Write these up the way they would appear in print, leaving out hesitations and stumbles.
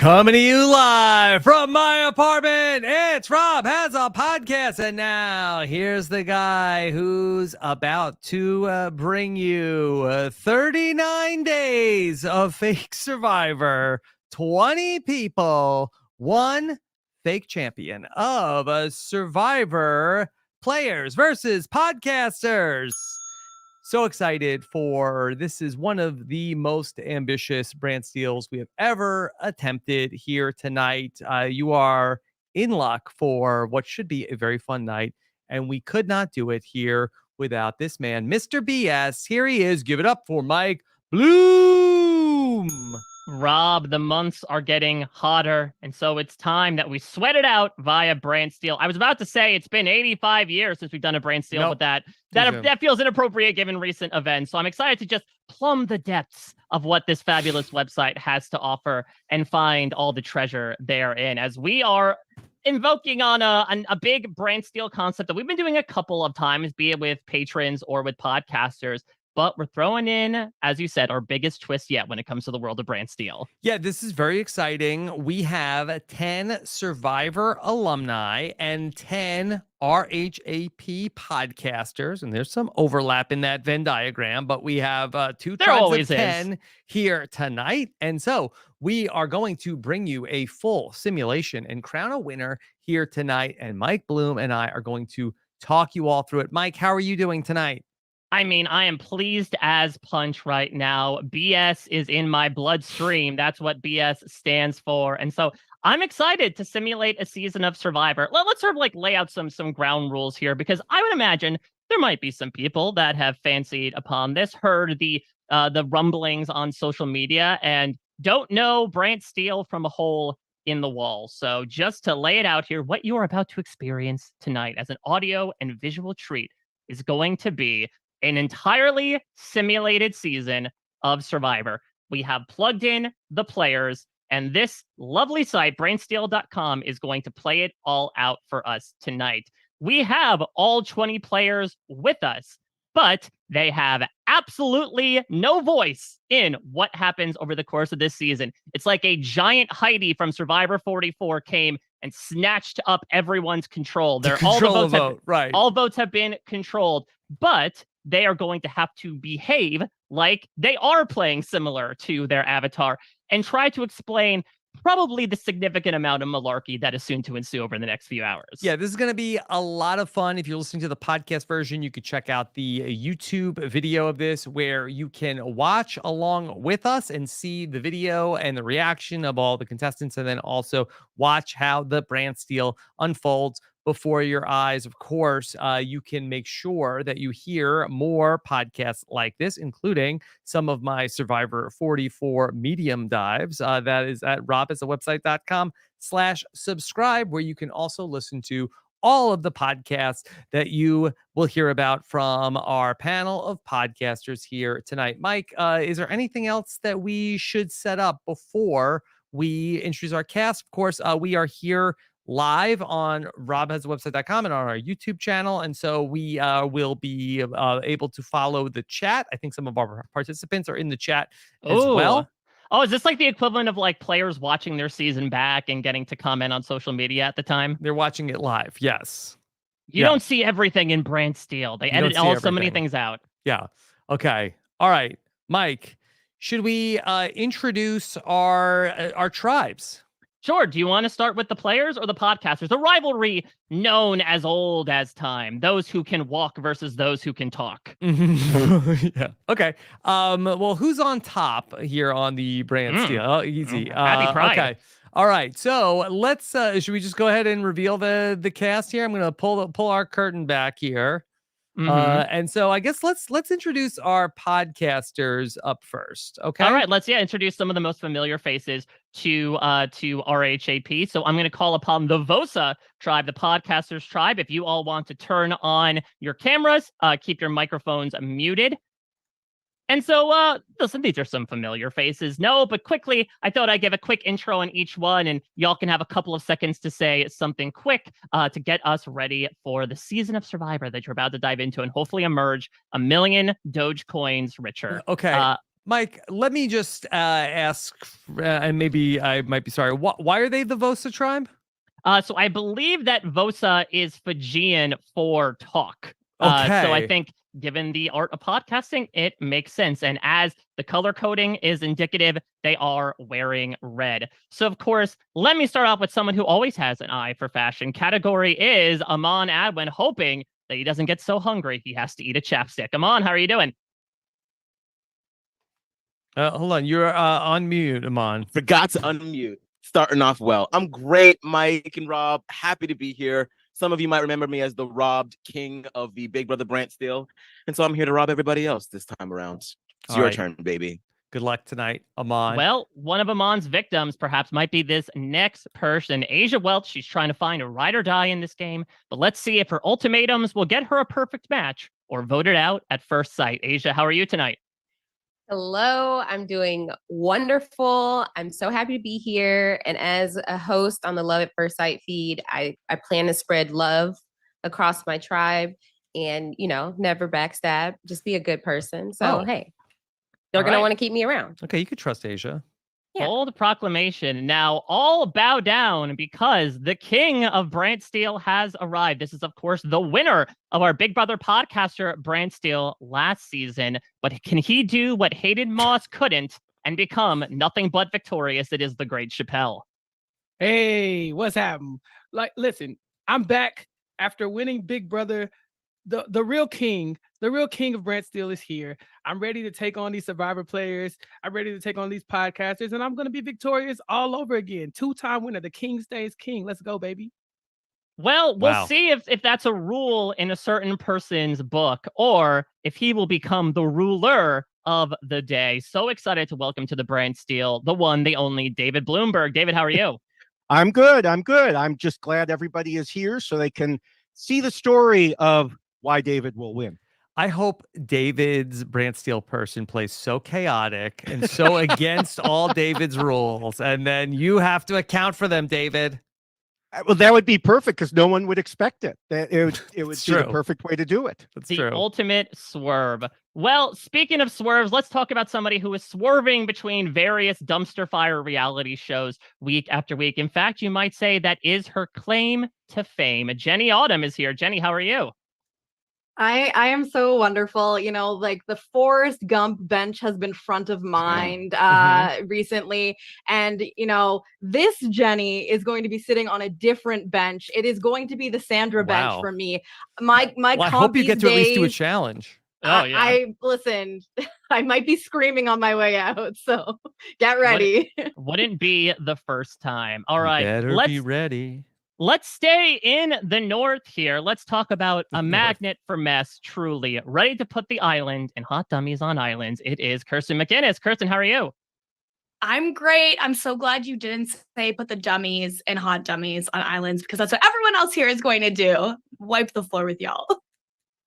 Coming to you live from my apartment, it's Rob Has a Podcast. And now here's the guy who's about to bring you 39 days of fake Survivor, 20 people, one fake champion of a Survivor players versus podcasters. So excited for this is one of the most ambitious Brant Steeles we have ever attempted here tonight. You are in luck for what should be a very fun night, and we could not do it here without this man, Mr. BS. Here he is. Give it up for Mike Bloom. Rob, the months are getting hotter, and so it's time that we sweat it out via Brant Steele. I was about to say it's been 85 years since we've done a Brant Steele, but that feels inappropriate given recent events. So I'm excited to just plumb the depths of what this fabulous website has to offer and find all the treasure therein, as we are invoking on a big Brant Steele concept that we've been doing a couple of times, be it with patrons or with podcasters. But we're throwing in, as you said, our biggest twist yet when it comes to the world of Brant Steele. Yeah, this is very exciting. We have 10 Survivor alumni and 10 RHAP podcasters. And there's some overlap in that Venn diagram, but we have two tribes of 10 here tonight. And so we are going to bring you a full simulation and crown a winner here tonight. And Mike Bloom and I are going to talk you all through it. Mike, how are you doing tonight? I mean, I am pleased as punch right now. BS is in my bloodstream. That's what BS stands for. And so I'm excited to simulate a season of Survivor. Let's sort of like lay out some ground rules here, because I would imagine there might be some people that have fancied upon this, heard the rumblings on social media, and don't know Brant Steele from a hole in the wall. So just to lay it out here, what you are about to experience tonight as an audio and visual treat is going to be an entirely simulated season of Survivor. We have plugged in the players, and this lovely site, brantsteele.com, is going to play it all out for us tonight. We have all 20 players with us, but they have absolutely no voice in what happens over the course of this season. It's like a giant Heidi from Survivor 44 came and snatched up everyone's control. All votes have been controlled, but they are going to have to behave like they are playing similar to their avatar and try to explain probably the significant amount of malarkey that is soon to ensue over the next few hours. Yeah, this is going to be a lot of fun. If you're listening to the podcast version, you could check out the YouTube video of this, where you can watch along with us and see the video and the reaction of all the contestants, and then also watch how the Brant Steele unfolds before your eyes. Of course, you can make sure that you hear more podcasts like this, including some of my Survivor 44 medium dives. That is at robasawebsite.com/subscribe, where you can also listen to all of the podcasts that you will hear about from our panel of podcasters here tonight. Mike, is there anything else that we should set up before we introduce our cast? Of course, we are here live on robhasawebsite.com and on our YouTube channel. And so we will be able to follow the chat. I think some of our participants are in the chat as well. Oh, is this like the equivalent of like players watching their season back and getting to comment on social media at the time? They're watching it live. Yes. You don't see everything in Brant Steele. They edit so many things out. Yeah. Okay. All right. Mike, should we introduce our tribes? Sure. Do you want to start with the players or the podcasters? A rivalry known as old as time. Those who can walk versus those who can talk. Yeah. Okay. Well, who's on top here on the Brant Steele? Oh, easy. Happy Pride. Okay. All right. So let's. Should we just go ahead and reveal the cast here? I'm going to pull our curtain back here. And so I guess let's introduce our podcasters up first. Okay. All right. Let's introduce some of the most familiar faces to RHAP. So I'm going to call upon the Vosa tribe, the podcasters tribe. If you all want to turn on your cameras, keep your microphones muted. And so, listen, these are some familiar faces. No, but quickly, I thought I'd give a quick intro on each one, and y'all can have a couple of seconds to say something quick to get us ready for the season of Survivor that you're about to dive into and hopefully emerge 1 million Doge coins richer. Okay. Mike, let me just ask, and maybe I might be sorry. Why are they the Vosa tribe? So I believe that Vosa is Fijian for talk. Okay. So I think given the art of podcasting, it makes sense. And as the color coding is indicative, they are wearing red. So of course, let me start off with someone who always has an eye for fashion. Category is Amon Adwin, hoping that he doesn't get so hungry he has to eat a chapstick. Amon, how are you doing? Hold on, you're on mute, Amon. Forgot to unmute. Starting off well. I'm great, Mike and Rob. Happy to be here. Some of you might remember me as the robbed king of the Big Brother Brant Steele. And so I'm here to rob everybody else this time around. It's your turn, baby. Good luck tonight, Amon. Well, one of Amon's victims perhaps might be this next person, Asia Welch. She's trying to find a ride or die in this game. But let's see if her ultimatums will get her a perfect match or voted out at first sight. Asia, how are you tonight? Hello, I'm doing wonderful. I'm so happy to be here. And as a host on the Love at First Sight feed, I plan to spread love across my tribe and, never backstab, just be a good person. So, hey, they're going to want to keep me around. Okay, you could trust Asia. Yeah. Bold proclamation. Now all bow down because the king of Brant Steele has arrived. This is, of course, the winner of our Big Brother podcaster, Brant Steele, last season. But can he do what Hayden Moss couldn't and become nothing but victorious? It is the great Chappelle. Hey, what's happening? Listen, I'm back after winning Big Brother. The real king of Brant Steele is here. I'm ready to take on these Survivor players. I'm ready to take on these podcasters, and I'm going to be victorious all over again. 2-time winner. The king stays king. Let's go, baby. Well, we'll see if that's a rule in a certain person's book or if he will become the ruler of the day. So excited to welcome to the Brant Steele, the one, the only David Bloomberg. David, how are you? I'm good. I'm just glad everybody is here so they can see the story of why David will win. I hope David's Brant Steele person plays so chaotic and so against all David's rules, and then you have to account for them, David. Well, that would be perfect because no one would expect it. It would be the perfect way to do it. That's the true. Ultimate swerve. Well, speaking of swerves, let's talk about somebody who is swerving between various dumpster fire reality shows week after week. In fact, you might say that is her claim to fame. Jenny Autumn is here. Jenny, how are you? I am so wonderful. Like the Forrest Gump bench has been front of mind recently. And, this Jenny is going to be sitting on a different bench. It is going to be the Sandra bench for me. My I hope you get to at least do a challenge. Oh, yeah. Listen, I might be screaming on my way out. So get ready. Wouldn't be the first time. All right. Better be ready. Let's stay in the north here. Let's talk about a magnet for mess, truly. Ready to put the island and hot dummies on islands. It is Kirsten McInnes. Kirsten, how are you? I'm great. I'm so glad you didn't say put the dummies and hot dummies on islands because that's what everyone else here is going to do. Wipe the floor with y'all.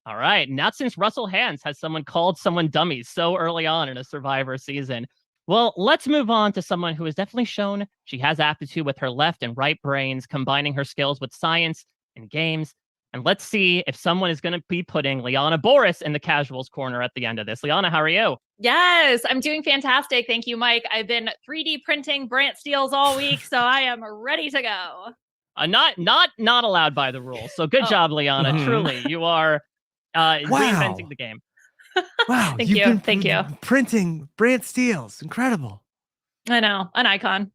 All right. Not since Russell Hantz has someone called someone dummies so early on in a Survivor season. Well, let's move on to someone who has definitely shown she has aptitude with her left and right brains, combining her skills with science and games. And let's see if someone is going to be putting Liana Boris in the casuals corner at the end of this. Liana, how are you? Yes, I'm doing fantastic. Thank you, Mike. I've been 3D printing Brant Steeles all week, so I am ready to go. Not allowed by the rules. So good job, Liana. Truly, you are reinventing the game. Wow. Thank you. Thank you. Printing Brant Steeles. Incredible. I know. An icon.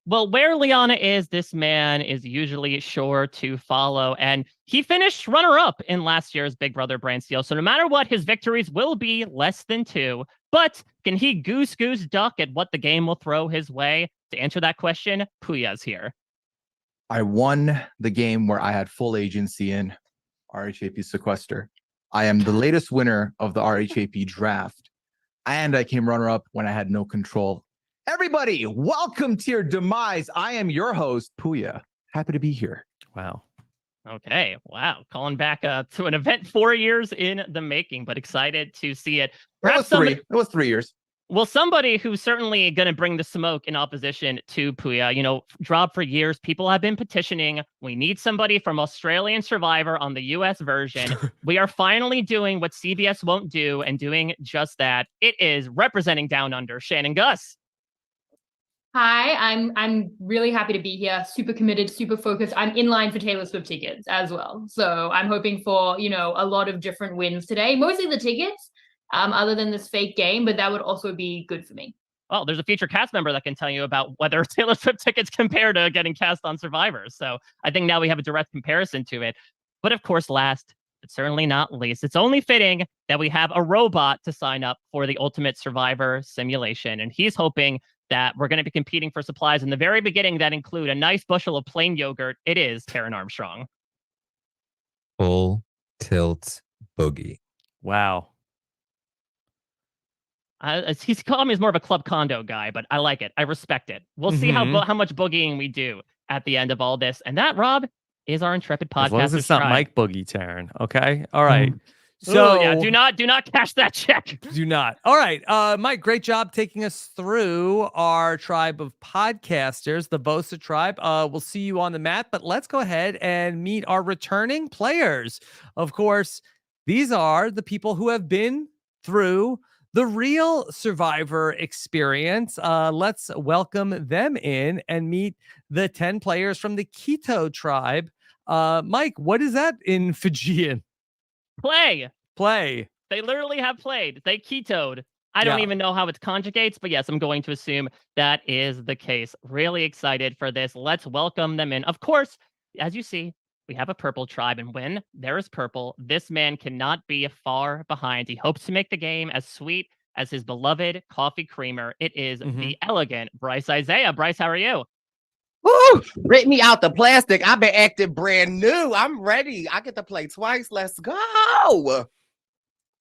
Well, where Liana is, this man is usually sure to follow. And he finished runner-up in last year's Big Brother Brant Steele. So no matter what, his victories will be less than 2. But can he goose duck at what the game will throw his way? To answer that question, Puya's here. I won the game where I had full agency in RHAP Sequester. I am the latest winner of the RHAP draft, and I came runner-up when I had no control. Everybody, welcome to your demise. I am your host, Puya. Happy to be here. Wow. Okay. Wow. Calling back to an event 4 years in the making, but excited to see it. It was 3 years. Well, somebody who's certainly going to bring the smoke in opposition to Puya, Drop, for years, people have been petitioning. We need somebody from Australian Survivor on the US version. We are finally doing what CBS won't do and doing just that. It is representing Down Under, Shannon Gus. Hi, I'm really happy to be here. Super committed, super focused. I'm in line for Taylor Swift tickets as well. So I'm hoping for, a lot of different wins today, mostly the tickets. Other than this fake game, but that would also be good for me. Well, there's a featured cast member that can tell you about whether Taylor Swift tickets compare to getting cast on Survivor. So I think now we have a direct comparison to it. But of course, last but certainly not least, it's only fitting that we have a robot to sign up for the Ultimate Survivor simulation. And he's hoping that we're going to be competing for supplies in the very beginning that include a nice bushel of plain yogurt. It is Taron Armstrong. Full tilt boogie. Wow. He's calling me as more of a Club Condo guy, but I like it. I respect it. We'll see how much boogieing we do at the end of all this. And that, Rob, is our intrepid podcast. As long as it's not Mike Boogie, Taryn. Okay. All right. So yeah, do not cash that check. Do not. All right. Mike, great job taking us through our tribe of podcasters, the Bosa tribe. We'll see you on the mat, but let's go ahead and meet our returning players. Of course, these are the people who have been through the real Survivor experience. Let's welcome them in and meet the 10 players from the Keto tribe. Mike, what is that in Fijian? Play. They literally have played. They ketoed. I don't even know how it conjugates, but yes, I'm going to assume that is the case. Really excited for this. Let's welcome them in. Of course, as you see, we have a purple tribe, and when there is purple, this man cannot be far behind. He hopes to make the game as sweet as his beloved coffee creamer. It is the elegant Bryce Isaiah. Bryce, how are you? Woo! Rip me out the plastic. I've been acting brand new. I'm ready. I get to play twice. Let's go.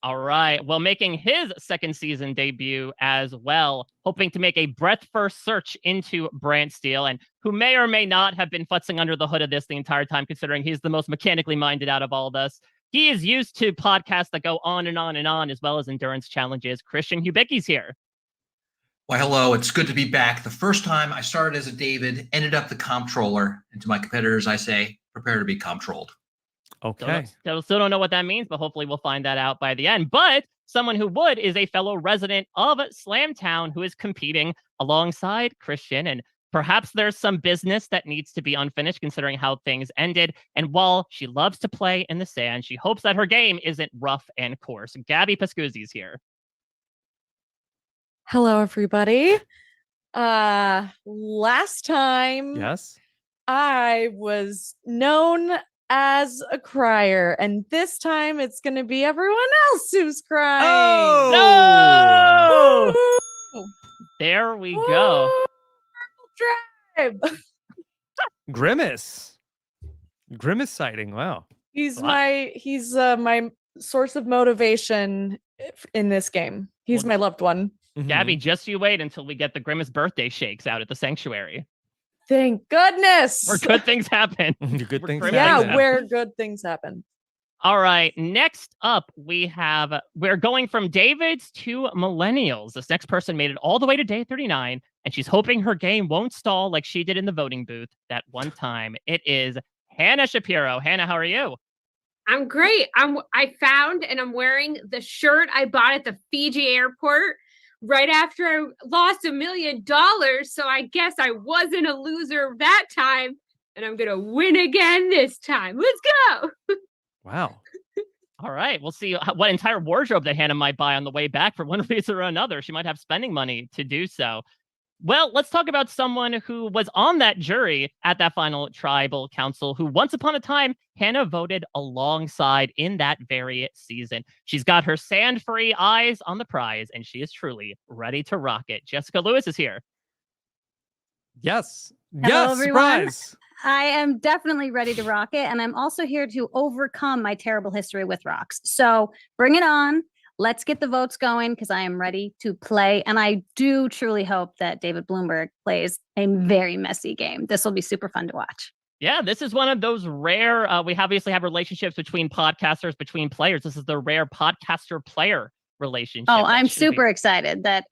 All right. Well, making his second season debut as well, hoping to make a breadth first search into Brant Steele, and who may or may not have been futzing under the hood of this the entire time, considering he's the most mechanically minded out of all of us. He is used to podcasts that go on and on and on, as well as endurance challenges. Christian Hubicki's here. Well, hello. It's good to be back. The first time I started as a David, ended up the comptroller. And to my competitors, I say, prepare to be comptrolled. Okay. Still don't know what that means, but hopefully we'll find that out by the end. But someone who would is a fellow resident of Slamtown who is competing alongside Christian. And perhaps there's some business that needs to be unfinished considering how things ended. And while she loves to play in the sand, she hopes that her game isn't rough and coarse. Gabby Pascuzzi's here. Hello, everybody. Last time, yes, I was known as a crier, and this time it's going to be everyone else who's crying. Oh, no! There we go. Tribe. Grimace sighting. Wow. He's my source of motivation in this game. He's my loved one. Gabby, just you wait until we get the Grimace birthday shakes out at the sanctuary. Thank goodness. Where good things happen. Good things happen. Yeah, where good things happen. All right. Next up, we're going from Davids to Millennials. This next person made it all the way to day 39, and she's hoping her game won't stall like she did in the voting booth that one time. It is Hannah Shapiro. Hannah, how are you? I'm great. I found and I'm wearing the shirt I bought at the Fiji airport right after I lost $1 million. So I guess I wasn't a loser that time, and I'm going to win again this time. Let's go. Wow. All right. We'll see what entire wardrobe that Hannah might buy on the way back for one reason or another. She might have spending money to do so. Well, let's talk about someone who was on that jury at that final tribal council, who once upon a time, Hannah voted alongside in that very season. She's got her sand-free eyes on the prize, and she is truly ready to rock it. Jessica Lewis is here. Yes. Hello, everyone. Surprise. I am definitely ready to rock it, and I'm also here to overcome my terrible history with rocks. So bring it on. Let's get the votes going because I am ready to play. And I do truly hope that David Bloomberg plays a very messy game. This will be super fun to watch. Yeah, this is one of those rare, we obviously have relationships between podcasters, between players. This is the rare podcaster-player relationship. Oh, I'm super excited that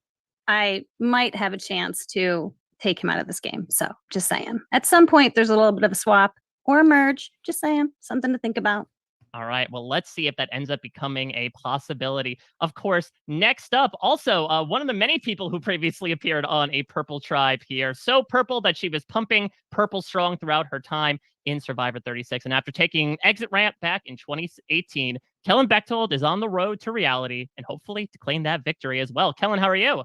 I might have a chance to take him out of this game. So just saying. At some point, there's a little bit of a swap or a merge. Just saying. Something to think about. All right. Well, let's see if that ends up becoming a possibility. Of course, next up, also one of the many people who previously appeared on a Purple Tribe here. So purple that she was pumping purple strong throughout her time in Survivor 36. And after taking exit ramp back in 2018, Kellen Bechtold is on the road to reality and hopefully to claim that victory as well. Kellen, how are you?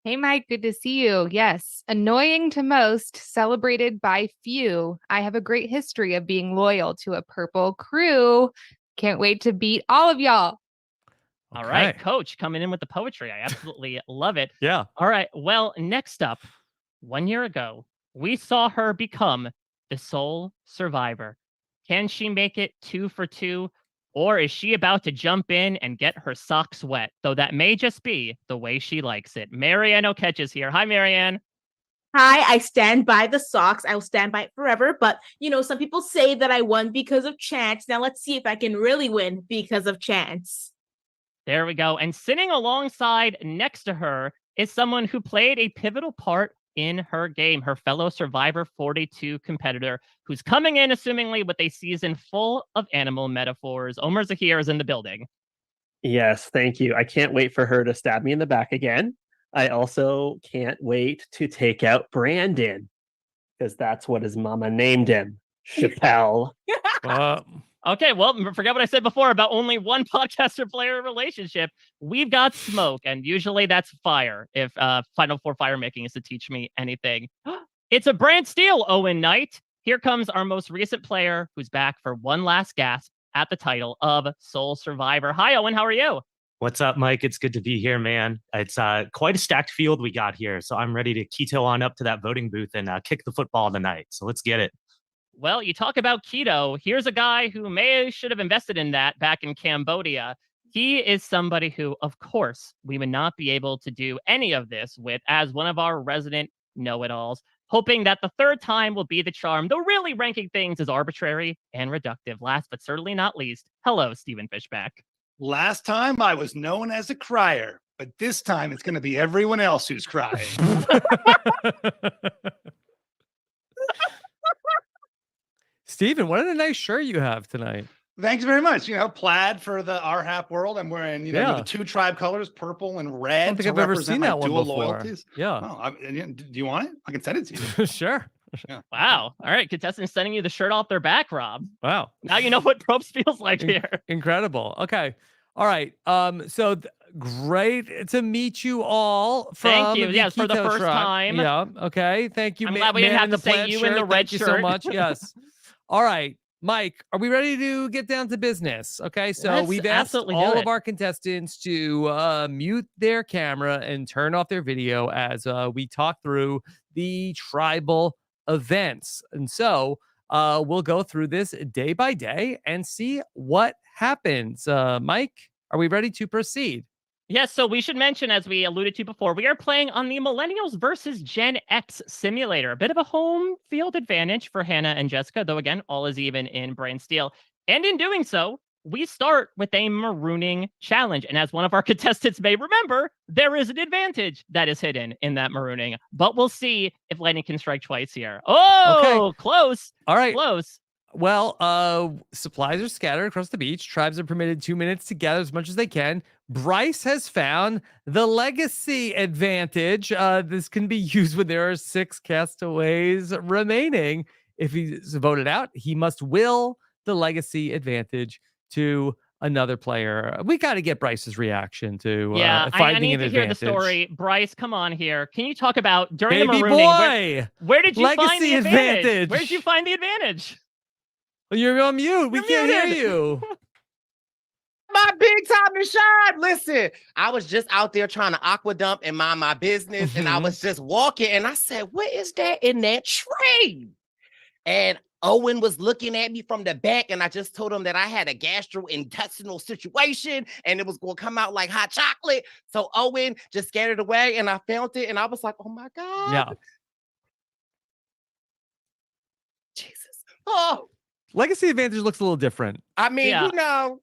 Hey, Mike, good to see you. Yes, annoying to most, celebrated by few. I have a great history of being loyal to a purple crew. Can't wait to beat all of y'all. All right, Coach, coming in with the poetry. I absolutely love it. Yeah. All right. Well, next up, 1 year ago, we saw her become the sole survivor. Can she make it 2 for 2? Or is she about to jump in and get her socks wet? Though that may just be the way she likes it. Marianne O'Ketch is here. Hi, Marianne. Hi, I stand by the socks. I will stand by it forever. But, some people say that I won because of chance. Now let's see if I can really win because of chance. There we go. And sitting alongside next to her is someone who played a pivotal part in her game, her fellow Survivor 42 competitor, who's coming in assumingly with a season full of animal metaphors. Omer Zahir is in the building. Yes, thank you. I can't wait for her to stab me in the back again. I also can't wait to take out Brandon, because that's what his mama named him, Chappelle. Okay, well, forget what I said before about only one podcaster-player relationship. We've got smoke, and usually that's fire, if Final Four fire making is to teach me anything. It's a Brant Steele, Owen Knight. Here comes our most recent player who's back for one last gasp at the title of Sole Survivor. Hi, Owen, how are you? What's up, Mike? It's good to be here, man. It's quite a stacked field we got here, so I'm ready to keto on up to that voting booth and kick the football tonight. So let's get it. Well, you talk about keto. Here's a guy who should have invested in that back in Cambodia. He is somebody who, of course, we would not be able to do any of this with as one of our resident know-it-alls, hoping that the third time will be the charm, though really ranking things as arbitrary and reductive. Last but certainly not least, hello, Stephen Fishback. Last time I was known as a crier, but this time it's going to be everyone else who's crying. Steven, what a nice shirt you have tonight. Thanks very much. Plaid for the RHAP world. I'm wearing, the 2 tribe colors, purple and red. I don't think I've ever seen that one before. Loyalties. Yeah. Oh, do you want it? I can send it to you. Sure. Yeah. Wow. All right. Contestants sending you the shirt off their back, Rob. Wow. Now you know what ropes feels like here. Incredible. Okay. All right. So great to meet you all. Thank you. The Yes, for the Keto first Tribe. time. Yeah. Okay. Thank you. I'm glad we didn't have to say plaid you in the red Thank shirt. you so much. Yes. All right. Mike, are we ready to get down to business? Okay, so Let's we've asked absolutely all do of it. our contestants to mute their camera and turn off their video as we talk through the tribal events. And so we'll go through this day by day and see what happens. Mike, are we ready to proceed? Yes, so we should mention, as we alluded to before, we are playing on the Millennials versus Gen X simulator. A bit of a home field advantage for Hannah and Jessica, though again, all is even in Brant Steele. And in doing so, we start with a marooning challenge. And as one of our contestants may remember, there is an advantage that is hidden in that marooning. But we'll see if lightning can strike twice here. Oh, Okay. Close. All right. Close. Well, supplies are scattered across the beach. Tribes are permitted 2 minutes to gather as much as they can. Bryce has found the legacy advantage. This can be used when there are 6 castaways remaining. If he's voted out, he must will the legacy advantage to another player. We got to get Bryce's reaction to I finding need an to advantage. hear the story. Bryce, come on here. Can you talk about during Baby the marooning? boy! Where did you find Legacy the advantage? advantage. Where did you find the advantage? You're on mute. We can't hear muted. you. My big time to shine. Listen, I was just out there trying to aqua dump and mind my business, and I was just walking, and I said, "What is that in that tray?" And Owen was looking at me from the back, and I just told him that I had a gastrointestinal situation, and it was going to come out like hot chocolate. So Owen just scared it away, and I found it, and I was like, "Oh my God!" Yeah. Jesus. Oh. Legacy advantage looks a little different. I mean, Yeah.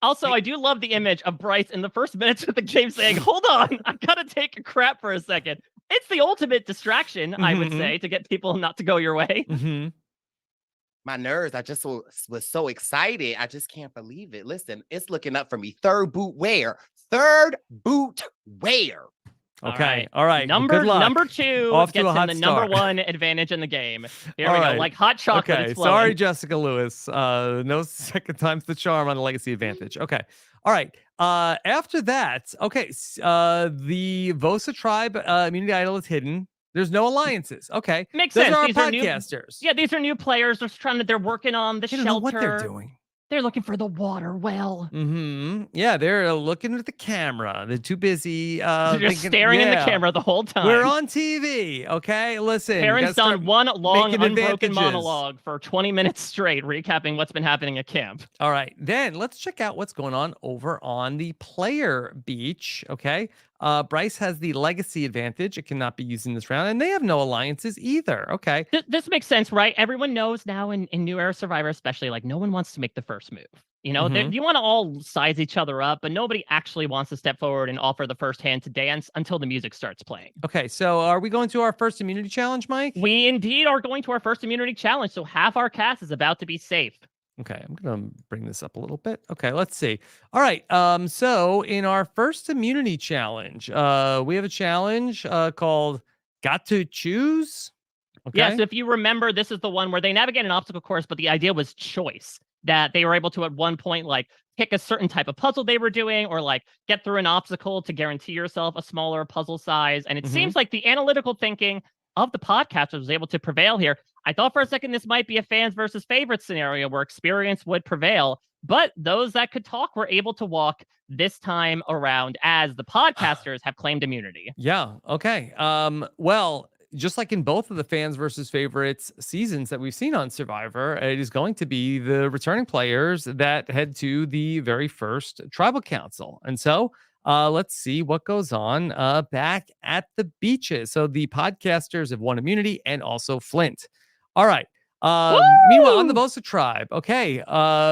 Also, I do love the image of Bryce in the first minutes of the game saying, hold on, I gotta take a crap for a second. It's the ultimate distraction, I would say, to get people not to go your way. My nerves, I just was so excited. I just can't believe it. Listen, it's looking up for me. Third boot wear. Okay. All right. Number Good luck. number 2 Off to gets a him hot the start. number 1 advantage in the game. Here All we right. go. Like hot chocolate. Okay. It's flowing. Sorry, Jessica Lewis. No second time's the charm on the legacy advantage. Okay. All right. After that, okay. The Vosa tribe immunity idol is hidden. There's no alliances. Okay. Makes Those sense. are our These are new podcasters. Yeah, these are new players. They're working on the They don't shelter. know what they're doing. They're looking for the water well. Yeah, they're looking at the camera. They're too busy. They're just staring in the camera the whole time. We're on TV. Okay, listen. Karen's done one long, making unbroken advantages. monologue for 20 minutes straight, recapping what's been happening at camp. All right, then let's check out what's going on over on the player beach. Okay, Bryce has the legacy advantage. It cannot be used in this round, and they have no alliances either. Okay, This makes sense, right? Everyone knows now in New Era Survivor, especially, like no one wants to make the first move. You know, you want to all size each other up, but nobody actually wants to step forward and offer the first hand to dance until the music starts playing. Okay, so are we going to our first immunity challenge, Mike? We indeed are going to our first immunity challenge, so half our cast is about to be safe. Okay, I'm gonna bring this up a little bit. Okay, let's see. All right, so in our first immunity challenge, we have a challenge called "Got to Choose." Okay. Yeah, so if you remember, this is the one where they navigate an obstacle course, but the idea was choice. That they were able to at one point like pick a certain type of puzzle they were doing, or like get through an obstacle to guarantee yourself a smaller puzzle size. And it seems like the analytical thinking of the podcasters was able to prevail here. I thought for a second this might be a fans versus favorites scenario where experience would prevail, but those that could talk were able to walk this time around as the podcasters have claimed immunity. Yeah. Okay. Well, just like in both of the fans versus favorites seasons that we've seen on Survivor, it is going to be the returning players that head to the very first tribal council. And so let's see what goes on back at the beaches. So the podcasters have won immunity and also Flint. All right. Meanwhile, on the Vosa tribe, okay,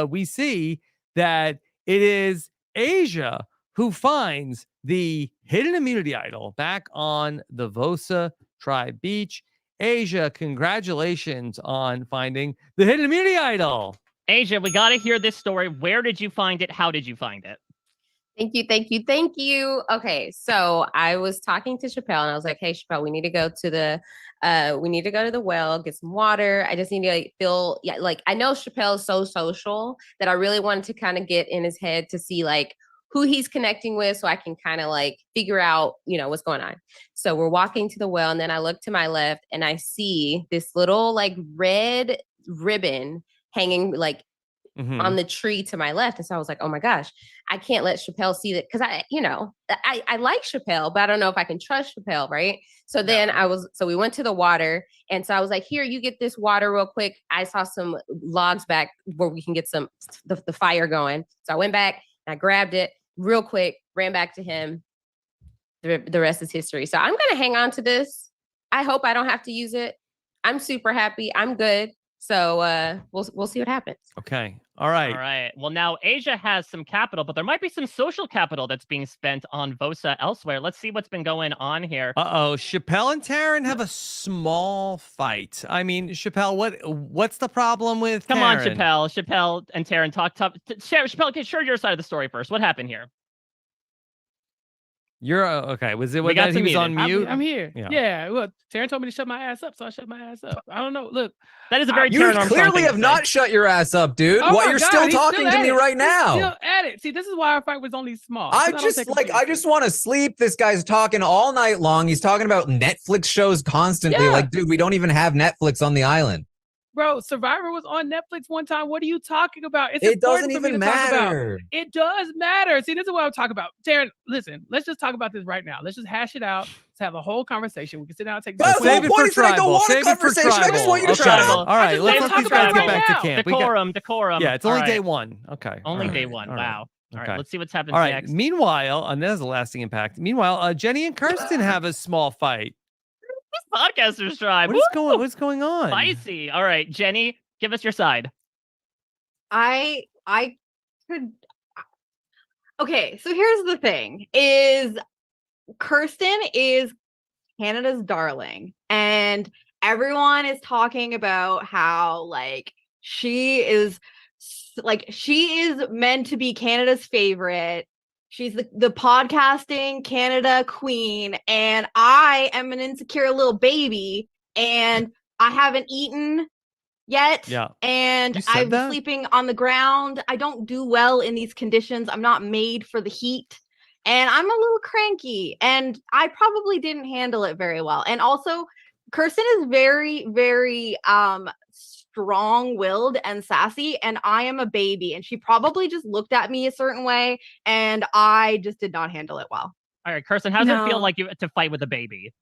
we see that it is Asia who finds the hidden immunity idol back on the Vosa tribe beach. Asia, congratulations on finding the hidden immunity idol. Asia, we got to hear this story. Where did you find it? How did you find it? Thank you, thank you, thank you. Okay, so I was talking to Chappelle and I was like, "Hey, Chappelle, we need to go to the well, get some water. I just need to feel like I know Chappelle is so social that I really wanted to kind of get in his head to see like who he's connecting with, so I can kind of like figure out, what's going on." So we're walking to the well, and then I look to my left and I see this little like red ribbon hanging like on the tree to my left. And so I was like, oh my gosh, I can't let Chappelle see that, because I like Chappelle, but I don't know if I can trust Chappelle, right? So then we went to the water, and so I was like, here, you get this water real quick. I saw some logs back where we can get some the fire going. So I went back and I grabbed it real quick, ran back to him. The rest is history. So I'm gonna hang on to this. I hope I don't have to use it. I'm super happy. I'm good. So we'll see what happens. Okay. All right. All right. Well, now Asia has some capital, but there might be some social capital that's being spent on Vosa elsewhere. Let's see what's been going on here. Chappelle and Taryn have a small fight. I mean, Chappelle, what's the problem with Come Taryn? on, Chappelle and Taryn talk tough. Chappelle, share your side of the story first. What happened here? You're okay. Was it We when got he was some on muted. mute? I'm here. Yeah. Yeah. Well, Taryn told me to shut my ass up, so I shut my ass up. I don't know. Look, that is a very You clearly have not shut your ass up, dude. Oh Why my you're God, still he's talking to at me it. right He's now? Still at it. See, this is why our fight was only small. I 'cause don't just take him I just want to sleep. This guy's talking all night long. He's talking about Netflix shows constantly. Yeah. Like, dude, we don't even have Netflix on the island. Bro, Survivor was on Netflix one time. What are you talking about? It's It important doesn't for me even to talk about. matter. It does matter. See, this is what I'm talking about. Taryn, listen, let's just talk about this right now. Let's just hash it out. Let's have a whole conversation. We can sit down and take But Save it for tribal. Save it for conversation. I just want you to tribal. shut Okay. up. All right, let's let these guys get back to now. camp. Decorum. Yeah, it's only All day right. one. Okay. Only All day right. one. All right. Wow. All right, Okay. let's see what's happening All right. next. Meanwhile, and that has a lasting impact. Meanwhile, Jenny and Kirsten have a small fight. Podcasters tribe. What's going on? Spicy. All right, Jenny, give us your side. I could Okay, so here's the thing: is Kirsten is Canada's darling, and everyone is talking about how she is meant to be Canada's favorite. She's the podcasting Canada queen, and I am an insecure little baby, and I haven't eaten yet. Yeah. And You said I'm that? sleeping on the ground. I don't do well in these conditions. I'm not made for the heat. And I'm a little cranky, and I probably didn't handle it very well. And also, Kirsten is very, very strong-willed and sassy, and I am a baby, and she probably just looked at me a certain way, and I just did not handle it well. All right, Kirsten, how does it feel No. like you to fight with a baby?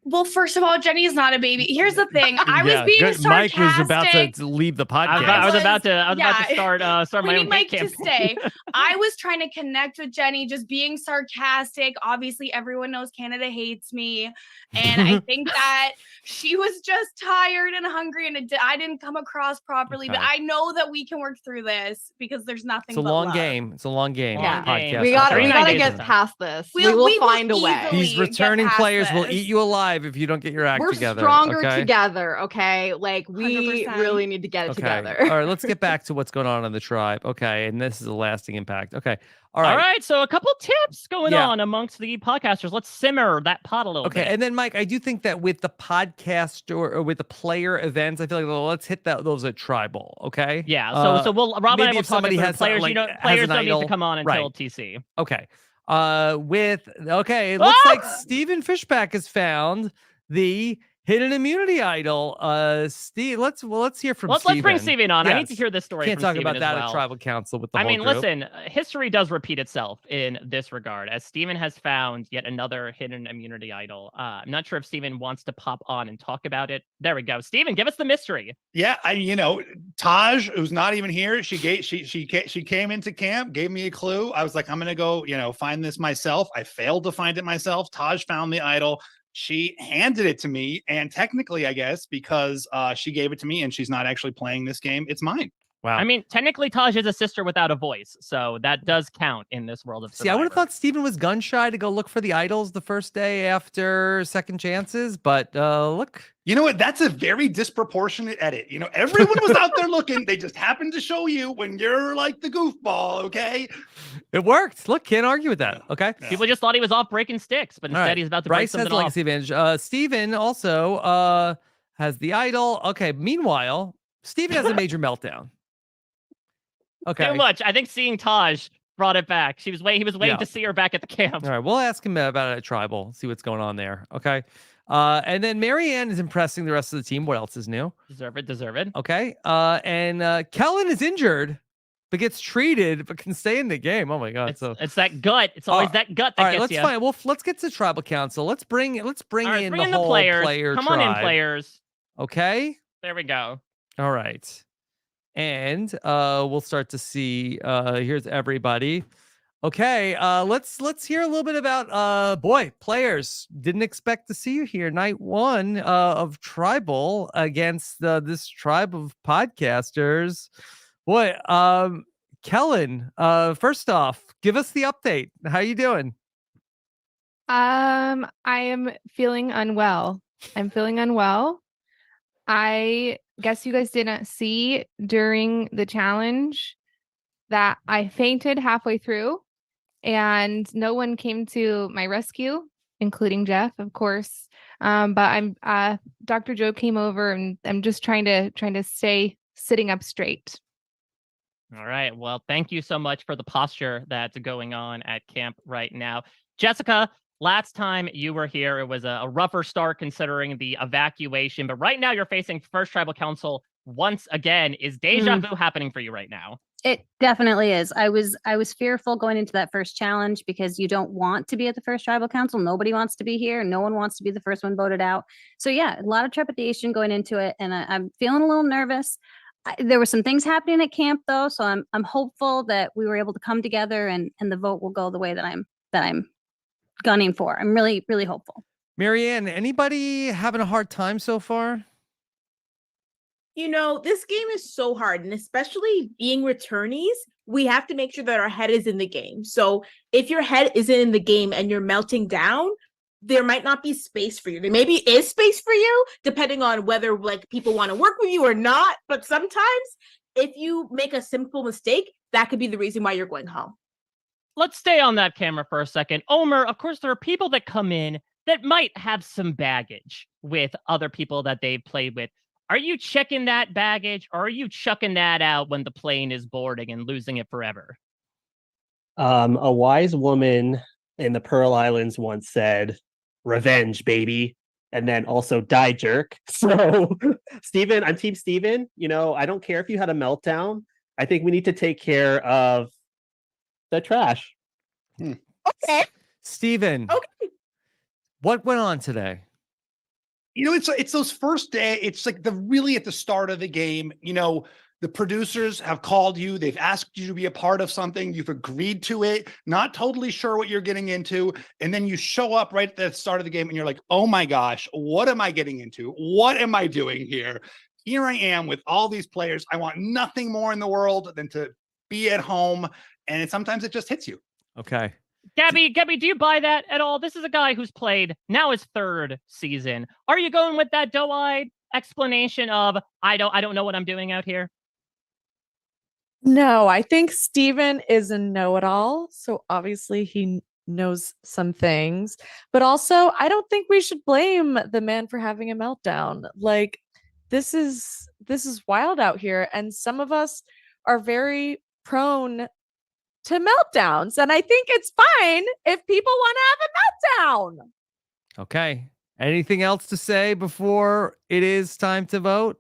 Well, first of all, Jenny is not a baby. Here's the thing. I was being good. Mike sarcastic. was about to leave the podcast. I was about to start we my need own Mike hate to campaign. stay. I was trying to connect with Jenny, just being sarcastic. Obviously, everyone knows Canada hates me. And I think that she was just tired and hungry, and I didn't come across properly. But Okay. I know that we can work through this because there's nothing It's a but long love. game. It's a long game. Long Podcast. We gotta Okay. get past this. We We will will find a way. These returning past players will this. eat you alive if you don't get your act We're together. stronger okay? together, okay? We 100%. really need to get it Okay. together. All right, let's get back to what's going on in the tribe. Okay, and this is a lasting impact. Okay. All right. All right, so a couple tips going Yeah. on amongst the podcasters. Let's simmer that pot a little Okay, bit. and then Mike, I do think that with the podcast or with the player events, I feel like let's hit those at tribal. Okay. Yeah. So Rob and I maybe will if talk somebody about has players. like, has Players an don't need idol. to come on until Right. TC. Okay. It looks like Stephen Fishback has found the hidden immunity idol. Steve, let's hear from Let's Steven. bring Steven on. I need Yes. to hear this story. Can't from talk Steven about as that well. at tribal council with the I whole mean, group. listen, history does repeat itself in this regard, as Steven has found yet another hidden immunity idol. I'm not sure if Steven wants to pop on and talk about it. There we go. Steven, give us the mystery. Yeah, Taj, who's not even here, she came into camp, gave me a clue. I was like, I'm gonna go, find this myself. I failed to find it myself. Taj found the idol. She handed it to me, and technically, I guess, because she gave it to me and she's not actually playing this game, it's mine. Wow. I mean, technically, Taj is a sister without a voice, so that does count in this world of See, I would have thought Steven was gun shy to go look for the idols the first day after second chances, but look. You know what? That's a very disproportionate edit. Everyone was out there looking. They just happened to show you when you're like the goofball, okay? It worked. Look, can't argue with that. Okay. People just thought he was off breaking sticks, but All instead right. he's about to break Bryce has something the off. legacy advantage. Steven also has the idol. Okay. Meanwhile, Steven has a major meltdown. Okay. Too much. I think seeing Taj brought it back. He was waiting Yeah. to see her back at the camp. All right, we'll ask him about it at tribal, see what's going on there. Okay. And then Marianne is impressing the rest of the team. What else is new? Deserve it. Okay. And Kellen is injured, but gets treated, but can stay in the game. Oh my god. It's that gut. It's always that gut that all right, gets let's you. find. Well, let's get to tribal council. Let's bring All right, in bring the whole players. player Come tribe. on in, players. Okay. There we go. All right. And we'll start to see here's everybody. Okay, let's hear a little bit about players. Didn't expect to see you here. Night 1 of tribal against this tribe of podcasters. Boy, Kellen, first off, give us the update. How you doing? I am feeling unwell. I guess you guys didn't see during the challenge that I fainted halfway through and no one came to my rescue, including Jeff, of course. But Dr. Joe came over and I'm just trying to stay sitting up straight. All right. Well, thank you so much for the posture that's going on at camp right now. Jessica, last time you were here, it was a rougher start considering the evacuation. But right now you're facing First Tribal Council once again. Is deja vu happening for you right now? It definitely is. I was fearful going into that first challenge because you don't want to be at the first tribal council. Nobody wants to be here. No one wants to be the first one voted out. So yeah, a lot of trepidation going into it, and I'm feeling a little nervous. There were some things happening at camp though, so I'm hopeful that we were able to come together and the vote will go the way that I'm gunning for. I'm really, really hopeful. Marianne, anybody having a hard time so far? This game is so hard, and especially being returnees, we have to make sure that our head is in the game. So if your head isn't in the game and you're melting down, there might not be space for you. There maybe is space for you, depending on whether like people want to work with you or not. But sometimes if you make a simple mistake, that could be the reason why you're going home. Let's stay on that camera for a second. Omer, of course, there are people that come in that might have some baggage with other people that they've played with. Are you checking that baggage, or are you chucking that out when the plane is boarding and losing it forever? A wise woman in the Pearl Islands once said, "Revenge, baby," and then also "Die, jerk." So, Steven, I'm Team Steven. You know, I don't care if you had a meltdown. I think we need to take care of the trash. Okay. Steven. Okay. What went on today? You know, it's those first day. It's like really at the start of the game. You know, the producers have called you. They've asked you to be a part of something. You've agreed to it. Not totally sure what you're getting into, and then you show up right at the start of the game, and you're like, "Oh my gosh, what am I getting into? What am I doing here? Here I am with all these players. I want nothing more in the world than to be at home." And sometimes it just hits you. Okay. Gabby, do you buy that at all? This is a guy who's played now his third season. Are you going with that doe-eyed explanation of I don't know what I'm doing out here? No, I think Steven is a know-it-all. So obviously he knows some things, but also I don't think we should blame the man for having a meltdown. Like this is wild out here, and some of us are very prone to meltdowns, and I think it's fine if people want to have a meltdown. Okay. Anything else to say before it is time to vote?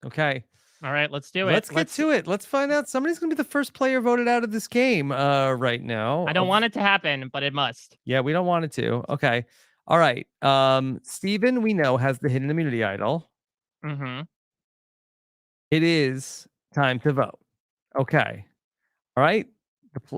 Okay. All right, let's do it. Let's get to it. Let's find out. Somebody's going to be the first player voted out of this game right now. I don't want it to happen, but it must. Yeah, we don't want it to. Okay. All right. Steven, we know, has the hidden immunity idol. Mm-hmm. It is time to vote. Okay. All right.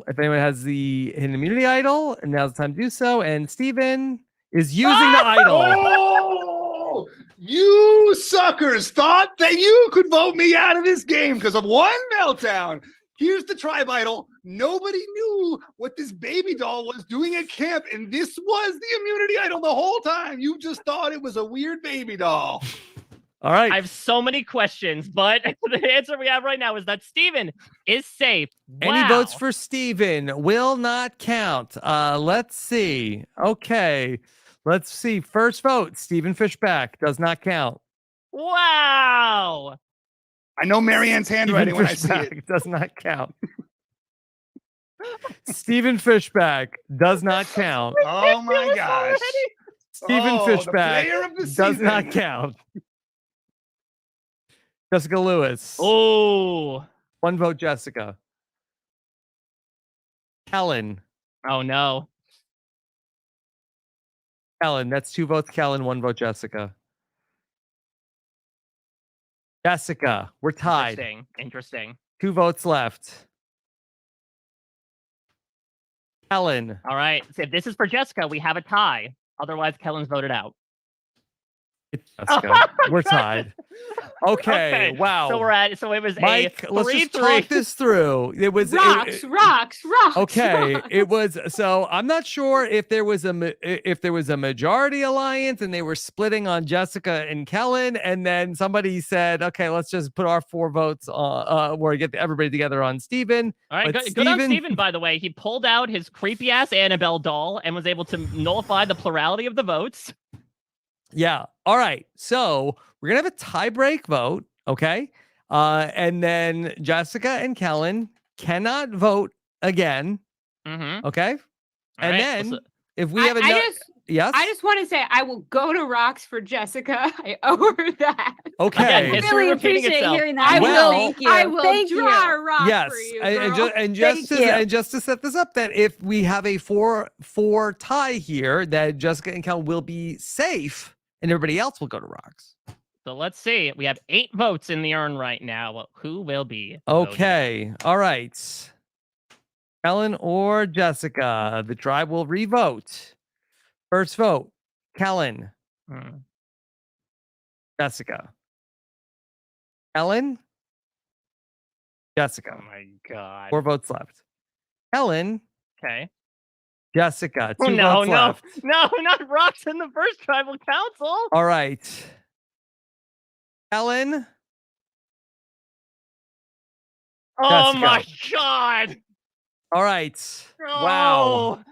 If anyone has the hidden immunity idol, and now's the time to do so. And Steven is using the idol. Oh, you suckers thought that you could vote me out of this game because of one meltdown. Here's the tribe idol. Nobody knew what this baby doll was doing at camp, and this was the immunity idol the whole time. You just thought it was a weird baby doll. All right. I have so many questions, but the answer we have right now is that Steven is safe. Wow. Any votes for Steven will not count. Let's see. Okay. Let's see. First vote, Steven Fishback, does not count. Wow. I know Marianne's handwriting when I see it. Does not count. Steven Fishback does not count. Oh my gosh. Steven Fishback player of the does season. not count. Jessica Lewis. Oh. One vote, Jessica. Kellen. Oh, no. Kellen, that's 2 votes, Kellen, 1 vote, Jessica. Jessica, we're tied. Interesting. 2 votes left. Kellen. All right. So if this is for Jessica, we have a tie. Otherwise, Kellen's voted out. Jessica, we're tied. Okay. Wow. So it was Mike, a let's 3-3. just talk this through. It was Rocks. Okay, rocks. it was so I'm not sure if there was a majority alliance and they were splitting on Jessica and Kellen, and then somebody said, okay, let's just put our 4 votes on or get everybody together on Steven. All right, good on Steven, by the way. He pulled out his creepy ass Annabelle doll and was able to nullify the plurality of the votes. Yeah. All right. So we're gonna have a tie break vote. Okay. And then Jessica and Kellen cannot vote again. Mm-hmm. Okay. And right, then if we have yes, I just want to say I will go to rocks for Jessica. I owe her that. Okay. Again, Really appreciate hearing that. I will Thank draw you. a rock Yes, for you, and girl. just to set this up, that if we have a 4-4 tie here, that Jessica and Kellen will be safe, and everybody else will go to rocks. So let's see. We have 8 votes in the urn right now. Who will be voted? Okay. All right. Kellen or Jessica, the tribe will re-vote. First vote, Kellen. Jessica. Kellen. Jessica. Oh my god. 4 votes left. Helen. Okay. Jessica. 2 no, votes left. no, not rocks in the first tribal council. All right. Helen. Oh Jessica. my god. All right. Wow.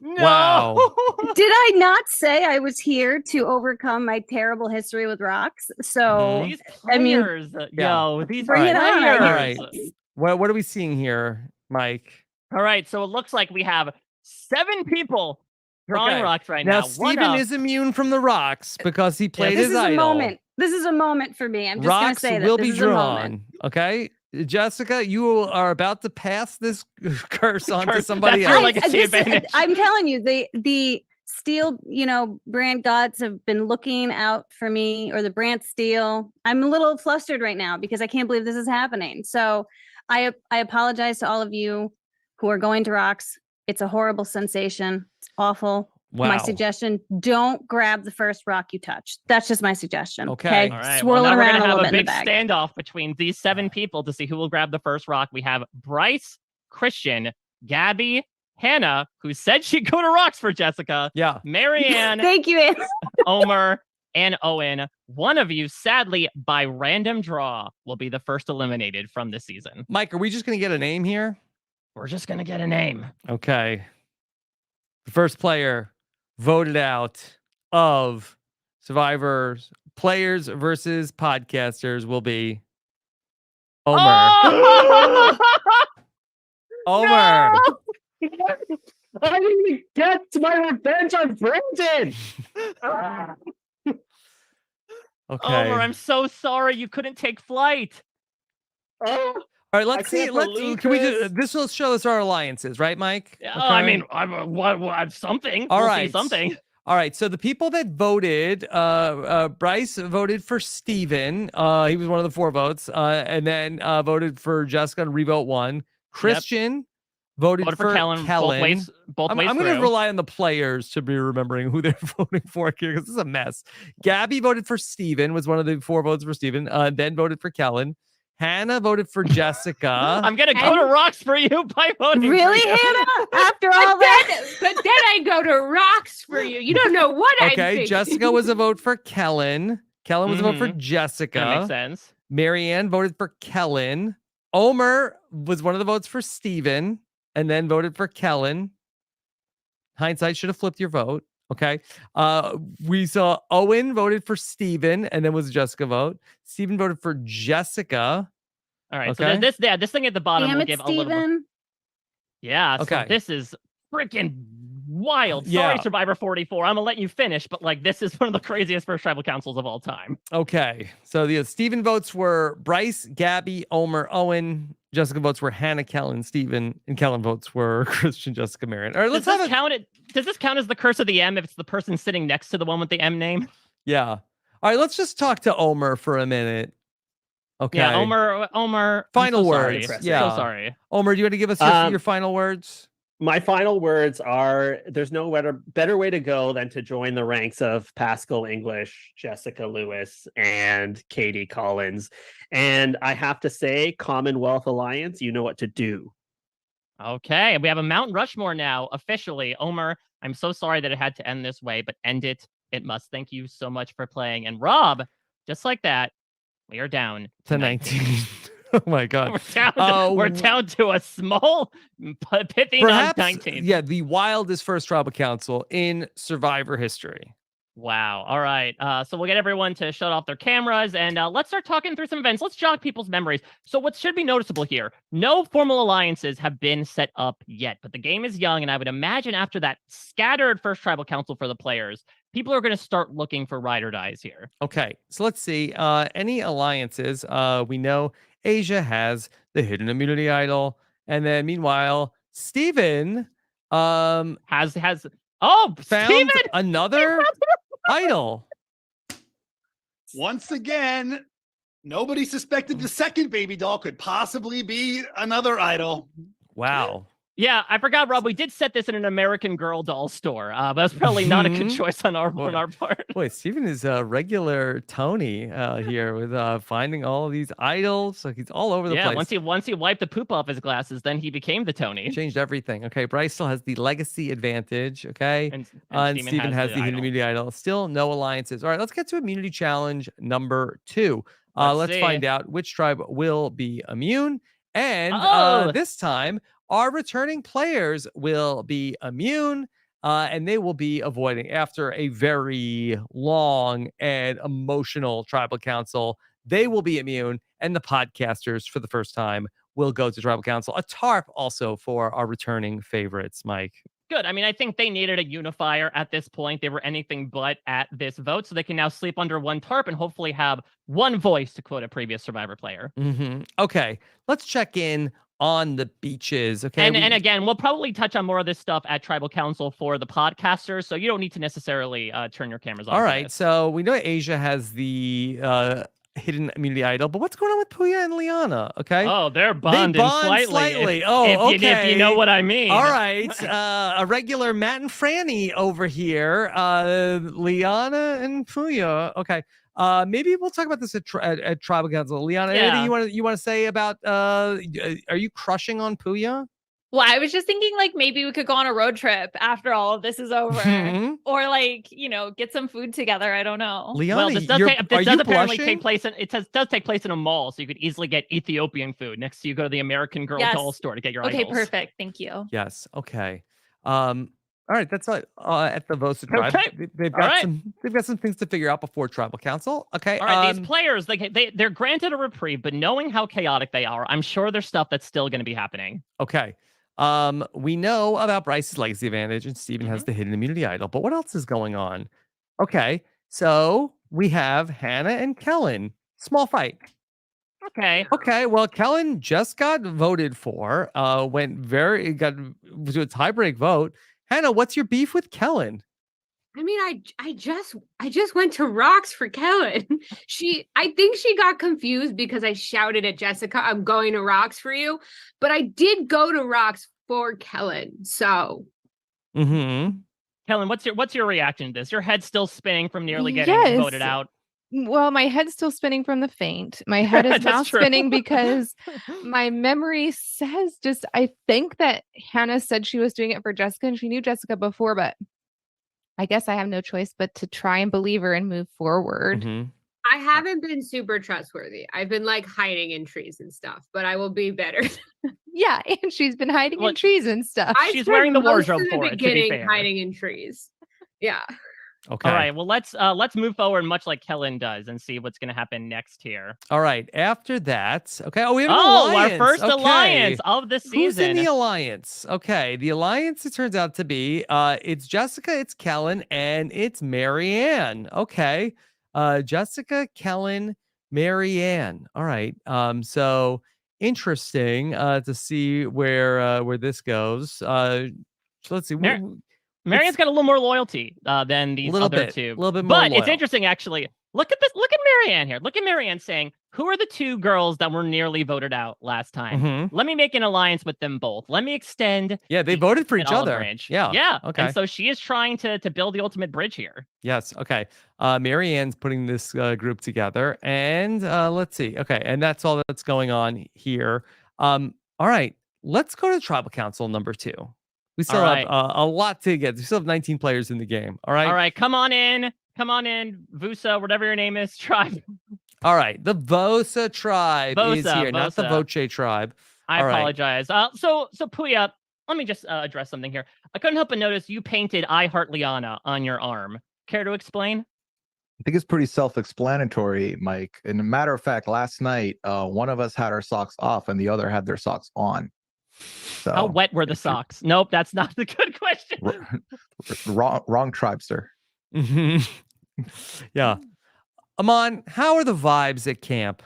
No. Wow. Did I not say I was here to overcome my terrible history with rocks? So, These I mean, players, yo, these bring it on, I players. guess. What are we seeing here, Mike? All right, so it looks like we have 7 people drawing Okay. rocks right Now, now. One Steven up. is immune from the rocks because he played this his is a idol. moment. This is a moment for me. I'm just going to Rocks say that will this be is a moment. drawn. Okay. Jessica, you are about to pass this curse on to Curse. somebody That's your else. legacy advantage. I'm telling you, the Steele, brand gods have been looking out for me, or the Brant Steele. I'm a little flustered right now because I can't believe this is happening. So I apologize to all of you who are going to rocks. It's a horrible sensation. It's awful. My Wow. suggestion, don't grab the first rock you touch. That's just my suggestion. Okay. All right. Swirl well, it now we're around gonna a have little a bit in big the bag. standoff between these 7 people to see who will grab the first rock. We have Bryce, Christian, Gabby, Hannah, who said she'd go to rocks for Jessica. Yeah. Marianne. Thank you, Anne. Omer, and Owen. One of you, sadly, by random draw, will be the first eliminated from this season. Mike, are we just going to get a name here? We're just gonna get a name. Okay. The first player voted out of Survivor's players versus podcasters will be Omer. Oh! Omer. I didn't even get my revenge on Brendan. Okay. Omer, I'm so sorry you couldn't take flight. Oh. All right, let's I see. can't Let's believe can we do this. this will show us our alliances, right, Mike? Oh, I mean, I'm something. All We'll right. see something. All right. So the people that voted, Bryce voted for Steven. He was one of the 4 votes. And then voted for Jessica and revote 1. Christian voted for Kellen. Both ways I'm going to through. rely on the players to be remembering who they're voting for here because this is a mess. Gabby voted for Steven, was one of the 4 votes for Steven. Then voted for Kellen. Hannah voted for Jessica. I'm gonna go to rocks for you by voting. Really, for you. Hannah? After all that? But then I go to rocks for you. You don't know what I'm Okay, thinking. Jessica was a vote for Kellen. Kellen was a vote for Jessica. That makes sense. Marianne voted for Kellen. Omer was one of the votes for Steven and then voted for Kellen. Hindsight should have flipped your vote. Okay. We saw Owen voted for Steven and then was a Jessica vote. Steven voted for Jessica. All right. Okay. So this thing at the bottom Damn will it, give a little bit. Steven. Yeah. Okay. So this is freaking wild. Sorry, Yeah. Survivor 44. I'm gonna let you finish, but like this is one of the craziest first tribal councils of all time. Okay. So the Steven votes were Bryce, Gabby, Omer, Owen. Jessica votes were Hannah, Kellen, Steven, and Kellen votes were Christian, Jessica, Marianne. All right, let's Does have this count it? Does this count as the curse of the M if it's the person sitting next to the one with the M name? Yeah. All right, let's just talk to Omer for a minute. Okay. Yeah, Omer. I'm Final so words. Sorry. Yeah. So sorry. Omer, do you want to give us your final words? My final words are there's no better way to go than to join the ranks of Pascal English, Jessica Lewis, and Katie Collins. And I have to say, Commonwealth Alliance, you know what to do. Okay, we have a Mount Rushmore now, officially. Omer, I'm so sorry that it had to end this way, but end it. It must. Thank you so much for playing. And Rob, just like that, we are down to 19. Oh my God. We're down to a small, pithy Perhaps, 19. yeah, the wildest first tribal council in Survivor history. Wow. All right. So we'll get everyone to shut off their cameras and let's start talking through some events. Let's jog people's memories. So what should be noticeable here, no formal alliances have been set up yet, but the game is young. And I would imagine after that scattered first tribal council for the players, people are going to start looking for ride or dies here. Okay. So let's see. Any alliances? We know Asia has the hidden immunity idol. And then meanwhile, Steven has found Steven! another idol. Once again, nobody suspected the second baby doll could possibly be another idol. Wow. Yeah, I forgot, Rob. We did set this in an American Girl doll store, but that's probably not a good choice on our part. Boy, Steven is a regular Tony here with finding all of these idols. Like he's all over the place. Once he wiped the poop off his glasses, then he became the Tony. Changed everything. Okay, Bryce still has the legacy advantage. Okay, and Steven has the hidden immunity idol. Still no alliances. All right, let's get to immunity challenge number 2. Let's find out which tribe will be immune. And this time, our returning players will be immune, and they will be avoiding after a very long and emotional tribal council. They will be immune, and the podcasters, for the first time, will go to tribal council. A tarp also for our returning favorites, Mike. Good. I mean, I think they needed a unifier at this point. They were anything but at this vote, so they can now sleep under one tarp and hopefully have one voice, to quote a previous Survivor player. Okay, let's check in on the beaches. Okay, and again, we'll probably touch on more of this stuff at Tribal Council for the podcasters, so you don't need to necessarily turn your cameras on. All right, so we know Asia has the hidden immunity idol, but what's going on with Puya and Liana? Okay. Oh, they're bonding slightly. If you know what I mean. All right. A regular Matt and Franny over here. Liana and Puya. Okay. Maybe we'll talk about this at Tribal Council. Liana, anything you want to say about? Are you crushing on Puya? Well, I was just thinking like maybe we could go on a road trip after all of this is over, or like get some food together. I don't know. Liana, well, this does apparently take place in a mall, so you could easily get Ethiopian food next to you go to the American Girl doll store to get your idols. Okay, perfect. Thank you. Yes. Okay. All right, that's at the Vosa tribe. Okay. They've got some things to figure out before Tribal Council. Okay. All right, these players, they're granted a reprieve, but knowing how chaotic they are, I'm sure there's stuff that's still going to be happening. Okay. We know about Bryce's legacy advantage, and Steven has the hidden immunity idol. But what else is going on? Okay, so we have Hannah and Kellen. Small fight. Okay. Well, Kellen just got voted for. Got to a tiebreak vote. Hannah, what's your beef with Kellen? I mean, I just went to rocks for Kellen. I think she got confused because I shouted at Jessica, "I'm going to rocks for you," but I did go to rocks for Kellen. So, Kellen, what's your reaction to this? Your head's still spinning from nearly getting voted out. Well, my head's still spinning from the faint. My head is now spinning because my memory says I think that Hannah said she was doing it for Jessica, and she knew Jessica before, but I guess I have no choice but to try and believe her and move forward. I haven't been super trustworthy. I've been like hiding in trees and stuff, but I will be better. Yeah, and she's been hiding in trees and stuff. She's wearing the wardrobe for it, to be beginning fair. hiding in trees. Yeah. Okay. All right. Well, let's move forward much like Kellen does and see what's going to happen next here. All right. After that, okay. Oh, we have an alliance. Our first alliance of the season. Who's in the alliance? Okay. The alliance, it turns out to be it's Jessica, it's Kellen, and it's Marianne. Okay. Jessica, Kellen, Marianne. All right. So interesting to see where this goes. So let's see. Marianne's got a little more loyalty than these other two. A little bit more But loyal. it's interesting, actually. Look at this. Look at Marianne here. Look at Marianne saying, who are the two girls that were nearly voted out last time? Let me make an alliance with them both. Let me extend. Yeah, they voted for each other. Branch. Yeah. Yeah. Okay. And so she is trying to build the ultimate bridge here. Yes. Okay. Marianne's putting this group together. And let's see. Okay. And that's all that's going on here. All right. Let's go to Tribal Council number 2. We still have a lot to get. We still have 19 players in the game. All right. All right. Come on in. Vusa, whatever your name is, tribe. All right. The Vosa tribe is here, not the Voce tribe. I apologize. So Puya, let me just address something here. I couldn't help but notice you painted "I Heart Liana" on your arm. Care to explain? I think it's pretty self-explanatory, Mike. And a matter of fact, last night, one of us had our socks off and the other had their socks on. So, how wet were the socks? Nope, that's not the good question. wrong tribe, sir. Yeah. Amon, how are the vibes at camp?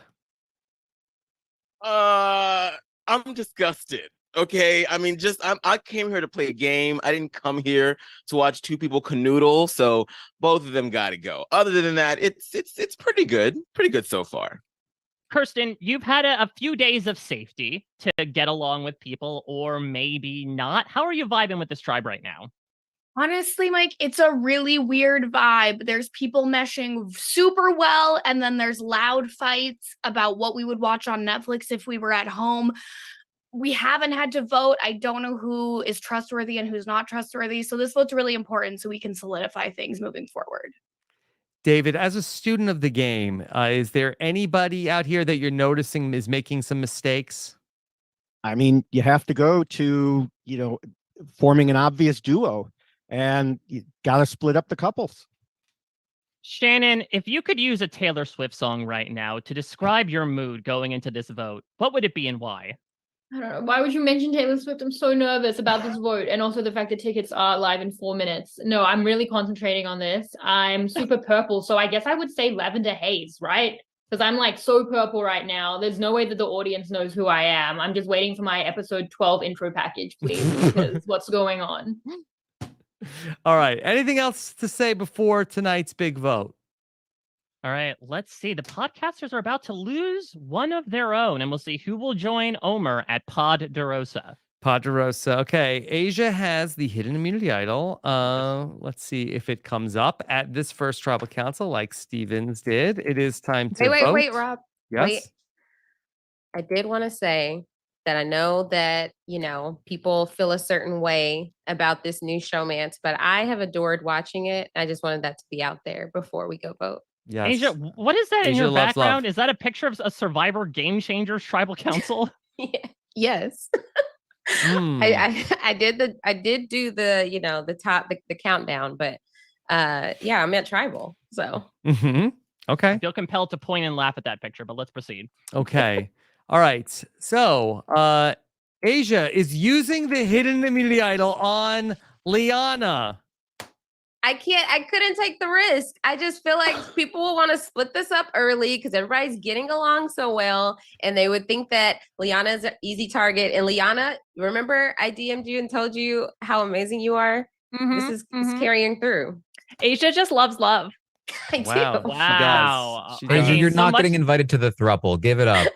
I'm disgusted. Okay, I mean, I came here to play a game. I didn't come here to watch two people canoodle. So both of them got to go. Other than that, it's pretty good so far. Kirsten, you've had a few days of safety to get along with people, or maybe not. How are you vibing with this tribe right now? Honestly, Mike, it's a really weird vibe. There's people meshing super well, and then there's loud fights about what we would watch on Netflix if we were at home. We haven't had to vote. I don't know who is trustworthy and who's not trustworthy. So this vote's really important so we can solidify things moving forward. David, as a student of the game, is there anybody out here that you're noticing is making some mistakes? I mean, you have to go to, forming an obvious duo, and you got to split up the couples. Shannon, if you could use a Taylor Swift song right now to describe your mood going into this vote, what would it be and why? I don't know. Why would you mention Taylor Swift? I'm so nervous about this vote, and also the fact that tickets are live in 4 minutes. No, I'm really concentrating on this. I'm super purple, so I guess I would say Lavender Haze, right? Because I'm like so purple right now. There's no way that the audience knows who I am. I'm just waiting for my episode 12 intro package, please, because what's going on? All right. Anything else to say before tonight's big vote? All right, let's see. The podcasters are about to lose one of their own, and we'll see who will join Omer at Pod DeRosa. Ponderosa. Okay. Asia has the hidden immunity idol. Let's see if it comes up at this first tribal council like Stevens did. It is time to vote. Wait, Rob. Yes. Wait. I did want to say that I know that, people feel a certain way about this new showmance, but I have adored watching it. I just wanted that to be out there before we go vote. Yes. Asia, what is that in Asia your loves background? love. Is that a picture of a Survivor Game Changers tribal council? Yes. I did do the countdown, but I'm at tribal. So Okay. I feel compelled to point and laugh at that picture, but let's proceed. Okay. All right. So Asia is using the hidden immunity idol on Liana. I couldn't take the risk. I just feel like people will want to split this up early because everybody's getting along so well. And they would think that Liana is an easy target. And Liana, remember I DM'd you and told you how amazing you are? This is carrying through. Asia just loves love. I Wow. do. Wow. Asia, I mean, you're so not much- getting invited to the thruple. Give it up.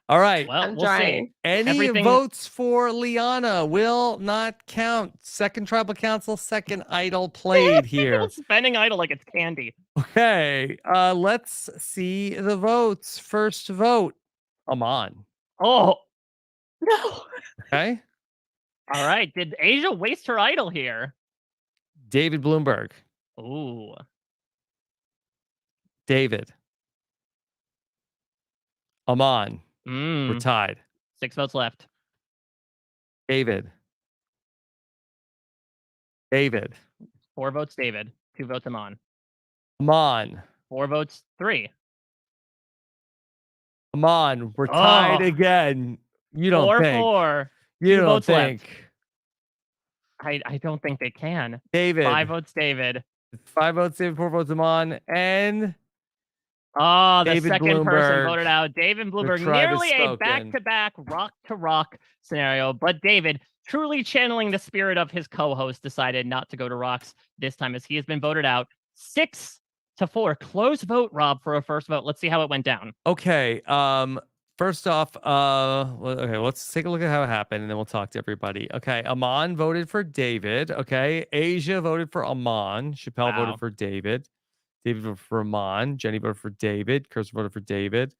All right. Well, I'm we'll trying. see. Any Everything- votes for Liana will not count. Second tribal council, second idol played here. Spending idol like it's candy. Okay. Let's see the votes. First vote, Amon. Oh, no. Okay. All right. Did Asia waste her idol here? David Bloomberg. Ooh. David. Amon. Mm. We're tied. 6 votes left. David. David. 4 votes David. 2 votes Amon. Amon. 4 votes 3. Amon. We're tied Oh. again. You don't 4 think. 4. You 2 don't votes think. left. I don't think they can. David. 5 votes David. 5 votes David, 4 votes Amon, and Oh, the David second person Bloomberg. voted out. David Bloomberg, tribe has nearly a spoken. back-to-back, rock-to-rock scenario. But David, truly channeling the spirit of his co-host, decided not to go to rocks this time as he has been voted out. 6-4. Close vote, Rob, for a first vote. Let's see how it went down. okay. First off, okay, let's take a look at how it happened, and then we'll talk to everybody. Okay, Amon voted for David. Okay, Asia voted for Amon. Chappelle Wow. voted for David. David voted for Amon. Jenny voted for David. Kirsten voted for David.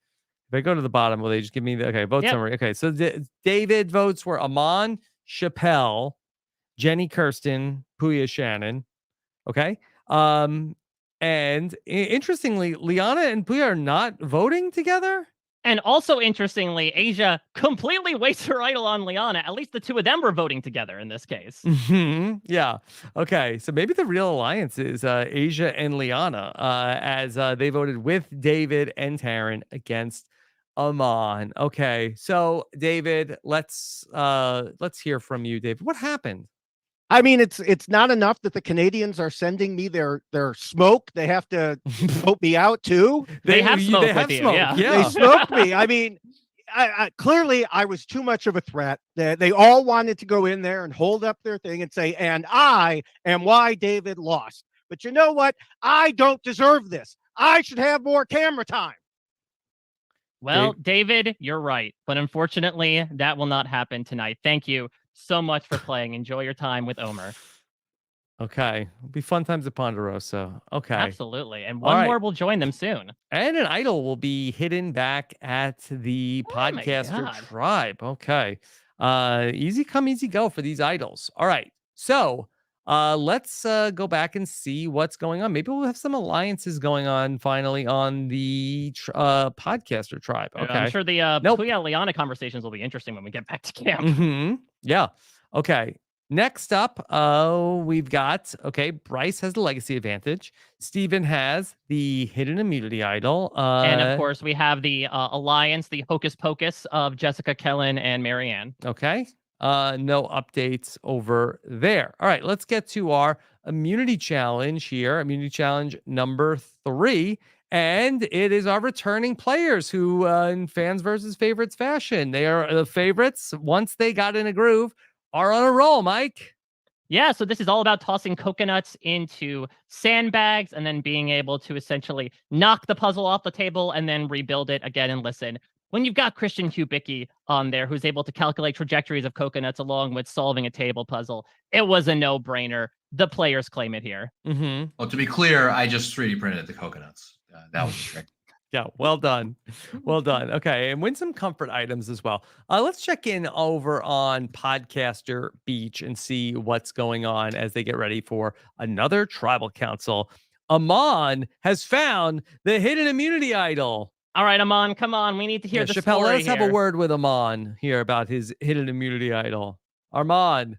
If I go to the bottom, will they just give me the vote Yep. summary? Okay, so David votes were Amon, Chappelle, Jenny, Kirsten, Puya, Shannon. Okay, and interestingly, Liana and Puya are not voting together. And also, interestingly, Asia completely wastes her idol on Liana. At least the two of them were voting together in this case. Yeah. Okay. So maybe the real alliance is Asia and Liana, as they voted with David and Taryn against Amon. Okay. So David, let's hear from you, David. What happened? I mean, it's not enough that the Canadians are sending me their smoke. They have to vote me out too. They have smoke with you, yeah. They smoked me. I mean, I clearly I was too much of a threat. They all wanted to go in there and hold up their thing and say, "And I am why David lost." But you know what? I don't deserve this. I should have more camera time. Well, David, you're right. But unfortunately, that will not happen tonight. Thank you so much for playing. Enjoy your time with Omer. Okay. It'll be fun times at Ponderosa. Okay. Absolutely. And All one right. more will join them soon. And an idol will be hidden back at the podcaster God. tribe. Okay. Easy come, easy go for these idols. All right. So let's go back and see what's going on. Maybe we'll have some alliances going on finally on the podcaster tribe. Okay. I'm sure the Puya Liana conversations will be interesting when we get back to camp. Yeah. Okay. Next up, we've got, Bryce has the legacy advantage. Steven has the hidden immunity idol. And of course, we have the alliance, the hocus pocus of Jessica, Kellen, and Marianne. Okay. No updates over there. All right, let's get to our immunity challenge here. Immunity challenge number 3. And it is our returning players who, in fans versus favorites fashion, they are the favorites. Once they got in a groove, are on a roll, Mike. Yeah, so this is all about tossing coconuts into sandbags and then being able to essentially knock the puzzle off the table and then rebuild it again. And listen, when you've got Christian Kubicki on there who's able to calculate trajectories of coconuts along with solving a table puzzle, it was a no-brainer. The players claim it here. Well, to be clear, I just 3D printed the coconuts. That was the trick. Yeah, well done. Well done. Okay, and win some comfort items as well. Let's check in over on Podcaster Beach and see what's going on as they get ready for another tribal council. Amon has found the hidden immunity idol. All right, Amon, come on. We need to hear the Chappelle, story let us have a here. word with Amon here about his hidden immunity idol. Armand.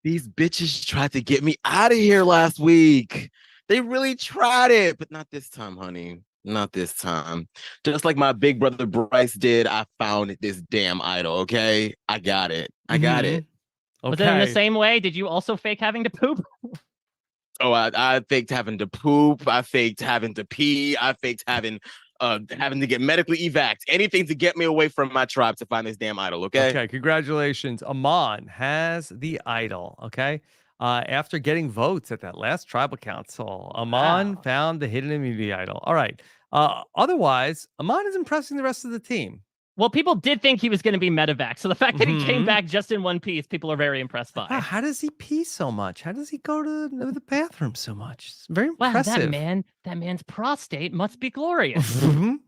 These bitches tried to get me out of here last week. They really tried it, but not this time, honey. Not this time. Just like my big brother Bryce did, I found this damn idol, okay? I got it. I got it. But then in the same way, did you also fake having to poop? Oh, I faked having to poop. I faked having to pee. I faked having to get medically evac. Anything to get me away from my tribe to find this damn idol, okay? Okay, congratulations. Amon has the idol, okay? After getting votes at that last tribal council, Amon found the hidden immunity idol. All right. Otherwise, Amon is impressing the rest of the team. Well, people did think he was going to be medevac. So the fact that he came back just in one piece, people are very impressed by. Wow, how does he pee so much? How does he go to the bathroom so much? It's very Wow, impressive. that man's prostate must be glorious.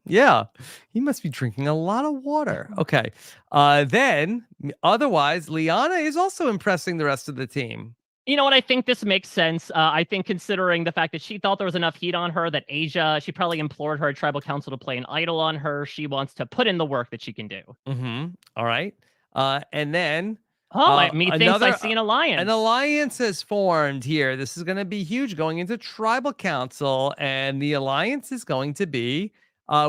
Yeah, he must be drinking a lot of water. Okay. Then, otherwise, Liana is also impressing the rest of the team. You know what? I think this makes sense. I think considering the fact that she thought there was enough heat on her, that Asia, she probably implored her tribal council to play an idol on her. She wants to put in the work that she can do. All right. And then... methinks I see an alliance. An alliance has formed here. This is going to be huge going into tribal council. And the alliance is going to be,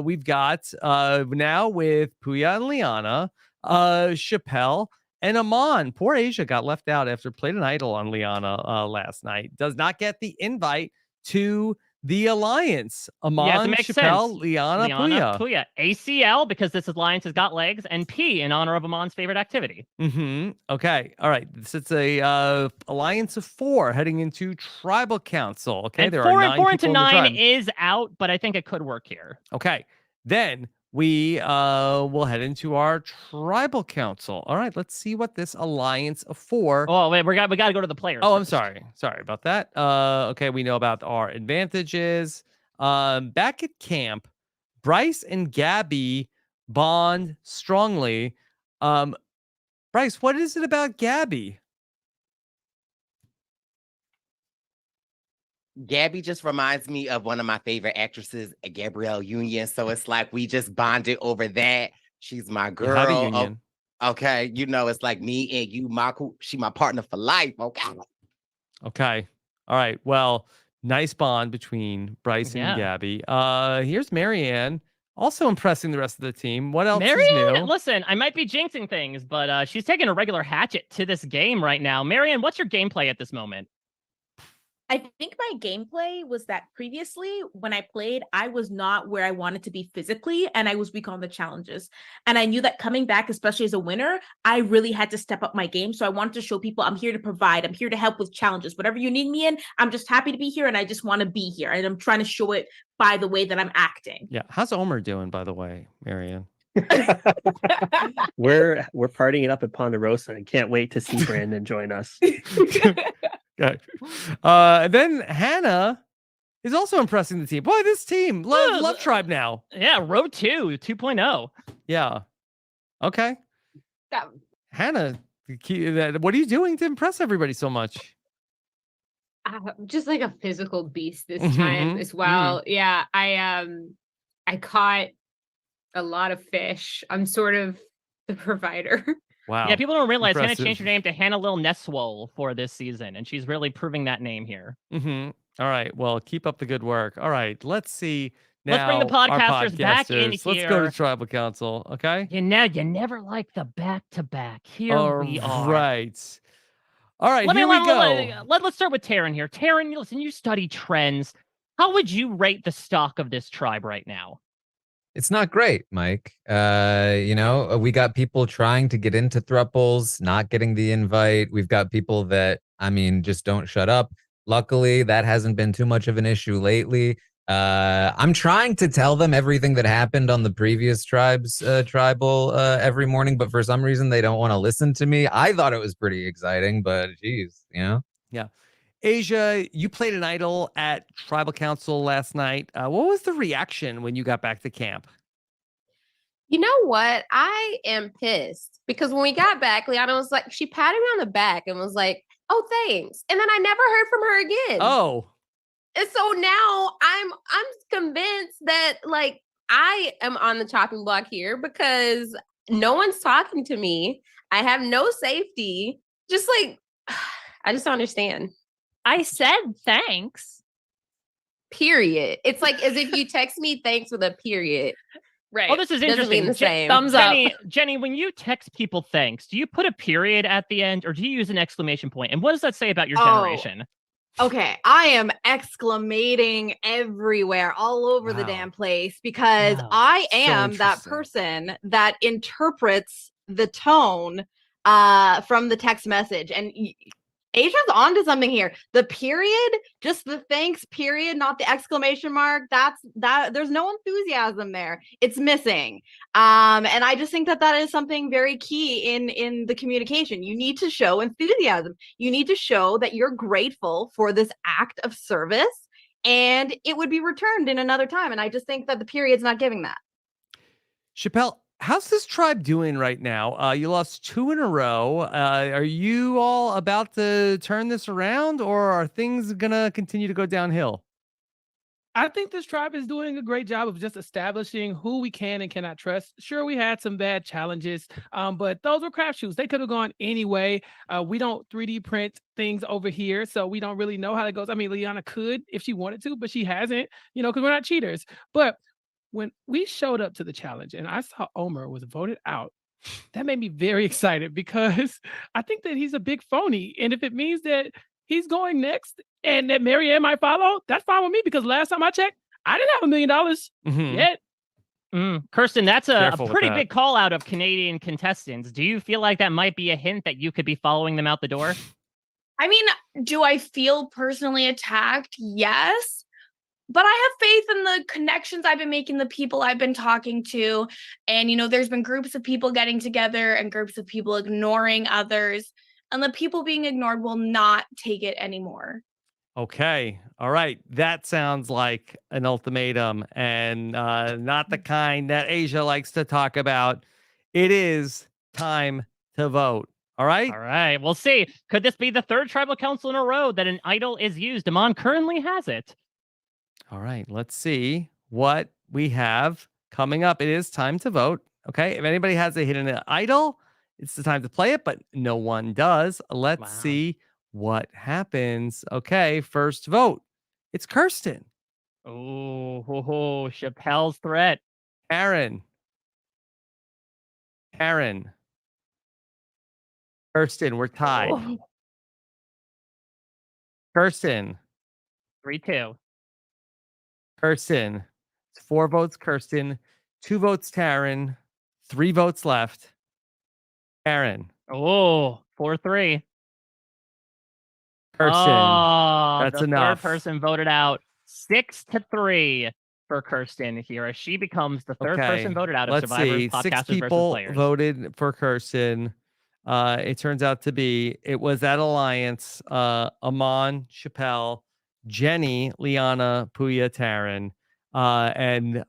we've got now with Puya and Liana, Chappelle, and Amon. Poor Asia got left out after played an idol on Liana last night. Does not get the invite to the alliance. Amon, Chappelle, sense. Liana, Puya. ACL, because this alliance has got legs, and P in honor of Amon's favorite activity. Okay. All right. This is a alliance of 4 heading into tribal council. Okay. And there 4 are and 9 4 into people in the 9 tribe. is out, but I think it could work here. Okay. Then we will head into our tribal council. All right, let's see what this alliance of 4. Oh, wait, we got to go to the players. Oh, I'm sorry. Sorry about that. Okay, we know about our advantages. Back at camp, Bryce and Gabby bond strongly. Bryce, what is it about Gabby? Gabby just reminds me of one of my favorite actresses, Gabrielle Union. So it's like we just bonded over that. She's my girl. Howdy, Union. Okay, you know, it's like me and you, she my partner for life. Okay. Okay. All right. Well, nice bond between Bryce and Gabby. Here's Marianne, also impressing the rest of the team. What else is Marianne, new? listen, I might be jinxing things, but she's taking a regular hatchet to this game right now. Marianne, what's your gameplay at this moment? I think my gameplay was that previously when I played, I was not where I wanted to be physically, and I was weak on the challenges. And I knew that coming back, especially as a winner, I really had to step up my game. So I wanted to show people I'm here to provide, I'm here to help with challenges. Whatever you need me in, I'm just happy to be here, and I just want to be here. And I'm trying to show it by the way that I'm acting. Yeah. How's Omer doing, by the way, Marianne? We're partying it up at Ponderosa and can't wait to see Brandon join us. Okay. Then Hannah is also impressing the team. Boy, this team, love Tribe now. Yeah, Road 2, 2.0. Yeah. Okay. That Hannah, what are you doing to impress everybody so much? Just like a physical beast this Mhm, time as well. Yeah, I caught a lot of fish. I'm sort of the provider. Wow. Yeah, people don't realize Hannah Impressive. changed her name to Hannah Lil Neswole for this season, and she's really proving that name here. Mm-hmm. All right. Well, keep up the good work. All right. Let's see now. Let's bring the our podcasters back in podcasters. Let's go to here. Tribal Council. Okay. You never like the back-to-back. Here All we are. right. All right. Here we go. Let's start with Taryn here. Taryn, listen, you study trends. How would you rate the stock of this tribe right now? It's not great, Mike. We got people trying to get into thruples, not getting the invite. We've got people that, just don't shut up. Luckily, that hasn't been too much of an issue lately. I'm trying to tell them everything that happened on the previous tribal every morning, but for some reason they don't want to listen to me. I thought it was pretty exciting, but geez, Yeah. Asia, you played an idol at Tribal Council last night. What was the reaction when you got back to camp? You know what? I am pissed because when we got back, Liana was like, she patted me on the back and was like, "Oh, thanks." And then I never heard from her again. Oh. And so now I'm convinced that like I am on the chopping block here because no one's talking to me. I have no safety. Just like I just don't understand. I said thanks. Period. It's like as if you text me thanks with a period. Right. Oh, this is Doesn't interesting. mean the same. Thumbs up. Jenny, when you text people thanks, do you put a period at the end or do you use an exclamation point? And what does that say about your generation? Okay, I am exclamating everywhere, all over the damn place, because I am that person that interprets the tone from the text message. And Asia's onto something here. The period, just the thanks period, not the exclamation mark. There's no enthusiasm there. It's missing. And I just think that is something very key in the communication. You need to show enthusiasm. You need to show that you're grateful for this act of service, and it would be returned in another time. And I just think that the period's not giving that. Chappelle, how's this tribe doing right now? You lost 2 in a row. Are you all about to turn this around, or are things gonna continue to go downhill? I think this tribe is doing a great job of just establishing who we can and cannot trust. Sure, we had some bad challenges, but those were crapshoots. They could have gone anyway. We don't 3D print things over here, so we don't really know how that goes. I mean, Liana could if she wanted to, but she hasn't, because we're not cheaters. But when we showed up to the challenge and I saw Omer was voted out, that made me very excited because I think that he's a big phony. And if it means that he's going next and that Marianne might follow, that's fine with me because last time I checked, I didn't have $1 million yet. Kirsten, that's a Careful with pretty that. big call out of Canadian contestants. Do you feel like that might be a hint that you could be following them out the door? I mean, do I feel personally attacked? Yes. But I have faith in the connections I've been making, the people I've been talking to. And, there's been groups of people getting together and groups of people ignoring others. And the people being ignored will not take it anymore. Okay. All right. That sounds like an ultimatum and not the kind that Asia likes to talk about. It is time to vote. All right. All right. We'll see. Could this be the third tribal council in a row that an idol is used? Damon currently has it. All right. Let's see what we have coming up. It is time to vote. Okay. If anybody has a hidden idol, it's the time to play it, but no one does. Let's see what happens. Okay. First vote. It's Kirsten. Oh, Chappelle's threat. Aaron. Kirsten, we're tied. Oh. Kirsten. 3-2. Kirsten. It's 4 votes, Kirsten. 2 votes, Taryn. 3 votes left. Taryn. Oh, 4-3. Kirsten. Oh, That's the enough. third person voted out. 6-3 for Kirsten here as she becomes the third person voted out of Let's Survivor see. 6 Podcasters versus people Players. voted for Kirsten. It turns out to be, it was that alliance, Amon, Chappelle, Jenny, Liana, Puya, Taryn, and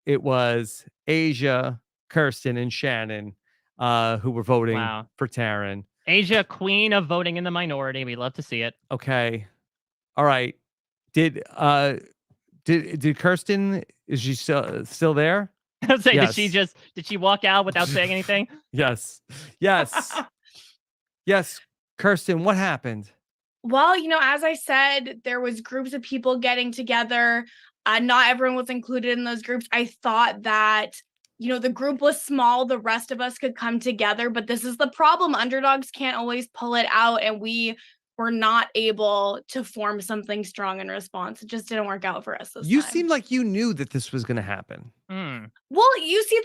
it was Asia, Kirsten, and Shannon who were voting Wow. for Taryn. Asia, queen of voting in the minority. We love to see it. Okay. All right. Did Kirsten, is she still there? I was saying, Yes. did she walk out without saying anything? Yes. Yes. Kirsten, what happened? Well, as I said, there was groups of people getting together. Not everyone was included in those groups. I thought that, the group was small. The rest of us could come together, but this is the problem. Underdogs can't always pull it out, and we were not able to form something strong in response. It just didn't work out for us this You time. seemed like you knew that this was going to happen. Well, you see,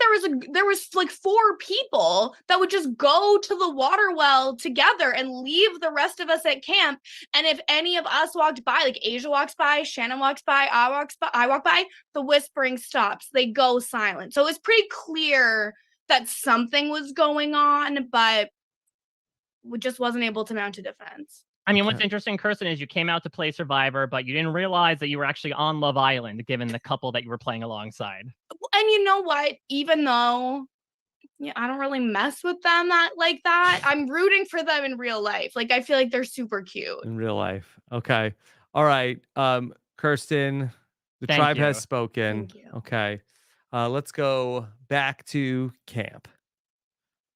there was like 4 people that would just go to the water well together and leave the rest of us at camp. And if any of us walked by, like Asia walks by, Shannon walks by, I walk by, the whispering stops. They go silent. So it was pretty clear that something was going on, but we just wasn't able to mount a defense. I mean, what's interesting, Kirsten, is you came out to play Survivor, but you didn't realize that you were actually on Love Island, given the couple that you were playing alongside. And you know what? Even though I don't really mess with them like that, I'm rooting for them in real life. Like, I feel like they're super cute. In real life. Okay. All right. Kirsten, the Thank tribe you. has spoken. Thank you. Okay. Let's go back to camp.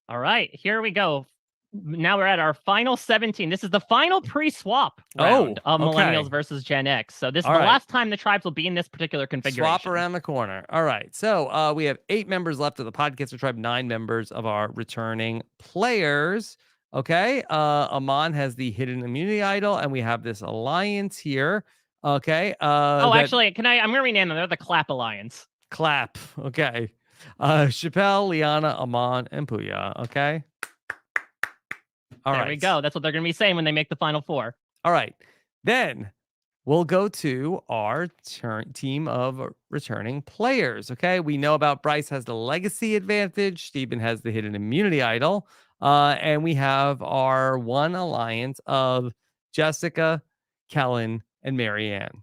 All right, here we go. Now we're at our final 17. This is the final pre-swap round of Millennials versus Gen X. So this is All the right. last time the tribes will be in this particular configuration. Swap around the corner. All right. So we have 8 members left of the podcaster tribe, 9 members of our returning players. Okay. Amon has the hidden immunity idol, and we have this alliance here. Okay. Actually, I'm gonna rename them. They're the Clap Alliance. Clap. Okay. Chappelle, Liana, Amon, and Puya. Okay. All There right. we go. That's what they're gonna be saying when they make the final 4. All right. Then we'll go to our team of returning players. Okay. We know about Bryce has the legacy advantage. Steven has the hidden immunity idol. And we have our one alliance of Jessica, Kellen, and Marianne.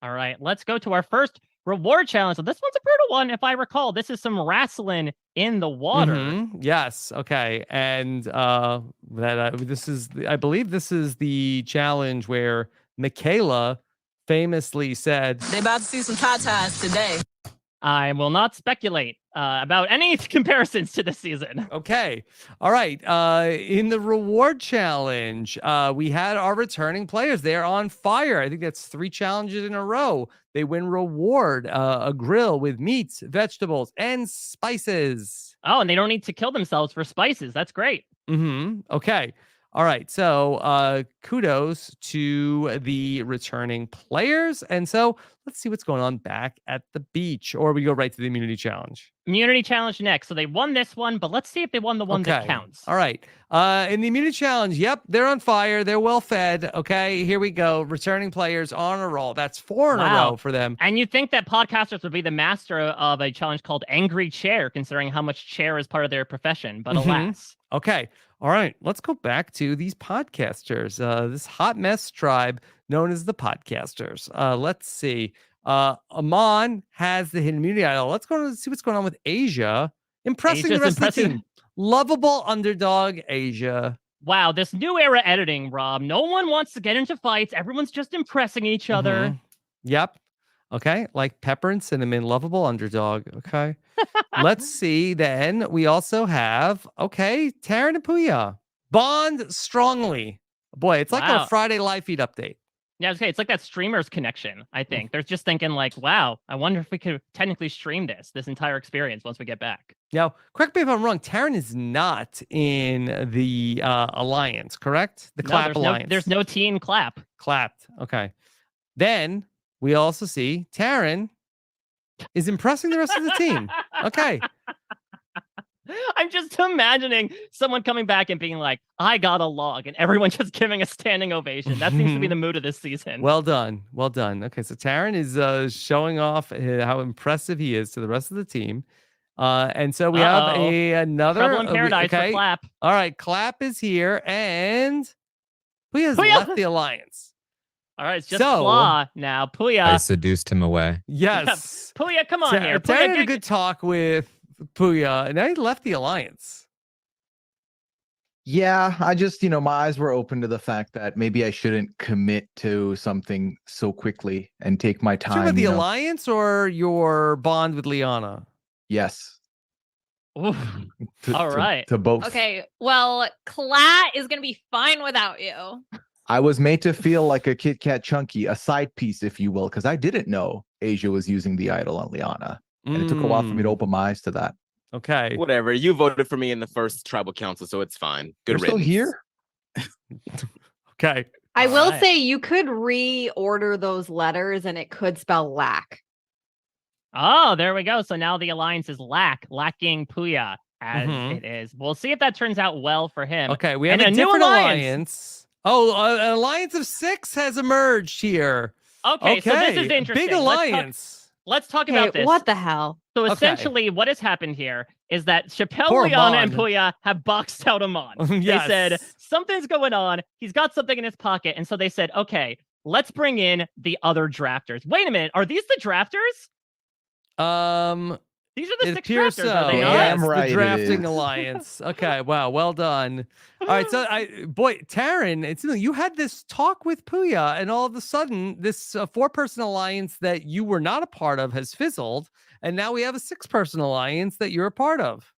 All right, let's go to our first reward challenge. So this one's a brutal one, if I recall. This is some wrestling in the water. Yes. Okay. And I believe this is the challenge where Michaela famously said, They about to see some tatas today. I will not speculate about any comparisons to this season. Okay. All right. In the reward challenge, we had our returning players. They're on fire. I think that's 3 challenges in a row. They win reward, a grill with meats, vegetables, and spices. Oh, and they don't need to kill themselves for spices. That's great. Okay. All right. So kudos to the returning players. And so let's see what's going on back at the beach, or we go right to the immunity challenge. Immunity challenge next. So they won this one, but let's see if they won the one that counts. All right. In the immunity challenge, yep, they're on fire. They're well fed. Okay, here we go. Returning players on a roll. That's 4 in a row for them. And you'd think that podcasters would be the master of a challenge called Angry Chair, considering how much chair is part of their profession. But alas. Okay. All right. Let's go back to these podcasters. This hot mess tribe known as the podcasters. Let's see. Amon has the hidden immunity idol. Let's go and see what's going on with Asia. Impressing the rest of the team. Lovable underdog, Asia. Wow, this new era editing, Rob. No one wants to get into fights. Everyone's just impressing each other. Yep. Okay. Like pepper and cinnamon, lovable underdog. Okay. Let's see. Then we also have, Taryn and Puya. Bond strongly. Boy, it's like our Friday live feed update. Yeah, okay. It's like that streamer's connection, I think. They're just thinking like, wow, I wonder if we could technically stream this entire experience once we get back. Now, correct me if I'm wrong. Taryn is not in the alliance, correct? The Clap Alliance. There's no team Clap. Clapped. Okay. Then we also see Taryn is impressing the rest of the team. Okay. I'm just imagining someone coming back and being like, I got a log, and everyone just giving a standing ovation. That seems to be the mood of this season. Well done. Well done. Okay, so Taryn is showing off how impressive he is to the rest of the team. And so we have another Trouble in Paradise for Clap. All right, Clap is here, and Puya's left the alliance. All right, it's just Claw now. Puya. I seduced him away. Yes. Puya, come on here. Taryn had a good talk with Puya, and now he left the alliance. Yeah, I just, my eyes were open to the fact that maybe I shouldn't commit to something so quickly and take my time. About the alliance or your bond with Liana? Yes. All right. To both. Okay, well, Clat is going to be fine without you. I was made to feel like a Kit Kat Chunky, a side piece, if you will, because I didn't know Asia was using the idol on Liana. And it took a while for me to open my eyes to that. Okay. Whatever. You voted for me in the first tribal council, so it's fine. Good We're still here? Okay. I will say you could reorder those letters and it could spell lack. Oh, there we go. So now the alliance is lacking Puya as it is. We'll see if that turns out well for him. Okay, we have a different alliance. Oh, an alliance of 6 has emerged here. Okay, so this is interesting. Big alliance. Let's talk about this. What the hell? So essentially, what has happened here is that Chappelle, Poor Liana, and Mon. Puya have boxed out Amon. Yes. They said, something's going on. He's got something in his pocket. And so they said, okay, let's bring in the other drafters. Wait a minute. Are these the drafters? These are the 6 drafters, are they not? Yes, right, the drafting alliance. Okay, wow, well done. All right, so Taryn, you had this talk with Puya, and all of a sudden, this 4-person alliance that you were not a part of has fizzled, and now we have a 6-person alliance that you're a part of.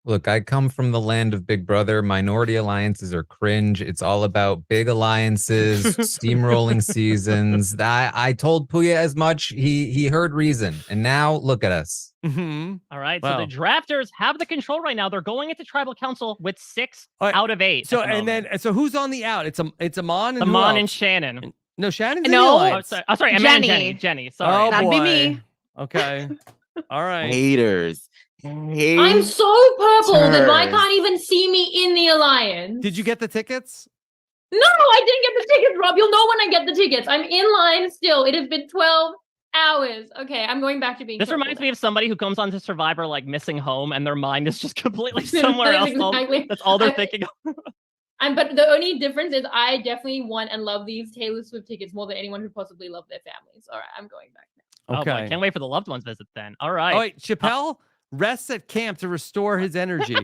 Look, I come from the land of Big Brother. Minority alliances are cringe. It's all about big alliances, steamrolling seasons. I told Puya as much. He heard reason, and now look at us. All right, so the drafters have the control right now. They're going into tribal council with 6 right, out of 8. So so who's on the out? It's Amon and Amon and Shannon. No, Shannon's No, in the alliance. sorry, Jenny. Jenny. Sorry, Oh, That'd boy. be me. Okay, all right. Haters. I'm so purple that I can't even see me in the alliance. Did you get the tickets? No, I didn't get the tickets, Rob. You'll know when I get the tickets. I'm in line still. It has been 12 hours. Okay, I'm going back to being This purple reminds me of somebody who comes onto Survivor like missing home, and their mind is just completely somewhere else. Exactly. That's all they're thinking of. But the only difference is I definitely want and love these Taylor Swift tickets more than anyone who possibly loved their families. All right, I'm going back now. Okay. Oh boy, can't wait for the loved ones visit then. All right. Oh, wait, Chappelle rests at camp to restore his energy.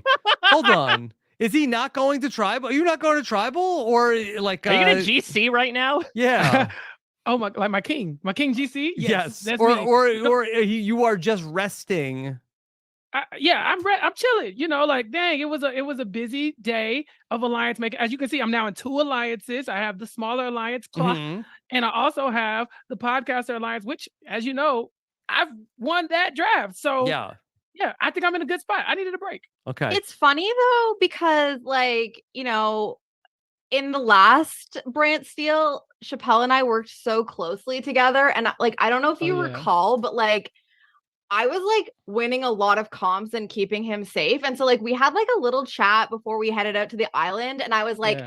Hold on. Is he not going to tribal? Are you not going to tribal? Or like Are you gonna GC right now? Yeah. Oh my king GC. Yes. That's Or me. you are just resting. I'm chilling. Like dang, it was a busy day of alliance making. As you can see, I'm now in 2 alliances. I have the smaller alliance clock, and I also have the podcaster alliance, which, as you know, I've won that draft. So yeah, I think I'm in a good spot. I needed a break. Okay. It's funny though, because in the last Brant Steele, Chappelle and I worked so closely together. And I don't know if you recall, but I was winning a lot of comps and keeping him safe. And so we had a little chat before we headed out to the island. And I was like,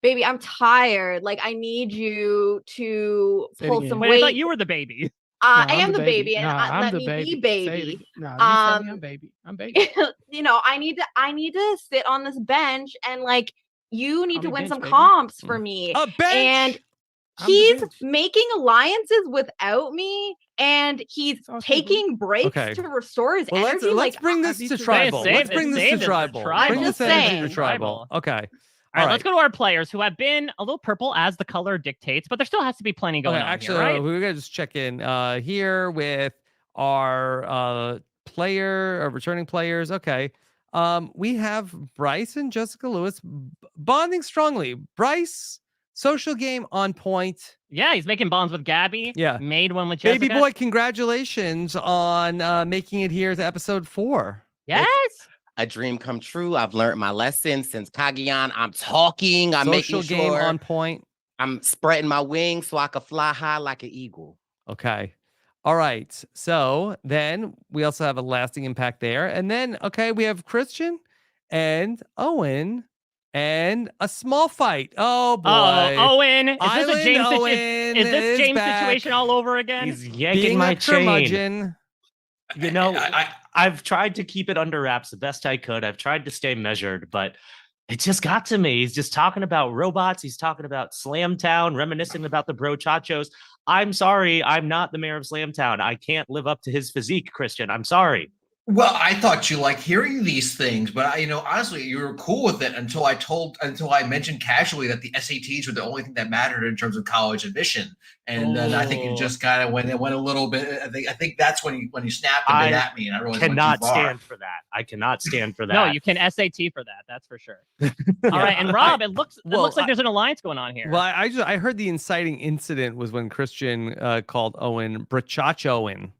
baby, I'm tired. I need you to pull some weight. Wait, I thought you were the baby. I am the baby, and let me be baby. No, you tell me I'm baby. I'm baby. I need to sit on this bench, and you need to win some baby. comps for me. A bench. And he's making alliances without me, and he's taking breaks to restore his energy. Let's bring this to tribal. Let's bring this to tribal. Bring this energy to tribal. Okay. All right, let's go to our players who have been a little purple as the color dictates, but there still has to be plenty going on. Actually, here, right? we're gonna just check in here with our returning players. Okay. We have Bryce and Jessica Lewis bonding strongly. Bryce, social game on point. Yeah, he's making bonds with Gabby. Yeah. Made one with Jessica. Baby boy, congratulations on making it here to episode 4. Yes. A dream come true. I've learned my lesson since Kagiyan. I'm talking. I'm making social game sure on point. I'm spreading my wings so I can fly high like an eagle. Okay. All right. So then we also have a lasting impact there. And then, okay, we have Christian and Owen and a small fight. Oh, boy. Owen. Is this a James Owen is this James back. situation all over again? He's yanking Being my a chain. curmudgeon. You know, I've tried to keep it under wraps the best I could. I've tried to stay measured, but it just got to me. He's just talking about robots. He's talking about Slamtown, reminiscing about the brochachos. I'm sorry, I'm not the mayor of Slamtown. I can't live up to his physique, Christian. I'm sorry. Well, I thought you liked hearing these things, but honestly, you were cool with it until I mentioned casually that the SATs were the only thing that mattered in terms of college admission, and then I think it just kind of went a little bit. I think that's when you snapped a bit at me, and I really cannot stand for that. I cannot stand for that. No, you can SAT for that. That's for sure. All right, and Rob, it looks like there's an alliance going on here. Well, I heard the inciting incident was when Christian called Owen Brachachowen.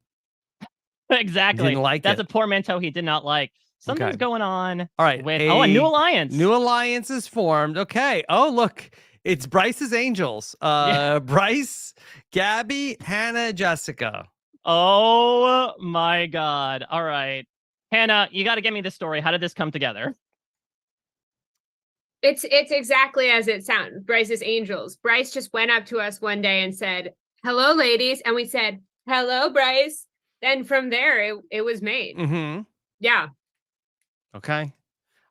Exactly. Didn't like That's it. a portmanteau he did not like. Something's Okay. going on. All right. With, a new alliance. New alliance is formed. Okay. Oh, look. It's Bryce's Angels. Bryce, Gabby, Hannah, Jessica. Oh my God. All right. Hannah, you got to get me the story. How did this come together? It's exactly as it sounds. Bryce's Angels. Bryce just went up to us one day and said, "Hello, ladies," and we said, "Hello, Bryce." Then from there, it was made. Mm-hmm. Yeah. Okay.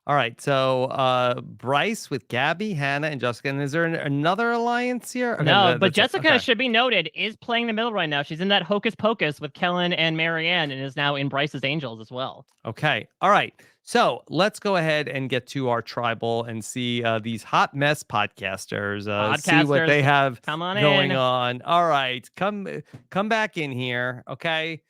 All right. So Bryce with Gabby, Hannah, and Jessica. And is there another alliance here? Okay, No, but that's it. Jessica, Okay. should be noted, is playing the middle right now. She's in that hocus pocus with Kellen and Marianne and is now in Bryce's Angels as well. Okay. All right. So let's go ahead and get to our tribal and see these hot mess podcasters, see what they have Come on going in. on. All right. Come back in here. Okay.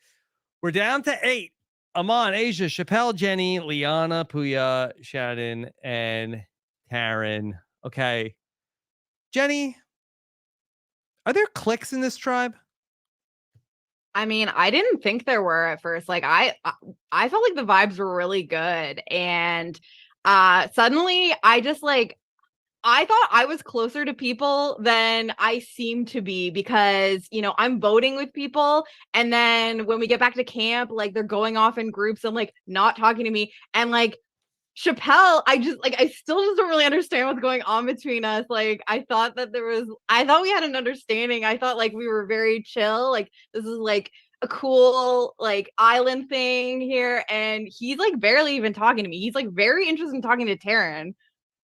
We're down to 8. Aman, Asia, Chappelle, Jenny, Liana, Puya, Shannon, and Taryn. Okay. Jenny, are there cliques in this tribe? I mean, I didn't think there were at first. Like I felt like the vibes were really good, and suddenly I just I thought I was closer to people than I seem to be because, I'm voting with people. And then when we get back to camp, they're going off in groups and not talking to me. And Chappelle, I still just don't really understand what's going on between us. I thought we had an understanding. I thought we were very chill. This is a cool island thing here. And he's barely even talking to me. He's very interested in talking to Taryn.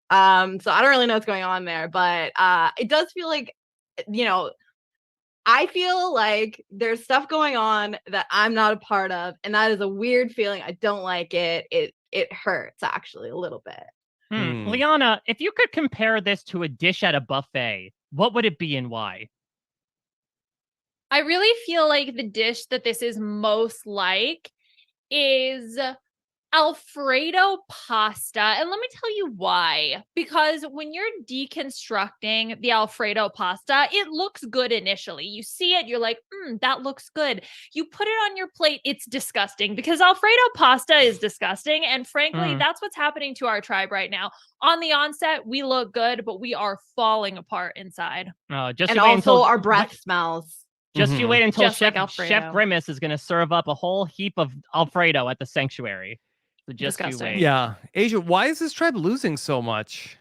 So I don't really know what's going on there, but it does feel I feel like there's stuff going on that I'm not a part of, and that is a weird feeling. I don't like it. It hurts actually a little bit. Liana, if you could compare this to a dish at a buffet, what would it be and why? I really feel like the dish that this is most like is Alfredo pasta. And let me tell you why. Because when you're deconstructing the Alfredo pasta, it looks good initially. You see it, you're like, that looks good. You put it on your plate, it's disgusting because Alfredo pasta is disgusting. And frankly, that's what's happening to our tribe right now. On the onset, we look good, but we are falling apart inside. And also our breath smells. Just you wait until Just like Chef Grimace is going to serve up a whole heap of Alfredo at the sanctuary. So just you Disgusting. wait. Yeah. Asia, why is this tribe losing so much?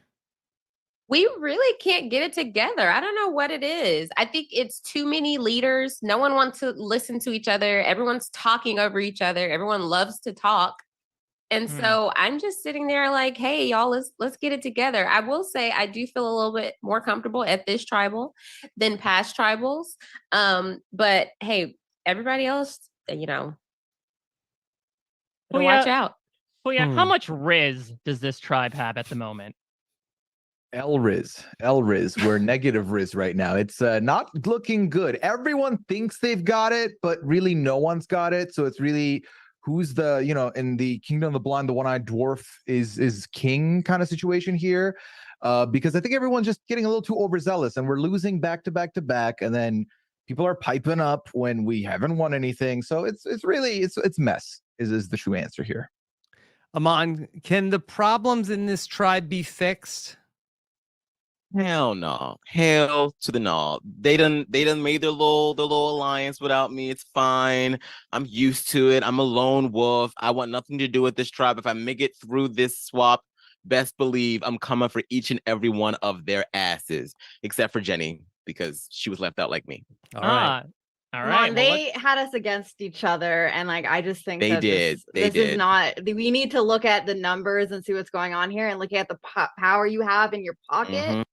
We really can't get it together. I don't know what it is. I think it's too many leaders. No one wants to listen to each other. Everyone's talking over each other. Everyone loves to talk. And so I'm just sitting there like, hey, y'all, let's get it together. I will say I do feel a little bit more comfortable at this tribal than past tribals. But hey, everybody else, better watch out. Well, yeah, how much Riz does this tribe have at the moment? Riz. We're negative Riz right now. It's not looking good. Everyone thinks they've got it, but really no one's got it. So it's really who's the, in the Kingdom of the Blind, the one-eyed dwarf is king kind of situation here. Because I think everyone's just getting a little too overzealous and we're losing back to back to back. And then people are piping up when we haven't won anything. So it's really mess is the true answer here. Aman, can the problems in this tribe be fixed? Hell no. Hell to the no. They done made their little alliance without me. It's fine. I'm used to it. I'm a lone wolf. I want nothing to do with this tribe. If I make it through this swap, best believe I'm coming for each and every one of their asses, except for Jenny, because she was left out like me. All right. All Come right. on, well, they had us against each other, and like I just think They that did. this They is did. not. We need to look at the numbers and see what's going on here, and look at the power you have in your pocket.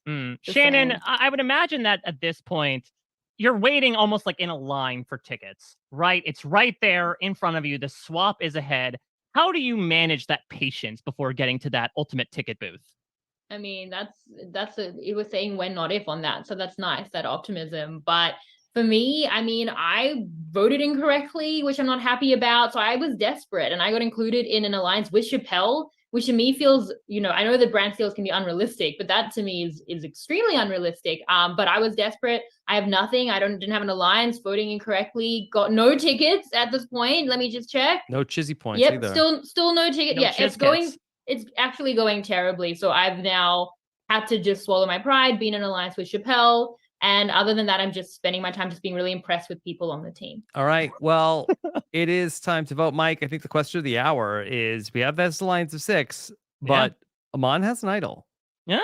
Just Shannon, saying. I would imagine that at this point, you're waiting almost like in a line for tickets, right? It's right there in front of you. The swap is ahead. How do you manage that patience before getting to that ultimate ticket booth? I mean, it was saying when, not if on that. So that's nice, that optimism. But for me, I mean, I voted incorrectly, which I'm not happy about. So I was desperate and I got included in an alliance with Chappelle, which to me feels, I know that Brant Steele can be unrealistic, but that to me is extremely unrealistic. But I was desperate. I have nothing. I didn't have an alliance, voting incorrectly, got no tickets at this point. Let me just check. No chizzy points Yep, either. still no ticket. No Yeah, Chizkits. it's actually going terribly. So I've now had to just swallow my pride, being in an alliance with Chappelle. And other than that, I'm just spending my time just being really impressed with people on the team. All right. Well, it is time to vote. Mike, I think the question of the hour is we have this alliance of 6, but Amon has an idol. Yeah.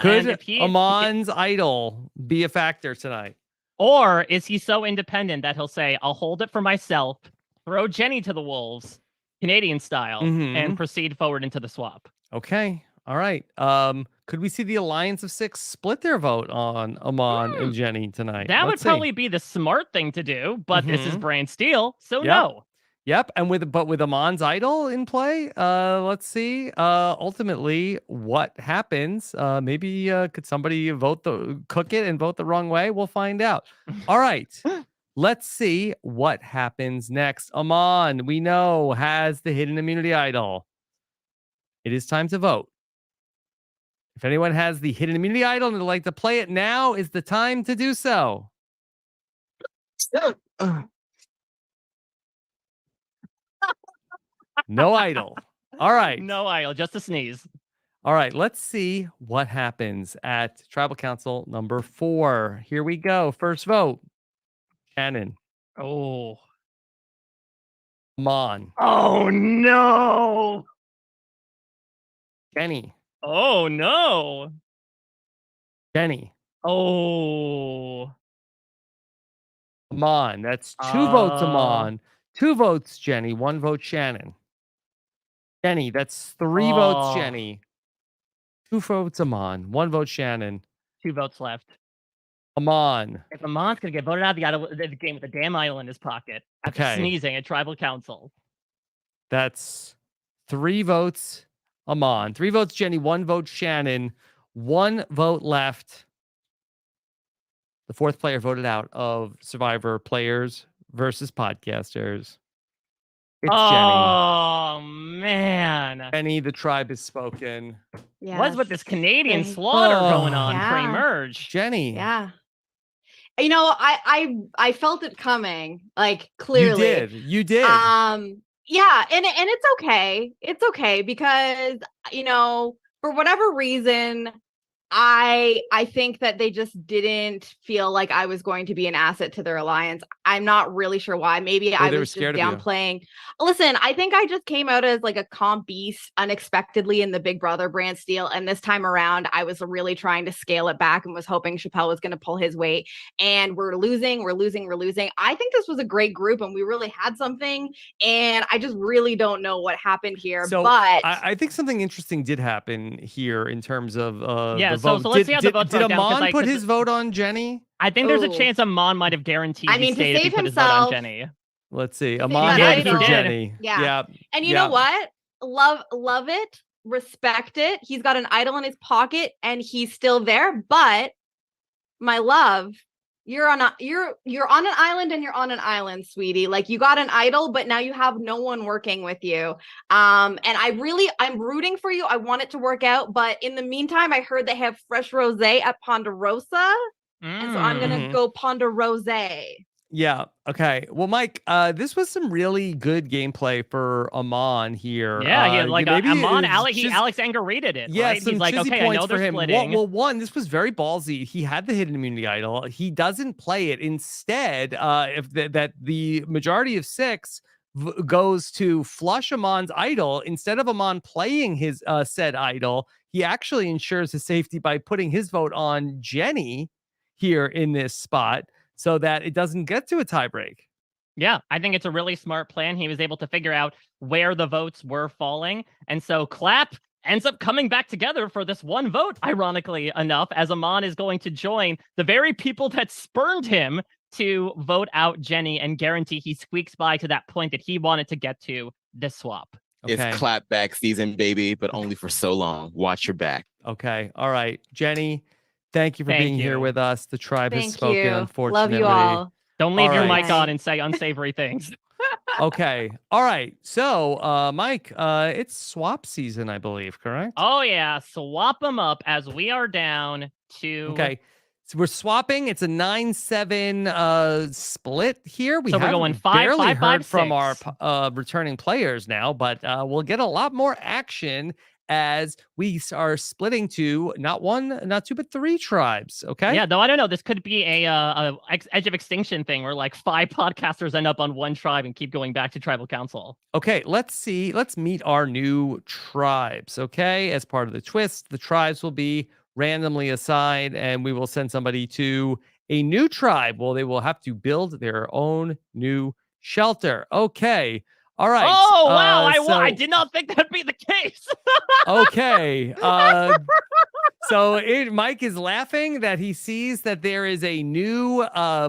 Could and if he, Amon's idol be a factor tonight? or is he so independent that he'll say, I'll hold it for myself, throw Jenny to the wolves, Canadian style, and proceed forward into the swap? Okay. All right. Could we see the alliance of 6 split their vote on Amon and Jenny tonight? That Let's would probably be the smart thing to do, but this is Brant Steele, so no. Yep. And with Amon's idol in play, let's see. Ultimately, what happens? Maybe could somebody cook it and vote the wrong way? We'll find out. All right. Let's see what happens next. Amon, we know, has the hidden immunity idol. It is time to vote. If anyone has the hidden immunity idol and would like to play it, now is the time to do so. No idol. All right. No idol, just a sneeze. All right, let's see what happens at Tribal Council number 4. Here we go. First vote. Shannon. Oh. Amon. Oh, no. Jenny. Oh, no. Jenny. Oh. Amon. That's 2 votes, Amon. 2 votes, Jenny. 1 vote, Shannon. Jenny, that's 3 votes, Jenny. 2 votes, Amon. 1 vote, Shannon. 2 votes left. Amon. If Amon's going to get voted out of the game with a damn idol in his pocket after sneezing at Tribal Council. That's 3 votes, Amon. 3 votes, Jenny. 1 vote, Shannon. 1 vote left. The 4th player voted out of Survivor players versus podcasters. It's Jenny. Man. Jenny, the tribe has spoken. Yes. What's with this Canadian slaughter going on Yeah. pre-merge? Jenny. Yeah. I felt it coming, like clearly. You did. Yeah, and it's okay. It's okay because for whatever reason, I think that they just didn't feel like I was going to be an asset to their alliance. I'm not really sure why. Maybe I was just downplaying. Listen, I think I just came out as like a comp beast unexpectedly in the Big Brother Brant Steele. And this time around, I was really trying to scale it back and was hoping Chappelle was going to pull his weight. And we're losing. I think this was a great group and we really had something. And I just really don't know what happened here. So but I think something interesting did happen here in terms of the vote. So let's see how the votes did broke down, 'cause Amon put his vote on Jenny? I think there's a chance Amon might have guaranteed I mean, he stayed to if he save put his vote on himself- Jenny. Let's see. Save Amon that voted for idol. Jenny. Yeah. And you know what? Love it. Respect it. He's got an idol in his pocket and he's still there. But my love, you're on an island and you're on an island, sweetie. Like you got an idol, but now you have no one working with you. And I'm rooting for you. I want it to work out. But in the meantime, I heard they have fresh rosé at Ponderosa. And so I'm gonna go Ponderosa. Yeah. Okay. Well, Mike, this was some really good gameplay for Amon here. Yeah, he had like maybe Amon, it's Alex Anger rated it. Yeah, right? some He's like, chizzy okay, I points know for they're him. splitting. One, this was very ballsy. He had the hidden immunity idol. He doesn't play it. Instead, if that the majority of 6 goes to flush Amon's idol instead of Amon playing his said idol. He actually ensures his safety by putting his vote on Jenny here in this spot, so that it doesn't get to a tiebreak. Yeah, I think it's a really smart plan. He was able to figure out where the votes were falling. And so Clap ends up coming back together for this one vote, ironically enough, as Amon is going to join the very people that spurned him to vote out Jenny and guarantee he squeaks by to that point that he wanted to get to, this swap. It's clapback season, baby, but only for so long. Watch your back. Okay. All right. Jenny, thank you for being here with us. The tribe has Thank spoken, you. unfortunately. Love you all. Don't leave All your right. mic on and say unsavory things. Okay. All right. So, Mike, it's swap season, I believe, correct? Oh, yeah. Swap them up as we are down to... Okay. So we're swapping. It's a 9-7 split here. So we're going barely 5, 5, heard 5, from 6. our returning players now, but we'll get a lot more action as we are splitting to not 1, not 2, but 3 tribes. Okay. Yeah, though I don't know. This could be a Edge of Extinction thing where like 5 podcasters end up on one tribe and keep going back to tribal council. Okay, let's see. Let's meet our new tribes. Okay, as part of the twist, the tribes will be randomly assigned, and we will send somebody to a new tribe. Well, they will have to build their own new shelter. Okay. All right. Oh, wow. I did not think that'd be the case. Okay. Mike is laughing that he sees that there is a new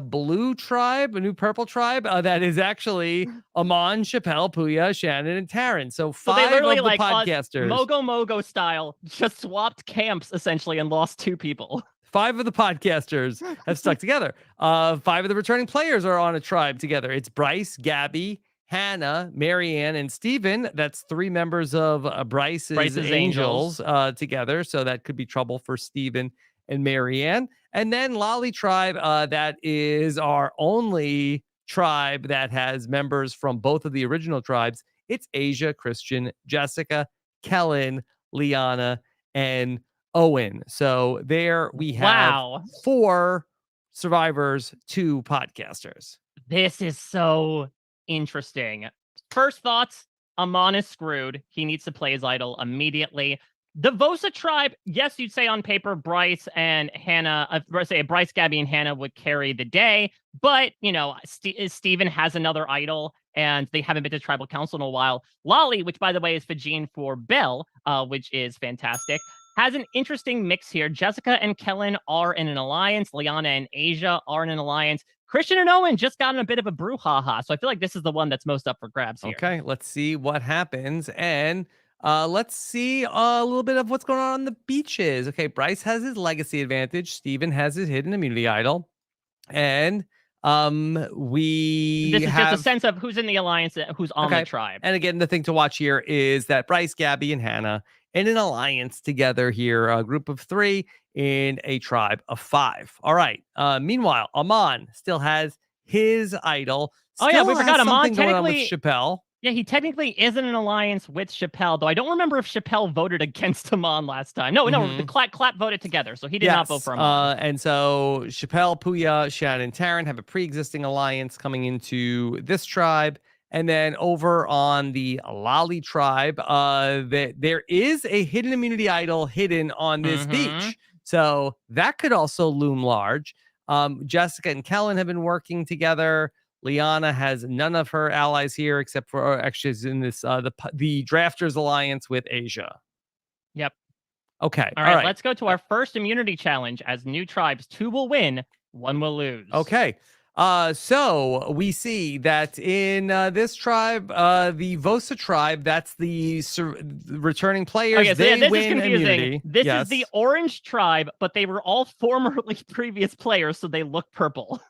blue tribe, a new purple tribe that is actually Amon, Chappelle, Puya, Shannon, and Taryn. So 5 they literally of the like podcasters. Mogo style just swapped camps essentially and lost 2 people. 5 of the podcasters have stuck together. 5 of the returning players are on a tribe together. It's Bryce, Gabby, Hannah, Marianne, and Steven. That's 3 members of Bryce's Angels together. So that could be trouble for Steven and Marianne. And then Lolly Tribe, that is our only tribe that has members from both of the original tribes. It's Asia, Christian, Jessica, Kellen, Liana, and Owen. So there we have 4 survivors, 2 podcasters. This is so interesting. First thoughts, Amon is screwed. He needs to play his idol immediately. The Vosa tribe, yes, you'd say on paper, Bryce and Hannah, Bryce, Gabby, and Hannah would carry the day. But, you know, Steven has another idol, and they haven't been to tribal council in a while. Lolly, which, by the way, is Fijian for Bell, which is fantastic, has an interesting mix here. Jessica and Kellen are in an alliance. Liana and Asia are in an alliance. Christian and Owen just got in a bit of a brouhaha. So I feel like this is the one that's most up for grabs here. Okay, let's see what happens. And let's see a little bit of what's going on the beaches. Okay, Bryce has his legacy advantage. Steven has his hidden immunity idol. And this is just a sense of who's in the alliance, who's on the tribe. And again, the thing to watch here is that Bryce, Gabby, and Hannah in an alliance together here, a group of 3 in a tribe of 5. All right. Meanwhile, Amon still has his idol. Oh yeah, we forgot Amon technically with Chappelle. Yeah, he technically is in an alliance with Chappelle, though I don't remember if Chappelle voted against Amon last time. No, the Clap voted together, so he did not vote for Amon. And so Chappelle, Puya, Shannon, and Taryn have a pre-existing alliance coming into this tribe. And then over on the Lolly tribe, there is a hidden immunity idol hidden on this beach. So that could also loom large. Jessica and Kellen have been working together. Liana has none of her allies here except for actually is in this the Drafters Alliance with Asia. Yep. Okay. All right. Let's go to our first immunity challenge. As new tribes, 2 will win, 1 will lose. Okay. So we see that in this tribe, the Vosa tribe, that's the returning players. Okay, so they this win is confusing. immunity. This is the orange tribe, but they were all formerly previous players, so they look purple.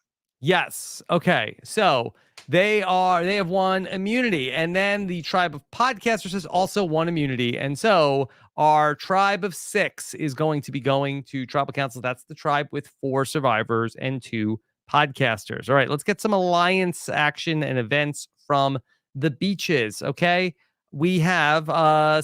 Yes. Okay. So they have won immunity, and then the tribe of podcasters has also won immunity, and so our tribe of 6 is going to be going to tribal council. That's the tribe with 4 survivors and 2 podcasters. All right, let's get some alliance action and events from the beaches. Okay. We have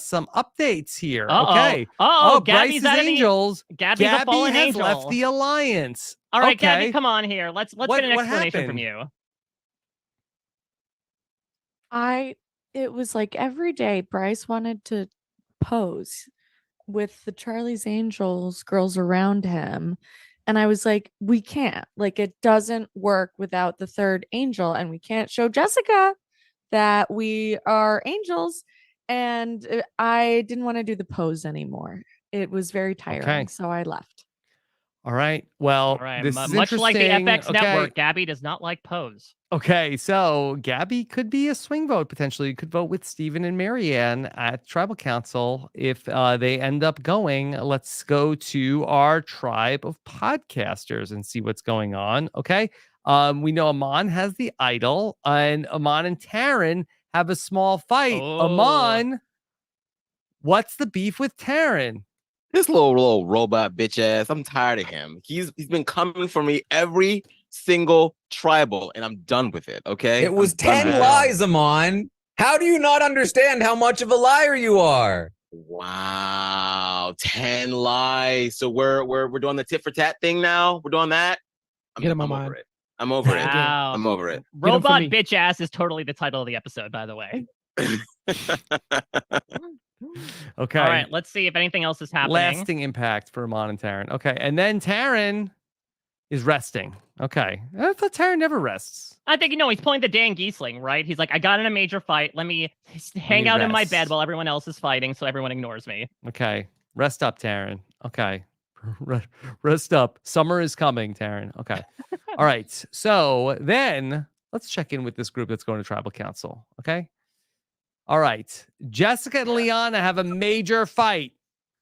some updates here. Okay. Oh, Bryce's Gabby's out of the Angels. Gabby's a Gabby fallen has angel. left the alliance. All right, okay. Gabby, come on here. Let's get an What explanation from happened? you. It was like every day Bryce wanted to pose with the Charlie's Angels girls around him. And I was like, we can't. Like, it doesn't work without the third angel. And we can't show Jessica that we are angels. And I didn't want to do the pose anymore. It was very tiring. Okay. So I left. All right. Well, All right, this is much like the interesting. FX network, Gabby does not like pose. Okay, so Gabby could be a swing vote potentially. You could vote with Steven and Marianne at Tribal Council if they end up going. Let's go to our tribe of podcasters and see what's going on. Okay, we know Amon has the idol, and Amon and Taryn have a small fight. Amon, what's the beef with Taryn? This little robot bitch ass. I'm tired of him. He's been coming for me every single tribal, and I'm done with it. Okay. It was 10 lies, Amon. How do you not understand how much of a liar you are? Wow, 10 lies. So we're doing the tit for tat thing now. We're doing that. Get him, I'm Amon. over it. I'm over it. Wow. I'm over it. Robot bitch ass is totally the title of the episode, by the way. Okay. All right, let's see if anything else is happening. Lasting impact for Amon and Taryn. Okay, and then Taryn is resting. Okay, I thought Taryn never rests. I think, he's pulling the Dan Giesling, right? He's like, I got in a major fight. Let me hang out in my rest. bed while everyone else is fighting, so everyone ignores me. Okay, rest up, Taryn. Okay, rest up. Summer is coming, Taryn. Okay. All right. So then let's check in with this group that's going to Tribal Council. Okay. All right. Jessica and Liana have a major fight.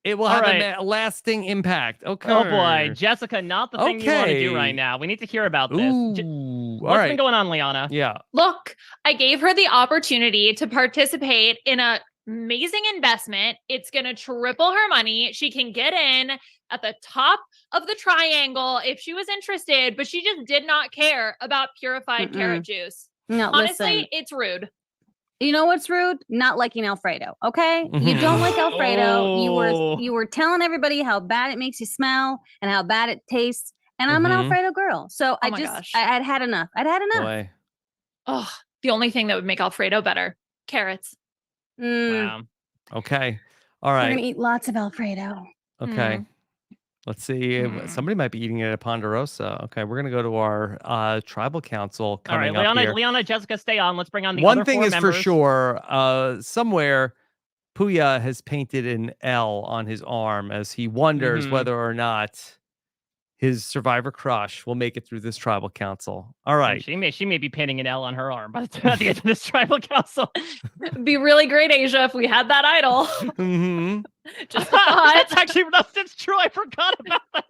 It will have a lasting impact. Okay. Oh boy, Jessica, not the thing you want to do right now. We need to hear about this. What's been going on, Liana? Yeah. Look, I gave her the opportunity to participate in an amazing investment. It's going to triple her money. She can get in at the top of the triangle if she was interested, but she just did not care about purified carrot juice. No, Honestly, listen. it's rude. You know what's rude? Not liking Alfredo. Okay, you don't like Alfredo. You were telling everybody how bad it makes you smell and how bad it tastes. And I'm an Alfredo girl, so I'd had enough. I'd had enough. Boy. Oh, the only thing that would make Alfredo better: carrots. Wow. Okay. All We're right. gonna eat lots of Alfredo. Okay. Let's see. Somebody might be eating it at Ponderosa. Okay, we're gonna go to our Tribal Council All coming right, up here. Liana, Jessica, stay on. Let's bring on the One other thing four is members. for sure, somewhere Puya has painted an L on his arm as he wonders whether or not his survivor crush will make it through this Tribal Council. All right. She may be painting an L on her arm at the end of this Tribal Council. It'd be really great, Asia, if we had that idol. Just that's actually that's true. I forgot about that.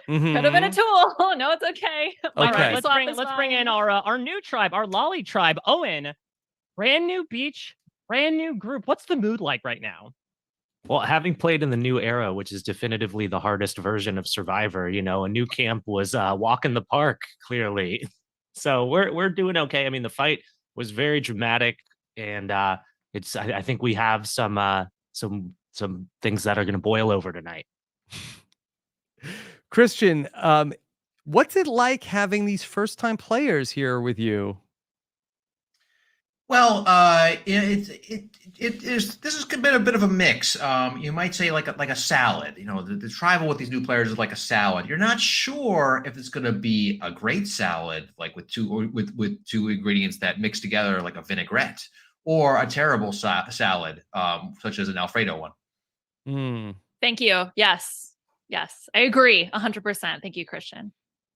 Could have been a tool. No, it's okay. All Okay. right, let's bring in our new tribe, our Lolly tribe. Owen, brand new beach, brand new group. What's the mood like right now? Well, having played in the new era, which is definitively the hardest version of Survivor, a new camp was walk in the park, clearly. So we're doing okay. I mean, the fight was very dramatic, and I think we have some things that are going to boil over tonight. Christian, what's it like having these first-time players here with you? Well, this has been a bit of a mix. You might say like a salad. The tribal with these new players is like a salad. You're not sure if it's going to be a great salad, like with two ingredients that mix together like a vinaigrette, or a terrible salad, such as an Alfredo one. Thank you. Yes, I agree 100%. Thank you, Christian.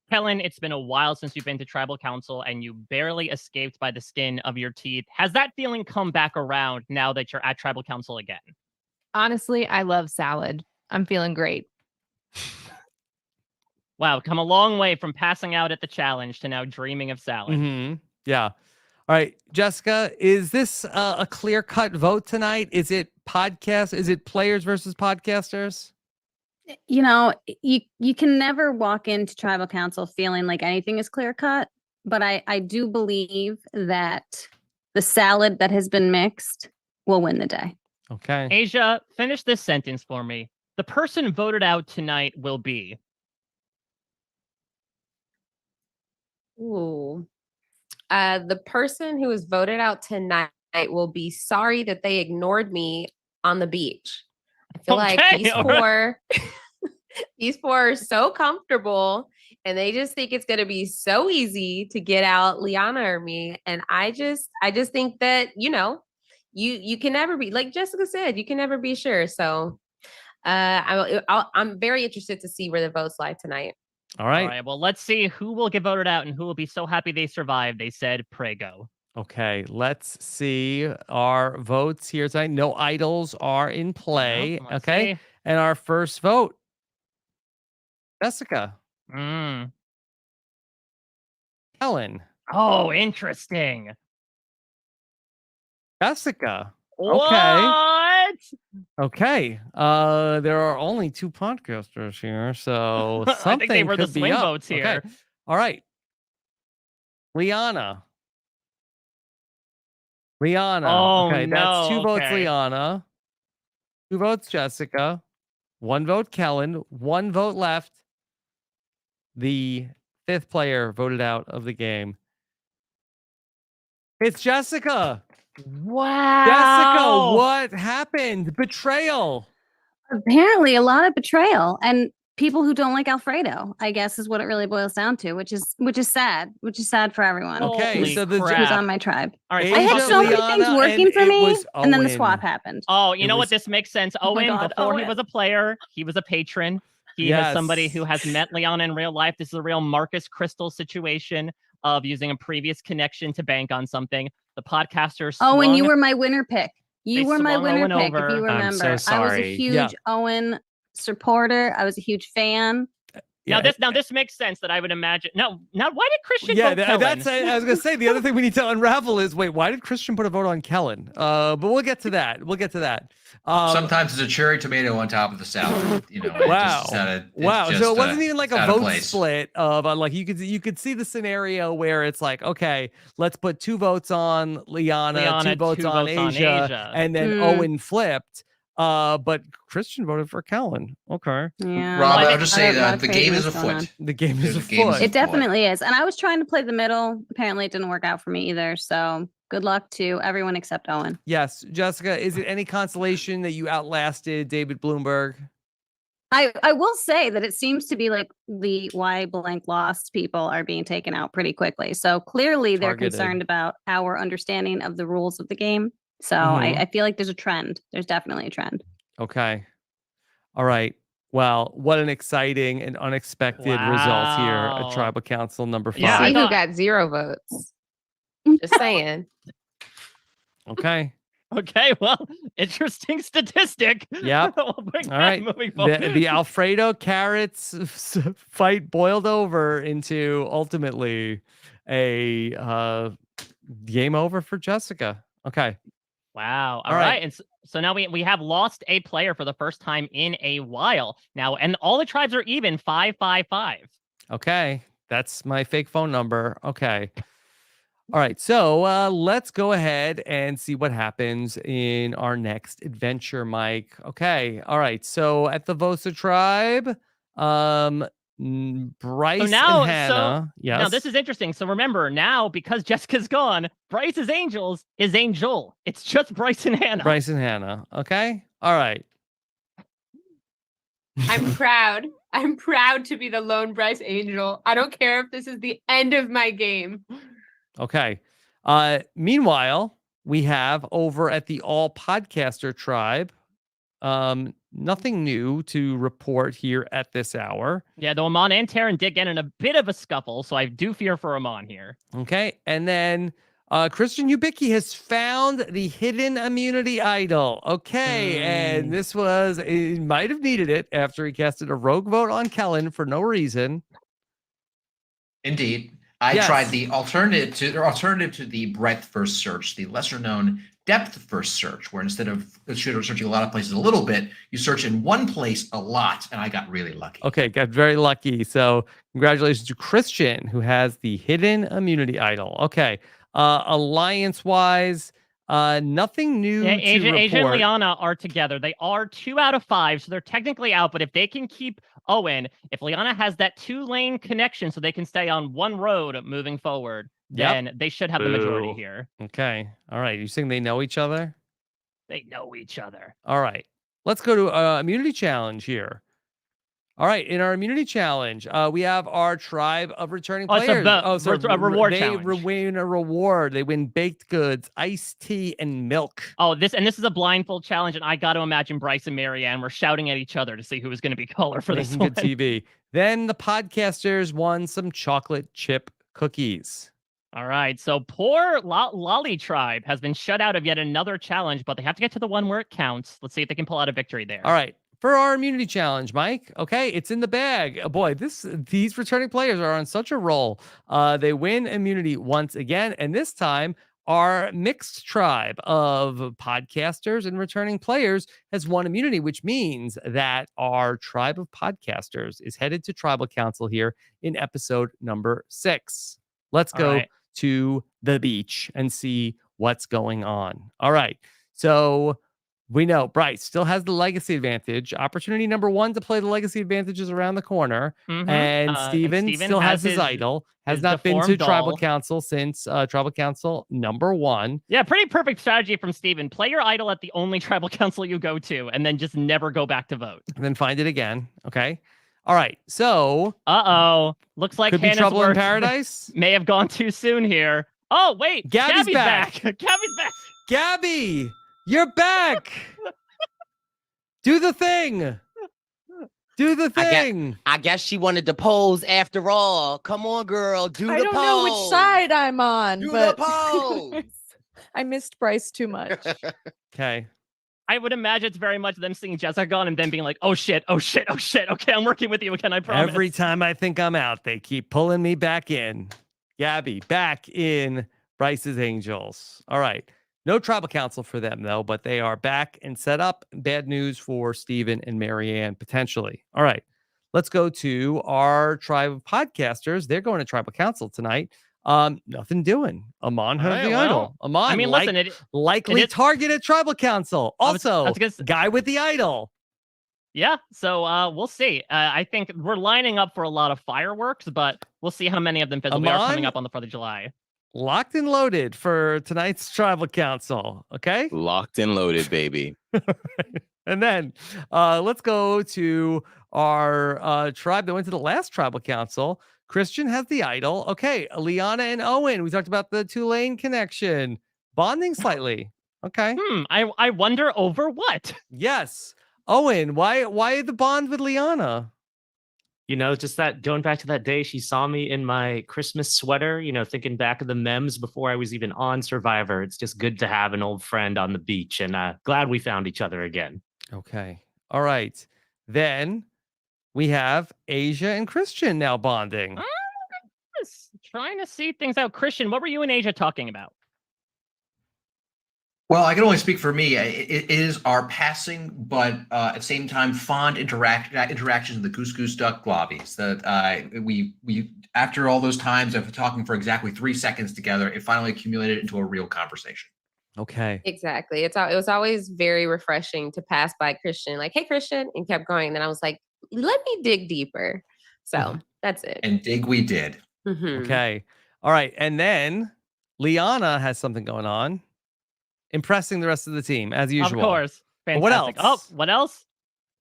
Kellen, it's been a while since you've been to Tribal Council and you barely escaped by the skin of your teeth. Has that feeling come back around now that you're at Tribal Council again? Honestly, I love salad. I'm feeling great. Wow, come a long way from passing out at the challenge to now dreaming of salad. Yeah. All right, Jessica, is this a clear-cut vote tonight? Is it podcast? Is it players versus podcasters? You know, you can never walk into tribal council feeling like anything is clear cut, but I do believe that the salad that has been mixed will win the day. Okay. Asia, finish this sentence for me. The person voted out tonight will be. Ooh. The person who was voted out tonight will be sorry that they ignored me on the beach. I feel like these four, these four are so comfortable and they just think it's going to be so easy to get out Liana or me. And I just think that, you know, you can never be, like Jessica said, you can never be sure. So I'm very interested to see where the votes lie tonight. All right. All right. Well, let's see who will get voted out and who will be so happy they survived. They said, Prego. Okay, let's see our votes here tonight. No idols are in play. Let's Okay. see. And our first vote, Jessica. Ellen. Oh, interesting. Jessica. What? Okay. There are only 2 podcasters here, so I something think they were the could be swing up. votes here. Okay. All right. Liana. Oh, okay, that's 2 no, votes, okay. Liana. 2 votes, Jessica. 1 vote, Kellen. 1 vote left. The 5th player voted out of the game. It's Jessica. Wow. Jessica, what happened? Betrayal. Apparently a lot of betrayal and people who don't like Alfredo, I guess is what it really boils down to, which is sad for everyone. Okay, who's- so the who's on my tribe. All right, I had Asia, so many Liana, things working and for it me, was and then the Owen. swap happened. Oh, you It know was- what? This makes sense. Oh my Owen, God, before he Owen. was a player, he was a patron. He is somebody who has met Liana in real life. This is a real Marcus Crystal situation of using a previous connection to bank on something. The podcaster Owen, you swung- were my winner pick. You They were my swung winner Owen pick, over. if you I'm remember. so I was a sorry. huge Yeah. Owen supporter. I was a huge fan. Now this makes sense that I would imagine. Now why did Christian Yeah, vote Kellen? I was gonna say the other thing we need to unravel is why did Christian put a vote on Kellen? But we'll get to that. Sometimes it's a cherry tomato on top of the salad. You know. Wow. Wow. So it wasn't even like a vote place. split of like you could see the scenario where it's like, okay, let's put 2 votes on Liana, 2 votes on Asia, and then Owen flipped. But Christian voted for Kellen. Okay. Yeah. Rob, Well, I'll just say a lot that of the craziness game is going afoot. on. The game is The game is afoot. It definitely is. And I was trying to play the middle. Apparently it didn't work out for me either. So good luck to everyone except Owen. Yes, Jessica, is it any consolation that you outlasted David Bloomberg? I will say that it seems to be like the why blank lost people are being taken out pretty quickly. So clearly they're Targeted. concerned about our understanding of the rules of the game. So Mhm. I feel like there's a trend. There's definitely a trend. Okay. All right. Well, what an exciting and unexpected result here at Wow. Tribal Council number 5. See who got 0 votes. Just saying. Okay. Okay, well, interesting statistic. Yep. We'll bring All that right. moving forward. The Alfredo Carrots fight boiled over into ultimately a game over for Jessica. Okay. Wow. All All right. right. And so now we have lost a player for the first time in a while. Now, and all the tribes are even 5-5-5. Okay. That's my fake phone number. Okay. All right. So let's go ahead and see what happens in our next adventure, Mike. Okay. All right. So at the Vosa tribe, Bryce and Hannah. Yes. Now this is interesting. So remember now, because Jessica's gone, Bryce's Angels is Angel. It's just Bryce and Hannah. Bryce and Hannah. Okay. All right. I'm proud. I'm proud to be the lone Bryce Angel. I don't care if this is the end of my game. Okay. Meanwhile, we have over at the All Podcaster tribe, nothing new to report here at this hour. Yeah, though Amon and Taryn did get in a bit of a scuffle, so I do fear for Amon here. Okay. And then Christian Ubicki has found the hidden immunity idol. Okay. And this he might have needed it after he casted a rogue vote on Kellen for no reason. Indeed. I tried the alternative to the breadth first search, the lesser known depth first search, where instead of searching a lot of places a little bit, you search in one place a lot, and I got really lucky. Okay, got very lucky. So congratulations to Christian, who has the hidden immunity idol. Okay, alliance-wise, nothing new Yeah, to Asia and report. Liana are together. They are 2 out of 5, so they're technically out. But if they can keep Owen, if Liana has that 2-lane connection so they can stay on one road moving forward, then they should have the majority here. Okay, all right. You saying they know each other? They know each other. All right. Let's go to immunity challenge here. All right, in our immunity challenge, we have our tribe of returning players. A reward they challenge. win a reward. They win baked goods, iced tea, and milk. Oh, this is a blindfold challenge, and I got to imagine Bryce and Marianne were shouting at each other to see who was going to be caller for this Making one. good TV. Then the podcasters won some chocolate chip cookies. All right, so poor Lolly Tribe has been shut out of yet another challenge, but they have to get to the one where it counts. Let's see if they can pull out a victory there. All right. For our immunity challenge, Mike. Okay, it's in the bag. Oh, boy, these returning players are on such a roll. They win immunity once again, and this time our mixed tribe of podcasters and returning players has won immunity, which means that our tribe of podcasters is headed to tribal council here in episode number 6. Let's go to the beach and see what's going on. All right, so we know Bryce still has the legacy advantage. Opportunity number 1 to play the legacy advantage is around the corner. And Steven still has his idol. Has not been to tribal council since tribal council number 1. Yeah, pretty perfect strategy from Steven. Play your idol at the only tribal council you go to, and then just never go back to vote. And then find it again. Okay. All right. So. Looks like could be trouble in paradise. May have gone too soon here. Oh, wait. Gabby's back. Gabby's back. Gabby. You're back. Do the thing. Do the thing. I guess she wanted to pose after all. Come on, girl. Do the pose. I don't know which side I'm on. Do but the pose. I missed Bryce too much. Okay. I would imagine it's very much them seeing Jessica on and then being like, oh shit. Okay, I'm working with you again, I promise. Every time I think I'm out, they keep pulling me back in. Gabby, back in Bryce's Angels. All right. No tribal council for them, though, but they are back and set up. Bad news for Steven and Marianne, potentially. All right. Let's go to our tribe of podcasters. They're going to tribal council tonight. Nothing doing. Amon has the idol. Amon, I mean, listen, likely target at tribal council. Also, guy with the idol. Yeah, so we'll see. I think we're lining up for a lot of fireworks, but we'll see how many of them fizzle. We are coming up on the 4th of July. Locked and loaded for tonight's tribal council. Okay. Locked and loaded, baby. And then let's go to our tribe that went to the last tribal council. Christian has the idol. Okay. Liana and Owen. We talked about the 2-lane connection. Bonding slightly. Okay. I wonder over what? Yes. Owen, why the bond with Liana? You know, just that going back to that day she saw me in my Christmas sweater, you know, thinking back of the memes before I was even on Survivor. It's just good to have an old friend on the beach, and glad we found each other again. Okay. All right. Then we have Asia and Christian now bonding. Trying to see things out. Christian, what were you and Asia talking about? Well, I can only speak for me. It is our passing, but at the same time, fond interactions with the Goose Goose Duck Globbies. That we after all those times of talking for exactly 3 seconds together, it finally accumulated into a real conversation. Okay. Exactly. It was always very refreshing to pass by Christian, like, hey, Christian, and kept going. And then I was like, let me dig deeper. So that's it. And dig we did. Okay. All right. And then Liana has something going on. Impressing the rest of the team as usual. Of course. But what else? Oh, what else?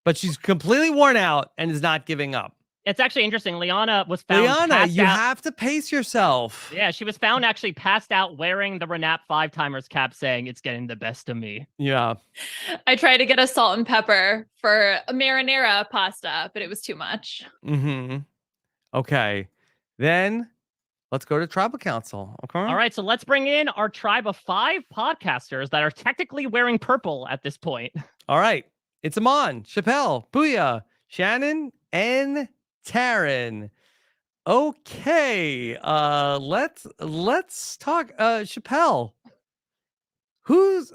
But she's completely worn out and is not giving up. It's actually interesting. Liana was found you have to pace yourself. Yeah, she was found actually passed out wearing the RHAP 5-timers cap saying it's getting the best of me. Yeah. I tried to get a salt and pepper for a marinara pasta, but it was too much. Okay. Then let's go to tribal council. Okay. All right, so let's bring in our tribe of 5 podcasters that are technically wearing purple at this point. All right. It's Amon, Chappelle, Booyah, Shannon, and Taryn. Okay. Let's talk Chappelle. Who's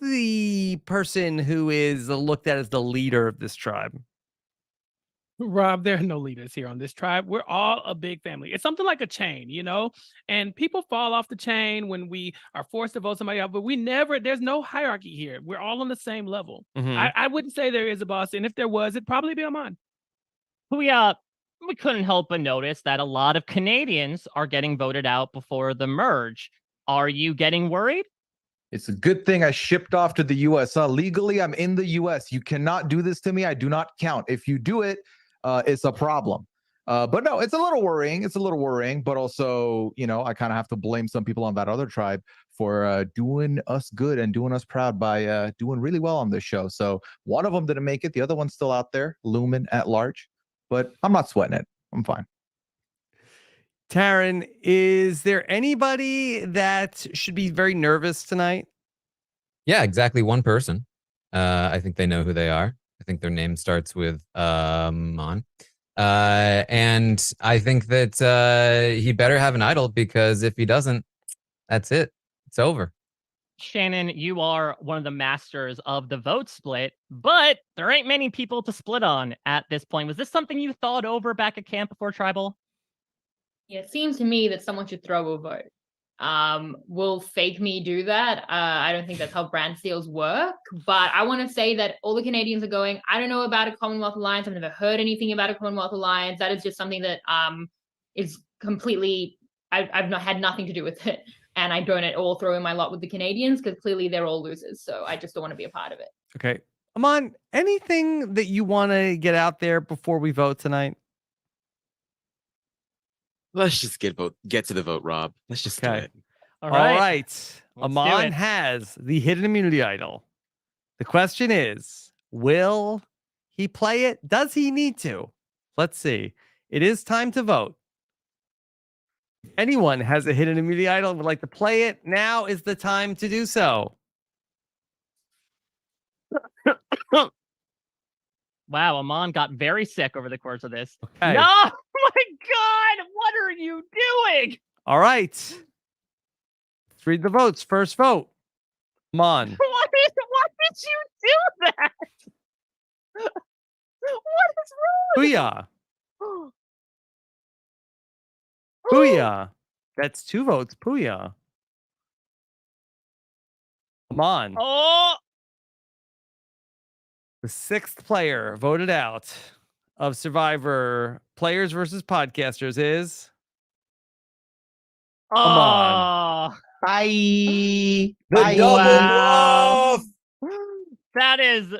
the person who is looked at as the leader of this tribe? Rob, there are no leaders here on this tribe. We're all a big family. It's something like a chain, and people fall off the chain when we are forced to vote somebody out, but there's no hierarchy here. We're all on the same level. Mhm. I wouldn't say there is a boss, and if there was, it'd probably be Amon. We couldn't help but notice that a lot of Canadians are getting voted out before the merge. Are you getting worried? It's a good thing I shipped off to the US. Legally, I'm in the US. You cannot do this to me. I do not count. If you do it, it's a problem. But no, it's a little worrying. It's a little worrying, but also, I kind of have to blame some people on that other tribe for doing us good and doing us proud by doing really well on this show. So one of them didn't make it. The other one's still out there, looming at large, but I'm not sweating it. I'm fine. Taryn, is there anybody that should be very nervous tonight? Yeah, exactly one person. I think they know who they are. I think their name starts with Mon. And I think that he better have an idol, because if he doesn't, that's it. It's over. Shannon, you are one of the masters of the vote split, but there ain't many people to split on at this point. Was this something you thought over back at camp before Tribal? Yeah, it seems to me that someone should throw a vote. Will Fake Me do that? I don't think that's how Brant Steele's work, but I want to say that all the Canadians are going, I don't know about a Commonwealth Alliance. I've never heard anything about a Commonwealth Alliance. That is just something that is completely, I've not had nothing to do with it. And I don't at all throw in my lot with the Canadians, because clearly they're all losers. So I just don't want to be a part of it. Okay. Amon, anything that you want to get out there before we vote tonight? Let's just get to the vote, Rob. Let's just do it. All right. Amon has the hidden immunity idol. The question is, will he play it? Does he need to? Let's see. It is time to vote. If anyone has a hidden immunity idol and would like to play it, now is the time to do so. Wow, Amon got very sick over the course of this. Okay. No, my God, what are you doing? All right. Let's read the votes. First vote. Amon. Why did you do that? What is wrong? Booyah. Booyah. That's 2 votes. Booyah. Amon. Oh. The 6th player voted out of Survivor Players versus Podcasters is Amon. Bye. The double bluff. That is,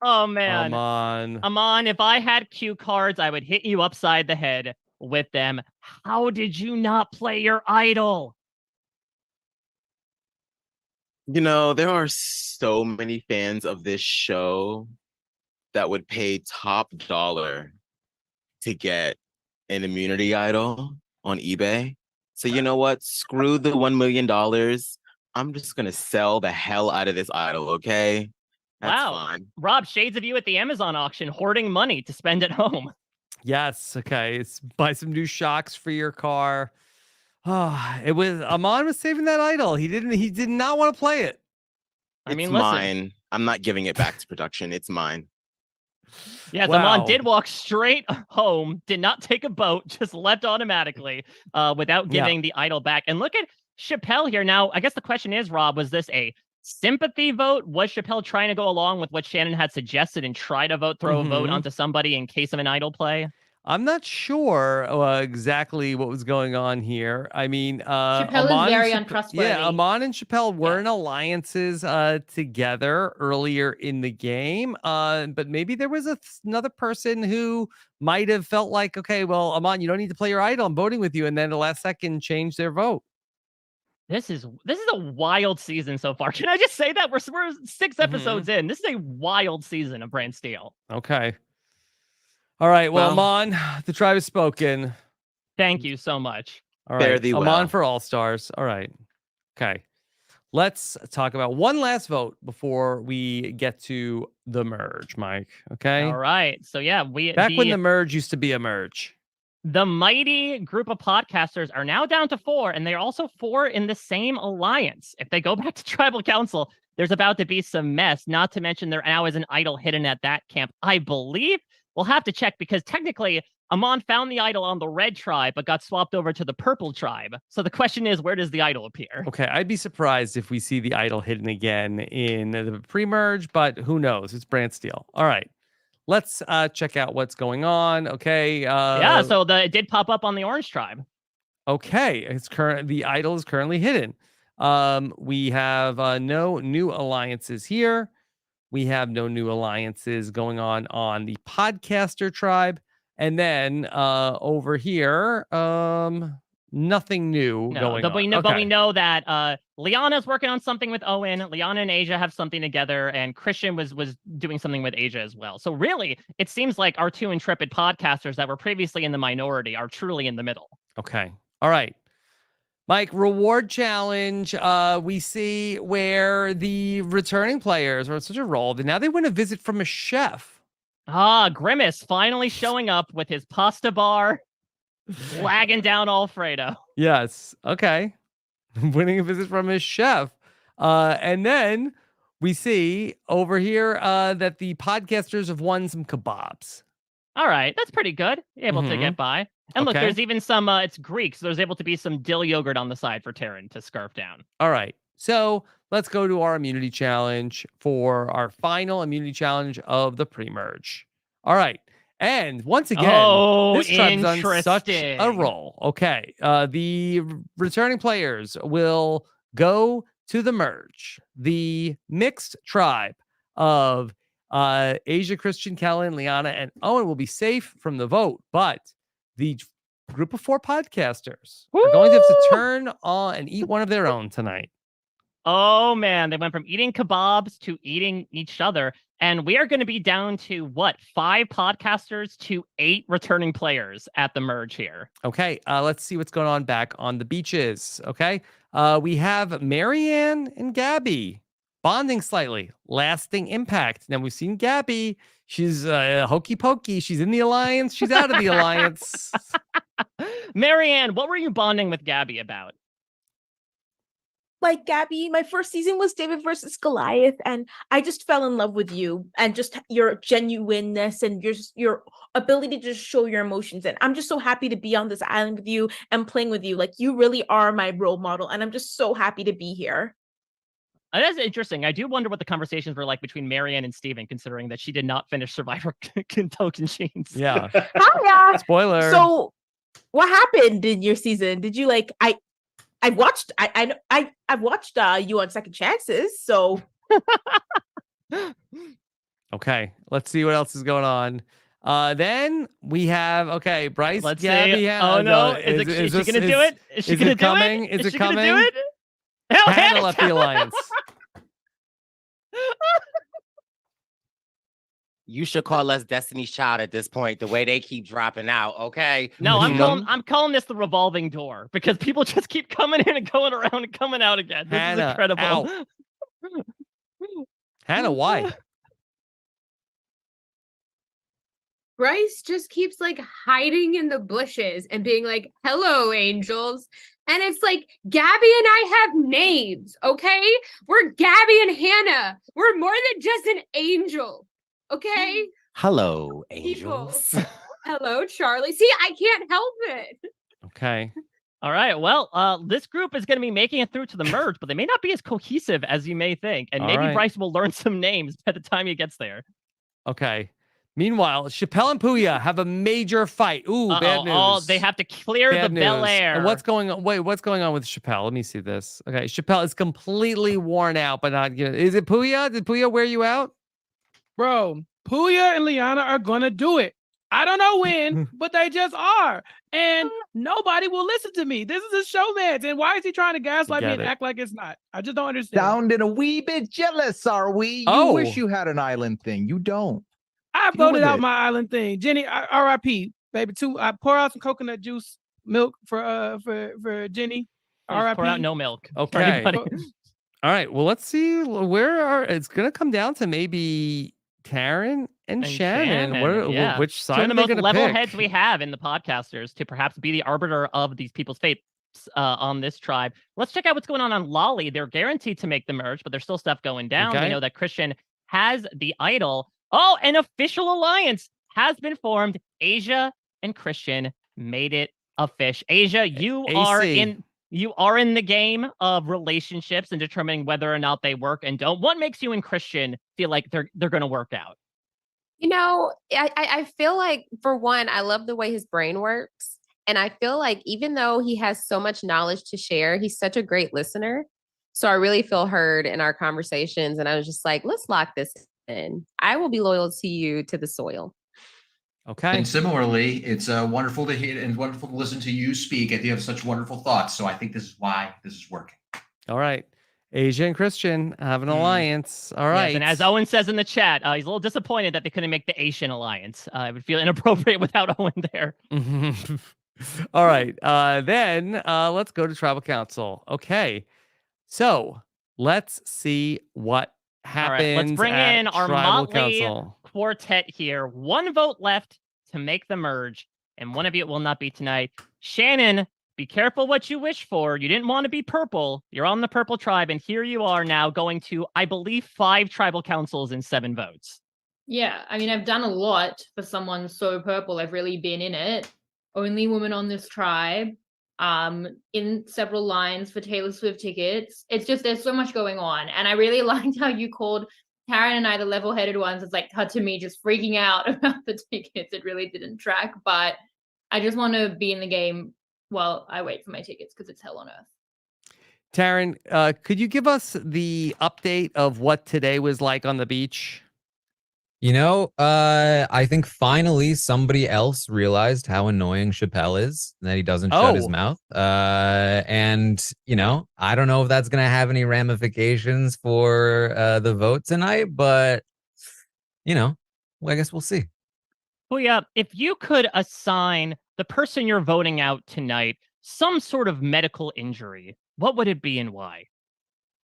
oh man. Amon, if I had cue cards, I would hit you upside the head with them. How did you not play your idol? There are so many fans of this show that would pay top dollar to get an immunity idol on eBay. So you know what? Screw the $1 million. I'm just going to sell the hell out of this idol, okay? That's fine. Rob, shades of you at the Amazon auction, hoarding money to spend at home. Yes. Okay. It's buy some new shocks for your car. Oh, Amon was saving that idol. He did not want to play it. It's mine. I'm not giving it back to production. It's mine. Yes, Amon did walk straight home, did not take a boat, just left automatically without giving the idol back. And look at Chappelle here. Now, I guess the question is, Rob, was this a sympathy vote? Was Chappelle trying to go along with what Shannon had suggested and try to throw a vote onto somebody in case of an idol play? I'm not sure exactly what was going on here. I mean, Chappelle is very untrustworthy. Yeah, Amon and Chappelle were in alliances together earlier in the game. But maybe there was another person who might have felt like, okay, well, Amon, you don't need to play your idol. I'm voting with you. And then at the last second change their vote. This is a wild season so far. Can I just say that? We're 6 episodes in. This is a wild season of Brant Steele. Okay. All right. Well, Amon, the tribe has spoken. Thing you so much. All right. Amon for All Stars. All right. Okay. Let's talk about one last vote before we get to the merge, Mike. Okay. All right. So yeah, when the merge used to be a merge. The mighty group of podcasters are now down to 4, and they're also 4 in the same alliance. If they go back to tribal council, there's about to be some mess, not to mention there now is an idol hidden at that camp. I believe we'll have to check because technically Amon found the idol on the red tribe, but got swapped over to the purple tribe. So the question is, where does the idol appear? Okay, I'd be surprised if we see the idol hidden again in the pre-merge, but who knows? It's Brant Steele. All right, let's check out what's going on. Okay. Yeah, so it did pop up on the orange tribe. Okay, the idol is currently hidden. We have no new alliances here. We have no new alliances going on the podcaster tribe. And then over here, nothing new going on. But we know that Liana's working on something with Owen. Liana and Asia have something together, and Christian was doing something with Asia as well. So really, it seems like our 2 intrepid podcasters that were previously in the minority are truly in the middle. Okay. All right. Mike, reward challenge. We see where the returning players are in such a role that now they win a visit from a chef. Grimace finally showing up with his pasta bar, flagging down Alfredo. Yes. Okay. Winning a visit from his chef. And then we see over here that the podcasters have won some kebabs. All right. That's pretty good. Able to get by. And look, there's even some, it's Greek, so there's able to be some dill yogurt on the side for Taryn to scarf down. All right. So let's go to our immunity challenge for our final immunity challenge of the pre-merge. All right. And once again, this tribe's on such a roll. Okay. The returning players will go to the merge. The mixed tribe of Asia, Christian, Kellen, Liana, and Owen will be safe from the vote, but the group of 4 podcasters are going to have to turn on and eat one of their own tonight. Oh, man. They went from eating kebabs to eating each other. And we are going to be down to, 5 podcasters to 8 returning players at the merge here. Okay. Let's see what's going on back on the beaches. Okay. We have Marianne and Gabby bonding slightly, lasting impact. Now, we've seen Gabby. She's hokey pokey. She's in the alliance. She's out of the alliance. Marianne, what were you bonding with Gabby about? Like, Gabby, my first season was David versus Goliath, and I just fell in love with you and just your genuineness and your ability to just show your emotions. And I'm just so happy to be on this island with you and playing with you. Like, you really are my role model, and I'm just so happy to be here. That's interesting. I do wonder what the conversations were like between Marianne and Steven, considering that she did not finish Survivor Tokens. Yeah. Hiya. Spoiler. So, what happened in your season? Did you I've watched you on Second Chances, so okay, let's see what else is going on. Then we have Bryce. Let's Gabby, see. Oh no, is she gonna do it? Is she gonna do it? Is it she coming? Gonna do it? Hannah left the alliance. You should call us Destiny's Child at this point, the way they keep dropping out, okay? No, I'm calling this the revolving door because people just keep coming in and going around and coming out again. This is incredible. Out. Hannah, why? Bryce just keeps hiding in the bushes and being like, "Hello, angels." And it's like, Gabby and I have names, okay? We're Gabby and Hannah. We're more than just an angel. Okay. Hello, angels. Hello, Charlie. See, I can't help it. Okay. All right. Well, this group is going to be making it through to the merge, but they may not be as cohesive as you may think. And maybe Bryce will learn some names by the time he gets there. Okay. Meanwhile, Chappelle and Puya have a major fight. Ooh, bad news. Oh, they have to clear the Bel Air. And what's going on? Wait, what's going on with Chappelle? Let me see this. Okay, Chappelle is completely worn out, but not good. Is it Puya? Did Puya wear you out? Bro, Puya and Liana are gonna do it. I don't know when, but they just are. And nobody will listen to me. This is a showman. And why is he trying to gaslight me and act like it's not? I just don't understand. Sounding a wee bit jealous, are we? You wish you had an island thing. You don't. I voted out my island thing. Jenny, RIP, baby. I pour out some coconut juice, milk for Jenny. RIP. Pour out no milk. Okay. All right. Well, let's see it's gonna come down to maybe Taryn and Shannon. Yeah. Which Two side of are the they most going to level pick? heads we have in the podcasters to perhaps be the arbiter of these people's fates on this tribe. Let's check out what's going on Lolly. They're guaranteed to make the merge, but there's still stuff going down. We Okay. know that Christian has the idol. Oh, an official alliance has been formed. Asia and Christian made it a fish. Asia, you are in the game of relationships and determining whether or not they work and don't. What makes you and Christian feel like they're going to work out? You know, I feel like, for one, I love the way his brain works. And I feel like even though he has so much knowledge to share, he's such a great listener. So I really feel heard in our conversations. And I was just like, let's lock this in. I will be loyal to you to the soil. Okay. And similarly, it's wonderful to hear and wonderful to listen to you speak. And you have such wonderful thoughts. So I think this is why this is working. All right. Asia and Christian have an alliance. All right. Yes, and as Owen says in the chat, he's a little disappointed that they couldn't make the Asian alliance. It would feel inappropriate without Owen there. All right. Then let's go to Tribal Council. Okay. So let's see what happens. All right, let's bring at in our Tribal motley Council. quartet here. 1 vote left to make the merge, and one of you will not be tonight. Shannon, be careful what you wish for. You didn't want to be purple. You're on the purple tribe, and here you are now going to, I believe, 5 tribal councils in 7 votes. Yeah, I mean, I've done a lot for someone so purple. I've really been in it. Only woman on this tribe. In several lines for Taylor Swift tickets. It's just, there's so much going on. And I really liked how you called Karen and I the level-headed ones. It's like cut to me just freaking out about the tickets. It really didn't track, but I just want to be in the game while I wait for my tickets because it's hell on earth. Taryn, could you give us the update of what today was like on the beach? You know, I think finally somebody else realized how annoying Chappelle is, that he doesn't shut his mouth. And, you know, I don't know if that's going to have any ramifications for the vote tonight, but, you know, well, I guess we'll see. Well, yeah, if you could assign the person you're voting out tonight some sort of medical injury, what would it be and why?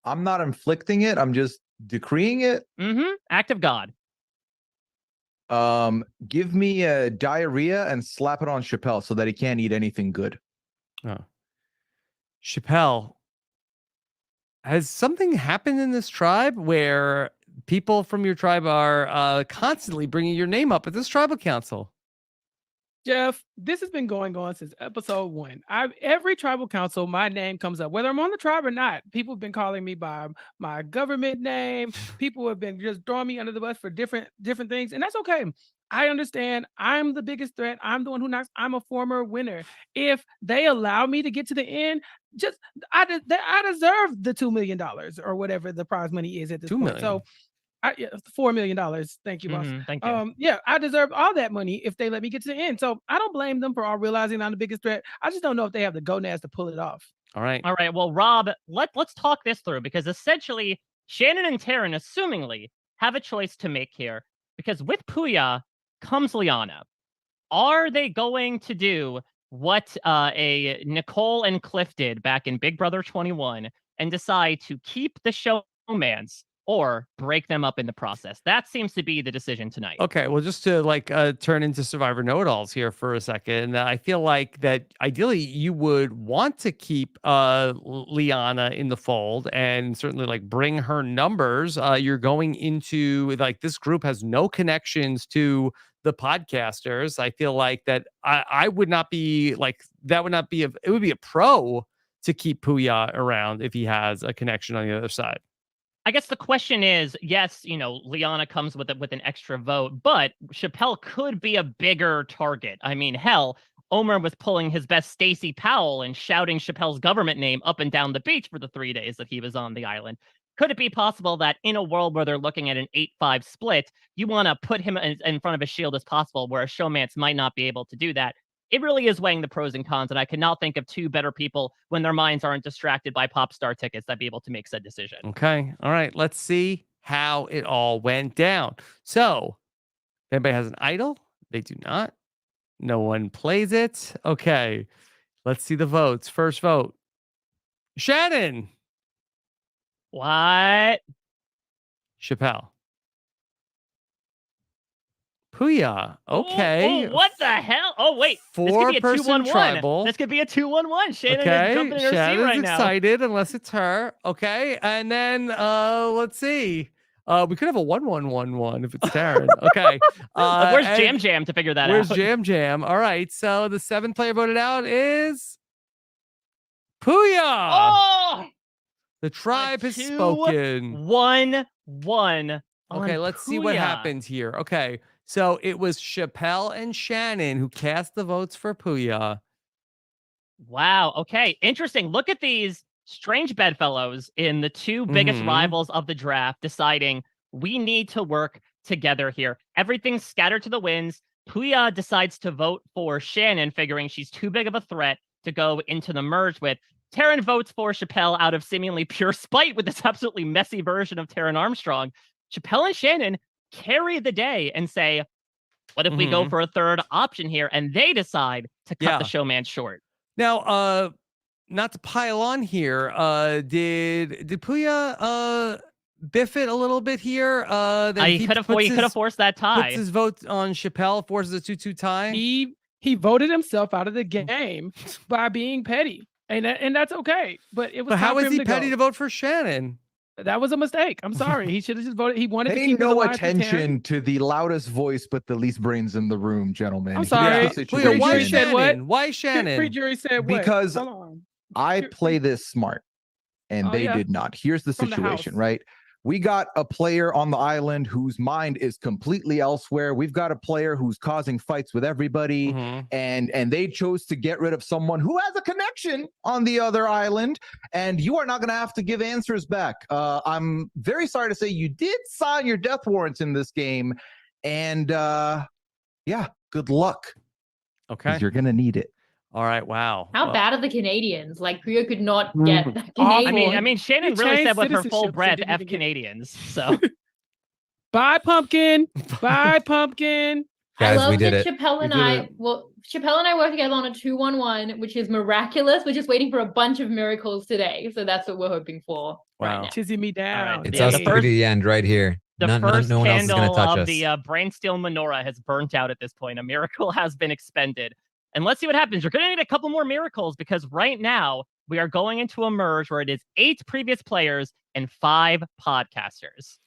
I'm not inflicting it. I'm just decreeing it. Act of God. Give me diarrhea and slap it on Chappelle so that he can't eat anything good. Oh. Chappelle, has something happened in this tribe where people from your tribe are constantly bringing your name up at this tribal council? Jeff, this has been going on since episode 1. Every tribal council, my name comes up, whether I'm on the tribe or not. People have been calling me by my government name. People have been just throwing me under the bus for different things, and that's okay. I understand. I'm the biggest threat. I'm the one who knocks. I'm a former winner. If they allow me to get to the end, I deserve the $2 million or whatever the prize money is at this point. So. $4 million. Thank you, boss. Thank you. Yeah, I deserve all that money if they let me get to the end. So I don't blame them for all realizing I'm the biggest threat. I just don't know if they have the gonads to pull it off. All right. Well, Rob, let's talk this through, because essentially Shannon and Taryn, assumingly, have a choice to make here, because with Puya comes Liana. Are they going to do what a Nicole and Cliff did back in Big Brother 21 and decide to keep the showmance or break them up in the process? That seems to be the decision tonight. Okay, well, just to turn into Survivor know-it-alls here for a second, I feel like that ideally you would want to keep Liana in the fold and certainly bring her numbers. You're going into this group has no connections to the podcasters. I feel like that I would not be that would not be it would be a pro to keep Puya around if he has a connection on the other side. I guess the question is, yes, Liana comes with an extra vote, but Chappelle could be a bigger target. I mean, hell, Omer was pulling his best Stacey Powell and shouting Chappelle's government name up and down the beach for the 3 days that he was on the island. Could it be possible that in a world where they're looking at an 8-5 split, you want to put him in front of a shield as possible, where a showmance might not be able to do that? It really is weighing the pros and cons, and I cannot think of 2 better people when their minds aren't distracted by pop star tickets that'd be able to make said decision. Okay. All right. Let's see how it all went down. So, if anybody has an idol? They do not. No one plays it. Okay. Let's see the votes. First vote. Shannon. What? Chappelle. Puya. Okay. Oh, what the hell? Oh, wait. This could be a 4-person 2-1-1. tribal. This could be a 2-1-1. Shannon is Okay. jumping in her seat Shannon's right now. excited unless it's her. Okay. And then let's see. We could have a 1-1-1-1 if it's Taryn. Okay. Where's and Jam Jam to figure that Where's out? Jam Jam? All right. So the 7th player voted out is Puya. Oh! The tribe has spoken. 1-1. Okay, let's see what happened here. Okay, so it was Chappelle and Shannon who cast the votes for Puya. Wow. Okay. Interesting. Look at these strange bedfellows in the two biggest rivals of the draft deciding we need to work together here. Everything's scattered to the winds. Puya decides to vote for Shannon, figuring she's too big of a threat to go into the merge with. Taryn votes for Chappelle out of seemingly pure spite with this absolutely messy version of Taryn Armstrong. Chappelle and Shannon carry the day and say, what if we go for a third option here? And they decide to cut the showman short. Now, not to pile on here, did Puya biff it a little bit here? He could have forced that tie. Puts his vote on Chappelle, forces a 2-2 tie. He voted himself out of the game by being petty, and that's okay. But it was. But how is he to petty to vote for Shannon? That was a mistake. I'm sorry. He should have just voted. He wanted to Pay keep his no alliance with Taryn. attention to the loudest voice but the least brains in the room, gentlemen. I'm sorry. Here's the Puya, why situation. said what? Shannon? Why Shannon? Pre-jury said what? Because Hold on. I play this smart and they yeah? did not. Here's the From the situation, house. right? We got a player on the island whose mind is completely elsewhere. We've got a player who's causing fights with everybody, and they chose to get rid of someone who has a connection on the other island, and you are not going to have to give answers back. I'm very sorry to say you did sign your death warrants in this game, and yeah, good luck. Okay. You're going to need it. All right. Wow. How bad are the Canadians? Like, Puya could not get that I Canadian. mean, Shannon really said with her full breath, F Canadians. So, Bye, pumpkin. Bye, pumpkin. I Guys, love we did that it. Chappelle and I. Well, Chappelle and I work together on a 2-1-1, which is miraculous. We're just waiting for a bunch of miracles today, so that's what we're hoping for right now. Chizzy me down. It's us through to the end right here. the No first one else is going to candle touch of us. the Brant Steele menorah has burnt out at this point. A miracle has been expended. And let's see what happens. You're going to need a couple more miracles because right now we are going into a merge where it is 8 previous players and 5 podcasters.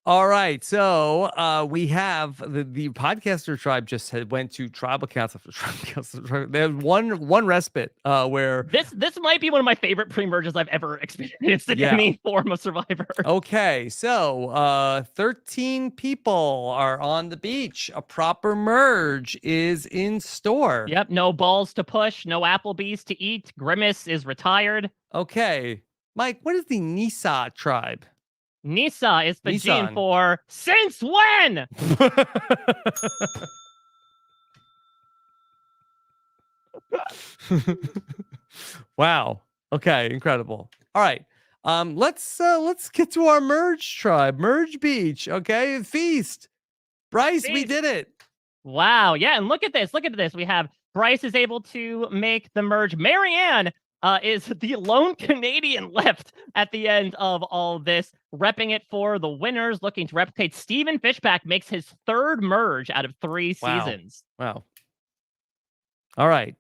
All right, so we have the podcaster tribe just went to tribal council for tribal council. They had one respite where this might be one of my favorite pre-merges I've ever experienced in any form of Survivor. Okay, so 13 people are on the beach. A proper merge is in store. Yep, no balls to push, no Applebee's to eat. Grimace is retired. Okay, Mike, what is the Nisa tribe? Nisa is Fijian Nissan. for since when? Wow. Okay, incredible. All right. Let's get to our merge tribe, Merge Beach. Okay, feast. Bryce, we did it. Wow. Yeah, and look at this. Look at this. We have Bryce is able to make the merge. Marianne is the lone Canadian left at the end of all this, repping it for the winners, looking to replicate. Steven Fishback makes his 3rd merge out of 3 seasons. Wow. All right.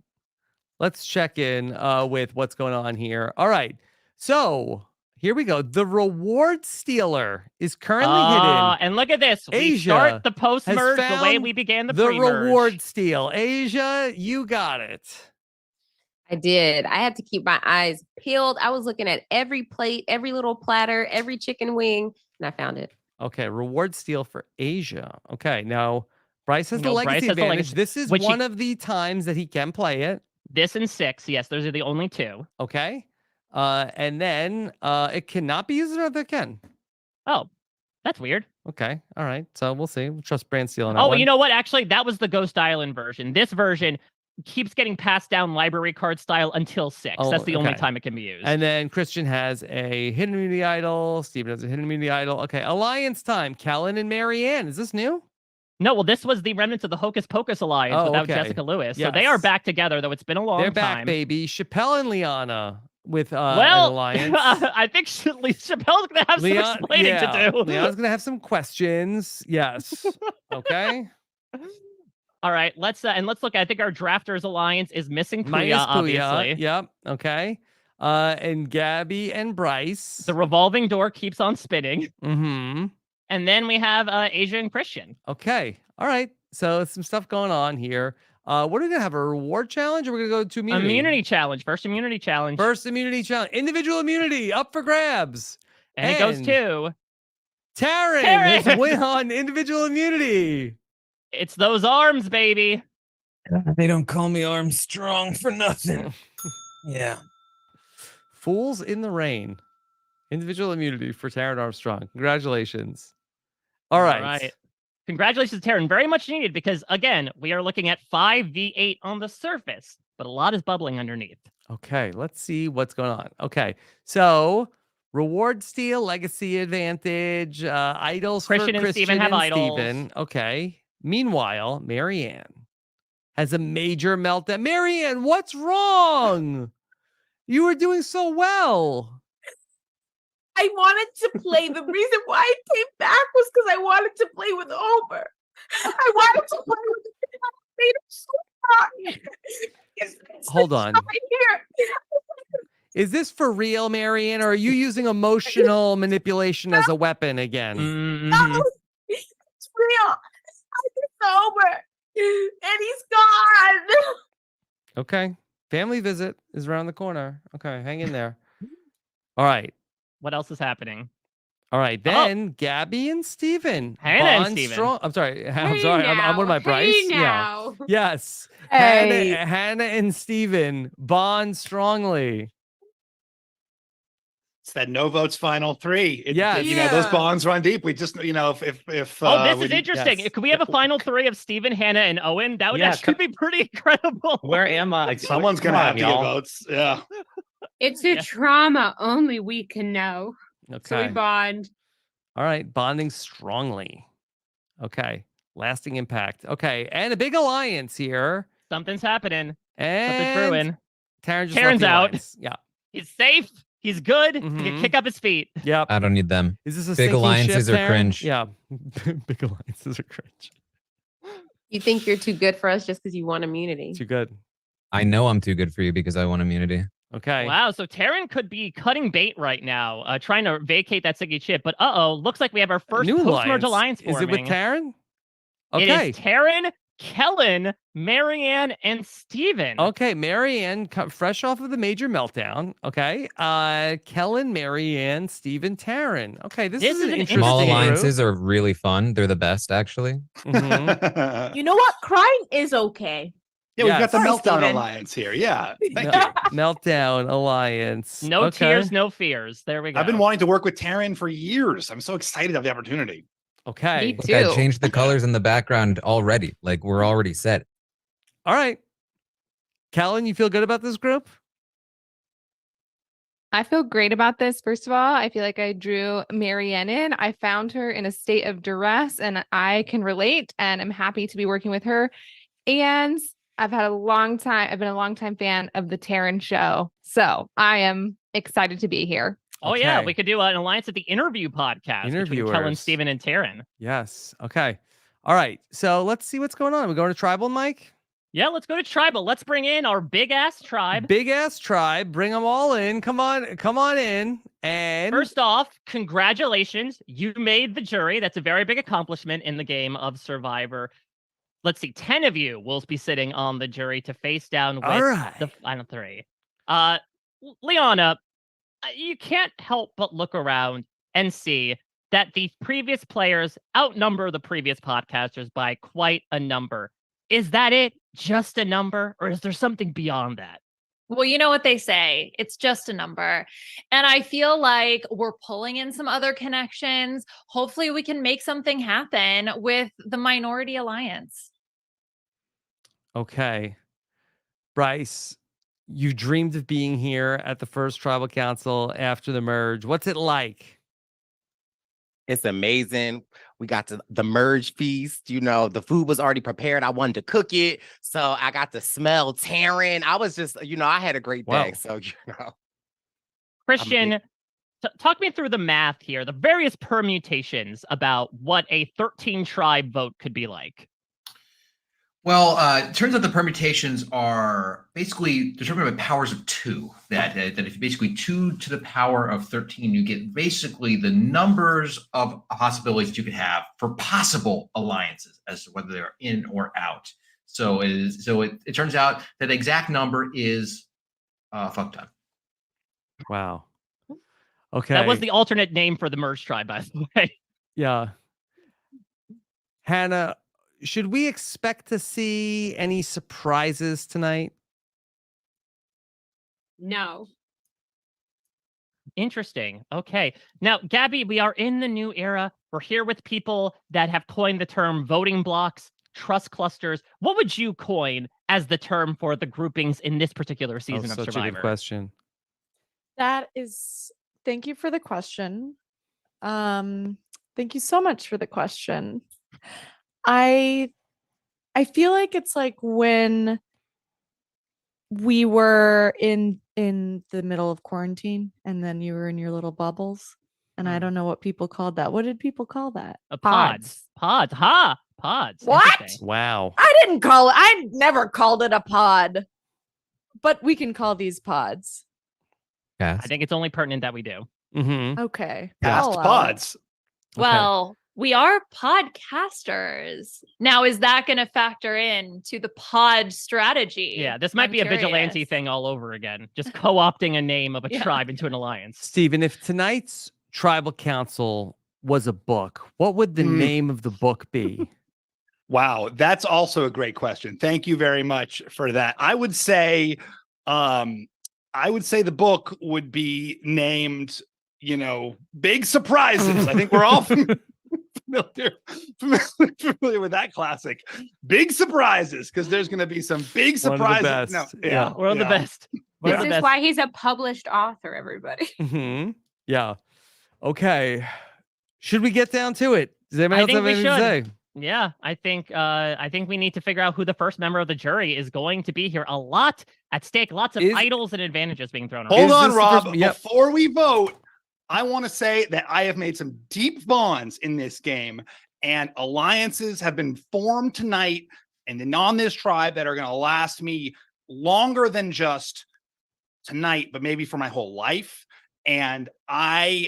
Let's check in with what's going on here. All right. So here we go. The reward stealer is currently hidden. And look at this. We Asia start the post-merge has the way found we began the the pre-merge. reward steal. Asia, you got it. I did. I had to keep my eyes peeled. I was looking at every plate, every little platter, every chicken wing, and I found it. Okay, reward steal for Asia. Okay, now Bryce has the No, Bryce legacy has the advantage. legacy, This is which one of the times that he can play it. This and 6. Yes, those are the only 2. Okay. And then it cannot be used another can. Oh, that's weird. Okay. All right. So we'll see. We'll trust Brant Steele on that Oh, one. you know what? Actually, that was the Ghost Island version. This version keeps getting passed down library card style until 6. Oh, That's the only okay. time it can be used. And then Christian has a hidden immunity idol. Steven has a hidden immunity idol. Okay. Alliance time. Callan and Marianne. Is this new? No, well, this was the remnants of the Hocus Pocus Alliance Oh, without okay. Jessica Lewis. So Yes. they are back together, though it's been a long They're time. back, baby. Chappelle and Liana with an Well, alliance. I think Chappelle's going to have some explaining to do. Leon's gonna have some questions. Yes. Okay. All right, let's look. I think our drafters alliance is missing Puya, Minus Puya. obviously. Yep. Okay. And Gabby and Bryce. The revolving door keeps on spinning. Mm-hmm. And then we have Asia and Christian. Okay. All right. So some stuff going on here. What are we gonna have, a reward challenge, or we're gonna go to immunity? Immunity challenge. First immunity challenge. First immunity challenge. Individual immunity up for grabs. And it goes to Taryn has win on individual immunity. It's those arms, baby. They don't call me Armstrong for nothing. Yeah. Fools in the Rain. Individual immunity for Taryn Armstrong. Congratulations. All right. Congratulations, Taryn. Very much needed because, again, we are looking at 5v8 on the surface, but a lot is bubbling underneath. Okay, let's see what's going on. Okay, so reward steal, legacy advantage, idols Christian for and Christian Steven have and idols. Steven. Okay. Meanwhile, Marianne has a major meltdown. Marianne, what's wrong? You were doing so well. I wanted to play. The reason why I came back was because I wanted to play with Homer. I wanted to play with him. I made him so hot. Hold on. Right here. Is this for real, Marianne, or are you using emotional manipulation as a weapon again? No, it's real. I miss Homer, and he's gone. Okay. Family visit is around the corner. Okay, hang in there. All right. What else is happening? All right, then Gabby and Steven. Hannah and bond Steven. strong. I'm sorry. I'm Hey sorry. I'm one of my now. Bryce. Hey Yeah. now. Yes. Hey. Hannah and Steven bond strongly. It's that no votes final three. Yes. You know, those bonds run deep. We just, you know, if This is interesting. yes. Could we have a final three of Steven, Hannah, and Owen? That would Yeah, actually be pretty incredible. Where am I? someone's gonna Come on, have to get y'all. votes. Yeah. It's a trauma only we can know. So we Okay. bond. All right. Bonding strongly. Okay. Lasting impact. Okay. And a big alliance here. Something's happening. Something's And brewing. Taryn's Taryn's out. Alliance. Yeah. He's safe. He's good. He Mhm. can kick up his feet. Yep. I don't need them. Is this a Big sinking alliances ship, are Taryn? cringe. Yeah. Big alliances are cringe. You think you're too good for us just because you want immunity? Too good. I know I'm too good for you because I want immunity. Okay. Wow, so Taryn could be cutting bait right now, trying to vacate that sinking ship. But looks like we have our first New post-merge alliance Is it with forming. Taryn? It Okay. is Taryn, Kellen, Marianne, and Steven. Okay, Marianne, fresh off of the major meltdown. Okay, Kellen, Marianne, Steven, Taryn. Okay, this is an interesting Small group. alliances are really fun. They're the best, actually. Mhm. You know what? Crying is okay. Yeah, we've got the Sorry, Meltdown Steven. Alliance here. Yeah. Thank Mel- you. Meltdown alliance. No Okay. tears, no fears. There we go. I've been wanting to work with Taryn for years. I'm so excited of the opportunity. Okay. Look, I changed the colors in the background already. Like we're already set. All right. Kellen, you feel good about this group? I feel great about this. First of all, I feel like I drew Marianne in. I found her in a state of duress and I can relate and I'm happy to be working with her. And I've been a long time fan of the Taryn show. So I am excited to be here. Oh, yeah. Okay. We could do an alliance at the interview podcast between Kellen, Interviewers. Steven, and Taryn. Yes. Okay. All right. So let's see what's going on. We're going to tribal, Mike? Yeah, let's go to tribal. Let's bring in our big ass tribe. Big ass tribe. Bring them all in. Come on in. And First off, congratulations. You made the jury. That's a very big accomplishment in the game of Survivor. Let's see, 10 of you will be sitting on the jury to face down with All right. the final three. Liana, you can't help but look around and see that the previous players outnumber the previous podcasters by quite a number. Is that it? Just a number? Or is there something beyond that? Well, you know what they say. It's just a number. And I feel like we're pulling in some other connections. Hopefully we can make something happen with the Minority Alliance. okay. Bryce, you dreamed of being here at the first tribal council after the merge. What's it like? It's amazing. We got to the merge feast. You know, the food was already prepared. I wanted to cook it. So I got to smell Taryn. I was just, you know, I had a great day. Wow. So, you know. Christian, talk me through the math here, the various permutations about what a 13 tribe vote could be like. Well, it turns out the permutations are basically determined by powers of 2. That if basically 2 to the power of 13, you get basically the numbers of possibilities that you could have for possible alliances as to whether they're in or out. So it turns out that the exact number is fuck ton. Wow. Okay. That was the alternate name for the merge tribe, by the way. Yeah. Hannah, should we expect to see any surprises tonight? No. Interesting. Okay. Now, Gabby, we are in the new era. We're here with people that have coined the term voting blocks, trust clusters. What would you coin as the term for the groupings in this particular season of Such Survivor? a good question. That is, thank you for the question. Thank you so much for the question. I feel like it's like when we were in the middle of quarantine and then you were in your little bubbles, and I don't know what people called that. What did people call that? Pods. Pods. Ha! Pods. What? Interesting. Wow. I didn't call it. I never called it a pod. But we can call these pods. I think it's only pertinent that we do. Mm-hmm. Okay. Past I'll allow pods. Well, we are podcasters. Now, is that going to factor in to the pod strategy? Yeah, this might I'm be a vigilante curious. thing all over again. Just co-opting a name of a Yeah. tribe into an alliance. Steven, if tonight's tribal council was a book, what would the name of the book be? Wow, that's also a great question. Thank you very much for that. I would say the book would be named, Big Surprises. I think we're all familiar with that classic. Big Surprises, because there's going to be some big surprises. One of the best. Yeah. We're on the best. We're This on the is best. why he's a published author, everybody. Mm-hmm. Yeah. Okay. Should we get down to it? Does anybody I else think have we anything to say? should. Yeah, I think we need to figure out who the first member of the jury is going to be here. A lot at stake, lots of idols and advantages being thrown around. Hold on, Rob. Before we vote, I want to say that I have made some deep bonds in this game, and alliances have been formed tonight and then on this tribe that are going to last me longer than just tonight, but maybe for my whole life. And I've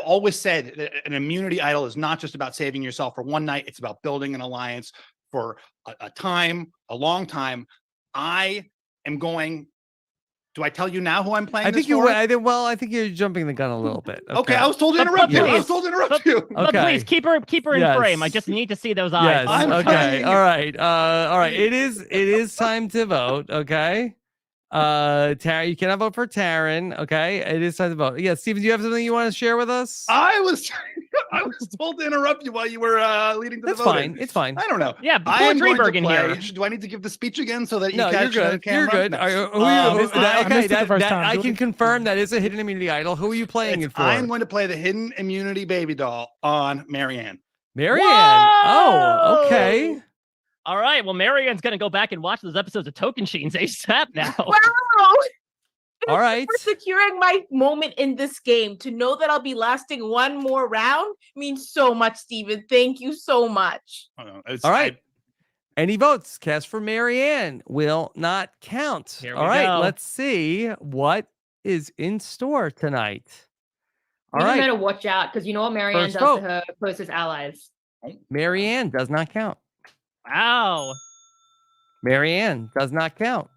always said that an immunity idol is not just about saving yourself for one night. It's about building an alliance for a long time. I am going. Do I tell you now who I'm playing? I think I think you're jumping the gun a little bit. Okay, I was told to interrupt you. I was told to interrupt you. But please keep her in frame. I just need to see those eyes. Yes. Okay. All right. All right. It is time to vote. Okay. Taryn, you cannot vote for Taryn. Okay. It is time to vote. Yeah, Steven, do you have something you want to share with us? I was told to interrupt you while you were leading to That's the voting. fine. It's fine. I don't know. Yeah, I am going to Dreberg in play. here. Do I need to give the speech again so that you No, catch you're the good. camera? You're good. No. I can confirm that is a hidden immunity idol. Who are you playing it for? I'm going to play the hidden immunity baby doll on Marianne. Marianne. Oh, okay. All right. Well, Marianne's going to go back and watch those episodes of Token Sheens ASAP now. Wow. All right. For securing my moment in this game, to know that I'll be lasting one more round means so much, Steven. Thank you so much. All right. Any votes cast for Marianne will not count. Here we All right. go. Let's see what is in store tonight. All You right. better watch out because you know what Marianne First does vote. to her closest allies. Marianne does not count. Wow. Marianne does not count.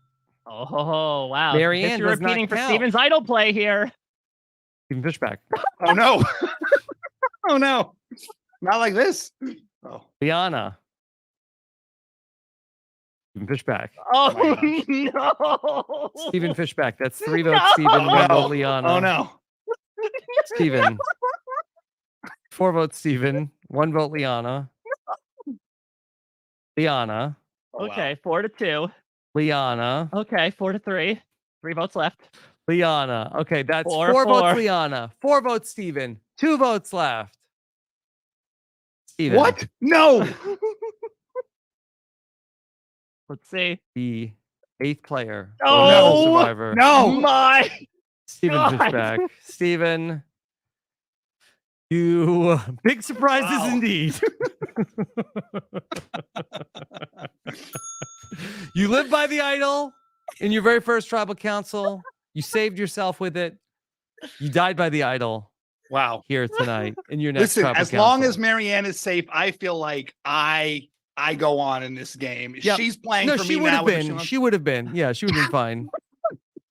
Oh, wow. Marianne History does not repeating for count. Steven's idol play here. Steven Fishback. Oh no. Oh no. Not like this. Oh. Liana. Steven Fishback. Oh, no. Steven Fishback. That's 3 votes, Steven. 1 vote, Liana. Oh no. Steven. 4 votes, Steven. 1 vote, Liana. Liana. Okay, 4-2. Liana. Okay, 4-3. 3 votes left. Liana. Okay, that's 4, 4 votes, 4. Liana. 4 votes, Steven. 2 votes left. Steven. What? No. Let's see. The 8th player. Oh, Survivor. No. My Steven God. Fishback. Steven. You big surprises indeed. You live by the idol in your very first tribal council. You saved yourself with it. You died by the idol. Wow. Here tonight in your next Listen, tribal as long council. as Marianne is safe, I feel like I go on in this game. Yep. She's playing No, for she me would now. have been. She would have been. Yeah, she would have been fine.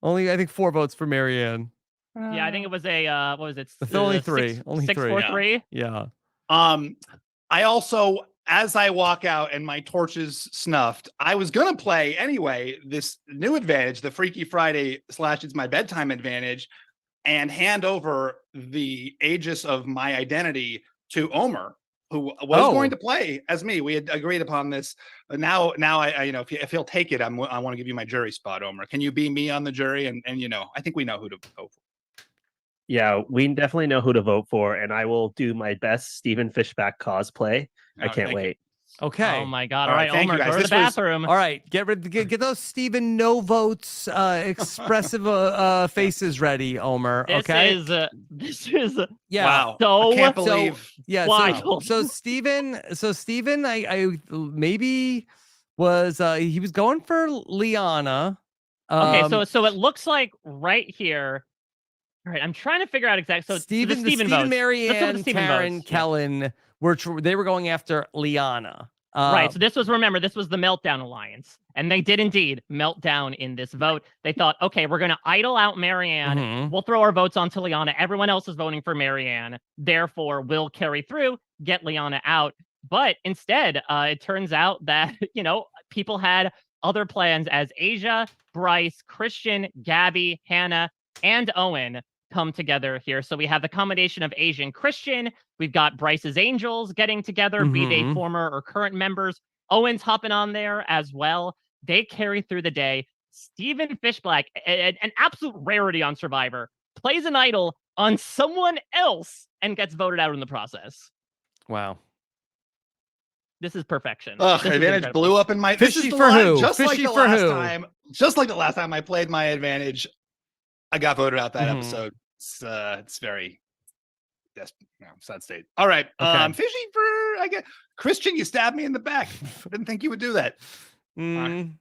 Only, I think, 4 votes for Marianne. Yeah, I think it was a what was it? Only 3. Only 6, 3. 4, 3. Yeah. I also, as I walk out and my torch is snuffed, I was gonna play anyway this new advantage, the Freaky Friday / it's my bedtime advantage, and hand over the aegis of my identity to Omer, who was going to play as me. We had agreed upon this. But now I you know, if he'll take it, I want to give you my jury spot, Omer. Can you be me on the jury? And you know, I think we know who to vote for. Yeah, we definitely know who to vote for, and I will do my best Stephen Fishback cosplay. I can't wait. Okay. Oh my God! All right, Omer, go to the bathroom. All right, get those Stephen no votes expressive faces ready, Omer. Okay. This is yeah. Wow. So I can't believe. Yeah. wild. So Stephen, I maybe was he was going for Liana. Okay, so it looks like right here. All right, I'm trying to figure out exactly. So Stephen, the Stephen votes. Marianne, Taryn, votes. Kellen they were going after Liana. Right. So this was the Meltdown Alliance. And they did indeed melt down in this vote. They thought, okay, we're going to idle out Marianne. Mhm. We'll throw our votes onto Liana. Everyone else is voting for Marianne. Therefore, we'll carry through, get Liana out. But instead, it turns out that, people had other plans as Asia, Bryce, Christian, Gabby, Hannah, and Owen come together here. So we have the combination of Asia and Christian. We've got Bryce's Angels getting together, be they former or current members. Owen's hopping on there as well. They carry through the day. Stephen Fishback, an absolute rarity on Survivor, plays an idol on someone else and gets voted out in the process. Wow. This is perfection. Ugh, This is advantage incredible. blew up in my. Fishy This is the for line, who? Just like Fishy the for last who? time. Just like the last time I played my advantage, I got voted out that episode. It's very. Sad state. All right. Okay. Fishy for I guess Christian. You stabbed me in the back. Didn't think you would do that. That happens.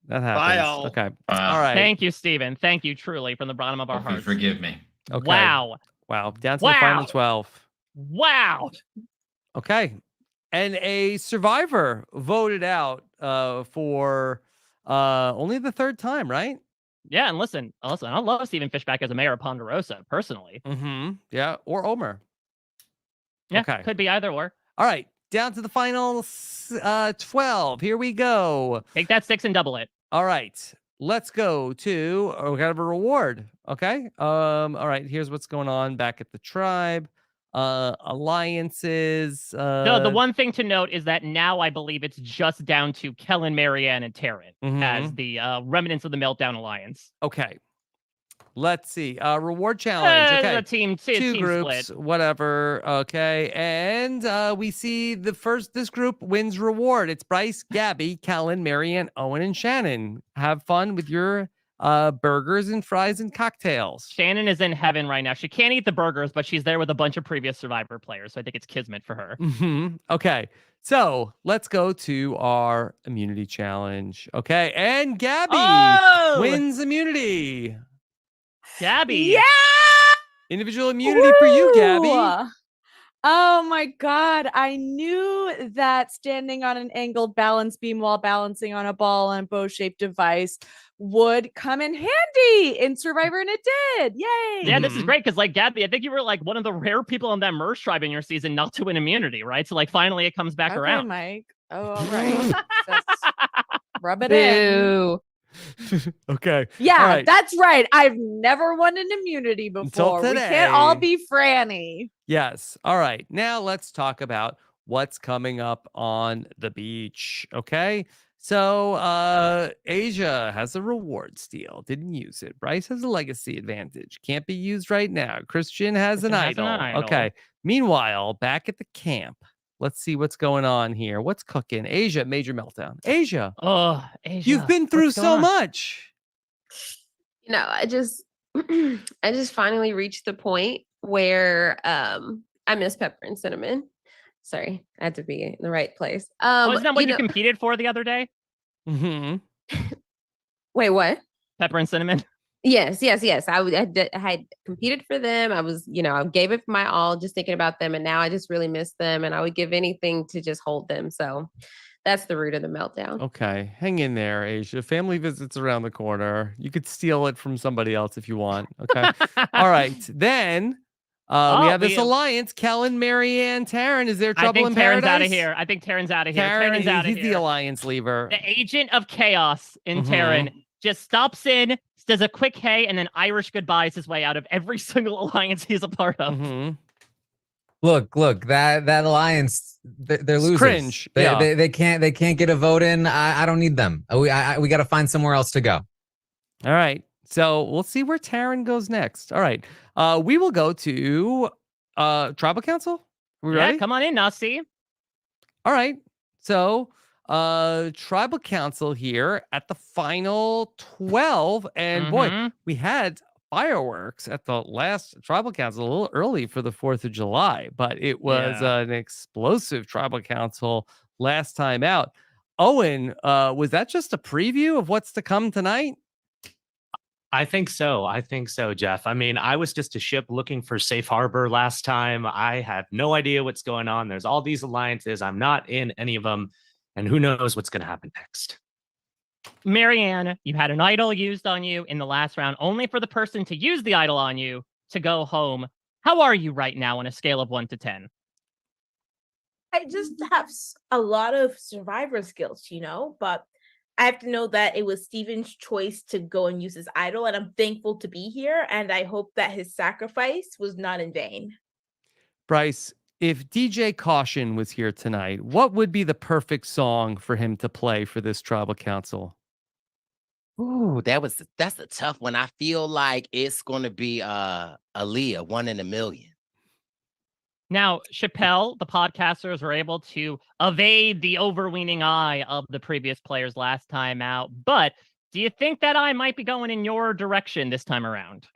Bye, all. Okay. All right. Thank you, Stephen. Thank you truly from the bottom of our hearts. Forgive me. Okay. Wow. Down to the final 12. Wow. Okay. And a survivor voted out for only the 3rd time, right? Yeah, and listen, I love Stephen Fishback as a mayor of Ponderosa, personally. Mm-hmm. Yeah, or Omer. Yeah, Okay. could be either or. All right, down to the final 12. Here we go. Take that 6 and double it. All right, let's go to. We got a reward. Okay. All right. Here's what's going on back at the tribe. Alliances. The one thing to note is that now I believe it's just down to Kellen, Marianne, and Taryn as the remnants of the Meltdown Alliance. Okay. Let's see. Reward challenge. Okay. A team, Two groups, split. whatever. Okay. And we see this group wins reward. It's Bryce, Gabby, Kellen, Marianne, Owen, and Shannon. Have fun with your burgers and fries and cocktails. Shannon is in heaven right now. She can't eat the burgers, but she's there with a bunch of previous Survivor players. So I think it's kismet for her. Okay. So let's go to our immunity challenge. Okay. And Gabby wins immunity. Gabby. Yeah. Individual immunity for you, Gabby. Oh my God. I knew that standing on an angled balance beam while balancing on a ball on a bow-shaped device would come in handy in Survivor, and it did. Yay. Yeah, this is great because, Gabby, I think you were one of the rare people on that Merge tribe in your season not to win immunity, right? So, finally it comes back around. Mike. Oh, all right. Rub it in. Okay. Yeah, All right. that's right. I've never won an immunity before. We can't all today. be Franny. Yes. All right. Now let's talk about what's coming up on the beach. Okay. So Asia has a reward steal. Didn't use it. Bryce has a legacy advantage. Can't be used right now. Christian has an idol. Okay. Meanwhile, back at the camp, let's see what's going on here. What's cooking? Asia, major meltdown. Asia. Oh, Asia. You've been through so much. I just finally reached the point where I miss pepper and cinnamon. Sorry, I had to be in the right place. Isn't that what you competed for the other day? Mm-hmm. Wait, what? Pepper and cinnamon. Yes. I had competed for them. I was, I gave it my all, just thinking about them, and now I just really miss them, and I would give anything to just hold them. So that's the root of the meltdown. Okay, hang in there, Asia. Family visits around the corner. You could steal it from somebody else if you want. Okay. All right. Then we have this alliance. Kellen, Marianne, Taryn. Is there trouble in Taryn's paradise? out of here. I think Taryn's out of here. Taryn's out of here. He's the alliance leaver. The agent of chaos in Taryn just stops in, does a quick hey, and then Irish goodbyes his way out of every single alliance he's a part of. Look, that alliance, they're losers. Cringe. They can't get a vote in. I don't need them. We got to find somewhere else to go. All right. So we'll see where Taryn goes next. All right. We will go to Tribal Council. We ready? Come on in, Nasi. All right. So Tribal Council here at the final 12. And boy, we had fireworks at the last Tribal Council a little early for the 4th of July, but it was an explosive Tribal Council last time out. Owen, was that just a preview of what's to come tonight? I think so, Jeff. I mean, I was just a ship looking for safe harbor last time. I have no idea what's going on. There's all these alliances. I'm not in any of them. And who knows what's going to happen next. Marianne, you had an idol used on you in the last round, only for the person to use the idol on you to go home. How are you right now on a scale of 1 to 10? I just have a lot of survivor skills, but I have to know that it was Steven's choice to go and use his idol, and I'm thankful to be here, and I hope that his sacrifice was not in vain. Bryce, if DJ Caution was here tonight, what would be the perfect song for him to play for this Tribal Council? Ooh, that's a tough one. I feel like it's going to be Aaliyah, 1 in a Million. Now, Chappelle, the podcasters were able to evade the overweening eye of the previous players last time out. But do you think that eye might be going in your direction this time around?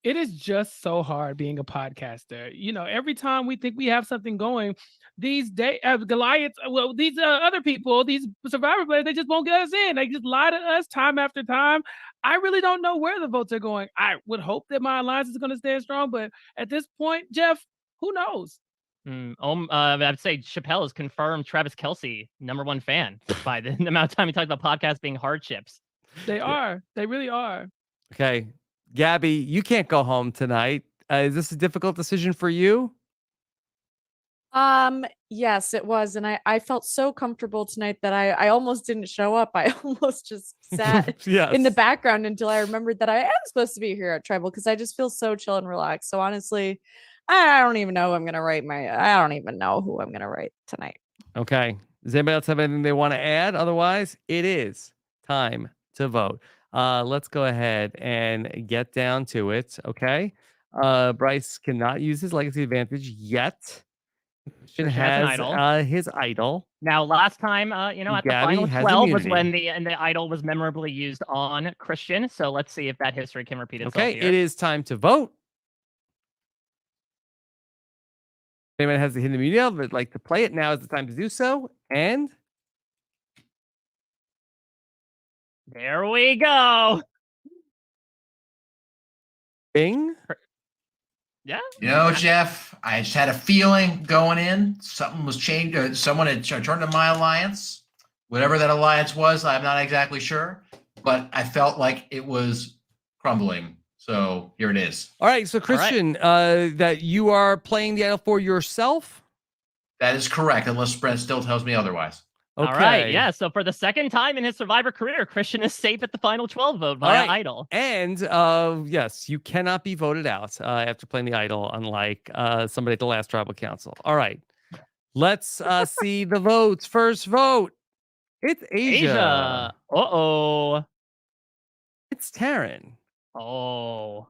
It is just so hard being a podcaster. Every time we think we have something going, these Goliaths, these other people, these survivor players, they just won't get us in. They just lie to us time after time. I really don't know where the votes are going. I would hope that my alliance is going to stand strong, but at this point, Jeff, who knows? I'd say Chappelle has confirmed Travis Kelce, #1 fan, by the amount of time he talked about podcasts being hardships. They are. They really are. Okay. Gabby, you can't go home tonight. Is this a difficult decision for you? Yes, it was. And I felt so comfortable tonight that I almost didn't show up. I almost just sat in the background until I remembered that I am supposed to be here at Tribal, because I just feel so chill and relaxed. So honestly, I don't even know who I'm going to write I don't even know who I'm going to write tonight. Okay. Does anybody else have anything they want to add? Otherwise, it is time to vote. Let's go ahead and get down to it. Okay. Bryce cannot use his legacy advantage yet. Christian has his idol. Now, last time, at the final 12 was when the idol was memorably used on Christian. So let's see if that history can repeat itself. Okay, here. it is time to vote. If anyone has the hidden media but like to play it, now is the time to do so. And there we go. Bing. Yeah. Jeff, I just had a feeling going in. Something was changed. Someone had turned to my alliance. Whatever that alliance was, I'm not exactly sure. But I felt like it was crumbling. So here it is. All right. So, Christian, that you are playing the idol for yourself? That is correct, unless Brent still tells me otherwise. Okay. All right. Yeah. So for the second time in his Survivor career, Christian is safe at the final 12 vote via idol. And yes, you cannot be voted out after playing the idol, unlike somebody at the last Tribal Council. All right. Let's see the votes. First vote. It's Asia. Uh-oh. It's Taryn. Oh.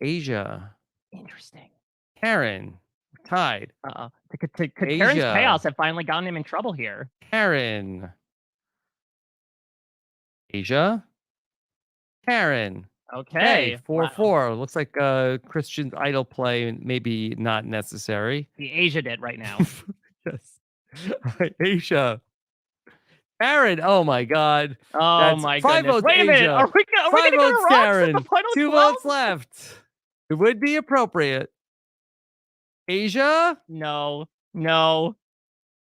Asia. Interesting. Taryn. Tied. Could Karen's chaos have finally gotten him in trouble here? Karen. Asia. Karen. Okay. 4-4. Looks like Christian's idle play maybe not necessary. The Asia did right now. Yes. All right, Asia. Aaron, oh my God. Oh That's my 5 goodness. votes, Wait a minute. Asia. Are we 5 gonna go votes, to rocks at Karen. the final 2 12? votes left. It would be appropriate. Asia? No.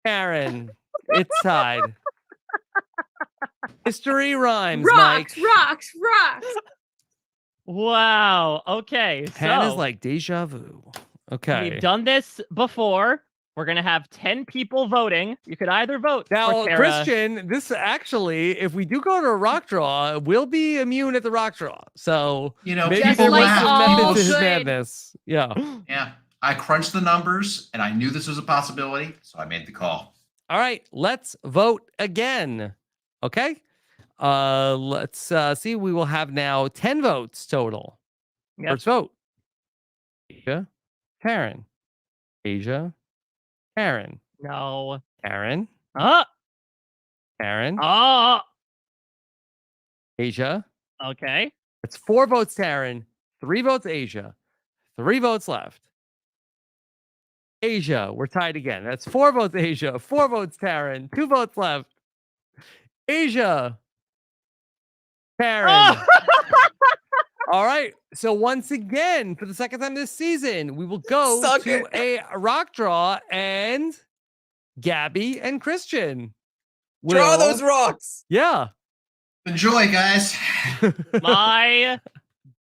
Karen. It's tied. History rhymes, Rocks, Mike. rocks, rocks. Wow. Okay. Hannah's So like deja vu. Okay. we've done this before. We're gonna have 10 people voting. You could either vote Now, for Tara. Christian, this actually, if we do go to a rock draw, we'll be immune at the rock draw. So maybe Just there was like some all method to his good. madness. Yeah. Yeah. I crunched the numbers and I knew this was a possibility, so I made the call. All right, let's vote again. Okay. Let's see. We will have now 10 votes total. Yep. First vote. Asia, Karen. Asia, Karen. No. Karen. Karen. Asia. Okay. It's 4 votes, Karen. 3 votes, Asia. 3 votes left. Asia, we're tied again. That's 4 votes, Asia. 4 votes, Karen. 2 votes left. Asia. Karen. All right. So once again, for the second time this season, we will go Suck to it. a rock draw, and Gabby and Christian Draw will- those rocks. Yeah. Enjoy, guys. My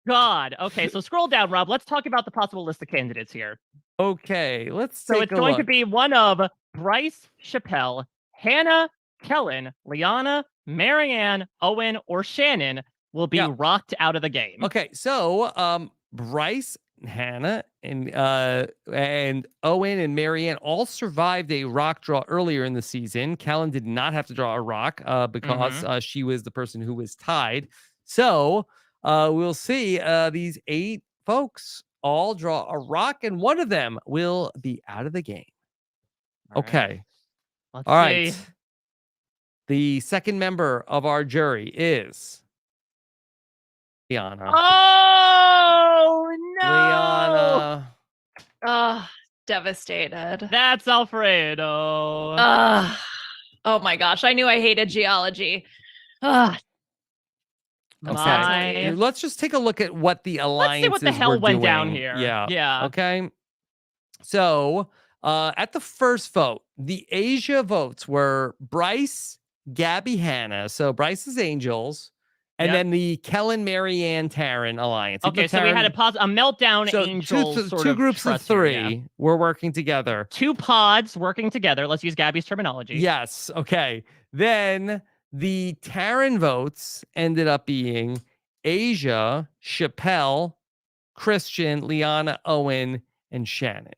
God. Okay, so scroll down, Rob. Let's talk about the possible list of candidates here. Okay, let's So take it's a going to look. be one of Bryce, Chappelle, Hannah, Kellen, Liana, Marianne, Owen, or Shannon will be rocked out of the game. Okay, so Bryce, Hannah, and Owen and Marianne all survived a rock draw earlier in the season. Kellen did not have to draw a rock because she was the person who was tied. So we'll see these 8 folks all draw a rock, and one of them will be out of the game. Okay. Let's All right. see. The second member of our jury is Liana. Oh no! Liana. Devastated. That's Alfredo. Oh my gosh, I knew I hated geology. Ugh. Okay. Let's just take a look at what the alliances what the hell were went down doing. here. Yeah. Yeah. Okay. So at the first vote, the Asia votes were Bryce, Gabby, Hannah. So Bryce's Angels, and Yep. then the Kellen, Marianne, Taryn alliance. Okay, so we had a meltdown So angel two sort of groups of trust here, 3 yeah. were working together. 2 pods working together. Let's use Gabby's terminology. Yes. Okay. Then the Taryn votes ended up being Asia, Chappelle, Christian, Liana, Owen, and Shannon.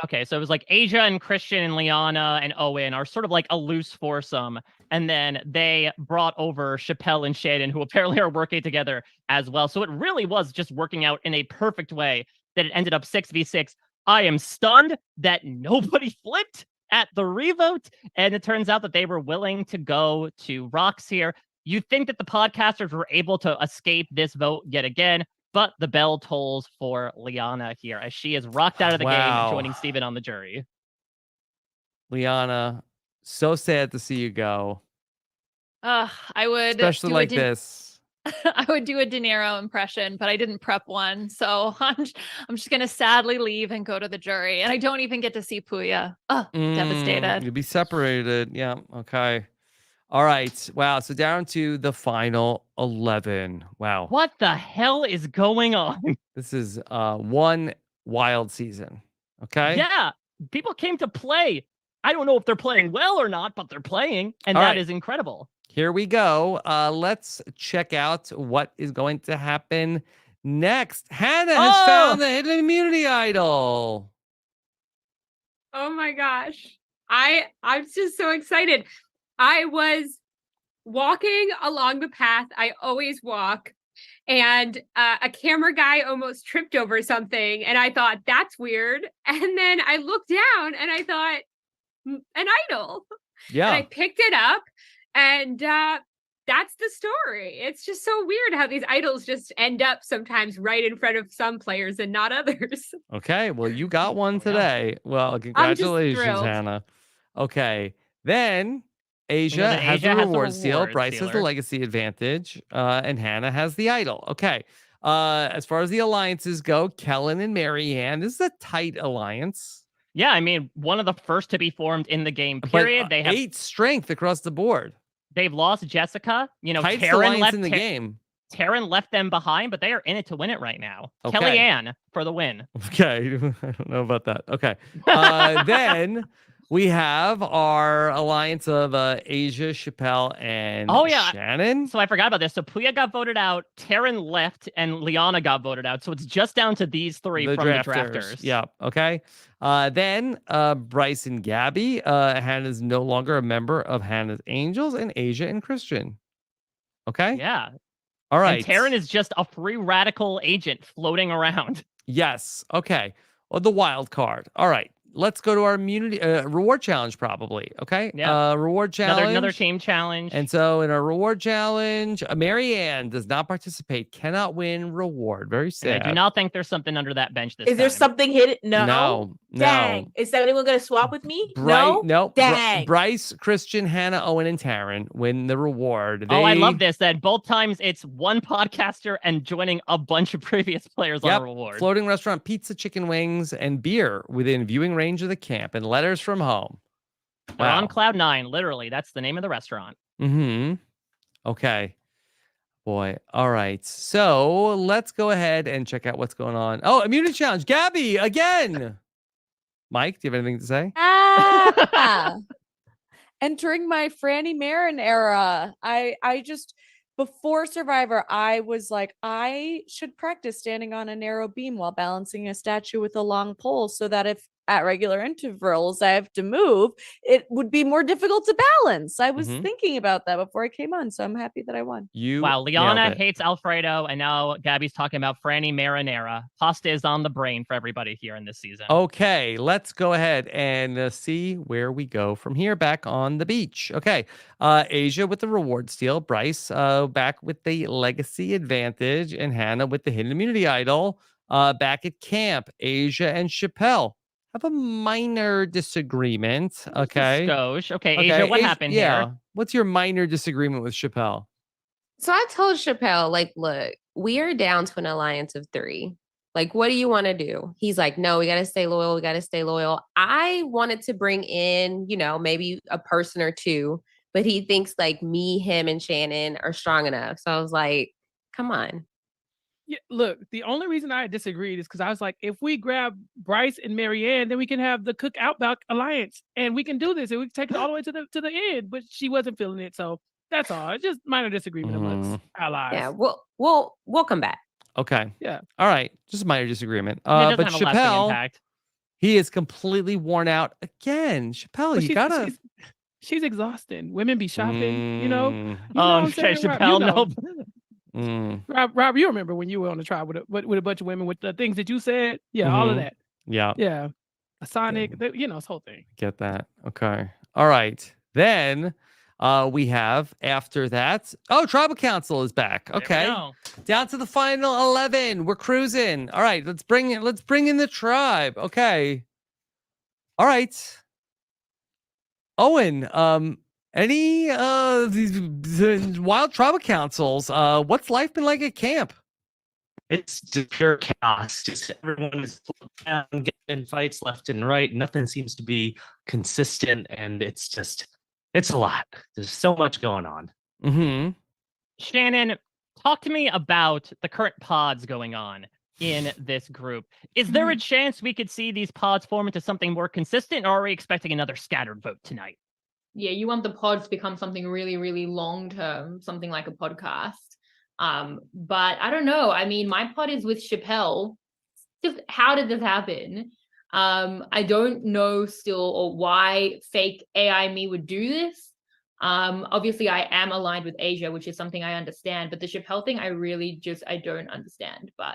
Okay, so it was like Asia and Christian and Liana and Owen are sort of like a loose foursome. And then they brought over Chappelle and Shannon, who apparently are working together as well. So it really was just working out in a perfect way that it ended up 6v6. I am stunned that nobody flipped at the revote. And it turns out that they were willing to go to rocks here. You'd think that the podcasters were able to escape this vote yet again, but the bell tolls for Liana here as she is rocked out of the game, joining Steven on the jury. Liana, so sad to see you go. I would Especially do like this. I would do a De Niro impression, but I didn't prep one, so I'm just gonna sadly leave and go to the jury, and I don't even get to see Puya. Devastated. You'll be separated. Yeah. Okay. All right. Wow. So down to the final 11. Wow. What the hell is going on? This is one wild season. Okay. Yeah. People came to play. I don't know if they're playing well or not, but they're playing, and All that right. is incredible. Here we go. Let's check out what is going to happen next. Hannah has found the hidden immunity idol. Oh my gosh. I'm just so excited. I was walking along the path I always walk, and a camera guy almost tripped over something, and I thought that's weird. And then I looked down and I thought an idol. Yeah. And I picked it up, and that's the story. It's just so weird how these idols just end up sometimes right in front of some players and not others. Okay, well, you got one today. Well, I'm just congratulations, thrilled. Hannah. Okay, then We know Asia that has Asia the has the reward steal. reward Bryce has the stealer. legacy advantage, and Hannah has the idol. Okay. As far as the alliances go, Kellen and Marianne. This is a tight alliance. Yeah, I mean, one of the first to be formed in the game. But, Period. They have 8 strength across the board. They've lost Jessica. You know, Tightest Taryn alliance left in the game. Taryn left them behind, but they are in it to win it right now. Okay. Kellyanne for the win. Okay, I don't know about that. Okay, then we have our alliance of Asia, Chappelle, and Shannon. So I forgot about this. So Puya got voted out, Taryn left, and Liana got voted out. So it's just down to these three from the drafters. Yeah. Okay. Then Bryce and Gabby. Hannah's no longer a member of Hannah's Angels, and Asia and Christian. Okay. Yeah. All right. And Taryn is just a free radical agent floating around. Yes. Okay. Well, the wild card. All right. Let's go to our immunity reward challenge, probably. Okay. Yeah. Reward challenge. Another team challenge. And so in our reward challenge, Marianne does not participate, cannot win reward. Very sad. And I do not think there's something under that bench this Is there time. something hidden? No. No. Dang. Is that anyone going to swap with me? No. Dang. Bryce, Christian, Hannah, Owen, and Taryn win the reward. Oh, I love this. That both times it's one podcaster and joining a bunch of previous players on a reward. Floating restaurant, pizza, chicken wings, and beer within viewing range of the camp, and letters from home. We're on Cloud 9, literally. That's the name of the restaurant. Mm-hmm. Okay. Boy. All right. So let's go ahead and check out what's going on. Oh, immunity challenge. Gabby, again. Mike, do you have anything to say? Entering my Franny Marin era. I just before Survivor, I was like, I should practice standing on a narrow beam while balancing a statue with a long pole so that if at regular intervals I have to move, it would be more difficult to balance. I was thinking about that before I came on, so I'm happy that I won. Wow, Liana hates Alfredo, and now Gabby's talking about Franny Marinara. Pasta is on the brain for everybody here in this season. Okay, let's go ahead and see where we go from here. Back on the beach. Okay, Asia with the reward steal, Bryce back with the legacy advantage, and Hannah with the hidden immunity idol. Back at camp, Asia and Chappelle have a minor disagreement. Okay. Skosh. Okay, Asia, what happened here? What's your minor disagreement with Chappelle? So I told Chappelle, like, look, we are down to an alliance of 3. Like, what do you want to do? He's like, no, we got to stay loyal. We got to stay loyal. I wanted to bring in, maybe a person or 2, but he thinks like me, him, and Shannon are strong enough. So I was like, come on. Yeah, look, the only reason I disagreed is because I was like, if we grab Bryce and Marianne, then we can have the Cook Outback Alliance, and we can do this, and we can take it all the way to the end. But she wasn't feeling it, so that's all. It's just minor disagreement amongst allies. Yeah, we'll come back. Okay. Yeah. All right. Just a minor disagreement. It doesn't But have a lasting Chappelle, impact. he is completely worn out again. Chappelle, But you gotta. She's exhausting. Women be shopping, you know. You know Oh, what I'm saying, Rob? Chappelle, You know. no. Rob, you remember when you were on the tribe with a bunch of women with the things that you said? Yeah, all of that. Yeah. Yeah. A Sonic, this whole thing. Get that. Okay. All right. Then we have after that. Oh, Tribal Council is back. Okay. go. Down to the final 11. We're cruising. All right. Let's bring in the tribe. Okay. All right. Owen, any these wild tribal councils? What's life been like at camp? It's just pure chaos. Just everyone is getting fights left and right. Nothing seems to be consistent, and it's a lot. There's so much going on. Mm-hmm. Shannon, talk to me about the current pods going on in this group. Is there a chance we could see these pods form into something more consistent, or are we expecting another scattered vote tonight? Yeah, you want the pods to become something really, really long term, something like a podcast. But I don't know. I mean, my pod is with Chappelle. Just how did this happen? I don't know still or why fake AI me would do this. Obviously I am aligned with Asia, which is something I understand, but the Chappelle thing, I don't understand, but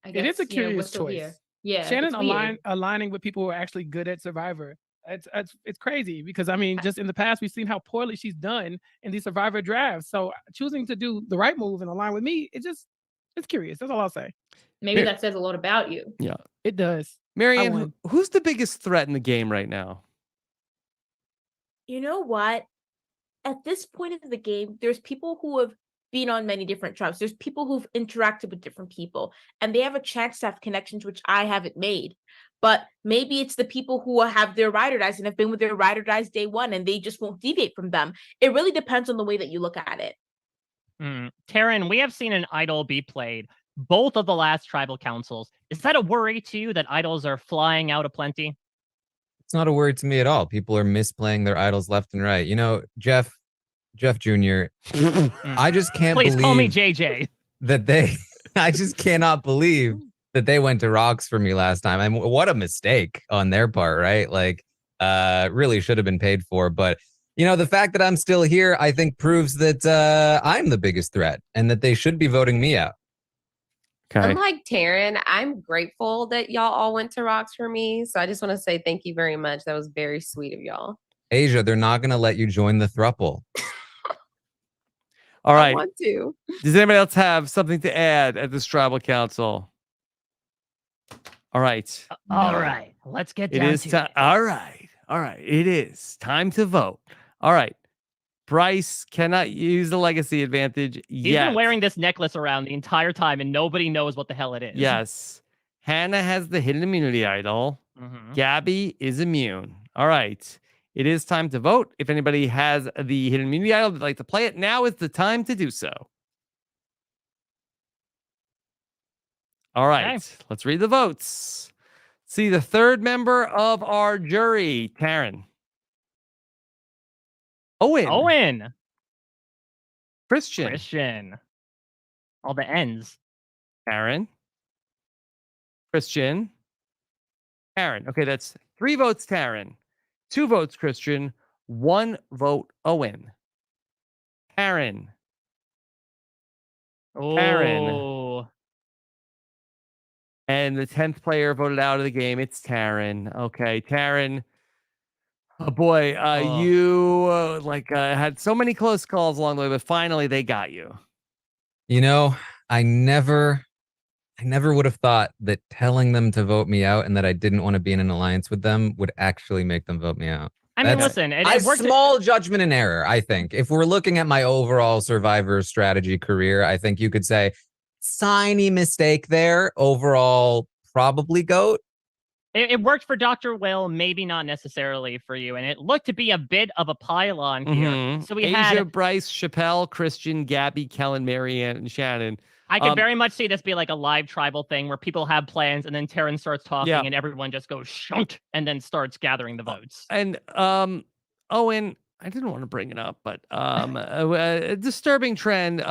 I guess It is a curious we're still choice. here. Yeah. Shannon it's weird. aligning with people who are actually good at Survivor. it's crazy because I mean, just in the past we've seen how poorly she's done in these Survivor drafts. So choosing to do the right move and align with me, it's curious. That's all I'll say. Maybe that says a lot about you. Yeah, it does. Marianne, who's the biggest threat in the game right now? You know what? At this point of the game, there's people who have been on many different tribes. There's people who've interacted with different people, and they have a chance to have connections which I haven't made. But maybe it's the people who have their ride or dies and have been with their ride or dies day one, and they just won't deviate from them. It really depends on the way that you look at it. Taryn, we have seen an idol be played both of the last tribal councils. Is that a worry to you that idols are flying out aplenty? It's not a worry to me at all. People are misplaying their idols left and right. You know, Jeff Jr., I just can't Please believe call me JJ. that I just cannot believe that they went to Rocks for me last time. I mean, what a mistake on their part, right? Like, really should have been paid for. But, you know, the fact that I'm still here, I think proves that I'm the biggest threat and that they should be voting me out. Okay. Unlike Taryn, I'm grateful that y'all all went to Rocks for me. So I just want to say thank you very much. That was very sweet of y'all. Asia, they're not going to let you join the throuple. All right. I want to. Does anybody else have something to add at this tribal council? All right. All right. Let's get down to it. All right. All right. It is time to vote. All right. Bryce cannot use the legacy advantage He's yet. been wearing this necklace around the entire time, and nobody knows what the hell it is. Yes. Hannah has the hidden immunity idol. Gabby is immune. All right. It is time to vote. If anybody has the hidden immunity idol they'd like to play it, now is the time to do so. All right. Okay. Let's read the votes. See the third member of our jury, Taryn. Owen. Christian. All the ends. Taryn. Christian. Taryn. Okay, that's 3 votes, Taryn. 2 votes, Christian. 1 vote, Owen. Taryn. Oh. And the 10th player voted out of the game. It's Taryn. Okay, Taryn. Oh boy, you had so many close calls along the way, but finally they got you. You know, I never would have thought that telling them to vote me out and that I didn't want to be in an alliance with them would actually make them vote me out. I mean, listen, it worked. Small judgment and error, I think. If we're looking at my overall Survivor strategy career, I think you could say tiny mistake there. Overall, probably GOAT. It worked for Dr. Will, maybe not necessarily for you. And it looked to be a bit of a pylon here. So we Asia, had Bryce, Chappelle, Christian, Gabby, Kellen, Marianne, and Shannon. I could very much see this be like a live tribal thing where people have plans and then Taryn starts talking Yeah. and everyone just goes shunt and then starts gathering the votes. And Owen, I didn't want to bring it up, but a disturbing trend.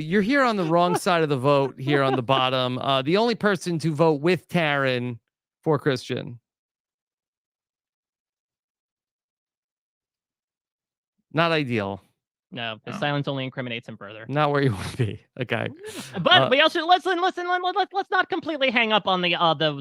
You're here on the wrong side of the vote here on the bottom. The only person to vote with Taryn for Christian. Not ideal. No, the silence only incriminates him further. Not where you want to be. Okay. But we also let's not completely hang up on the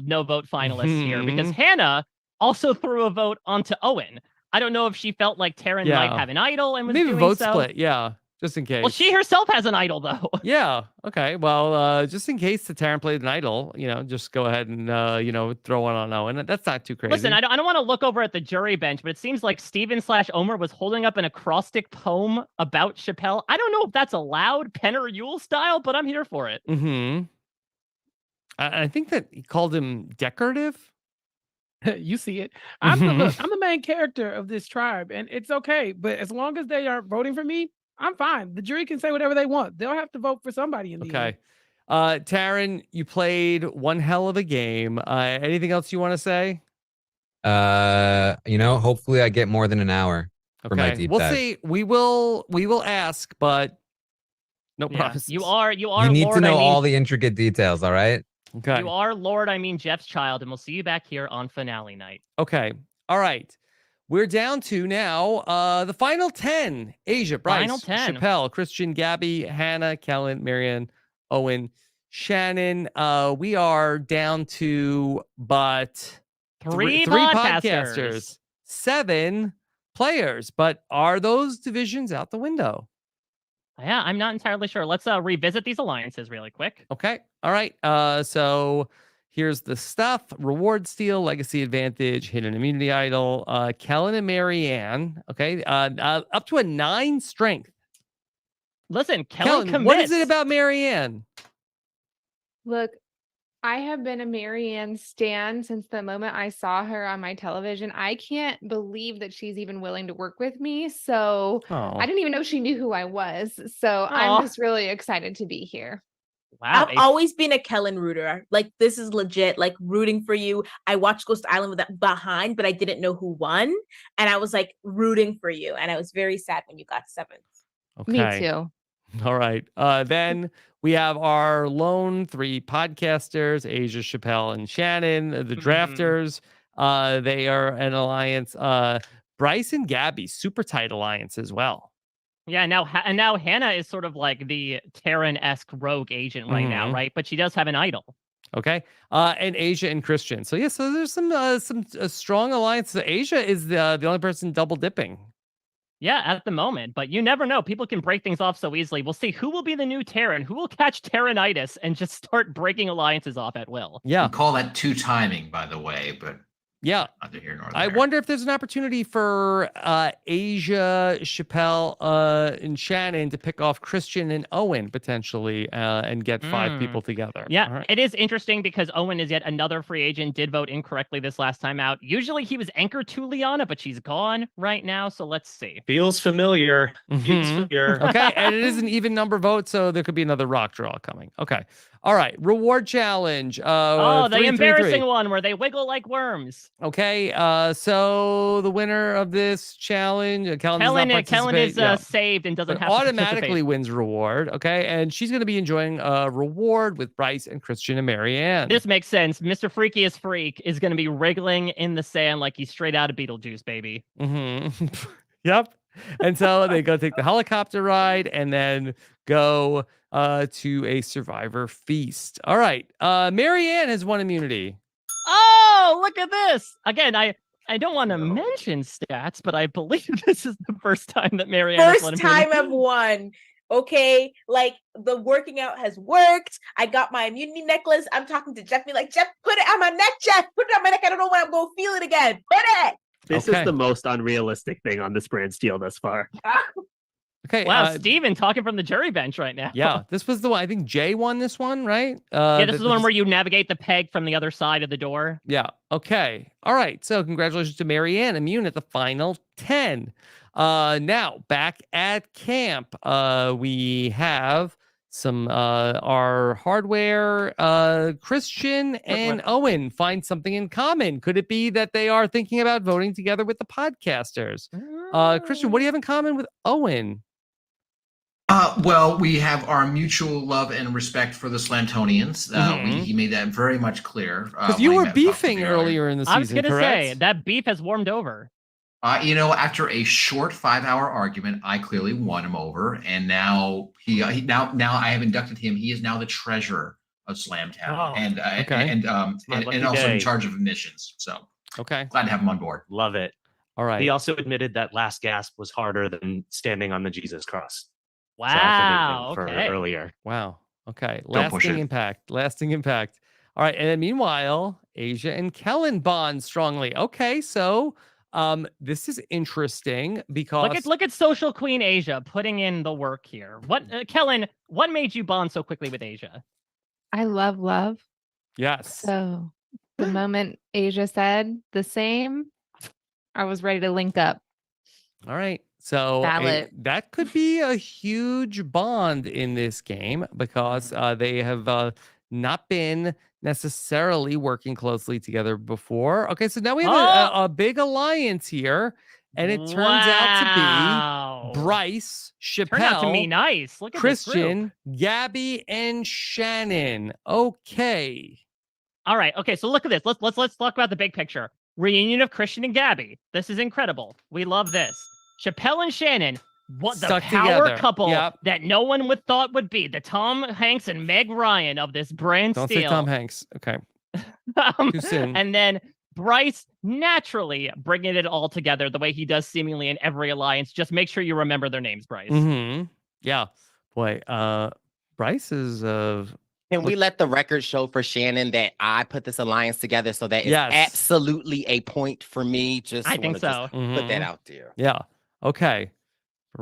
no vote finalists here because Hannah also threw a vote onto Owen. I don't know if she felt like Taryn might have an idol and was maybe doing vote so. split. Yeah, just in case. Well, she herself has an idol though. Yeah. Okay. Well, just in case the Taryn played an idol, just go ahead and throw one on Owen. That's not too crazy. Listen, I don't want to look over at the jury bench, but it seems like Steven/Omer was holding up an acrostic poem about Chappelle. I don't know if that's allowed, Penn or Yule style, but I'm here for it. I think that he called him decorative. You see it. I'm the main character of this tribe, and it's okay. But as long as they are voting for me, I'm fine. The jury can say whatever they want. They'll have to vote for somebody in the end. Okay. Taryn, you played one hell of a game. Anything else you want to say? Hopefully I get more than an hour for my deep We'll dive. see. We will ask, but no promises. You are You need Lord, to know all the intricate details, all right? Okay. You are Lord, Jeff's child, and we'll see you back here on finale night. Okay. All right. We're down to now the final 10. Asia, Bryce, Final 10. Chappelle, Christian, Gabby, Hannah, Kellen, Marianne, Owen, Shannon. We are down to but Three podcasters. 7 players. But are those divisions out the window? Yeah, I'm not entirely sure. Let's revisit these alliances really quick. Okay. All right. So here's the stuff: Reward Steal, Legacy Advantage, Hidden Immunity Idol, Kellen and Marianne. Okay. Up to a 9 strength. Listen, Kellen commits. What is it about Marianne? Look, I have been a Marianne stan since the moment I saw her on my television. I can't believe that she's even willing to work with me. So I didn't even know she knew who I was. So I'm just really excited to be here. Wow. I've always been a Kellen rooter. Like, this is legit, like, rooting for you. I watched Ghost Island with that behind, but I didn't know who won. And I was like rooting for you. And I was very sad when you got 7th. Okay. Me too. All right. Then we have our lone 3 podcasters, Asia, Chappelle, and Shannon, the drafters. They are an alliance. Bryce and Gabby, super tight alliance as well. Yeah, now Hannah is sort of like the Terran-esque rogue agent right now, right? But she does have an idol. Okay. And Asia and Christian. So yeah, so there's some strong alliances. Asia is the only person double dipping. Yeah, at the moment, but you never know. People can break things off so easily. We'll see who will be the new Terran, who will catch Terranitis and just start breaking alliances off at will. Yeah. We call that 2 timing, by the way, but yeah, neither here nor there. I wonder if there's an opportunity for Asia, Chappelle, and Shannon to pick off Christian and Owen potentially and get 5 people together. Yeah, It is interesting because Owen is yet another free agent, did vote incorrectly this last time out. Usually he was anchored to Liana, but she's gone right now, so let's see. Feels familiar. Feels familiar. Okay, and it is an even number vote, so there could be another rock draw coming. Okay. All right, reward challenge. The embarrassing one where they wiggle like worms. Okay, so the winner of this challenge, Kellen is saved and doesn't have to automatically participate. wins reward. Okay, and she's going to be enjoying a reward with Bryce and Christian and Marianne. This makes sense. Mr. Freakiest Freak is going to be wriggling in the sand like he's straight out of Beetlejuice, baby. Yep. And so they go take the helicopter ride and then go to a survivor feast. All right. Marianne has 1 immunity. Oh, look at this. Again, I don't want to mention stats, but I believe this is the first time that Marianne has 1 First immunity. time I've won. Okay, like, the working out has worked. I got my immunity necklace. I'm talking to Jeff, like, Jeff, put it on my neck, Jeff. Put it on my neck. I don't know when I'm going to feel it again. Put it. This is the most unrealistic thing on this Brant Steele thus far. Okay. Wow, Steven talking from the jury bench right now. Yeah, this was the one. I think Jay won this one, right? This is the one where you navigate the peg from the other side of the door. Yeah. Okay. All right. So congratulations to Marianne, immune at the final 10. Now back at camp, we have some our hardware. Christian and Owen find something in common. Could it be that they are thinking about voting together with the podcasters? Christian, what do you have in common with Owen? Well, we have our mutual love and respect for the Slantonians. He made that very much clear. Because you were beefing earlier in the season, I was going to say, that beef has warmed over. After a short 5-hour argument, I clearly won him over, and now now I have inducted him. He is now the treasurer of Slamtown, and also in charge of admissions. So glad to have him on board. Love it. All right. He also admitted that last gasp was harder than standing on the Jesus cross. Wow. For earlier. Wow. Okay. Don't push Lasting it. impact. Lasting impact. All right. And then meanwhile, Asia and Kellen bond strongly. Okay. So this is interesting because look at Social Queen Asia putting in the work here. What Kellen, what made you bond so quickly with Asia? I love love. Yes. So the moment Asia said the same, I was ready to link up. All right. So that could be a huge bond in this game because they have not been necessarily working closely together before. Okay, so now we have a big alliance here, and it turns out to be Bryce, Chappelle, Turned out to be nice. Look at Christian, Gabby, and Shannon. Okay. All right. Okay, so look at this. Let's talk about the big picture. Reunion of Christian and Gabby. This is incredible. We love this. Chappelle and Shannon, what the Stuck power together. couple Yep. that no one would thought would be the Tom Hanks and Meg Ryan of this Brant Don't Steele. say Tom Hanks. Okay. Too soon. And then Bryce naturally bringing it all together the way he does seemingly in every alliance. Just make sure you remember their names, Bryce. Yeah. Boy, Bryce is Can we let the record show for Shannon that I put this alliance together, so that is Yes. absolutely a point for me? Just I think wanna so. put that out there. Yeah. Okay.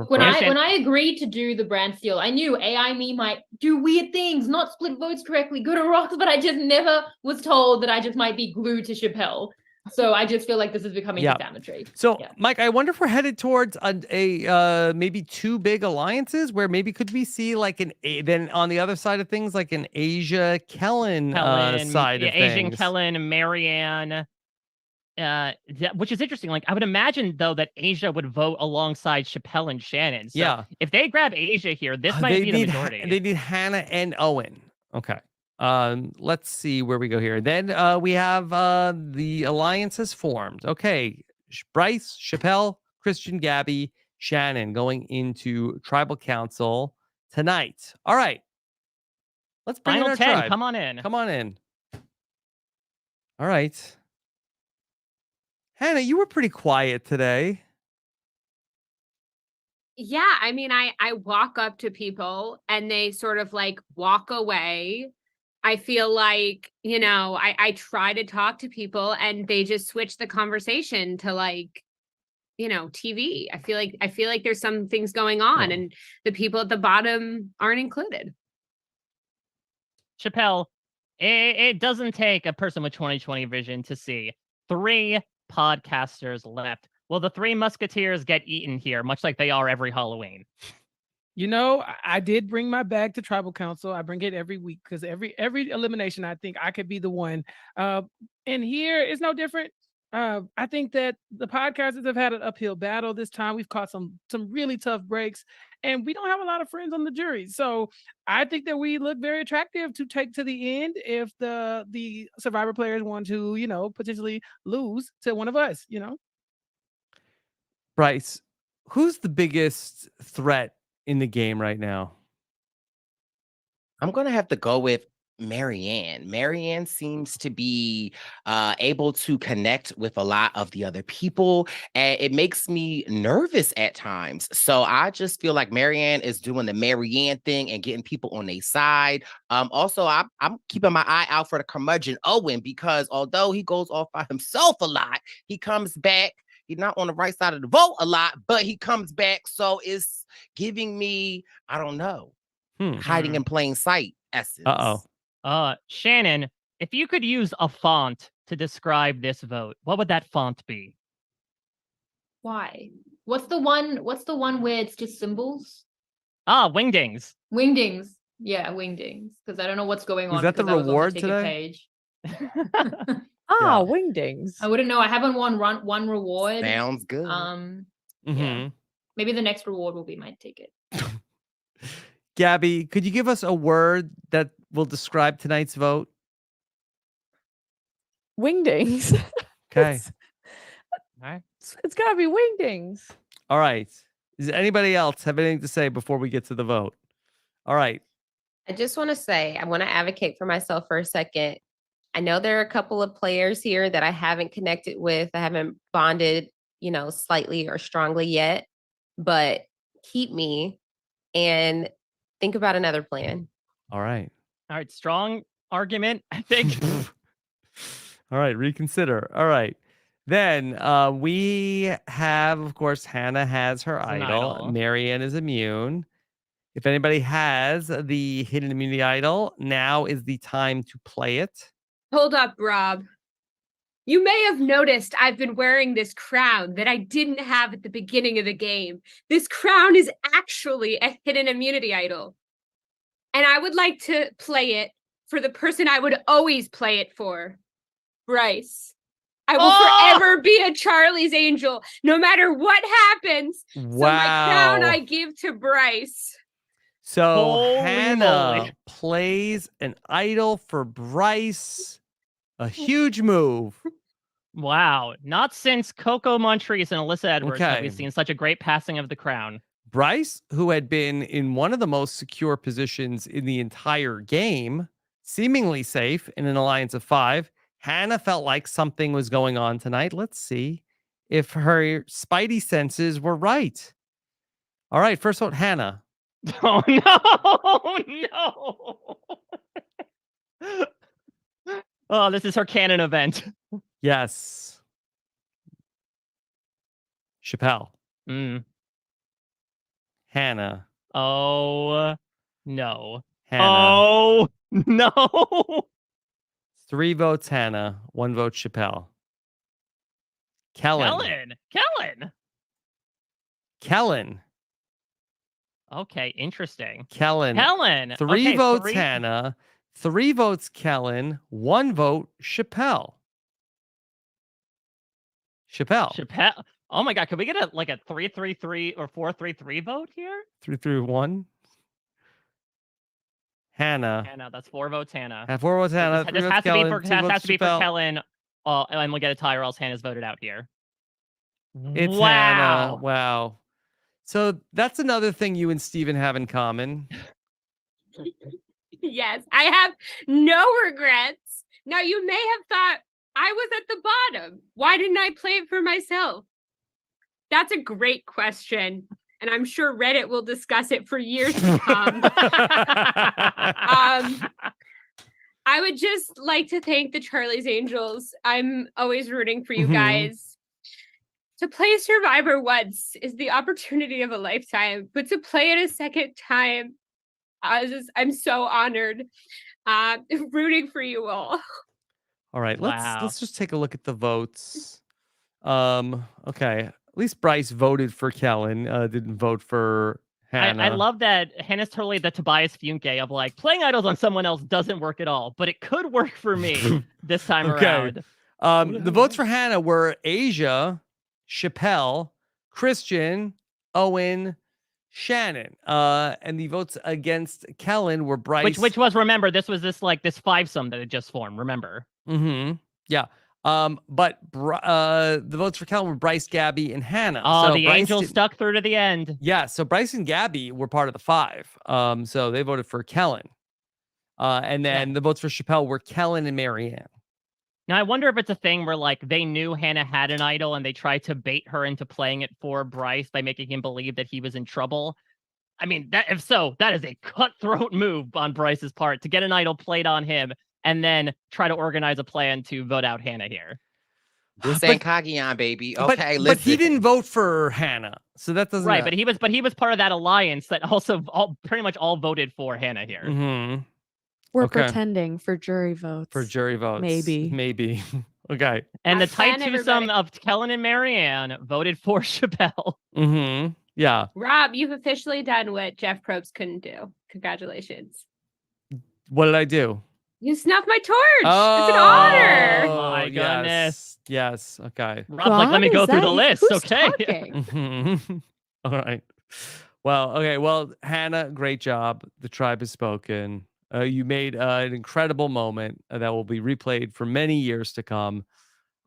When I agreed to do the Brant Steele, I knew AI me might do weird things, not split votes correctly, go to rocks, but I just never was told that I just might be glued to Chappelle. So I just feel like this is becoming defamatory. So, Mike, I wonder if we're headed towards a maybe two big alliances where maybe could we see like then on the other side of things, like an Asia Kellen side of Asian things. Kellen, Marianne. Which is interesting. Like, I would imagine though that Asia would vote alongside Chappelle and Shannon. So if they grab Asia here, this might be the majority. They need Hannah and Owen. Okay. Let's see where we go here. Then we have the alliances formed. Okay. Bryce, Chappelle, Christian, Gabby, Shannon going into tribal council tonight. All right. Let's bring Final in our 10. tribe. Come on in. Come on in. All right. Hannah, you were pretty quiet today. Yeah, I mean, I walk up to people and they sort of like walk away. I feel like, you know, I try to talk to people and they just switch the conversation to like, you know, TV. I feel like there's some things going on and the people at the bottom aren't included. Chappelle, it doesn't take a person with 20/20 vision to see 3 podcasters left. Will the 3 musketeers get eaten here, much like they are every Halloween? You know, I did bring my bag to tribal council. I bring it every week because every elimination, I think I could be the one. And here it's no different. I think that the podcasters have had an uphill battle this time. We've caught some really tough breaks, and we don't have a lot of friends on the jury. So I think that we look very attractive to take to the end if the Survivor players want to, you know, potentially lose to one of us, you know. Bryce, who's the biggest threat in the game right now? I'm going to have to go with Marianne. Marianne seems to be able to connect with a lot of the other people, and it makes me nervous at times. So I just feel like Marianne is doing the Marianne thing and getting people on their side. Also, I'm keeping my eye out for the curmudgeon Owen, because although he goes off by himself a lot, he comes back. He's not on the right side of the vote a lot, but he comes back. So it's giving me, I don't know, hiding in plain sight essence. Shannon, if you could use a font to describe this vote, what would that font be? Why? What's the one where it's just symbols? Wingdings. Wingdings. Yeah, wingdings. Because I don't know what's going on. Is that the reward today? Page. Wingdings. I wouldn't know. I haven't won one reward. Sounds good. Yeah. Maybe the next reward will be my ticket. Gabby, could you give us a word that will describe tonight's vote? Wingdings. Okay. All right. It's gotta be wingdings. All right. Does anybody else have anything to say before we get to the vote? All right. I just want to say, I want to advocate for myself for a second. I know there are a couple of players here that I haven't connected with. I haven't bonded, you know, slightly or strongly yet, but keep me and think about another plan. All right. All right. Strong argument, I think. All right. Reconsider. All right. Then we have, of course, Hannah has her idol. Marianne is immune. If anybody has the hidden immunity idol, now is the time to play it. Hold up, Rob. You may have noticed I've been wearing this crown that I didn't have at the beginning of the game. This crown is actually a hidden immunity idol. And I would like to play it for the person I would always play it for, Bryce. I will forever be a Charlie's Angel, no matter what happens. Wow. So my crown I give to Bryce. So Holy Hannah moly. plays an idol for Bryce. A huge move. Wow. Not since Coco Montrese and Alyssa Edwards have we Okay. seen such a great passing of the crown. Bryce, who had been in one of the most secure positions in the entire game, seemingly safe in an alliance of 5, Hannah felt like something was going on tonight. Let's see if her spidey senses were right. All right, first vote, Hannah. Oh no! Oh, this is her canon event. Yes. Chappelle. Hannah. Oh no. Hannah. Oh no. 3 votes, Hannah. 1 vote, Chappelle. Kellen. Kellen. Okay, interesting. Kellen. 3 3 votes, Hannah. 3 votes, Kellen. 1 vote, Chappelle. Chappelle. Oh my God, could we get a 3-3-3 or 4-3-3 vote here? 3-3-1. Hannah. That's 4 votes, Hannah. 4 votes, Hannah. This 3 votes, has to Kellen. be for 2 votes, Chappelle. Kellen. And we'll get a tie or else Hannah's voted out here. It's Hannah. Wow. So that's another thing you and Steven have in common. Yes, I have no regrets. Now, you may have thought I was at the bottom. Why didn't I play it for myself? That's a great question. And I'm sure Reddit will discuss it for years to come. I would just like to thank the Charlie's Angels. I'm always rooting for you guys. To play Survivor once is the opportunity of a lifetime, but to play it a second time, I'm so honored. Rooting for you all. All right, let's just take a look at the votes. Okay, at least Bryce voted for Kellen, didn't vote for Hannah. I love that Hannah's totally the Tobias Funke of playing idols on someone else doesn't work at all, but it could work for me this time around. The votes for Hannah were Asia, Chappelle, Christian, Owen, Shannon. And the votes against Kellen were Bryce. Which was, remember, this was this five-some that had just formed, remember? Yeah. But the votes for Kellen were Bryce, Gabby, and Hannah. Oh, so the Bryce Angels stuck through to the end. Yeah, so Bryce and Gabby were part of the 5. So they voted for Kellen. And then the votes for Chappelle were Kellen and Marianne. Now, I wonder if it's a thing where they knew Hannah had an idol and they tried to bait her into playing it for Bryce by making him believe that he was in trouble. I mean, if so, that is a cutthroat move on Bryce's part to get an idol played on him and then try to organize a plan to vote out Hannah here. This ain't Kagiyan, baby. Okay, but he didn't vote for Hannah, so that doesn't. Right, but he was part of that alliance that also pretty much all voted for Hannah here. We're pretending for jury votes. Maybe. Okay. And the tight twosome of Kellen and Marianne voted for Chappelle. Yeah. Rob, you've officially done what Jeff Probst couldn't do. Congratulations. What did I do? You snuffed my torch. It's an honor. Oh my goodness. Yes. Okay. Rob's let me go through the list. Okay. All right. Well, Hannah, great job. The tribe has spoken. You made an incredible moment that will be replayed for many years to come.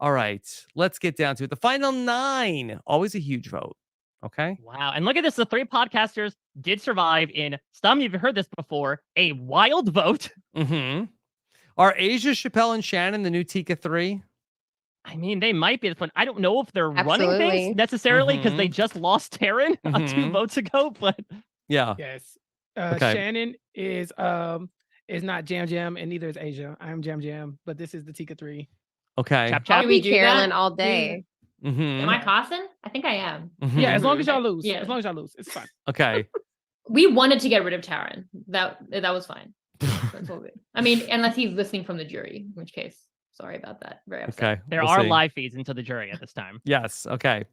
All right, let's get down to it. The final 9, always a huge vote. Okay. Wow. And look at this. The 3 podcasters did survive in, some of you have heard this before, a wild vote. Are Asia, Chappelle, and Shannon the new Tika 3? I mean, they might be this one. I don't know if they're running things necessarily because they just lost Taryn 2 votes ago, but yeah. Yes. Okay. Shannon is not Jam Jam, and neither is Asia. I'm Jam Jam, but this is the Tika 3. Okay. I'll be Carolyn all day. Am I Carson? I think I am. Yeah, as long as y'all lose. Yeah. As long as y'all lose, it's fine. Okay. We wanted to get rid of Taryn. That was fine. That's all good. I mean, unless he's listening from the jury, in which case, sorry about that. Very upset. Okay. There are live feeds into the jury at this time. Yes. Okay.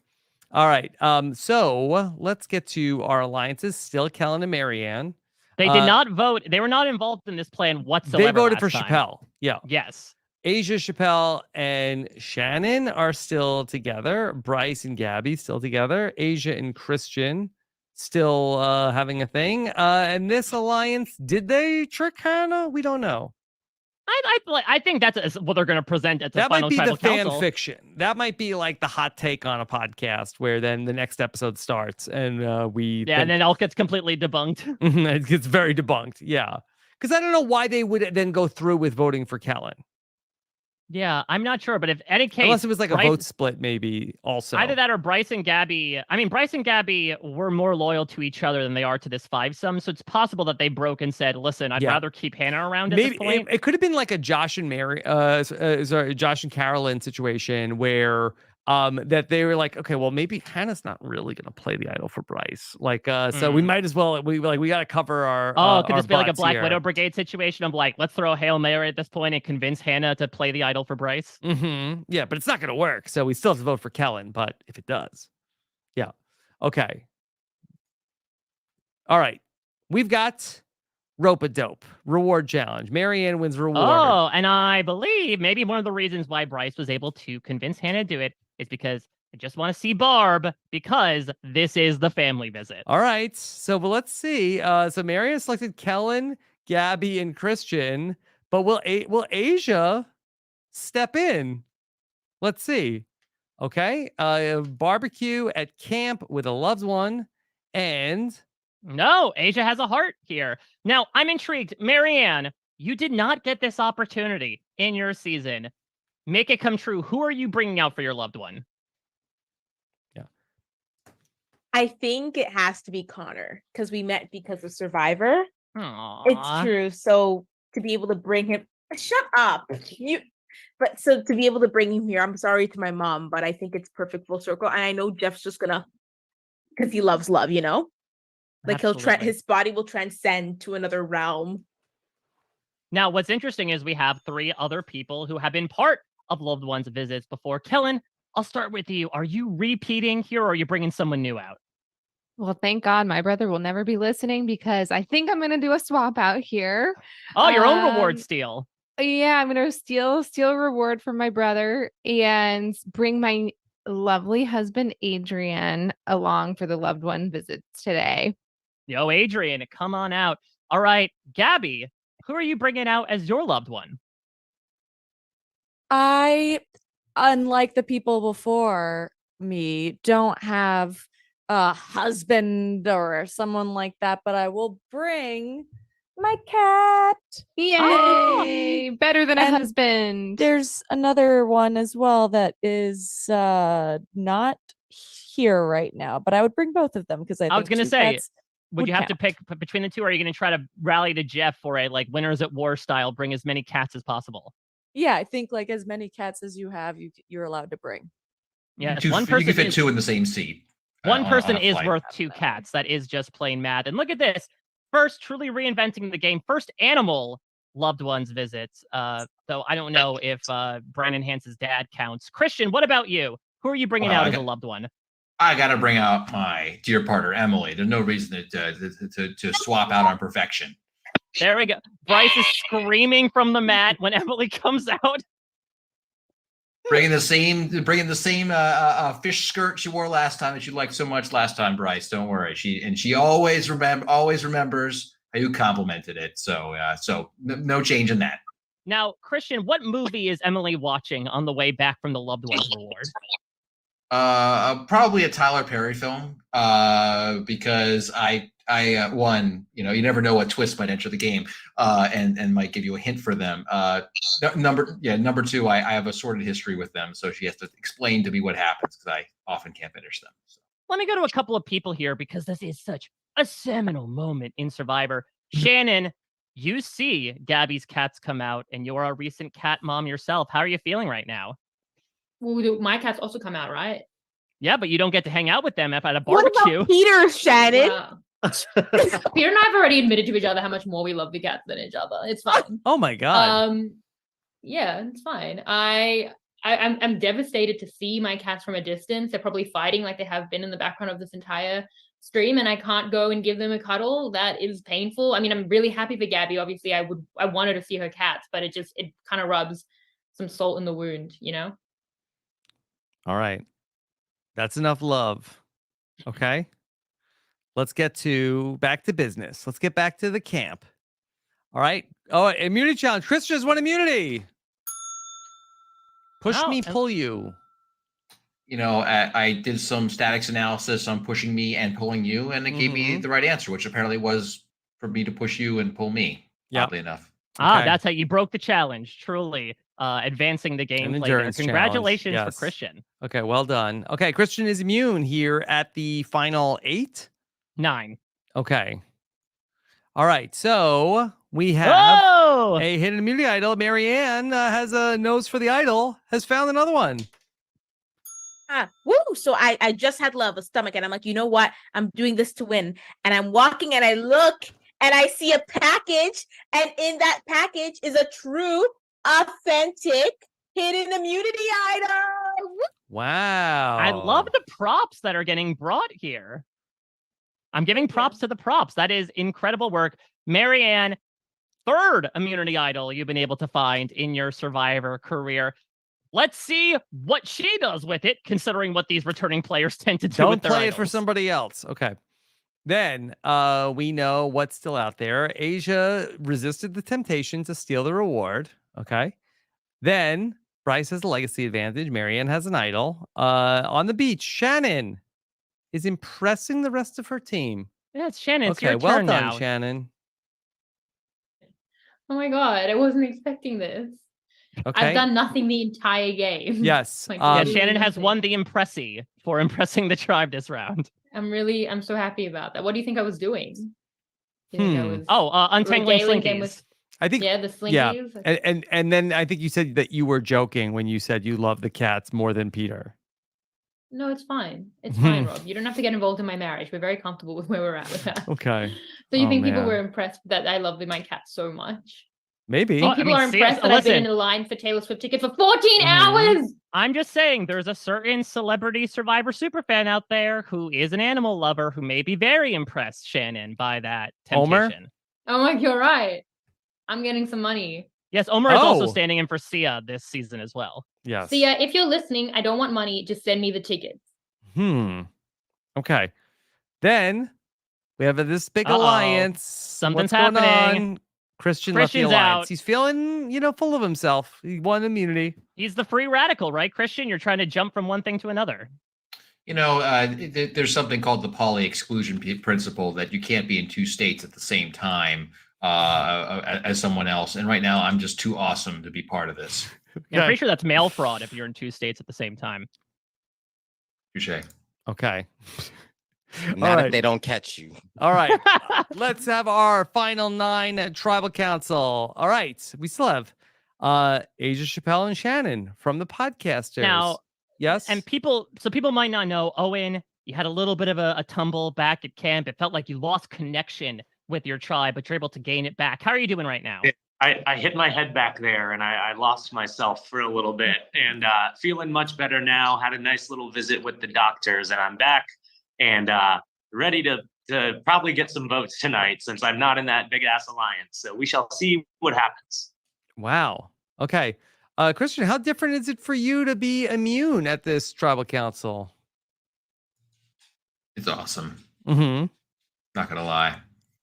All right. So let's get to our alliances. Still Kellen and Marianne. They did not vote. They were not involved in this plan whatsoever. They voted for last time. Chappelle. Yeah. Yes. Asia, Chappelle, and Shannon are still together. Bryce and Gabby still together. Asia and Christian still having a thing. And this alliance, did they trick Hannah? We don't know. I think that's what they're going to present at the That final might be tribal the fan council. fiction. That might be like the hot take on a podcast where then the next episode starts and we and then it all gets completely debunked. it gets very debunked. Yeah. Because I don't know why they would then go through with voting for Kellen. Yeah, I'm not sure, but if any case, Unless it was like a Bryce- vote split, maybe also. Either that or Bryce and Gabby. I mean, Bryce and Gabby were more loyal to each other than they are to this five-some. So it's possible that they broke and said, "Listen, I'd Yeah. rather keep Hannah around." At Maybe this point. it could have been like a Josh and Josh and Carolyn situation where that they were like, okay, well maybe Hannah's not really gonna play the idol for Bryce. Like so we might as well we gotta cover our Could our this be like a butts Black here. Widow Brigade situation of like, let's throw a Hail Mary at this point and convince Hannah to play the idol for Bryce? Yeah, but it's not gonna work. So we still have to vote for Kellen, but if it does. Yeah. Okay. All right. We've got Rope-a-Dope reward challenge. Marianne wins reward. Oh, and I believe maybe one of the reasons why Bryce was able to convince Hannah to do it is because I just want to see Barb because this is the family visit. All right. So, but let's see. So Marianne selected Kellen, Gabby, and Christian. But will Asia step in? Let's see. Okay. Barbecue at camp with a loved one, and No, Asia has a heart here. Now, I'm intrigued. Marianne, you did not get this opportunity in your season. Make it come true. Who are you bringing out for your loved one? I think it has to be Connor because we met because of Survivor. Aww. It's true. So to be able to bring him, shut up. But so to be able to bring him here, I'm sorry to my mom, but I think it's perfect full circle. And I know Jeff's just gonna, because he loves love, you know, like Absolutely. his body will transcend to another realm. Now, what's interesting is we have 3 other people who have been part of loved ones' visits before. Kellen, I'll start with you. Are you repeating here or are you bringing someone new out? Well, thank God my brother will never be listening because I think I'm going to do a swap out here. Oh, your own reward steal. Yeah, I'm going to steal a reward from my brother and bring my lovely husband, Adrian, along for the loved one visits today. Yo, Adrian, come on out. All right, Gabby, who are you bringing out as your loved one? I, unlike the people before me, don't have a husband or someone like that, but I will bring my cat. Yay! Better than a husband. There's another one as well that is not here right now, but I would bring both of them because I was think going to two say, cats would you have to count. pick between the two, or are you going to try to rally to Jeff for a like winners at war style, bring as many cats as possible? Yeah, I think like as many cats as you have, you're allowed to bring. Yes, You one can person fit is, 2 in the same seat. one on person a is flight. worth 2 cats. That is just plain mad. And look at this. First, truly reinventing the game. First animal loved ones visits. Though I don't know if Brandon Hance's dad counts. Christian, what about you? Who are you bringing Well, out I as a got- loved one? I got to bring out my dear partner, Emily. There's no reason to swap out on perfection. There we go. Bryce is screaming from the mat when Emily comes out. Bringing the same fish skirt she wore last time that you liked so much last time, Bryce. Don't worry. She always remembers how you complimented it. So no change in that. Now, Christian, what movie is Emily watching on the way back from the loved ones reward? Probably a Tyler Perry film. Because I one, you never know what twist might enter the game, and might give you a hint for them. Number 2, I have a sordid history with them, so she has to explain to me what happens because I often can't finish them. So. Let me go to a couple of people here because this is such a seminal moment in Survivor. Shannon, you see Gabby's cats come out, and you're a recent cat mom yourself. How are you feeling right now? Well, my cats also come out, right? Yeah, but you don't get to hang out with them at a What barbecue. about Peter, Shannon? Wow. Peter and I have already admitted to each other how much more we love the cats than each other. It's fine. Oh my god. Yeah, it's fine. I'm devastated to see my cats from a distance. They're probably fighting like they have been in the background of this entire stream, and I can't go and give them a cuddle. That is painful. I mean, I'm really happy for Gabby. Obviously, I wanted to see her cats, but it kind of rubs some salt in the wound, you know? All right. That's enough love. Okay. Let's get back to business. Let's get back to the camp. All right. Oh, immunity challenge. Chris just won immunity. Push me, pull you. I did some statics analysis on pushing me and pulling you, and it gave me the right answer, which apparently was for me to push you and pull me. Oddly enough. That's how you broke the challenge. Truly. advancing the An gameplay there. endurance challenge, Congratulations for yes. Christian. Okay, well done. Okay, Christian is immune here at the final 8? 9. Okay. All right, so we have Oh! a hidden immunity idol. Marianne has a nose for the idol, has found another one. Woo! So I just had love, a stomach, and I'm like, you know what? I'm doing this to win. And I'm walking and I look and I see a package, and in that package is a true, authentic hidden immunity item. Wow. I love the props that are getting brought here. I'm giving props to the props. That is incredible work. Marianne, third immunity idol you've been able to find in your Survivor career. Let's see what she does with it, considering what these returning players tend to do Don't with their play it for idols. somebody else. Okay. Then we know what's still out there. Asia resisted the temptation to steal the reward. Okay. Then Bryce has a legacy advantage. Marianne has an idol. On the beach, Shannon is impressing the rest of her team. Yeah, it's Shannon. It's Okay, your well turn done, now. Shannon. Oh my god, I wasn't expecting this. Okay. I've done nothing the entire game. Yes. Like, Yeah, really Shannon has nothing. won the Impressi for impressing the tribe this round. I'm so happy about that. What do you think I was doing? You think I was untangling regaling them slinkies. with- I think yeah, the slinkies. Yeah. And then I think you said that you were joking when you said you love the cats more than Peter. No, it's fine. It's fine, Rob. You don't have to get involved in my marriage. We're very comfortable with where we're at with that. Okay. So you Oh, think people man. were impressed that I love my cat so much? Maybe. Think people are impressed that I've been in a line for Taylor Swift tickets for 14 hours? I'm just saying there's a certain celebrity Survivor superfan out there who is an animal lover who may be very impressed, Shannon, by that Omer? temptation. Oh my, you're right. I'm getting some money. Yes, Omer is also Oh. standing in for Sia this season as well. Yes. So yeah, if you're listening, I don't want money. Just send me the tickets. Okay. Then we have this big Uh-oh. alliance. Something's What's going happening. on? Christian Christian's left the alliance. out. He's feeling, full of himself. He won immunity. He's the free radical, right, Christian? You're trying to jump from one thing to another. There's something called the poly exclusion principle that you can't be in two states at the same time as someone else. And right now, I'm just too awesome to be part of this. Yeah, I'm pretty sure that's mail fraud if you're in two states at the same time. Touche. Okay. Not right. if they don't catch you. All right. Let's have our final 9 at Tribal Council. All right. We still have Asia Chappelle and Shannon from the podcasters. Now, yes. And people might not know, Owen, you had a little bit of a tumble back at camp. It felt like you lost connection with your tribe, but you're able to gain it back. How are you doing right now? I hit my head back there and I lost myself for a little bit and feeling much better now. Had a nice little visit with the doctors and I'm back and ready to probably get some votes tonight since I'm not in that big ass alliance. So we shall see what happens. Wow. Okay. Christian, how different is it for you to be immune at this Tribal Council? It's awesome. Mm-hmm. Not gonna lie.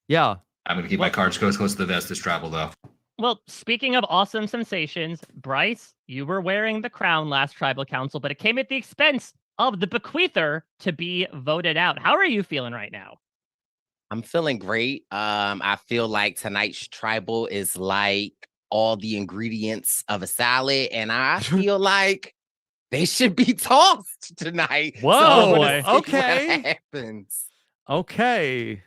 Yeah. I'm gonna keep my cards close to the vest this travel though. Well, speaking of awesome sensations, Bryce, you were wearing the crown last Tribal Council, but it came at the expense of the bequeather to be voted out. How are you feeling right now? I'm feeling great. I feel like tonight's tribal is like all the ingredients of a salad, and I feel like they should be tossed tonight. Whoa, So I wanna see what okay. happens. Okay.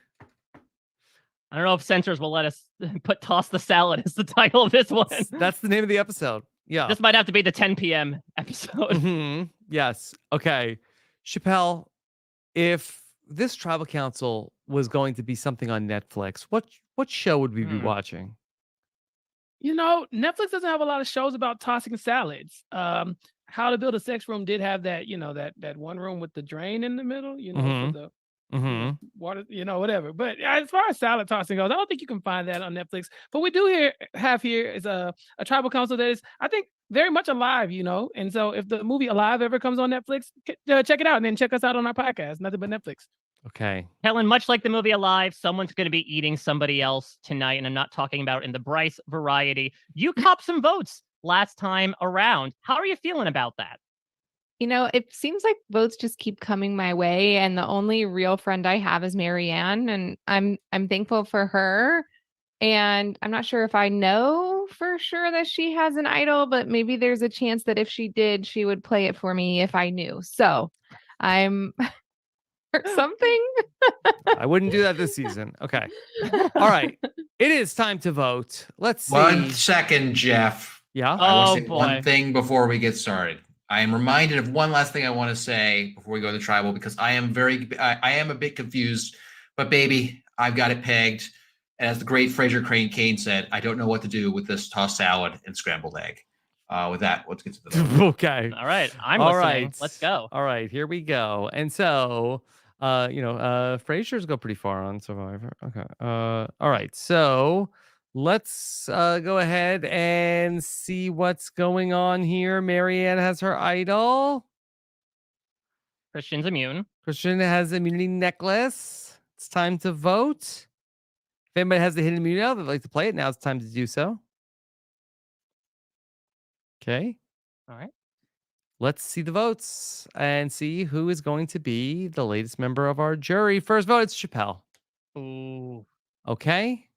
I don't know if censors will let us put Toss the Salad as the title of this one. That's the name of the episode. Yeah. This might have to be the 10 p.m. episode. Mhm. Yes. Okay. Chappelle, if this Tribal Council was going to be something on Netflix, what show would we be watching? Netflix doesn't have a lot of shows about tossing salads. How to Build a Sex Room did have that, that one room with the drain in the middle, for the water, whatever. But as far as salad tossing goes, I don't think you can find that on Netflix. But we do have here is a Tribal Council that is, I think, very much alive, And so if the movie Alive ever comes on Netflix, check it out and then check us out on our podcast, Nothing But Netflix. Okay. Helen, much like the movie Alive, someone's going to be eating somebody else tonight, and I'm not talking about in the Bryce variety. You copped some votes last time around. How are you feeling about that? It seems like votes just keep coming my way, and the only real friend I have is Marianne, and I'm thankful for her. And I'm not sure if I know for sure that she has an idol, but maybe there's a chance that if she did, she would play it for me if I knew. So I'm or something. I wouldn't do that this season. Okay. All right. It is time to vote. Let's see. 1 second, Jeff. Yeah. I want to say one thing before we get started. I am reminded of one last thing I want to say before we go to the tribal, because I am a bit confused, but baby, I've got it pegged. As the great Fraser Crane Kane said, I don't know what to do with this tossed salad and scrambled egg. With that, let's get to the vote. Okay. All right. I'm All listening. right. Let's go. All right. Here we go. And so, Frasier's go pretty far on Survivor. Okay. All right. So let's go ahead and see what's going on here. Marianne has her idol. Christian's immune. Christian has immunity necklace. It's time to vote. If anybody has the hidden immunity now, they'd like to play it, now it's time to do so. Okay. All right. Let's see the votes and see who is going to be the latest member of our jury. First vote, it's Chappelle. Ooh. Okay.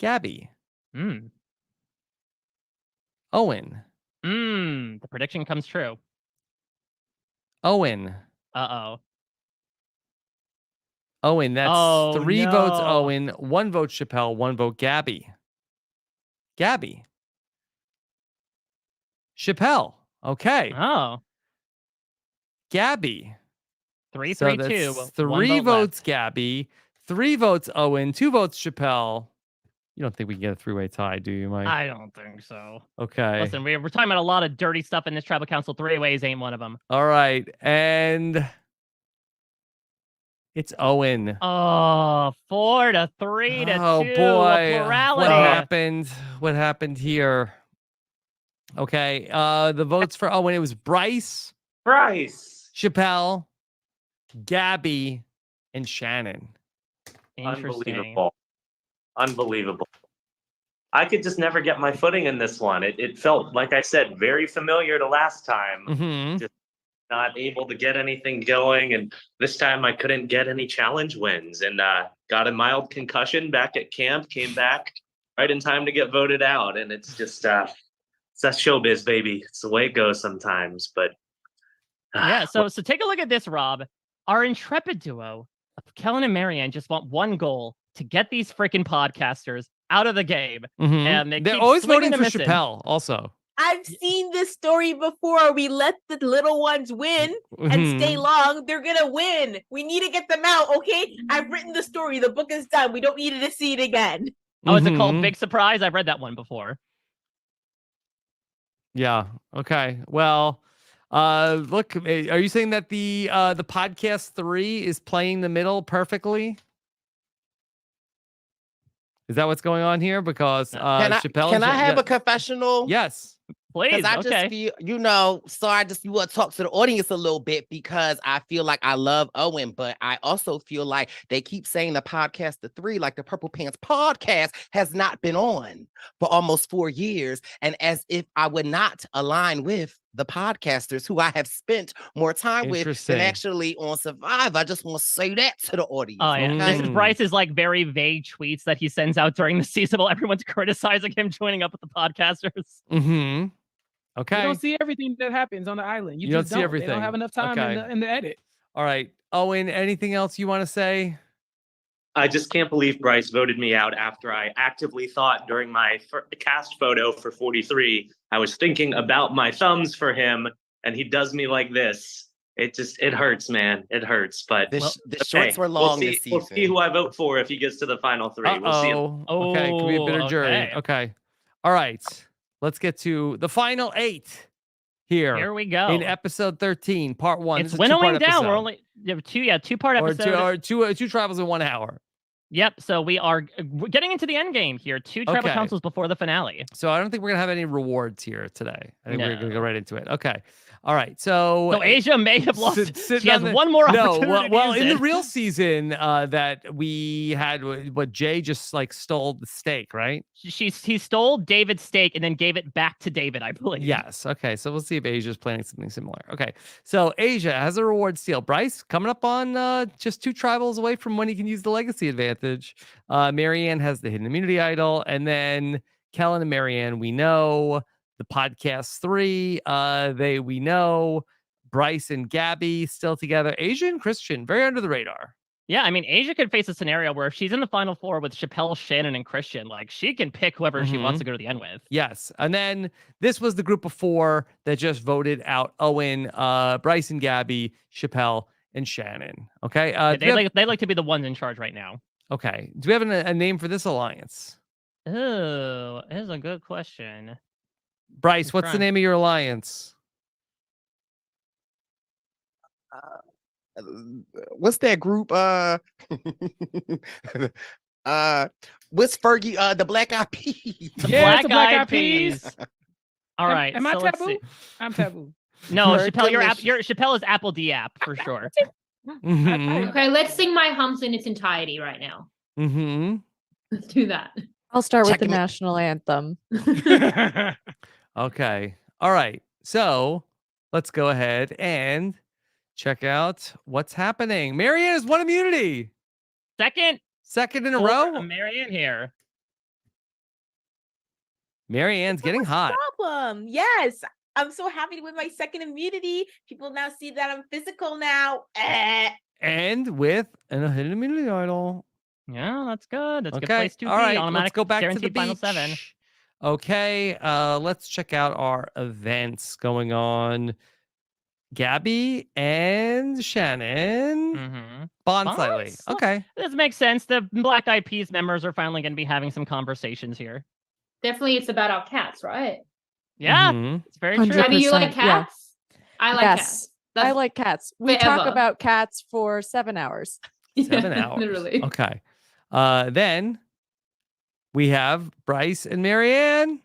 Gabby. Hmm. Owen. The prediction comes true. Owen. Uh-oh. Owen, that's Oh, 3 votes no. Owen, 1 vote Chappelle, 1 vote Gabby. Gabby. Chappelle. Okay. Oh. Gabby. 3, So 3, that's 2. 3 1 vote votes left. Gabby, 3 votes Owen, 2 votes Chappelle. You don't think we can get a 3-way tie, do you, Mike? I don't think so. Okay. Listen, we're talking about a lot of dirty stuff in this tribal council. 3-ways ain't one of them. All right. And it's Owen. Oh, 4 to 3 to 2. Oh boy. A plurality. What happened? What happened here? Okay. The votes for Owen, it was Bryce, Chappelle, Gabby, and Shannon. Interesting. Unbelievable. I could just never get my footing in this one. It felt, like I said, very familiar to last time. Mm-hmm. Just not able to get anything going. And this time I couldn't get any challenge wins and got a mild concussion back at camp, came back right in time to get voted out. And it's just, it's that showbiz, baby. It's the way it goes sometimes. But Yeah, so take a look at this, Rob. Our intrepid duo of Kellen and Marianne just want one goal: to get these freaking podcasters out of the game. Mhm. And they They're keep always swinging voting and for missing. Chappelle, also. I've seen this story before. We let the little ones win and stay Mhm. long. They're gonna win. We need to get them out, okay? I've written the story. The book is done. We don't need to see it again. Oh, is it called Mhm. Big Surprise? I've read that one before. Yeah. Okay. Well, look, are you saying that the podcast 3 is playing the middle perfectly? Is that what's going on here? Because Chappelle. Can I have yeah. a confessional? Yes. Please. I just feel, so I just want to talk to the audience a little bit, because I feel like I love Owen, but I also feel like they keep saying the podcast, the 3, like the Purple Pants podcast has not been on for almost 4 years. And as if I would not align with the podcasters who I have spent more time with Interesting. than actually on Survive. I just want to say that to the audience. Oh, yeah. okay? This is Bryce's like very vague tweets that he sends out during the season while everyone's criticizing him joining up with the podcasters. Mm-hmm. Okay. You don't see everything that happens on the island. You, You don't just see don't. They everything. don't have enough time Okay. in the edit. All right. Owen, anything else you want to say? I just can't believe Bryce voted me out after I actively thought during my cast photo for 43, I was thinking about my thumbs for him, and he does me like this. It hurts, man. It hurts. But The shorts were long we'll this see, We'll see season. who I vote for if he gets to the final 3. We'll see. Okay. Could be a bitter jury. Okay. All right. Let's get to the final 8 here. Here we go. In episode 13, part 1. It's This is a winnowing two-part down. episode. We're only two-part Or episode. two tribals in 1 hour. Yep. So we're getting into the end game here. 2 tribal Okay. councils before the finale. So I don't think we're gonna have any rewards here today. I think we're No. gonna go right into it. Okay. All right. So Asia may have lost. sitting She has on the- one more No, opportunity. well, to use in the it. real season that we had, what Jay just like stole the steak, right? He stole David's steak and then gave it back to David, I believe. Yes. Okay. So we'll see if Asia's planning something similar. Okay. So Asia has a reward steal. Bryce coming up on just 2 tribals away from when he can use the legacy advantage. advantage. Marianne has the hidden immunity idol, and then Kellen and Marianne, we know. The podcast 3, we know. Bryce and Gabby still together. Asia and Christian, very under the radar. Yeah, I mean, Asia could face a scenario where if she's in the final 4 with Chappelle, Shannon, and Christian, like she can pick whoever she wants to go to the end with. Yes. And then this was the group of 4 that just voted out Owen, Bryce and Gabby, Chappelle, and Shannon. Okay. They like to be the ones in charge right now. Okay. Do we have a name for this alliance? Oh, that is a good question. Bryce, what's the name of your alliance? What's that group? What's Fergie? The Black Eyed Peas. The Black Eyed Peas. All right. Am I so let's taboo? see. I'm taboo. No, Chappelle, Chappelle is Apple D app for sure. Okay, let's sing My Humps in its entirety right now. Let's do that. I'll start with the national anthem. Okay. All right. So let's go ahead and check out what's happening. Marianne has 1 immunity. Second in a row. Marianne here. Marianne's getting hot. Problem. Yes. I'm so happy with my second immunity. People now see that I'm physical now. And with a hidden immunity idol. Yeah, that's good. That's a good Okay. place to All be. right. Automatic, Let's go back to the guaranteed final beach. 7. Okay. Let's check out our events going on. Gabby and Shannon bond slightly. Okay. This makes sense. The Black Eyed Peas members are finally going to be having some conversations here. Definitely, it's about our cats, right? Yeah, it's very true. Gabby, you like 100%, yeah. cats? I like Yes, cats. I like cats. We talk forever. about cats for 7 hours. 7 hours. Literally. Okay. Then we have Bryce and Marianne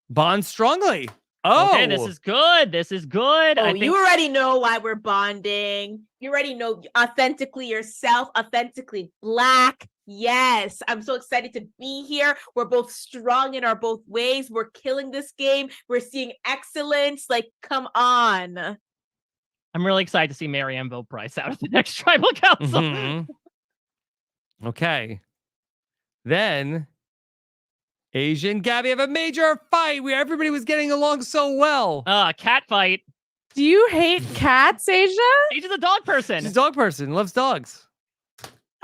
bond strongly. Oh, Okay, this is good. This is good. Oh, I think you already know why we're bonding. You already know authentically yourself, authentically Black. Yes, I'm so excited to be here. We're both strong in our both ways. We're killing this game. We're seeing excellence. Like, come on. I'm really excited to see Marianne vote Bryce out of the next tribal council. Mhm. Okay. Then Asia and Gabby have a major fight where everybody was getting along so well. Cat fight. Do you hate cats, Asia? Asia's a dog person. She's a dog person, loves dogs.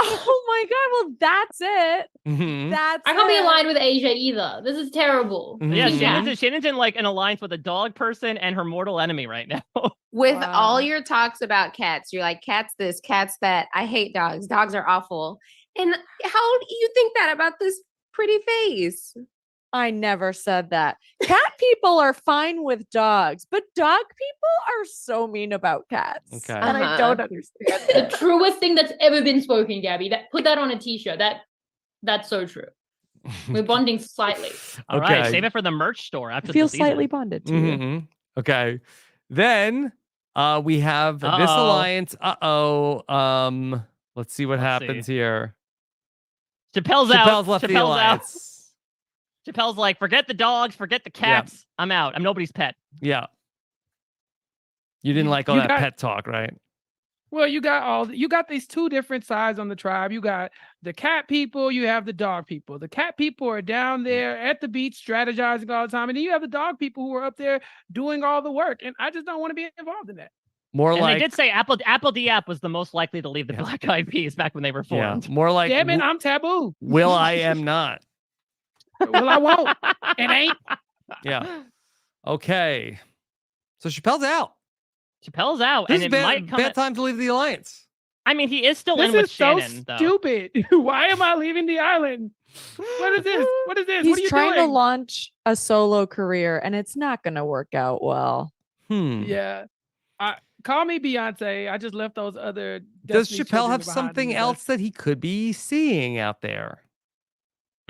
Oh my god, well that's it. That's I can't be it. aligned with Asia either. This is terrible. Yeah, Mhm. Shannon's in like an alliance with a dog person and her mortal enemy right now. With all your talks about cats, you're like, cats this, cats that. I hate dogs. Dogs are awful. And how do you think that about this pretty face? I never said that. Cat people are fine with dogs, but dog people are so mean about cats. Okay. And I don't understand The it. truest thing that's ever been spoken, Gabby. Put that on a t-shirt. That's so true. We're bonding slightly. All right, Okay. save it for the merch store after I feel the season. slightly bonded to you. Mhm. Okay. Then we have this Uh-oh. alliance. Let's see what happens here. Chappelle's out. Chappelle's left the Chappelle's out. alliance. Chappelle's like, forget the dogs, forget the cats. I'm out. I'm nobody's pet. Yeah. You didn't like all you that got- pet talk, right? Well, you got these 2 different sides on the tribe. You got the cat people, you have the dog people. The cat people are down there at the beach strategizing all the time, and then you have the dog people who are up there doing all the work. And I just don't want to be involved in that. More And like they did say Apple D app was the most likely to leave the Black Eyed Peas back when they were formed. more like Damn it, I'm taboo. will I am not. Well, I won't. It ain't. Yeah. Okay. So Chappelle's out. Chappelle's out, This and is it bad, might come. bad time to leave the alliance. I mean, he is still This in with is so Shannon, though. stupid. Why am I leaving the island? What is this? What is this? He's what are you trying doing? to launch a solo career and it's not going to work out well. Yeah. Call me Beyonce. I just left those other. Does Destiny's Chappelle Children have behind something me, but- else that he could be seeing out there?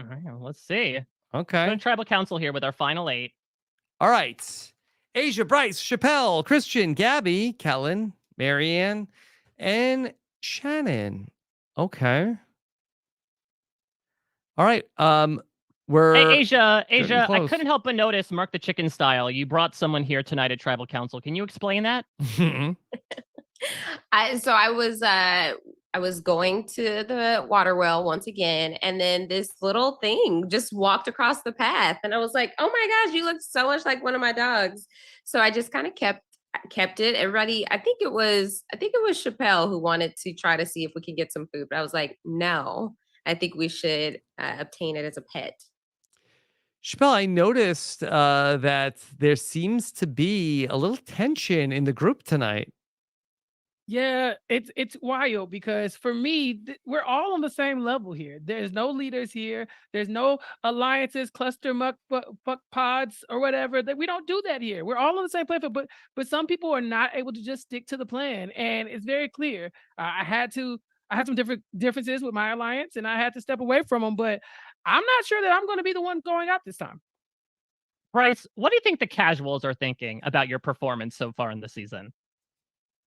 All right, well, let's see. Okay. We're tribal council here with our final 8. All right. Asia, Bryce, Chappelle, Christian, Gabby, Kellen, Marianne, and Shannon. Okay. All right. We're Hey, Asia, getting I close. couldn't help but notice, Mark the Chicken style. You brought someone here tonight at tribal council. Can you explain that? I was I was going to the water well once again, and then this little thing just walked across the path, and I was like, "Oh my gosh, you look so much like one of my dogs." So I just kind of kept it. Everybody, I think it was Chappelle who wanted to try to see if we could get some food, but I was like, "No, I think we should obtain it as a pet." Chappelle, I noticed that there seems to be a little tension in the group tonight. Yeah, it's wild because for me, we're all on the same level here. There's no leaders here. There's no alliances, cluster muck fuck pods or whatever. That we don't do that here. We're all on the same platform, but some people are not able to just stick to the plan, and it's very clear. I had some differences with my alliance, and I had to step away from them. But I'm not sure that I'm going to be the one going out this time. Bryce, what do you think the casuals are thinking about your performance so far in the season?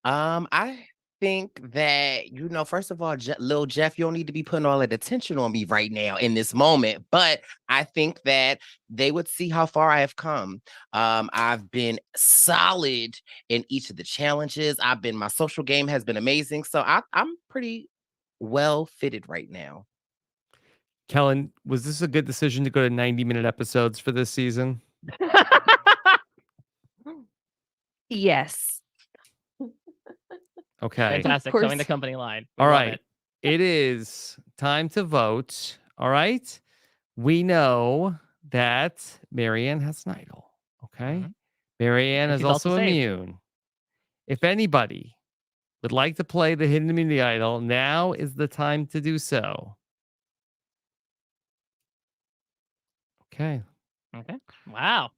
I think that, first of all, Lil Jeff, you don't need to be putting all that attention on me right now in this moment. But I think that they would see how far I have come. I've been solid in each of the challenges. My social game has been amazing. So I'm pretty well fitted right now. Kellen, was this a good decision to go to 90-minute episodes for this season? Yes. Okay. Fantastic. Showing the company line. All right. It is time to vote. All right. We know that Marianne has an idol. Okay. Marianne is she's also also saved. immune. If anybody would like to play the hidden immunity idol, now is the time to do so. Okay. Wow.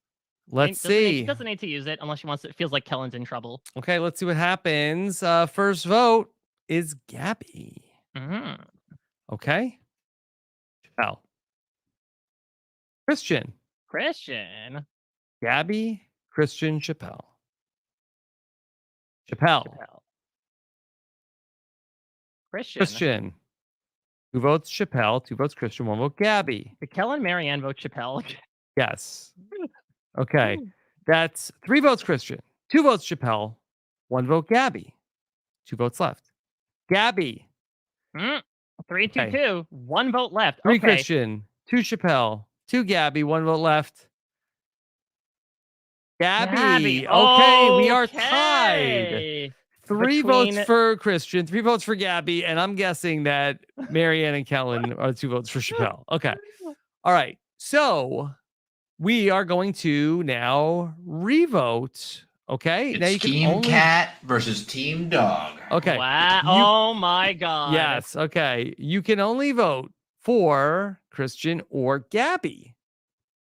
Let's Doesn't need- see. She doesn't need to use it unless she wants it. Feels like Kellen's in trouble. Okay, let's see what happens. First vote is Gabby. Okay. Chappelle. Christian. Gabby, Christian, Chappelle. Christian. 2 votes Chappelle, 2 votes Christian, 1 vote Gabby. Did Kellen Marianne vote Chappelle? Yes. Okay. That's 3 votes Christian, 2 votes Chappelle, 1 vote Gabby. 2 votes left. Gabby. 3, 2, 2. 1 vote left. 3 Okay. Christian, 2 Chappelle, 2 Gabby, 1 vote left. Gabby. Okay, we are tied. 3 votes for Christian, 3 votes for Gabby, and I'm guessing that Marianne and Kellen are 2 votes for Chappelle. Okay. All right. So we are going to now revote. Okay. It's now you can Team only... Cat versus Team Dog. Okay. Wow. Oh my God. Yes. Okay. You can only vote for Christian or Gabby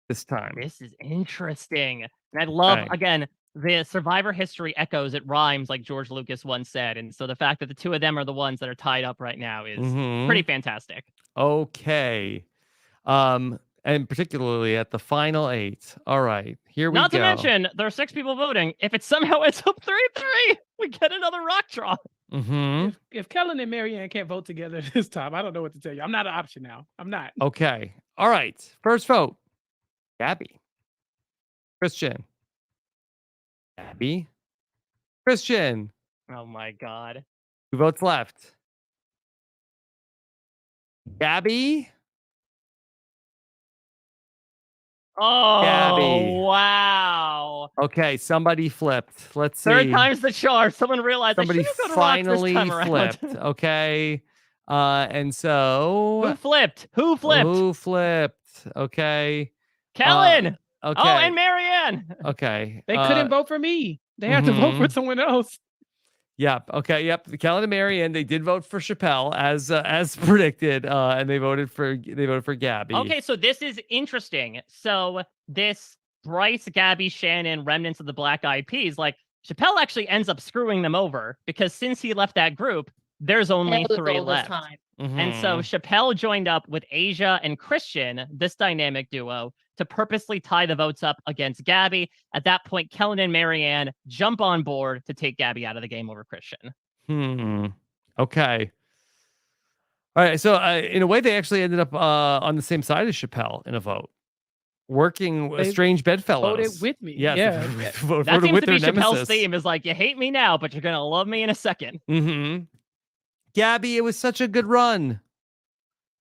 this time. This is interesting. And I love, again, the Survivor history echoes. It rhymes, like George Lucas once said. And so the fact that the 2 of them are the ones that are tied up right now is pretty fantastic. Okay. And particularly at the final 8. All right. Here we go. Not to mention, there are 6 people voting. If it somehow ends up 3-3, we get another rock draw. If Kellen and Marianne can't vote together this time, I don't know what to tell you. I'm not an option now. I'm not. Okay. All right. First vote. Gabby. Christian. Gabby. Christian. Oh my God. 2 votes left. Gabby. Oh, Gabby. wow. Okay, somebody flipped. Let's see. 3rd time's the charm. Someone realized Somebody finally flipped. around. Okay. And so Who flipped? Who flipped? Okay. Kellen. Okay. Oh, and Marianne. Okay. They couldn't vote for me. They had to vote for someone else. Yep. Okay. Yep. Kellen and Marianne, they did vote for Chappelle as predicted, and they voted for Gabby. Okay, so this is interesting. So this Bryce, Gabby, Shannon, remnants of the Black Eyed Peas, like Chappelle actually ends up screwing them over because since he left that group, there's only 3 left. And so Chappelle joined up with Asia and Christian, this dynamic duo, to purposely tie the votes up against Gabby. At that point, Kellen and Marianne jump on board to take Gabby out of the game over Christian. Okay. All right. So in a way, they actually ended up on the same side as Chappelle in a vote. Working strange bedfellows. Voted with me. Yes, Yeah. That seems with to be their Chappelle's nemesis. theme is like, you hate me now, but you're going to love me in a second. Gabby, it was such a good run.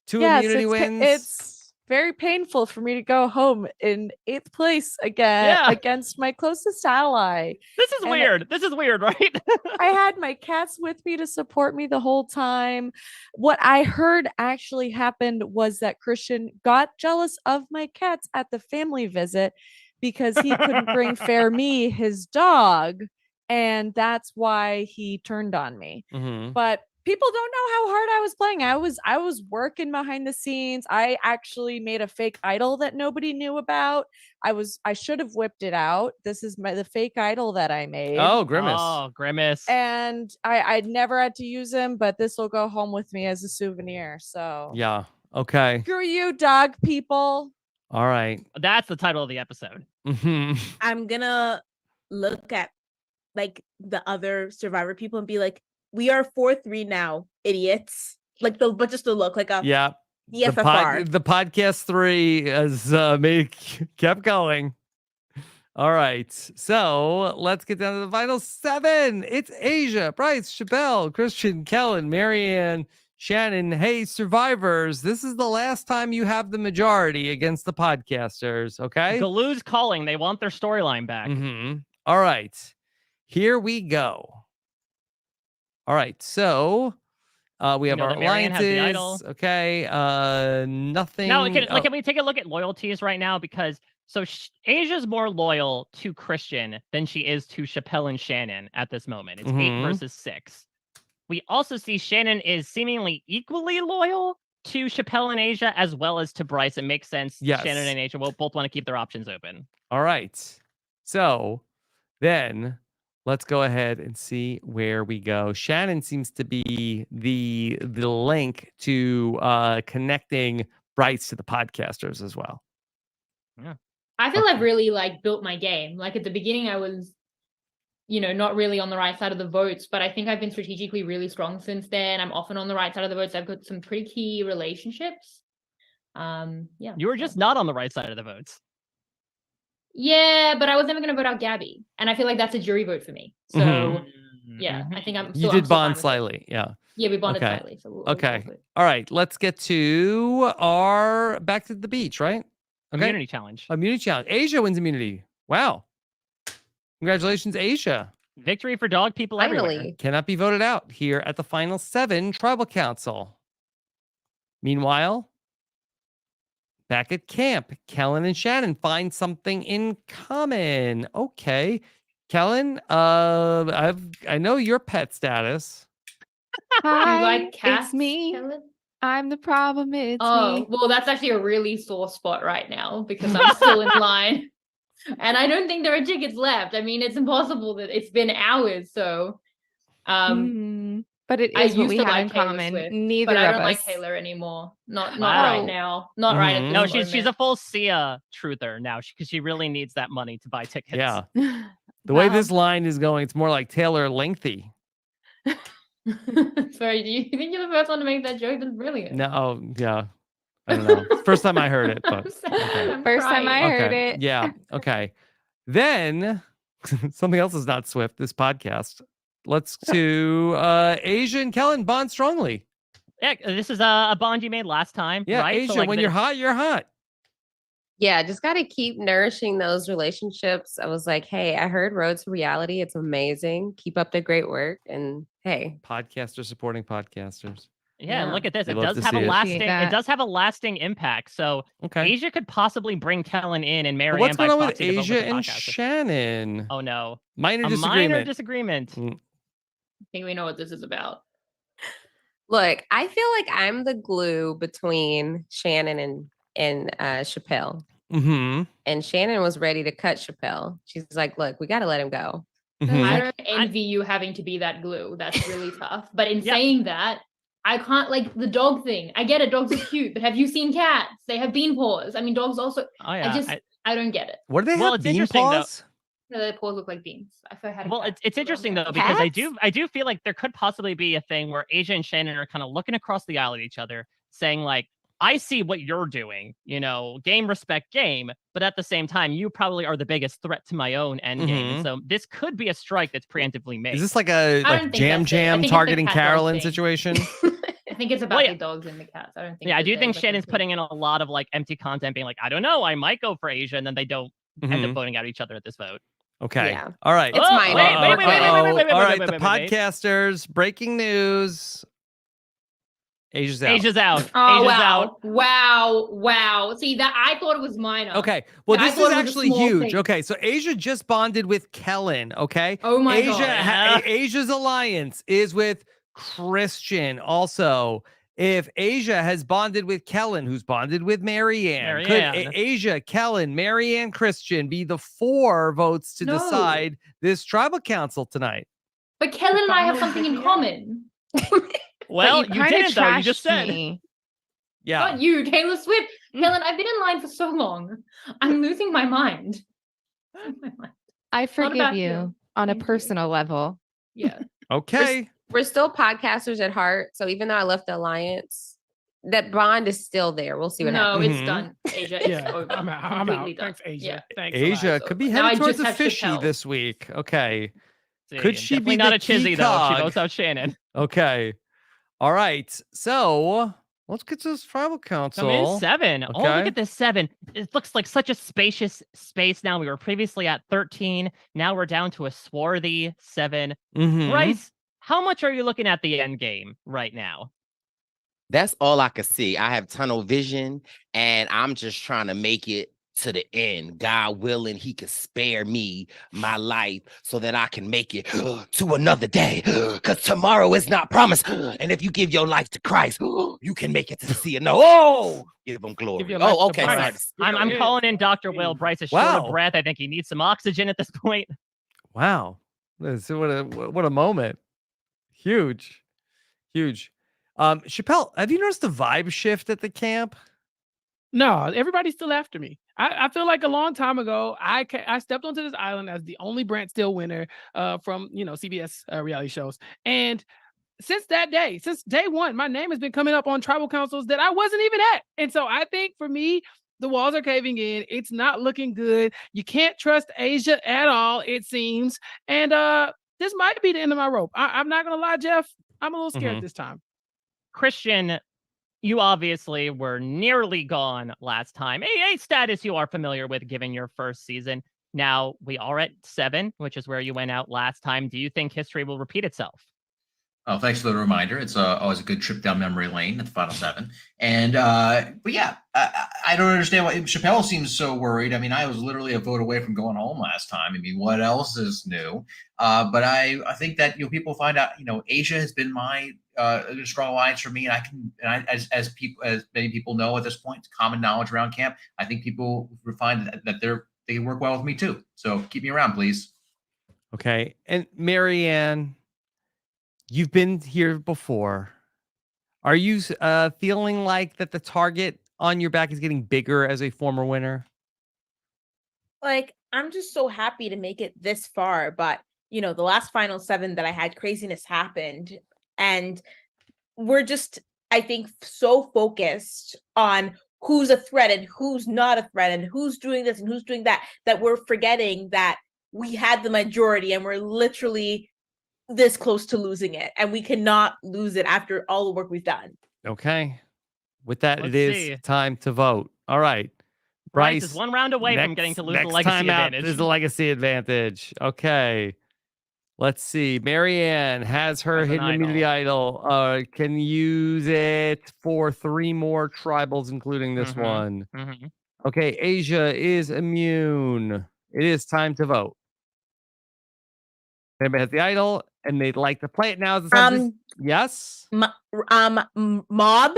2 Yes, immunity wins. It's very painful for me to go home in 8th place again Yeah. against my closest ally. This is weird. This is weird, right? I had my cats with me to support me the whole time. What I heard actually happened was that Christian got jealous of my cats at the family visit because he couldn't bring Fair Me, his dog, and that's why he turned on me. Mhm. But people don't know how hard I was playing. I was working behind the scenes. I actually made a fake idol that nobody knew about. I should have whipped it out. This is the fake idol that I made. Oh, Grimace. Oh, Grimace. And I never had to use him, but this will go home with me as a souvenir. So Yeah. Okay. screw you, dog people. All right. That's the title of the episode. Mhm. I'm gonna look at like the other Survivor people and be like, we are 4-3 now, idiots. Like but just the look, like a Yeah. the FFR. The podcast 3 has kept going. All right. So let's get down to the final 7. It's Asia, Bryce, Chappelle, Christian, Kellen, Marianne, Shannon. Hey, survivors. This is the last time you have the majority against the podcasters. Okay. Galoo's calling. They want their storyline back. Mhm. All right. Here we go. All right. So we have know our that Marianne has the idol. alliances. Okay. Nothing. Now, can we take a look at loyalties right now? Because Asia's more loyal to Christian than she is to Chappelle and Shannon at this moment. It's 8 Mhm. versus 6. We also see Shannon is seemingly equally loyal to Chappelle and Asia as well as to Bryce. It makes sense. Yes. Shannon and Asia will both want to keep their options open. All right. So then let's go ahead and see where we go. Shannon seems to be the link to connecting Bryce to the podcasters as well. Yeah. I feel I've really like built my game. Like at the beginning, I was, not really on the right side of the votes, but I think I've been strategically really strong since then. I'm often on the right side of the votes. I've got some pretty key relationships. Yeah. You were just not on the right side of the votes. Yeah, but I was never going to vote out Gabby, and I feel like that's a jury vote for me. So Mhm. yeah, I think I'm. You Still, did I'm still fine bond with it. slightly. Yeah. Yeah, we bonded Okay. slightly. So we'll Okay. go for it. All right. Let's get to our back to the beach, right? Okay. Immunity challenge. Immunity challenge. Asia wins immunity. Wow. Congratulations, Asia. Victory for dog people everywhere. Finally. Cannot be voted out here at the final 7 tribal council. Meanwhile, back at camp, Kellen and Shannon find something in common. Okay. Kellen, I know your pet status. Hi, like cats, it's me. Kellen? I'm the problem. It's Oh, me. well, that's actually a really sore spot right now because I'm still in line. And I don't think there are tickets left. I mean, it's impossible that it's been hours. So But it I is what used we to have like in Taylor common. Swift, Neither but I of don't like us. Taylor anymore. Not Wow. right now. Not right at this No, moment. she's a full Sia truther now because she really needs that money to buy tickets. Yeah. The way this line is going, it's more like Taylor lengthy. Sorry, do you think you're the first one to make that joke? That's brilliant. No, yeah. I don't know. First time I heard it, but okay. I'm First time I crying. heard it. Yeah. Okay. Then something else is not Swift, this podcast. Let's to Asia and Kellen bond strongly. Yeah, this is a bond you made last time. Yeah, right? Asia, when you're hot, you're hot. Yeah, just got to keep nourishing those relationships. I was like, hey, I heard Road to Reality. It's amazing. Keep up the great work. And hey, Podcasters supporting podcasters. Yeah, and look at this. They It love does to have a see it. lasting. Appreciate It does have a lasting impact. So Okay. Asia could possibly bring Kellen in and But Marianne what's by going on with proxy to vote Asia with the and podcast. Shannon? Oh no, Minor a disagreement. minor disagreement. I think we know what this is about. look, I feel like I'm the glue between Shannon and Chappelle. Mm-hmm. And Shannon was ready to cut Chappelle. She's like, look, we got to let him go. Mm-hmm. I don't envy you having to be that glue. That's really tough. But in saying that, I can't like the dog thing. I get it, dogs are cute, but have you seen cats? They have bean paws. I mean, dogs also. Oh yeah. I don't get it. What do they Well, have? it's Bean interesting, though. paws? No, their paws look like beans. I had a Well, cat. it's interesting though because I do feel like there could possibly be a thing where Asia and Shannon are kind of looking across the aisle at each other, saying like, I see what you're doing, game, respect, game. But at the same time, you probably are the biggest threat to my own end game. And so this could be a strike that's preemptively made. Is this like a jam targeting Carolyn situation? I think it's about the dogs and the cats. I don't think. Yeah, I that do they're think looking Shannon's for- putting in a lot of empty content, being like, I don't know, I might go for Asia, and then they don't end Mhm. up voting out each other at this vote. Okay. Yeah. All right. It's mine. Wait. All right, the wait. podcasters, breaking news. Asia's out. Asia's out. Oh Asia's wow. out. Wow. See that I thought it was minor. Okay. Well, I this thought is it was a actually small huge. thing. Okay. So Asia just bonded with Kellen. Okay. Oh my Asia, God. Asia's alliance is with Christian. Also, if Asia has bonded with Kellen, who's bonded with Marianne, could Asia, Kellen, Marianne, Christian be the 4 votes to No. decide this tribal council tonight? But Kellen and I have something in common. Well, you kinda didn't, though. You trashed just said. me. Yeah. Not you, Taylor Swift. Kellen, I've been in line for so long. I'm losing my mind. I forgive about you you. on a Thank you. personal level. Yeah. Okay. We're still podcasters at heart. So even though I left the alliance, that bond is still there. We'll see what No, happens. it's done. Asia, it's Yeah, over. I'm out. Completely done. Thanks, Asia. Yeah. Thanks a lot. Asia could be Now I headed towards just a have fishy Chappelle. this week. Okay. See, Could she definitely be not the a chizzy, key though? She cog? votes out Shannon. Okay. All right. So let's get to this tribal council. Coming in 7. Oh, Okay. look at this 7. It looks like such a spacious space now. We were previously at 13. Now we're down to a swarthy 7. Mhm. Bryce, how much are you looking at the end game right now? That's all I can see. I have tunnel vision, and I'm just trying to make it to the end. God willing, he can spare me my life so that I can make it to another day. Because tomorrow is not promised. And if you give your life to Christ, you can make it to see it. No, give him glory. your life Oh, to okay. Christ. Sorry. I'm calling in Dr. Will. Bryce is short Wow. of breath. I think he needs some oxygen at this point. Wow. What a moment. Huge. Chappelle, have you noticed the vibe shift at the camp? No, everybody's still after me. I feel like a long time ago, I stepped onto this island as the only Brant Steele winner from CBS reality shows, and since that day, since day one, my name has been coming up on tribal councils that I wasn't even at, and so I think for me, the walls are caving in. It's not looking good. You can't trust Asia at all, it seems, and this might be the end of my rope. I'm not gonna lie, Jeff. I'm a little scared this time. Christian, you obviously were nearly gone last time. A status you are familiar with given your first season. Now we are at 7, which is where you went out last time. Do you think history will repeat itself? Oh, thanks for the reminder. It's always a good trip down memory lane at the final 7. And but yeah, I don't understand why Chappelle seems so worried. I mean, I was literally a vote away from going home last time. I mean, what else is new? But I think that people find out. Asia has been my strong alliance for me, and as many people know at this point, it's common knowledge around camp. I think people find that they work well with me too. So keep me around, please. Okay. And Marianne, you've been here before. Are you feeling like that the target on your back is getting bigger as a former winner? Like, I'm just so happy to make it this far, but the last final 7 that I had, craziness happened, and we're just, I think, so focused on who's a threat and who's not a threat and who's doing this and who's doing that, that we're forgetting that we had the majority and we're literally this close to losing it, and we cannot lose it after all the work we've done. Okay. With that, Let's it is see. time to vote. All right. Bryce is 1 round away from getting to lose the next legacy time out advantage. is the legacy advantage. Okay. Let's see. Marianne has her Has an hidden immunity idol. Can use it for 3 more tribals, including this one. Okay. Asia is immune. It is time to vote. Anybody has the idol and they'd like to play it now? Is the time yes. Mob,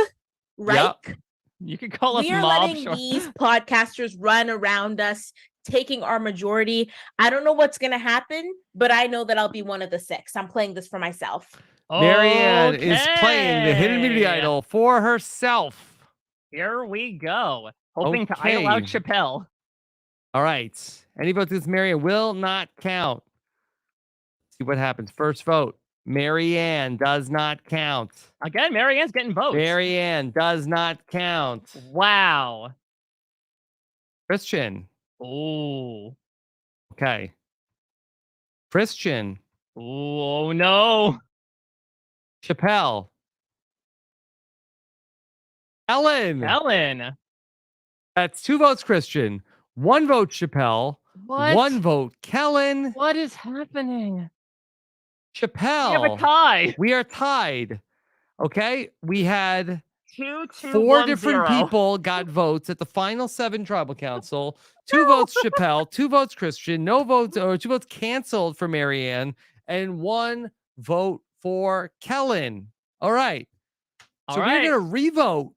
right? Yep. You could call us We are mob. letting Sure. these podcasters run around us, taking our majority. I don't know what's going to happen, but I know that I'll be one of the 6. I'm playing this for myself. Marianne is playing the hidden immunity Okay. idol for herself. Here we go. Hoping to idle out Okay. Chappelle. All right. Any vote this Marianne will not count. See what happens. First vote Marianne does not count. Again, Marianne's getting votes. Marianne does not count. Wow. Christian. Ooh. Okay. Christian. Ooh, oh no. Chappelle. Ellen. Ellen. That's 2 votes, Christian. 1 vote, Chappelle. What? 1 vote, Kellen. What is happening? Chappelle. We have a tie. We are tied. Okay. We had 2, 2, 4 1, different 0. people got votes at the final 7 tribal council. 2 votes Chappelle, 2 votes Christian, no votes or 2 votes canceled for Marianne, and 1 vote for Kellen. All right. So All we're right. gonna revote.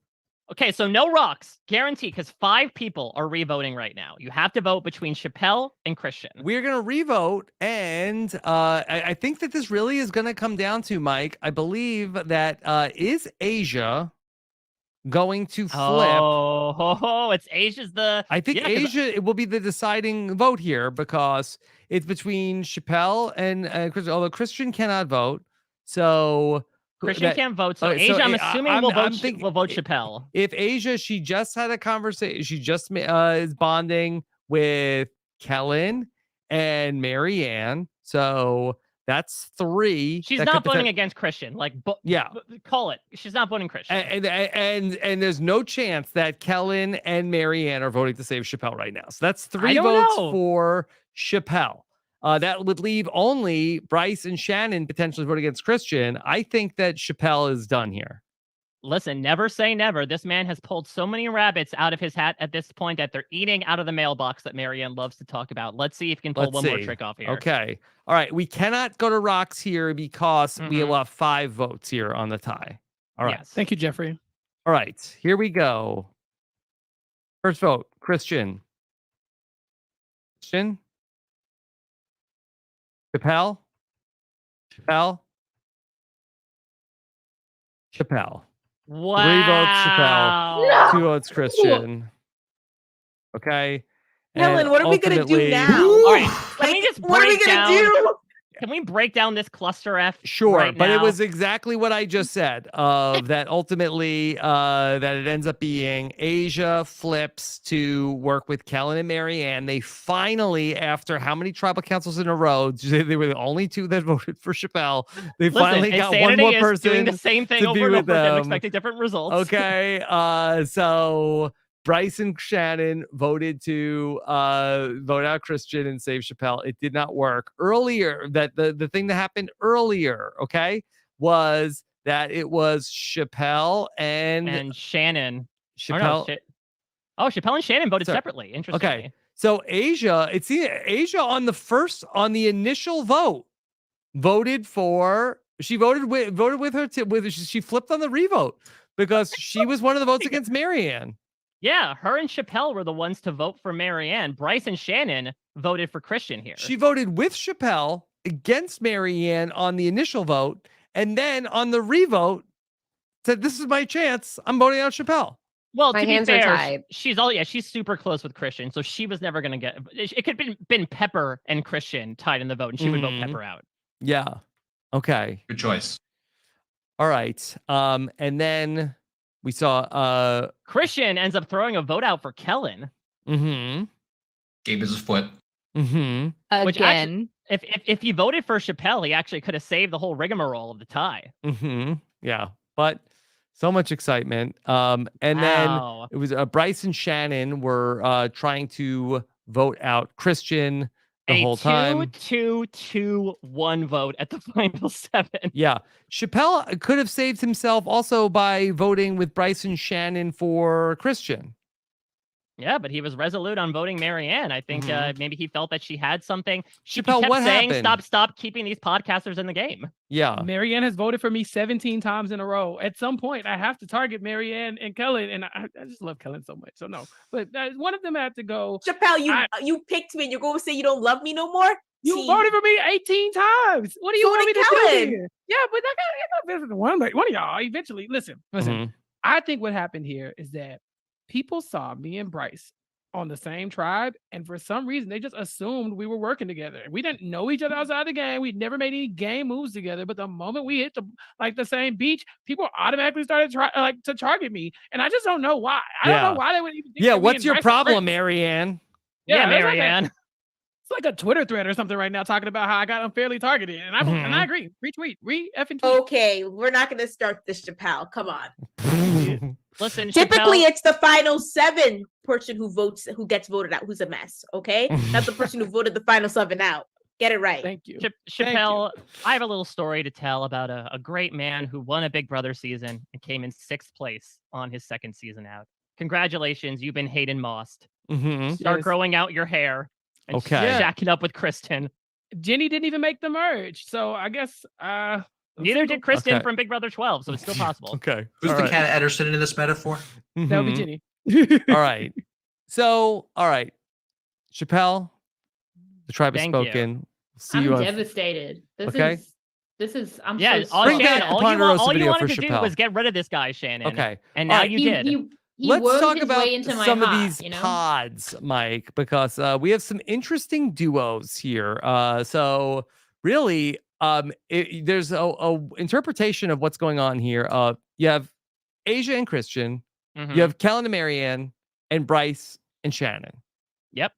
Okay, so no rocks, guaranteed, because 5 people are revoting right now. You have to vote between Chappelle and Christian. We're gonna revote, and I think that this really is gonna come down to, Mike. I believe that is Asia going to flip. Oh, it's Asia's the. I think yeah, 'cause- Asia it will be the deciding vote here because it's between Chappelle and Christian. Although Christian cannot vote, so Christian can't vote. So okay, Asia, I'm I- assuming will vote. Will vote Chappelle. if Asia, she just had a conversation. She just is bonding with Kellen and Marianne. So that's 3. She's that not could voting poten- against Christian. Like, Yeah. call it. She's not voting Christian. And there's no chance that Kellen and Marianne are voting to save Chappelle right now. So that's 3 don't votes know. for Chappelle. That would leave only Bryce and Shannon potentially voting against Christian. I think that Chappelle is done here. Listen, never say never. This man has pulled so many rabbits out of his hat at this point that they're eating out of the mailbox that Marianne loves to talk about. Let's see if he can pull one more trick off here. Okay. All right. We cannot go to rocks here because we Mhm. will have 5 votes here on the tie. All right. Yes. Thank you, Jeffrey. All right. Here we go. First vote, Christian. Christian. Chappelle. Chappelle. Chappelle. Wow. 3 votes, Chappelle. 2 votes, Christian. Okay. Helen, And what are we gonna do ultimately- now? All right. Can Like, we just what are we break gonna down? do? Can we break down this cluster F? Sure, right but it now? was exactly what I just said. That ultimately, that it ends up being Asia flips to work with Kellen and Marianne. They finally, after how many tribal councils in a row, they were the only 2 that voted for Chappelle. They finally got one Insanity more is person doing the same thing to over be and with over again, them. expecting different results. Okay, so Bryce and Shannon voted to vote out Christian and save Chappelle. It did not work. Earlier, that the thing that happened earlier, okay, was that it was Chappelle and Shannon. Chappelle. Chappelle and Shannon voted Sorry. separately. Interesting. Okay, so Asia, Asia on the initial vote voted for. She voted with her. She flipped on the revote because she was one of the votes against Marianne. Yeah, her and Chappelle were the ones to vote for Marianne. Bryce and Shannon voted for Christian here. She voted with Chappelle against Marianne on the initial vote, and then on the revote said, "This is my chance. I'm voting out Chappelle." Well, My to be hands are fair, tied. she's super close with Christian, so she was never gonna get. It could have been Pepper and Christian tied in the vote, and she would vote Mhm. Pepper out. Yeah. Okay. Good choice. All right. And then we saw Christian ends up throwing a vote out for Kellen. Gave us his foot. Which actually, if he voted for Chappelle, he actually could have saved the whole rigmarole of the tie. Yeah. But so much excitement. And Wow. then it was Bryce and Shannon were trying to vote out Christian the whole time. 2-2-2-1 vote at the final 7. Yeah. Chappelle could have saved himself also by voting with Bryce and Shannon for Christian. Yeah, but he was resolute on voting Marianne. I think maybe he felt that she had something. She Chappelle, kept what saying, happened? stop keeping these podcasters in the game. Yeah. Marianne has voted for me 17 times in a row. At some point, I have to target Marianne and Kellen, and I just love Kellen so much. So no, but one of them had to go. Chappelle, you picked me, and you're going to say you don't love me no more? You voted for me 18 times. What do you So want me did to do Kellen. here? Yeah, but I got visit one of y'all eventually. Listen. Mhm. I think what happened here is that people saw me and Bryce on the same tribe, and for some reason they just assumed we were working together. We didn't know each other outside the game. We'd never made any game moves together. But the moment we hit the same beach, people automatically started to target me, and I just don't know why. I don't know why they would even. Think that me what's and your Bryce were problem, friends. Marianne? Yeah, there's Marianne. It's like a Twitter thread or something right now talking about how I got unfairly targeted, and I agree. Retweet, effing tweet. Okay, we're not going to start this, Chappelle. Come on. Listen, Typically, Chappelle, it's the final 7 person who gets voted out, who's a mess. Okay, not the person who voted the final 7 out. Get it right. Thank you. Chappelle, I have a little story to tell about a great man who won a Big Brother season and came in 6th place on his 2nd season out. Congratulations, you've been Hayden Mossed. Start growing out your hair and shacking up with Kristen. Jenny didn't even make the merge, so I guess neither did Kristen from Big Brother 12, so it's still possible. Okay. Who's the cat Ederson in this metaphor? That would be Jenny. All right. So, all right. Chappelle, the tribe has Thank spoken. See I'm you on- devastated. Okay. This is. I'm Yeah, so all, sorry. Shannon, all Ponderosa you video wanted for to do Chappelle. was get rid of this guy, Shannon. Okay. And All now right. you did. He Let's wormed talk his about way into my some of heart, these you know? pods, Mike, because we have some interesting duos here. So really, there's a interpretation of what's going on here. You have Asia and Christian. You have Kellen and Marianne, and Bryce and Shannon. Yep.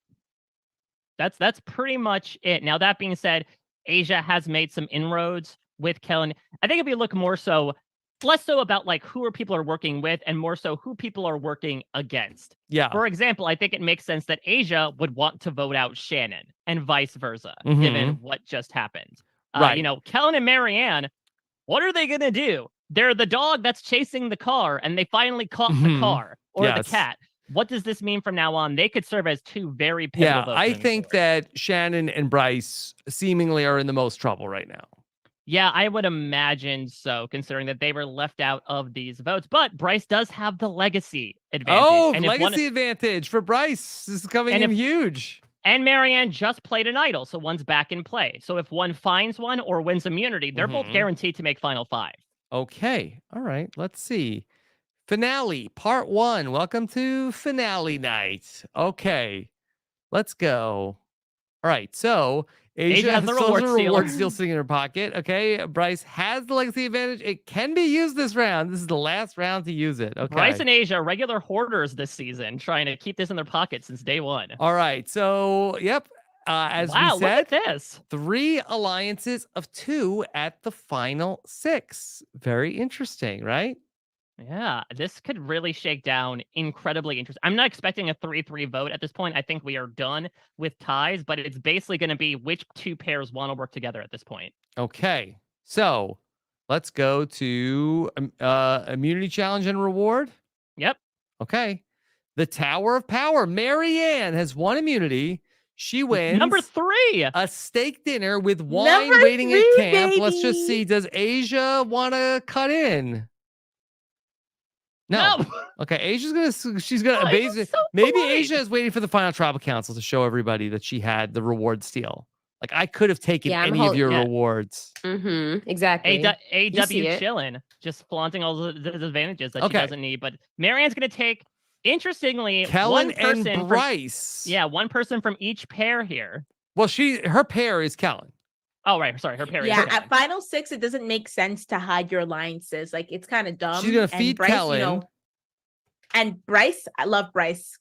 That's pretty much it. Now, that being said, Asia has made some inroads with Kellen. I think if we look less so about like who people are working with and more so who people are working against. Yeah. For example, I think it makes sense that Asia would want to vote out Shannon and vice versa, Mhm. given what just happened. Right. You know, Kellen and Marianne, what are they going to do? They're the dog that's chasing the car and they finally caught the car or the cat. What does this mean from now on? They could serve as 2 very pivotal votes. I think that Shannon and Bryce seemingly are in the most trouble right now. Yeah, I would imagine so, considering that they were left out of these votes. But Bryce does have the legacy advantage. Oh, and if legacy advantage for Bryce. This is coming in huge. And Marianne just played an idol, so one's back in play. So if one finds one or wins immunity, they're both guaranteed to make Final 5. Okay. All right. Let's see. Finale, part 1. Welcome to finale night. Okay. Let's go. All right. So Asia has the reward still sitting in her pocket. Okay. Bryce has the legacy advantage. It can be used this round. This is the last round to use it. Okay. Bryce and Asia are regular hoarders this season, trying to keep this in their pocket since day 1. All right. So, yep. As we look said, at this. 3 alliances of 2 at the final 6. Very interesting, right? Yeah, this could really shake down incredibly interesting. I'm not expecting a 3-3 vote at this point. I think we are done with ties, but it's basically going to be which 2 pairs want to work together at this point. Okay. So let's go to immunity challenge and reward. Yep. Okay. The Tower of Power. Marianne has 1 immunity. She wins. Number 3. A steak dinner with wine waiting at camp. Let's just see. Does Asia want to cut in? No. Okay, she's gonna basically maybe Asia is waiting for the final tribal council to show everybody that she had the reward steal. Like I could have taken any of your rewards. Exactly. AW chilling, just flaunting all the advantages that she doesn't need. But Marianne's gonna take, interestingly, Kellen one person and Bryce. one person from each pair here. Well, her pair is Kellen. Oh, right. Sorry, her pair is Yeah, Kellen. at final 6, it doesn't make sense to hide your alliances. Like it's kind of dumb. She's gonna feed Bryce, Kellen. And Bryce, I love Bryce.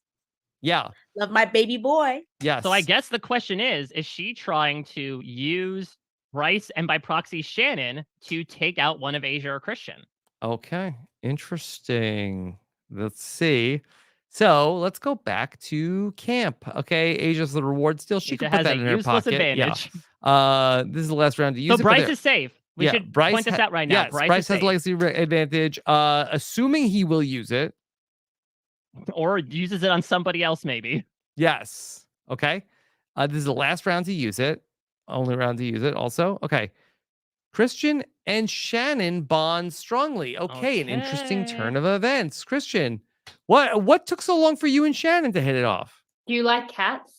Yeah. Love my baby boy. Yes. So I guess the question is she trying to use Bryce and by proxy Shannon to take out one of Asia or Christian? Okay. Interesting. Let's see. So let's go back to camp. Okay. Asia's the reward still. She Asia can put has that a in her useless pocket. advantage. Yeah. This is the last round to use So it. but Bryce there- is safe. We should point this out right now. Yes, Bryce Bryce is has safe. legacy advantage. Assuming he will use it. Or uses it on somebody else, maybe. Yes. Okay. This is the last round to use it. Only round to use it also. Okay. Christian and Shannon bond strongly. Okay, an interesting turn of events. Christian, what took so long for you and Shannon to hit it off? Do you like cats?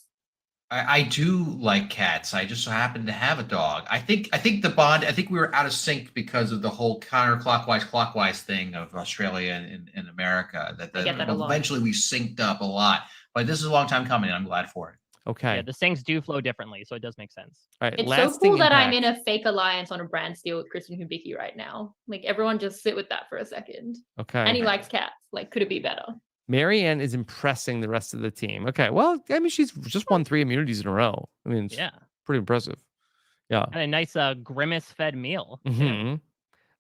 I do like cats. I just so happen to have a dog. I think the bond. I think we were out of sync because of the whole counterclockwise, clockwise thing of Australia and America. I get that a lot. Eventually we synced up a lot. But this is a long time coming, and I'm glad for it. Okay. Yeah, the things do flow differently, so it does make sense. All right. It's so cool that I'm in a fake alliance on a Brant Steele with Kristen Hubicki right now. Like, everyone just sit with that for a second. Okay. And he likes cats. Like, could it be better? Marianne is impressing the rest of the team. Okay. Well, I mean, she's just won 3 immunities in a row. I mean, it's pretty impressive. Yeah. And a nice grimace-fed meal. Mm-hmm.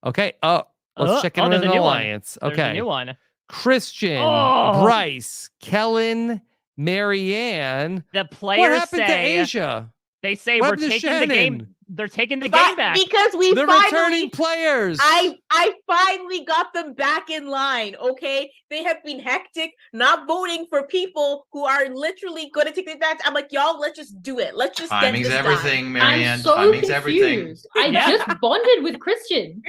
Okay. Let's check in with an alliance. There's Okay. a new one. Christian, Bryce, Kellen, Marianne. The players what happened say, to Asia? They say What we're happened to taking the game. Shannon? They're taking the game back. Because we They're finally returning players. I finally got them back in line. Okay, they have been hectic, not voting for people who are literally going to take the advantage. I'm like, y'all, let's just do it. Let's just get Timing's this everything, done. Marianne. I'm so Timing's confused. everything. I just bonded with Christian.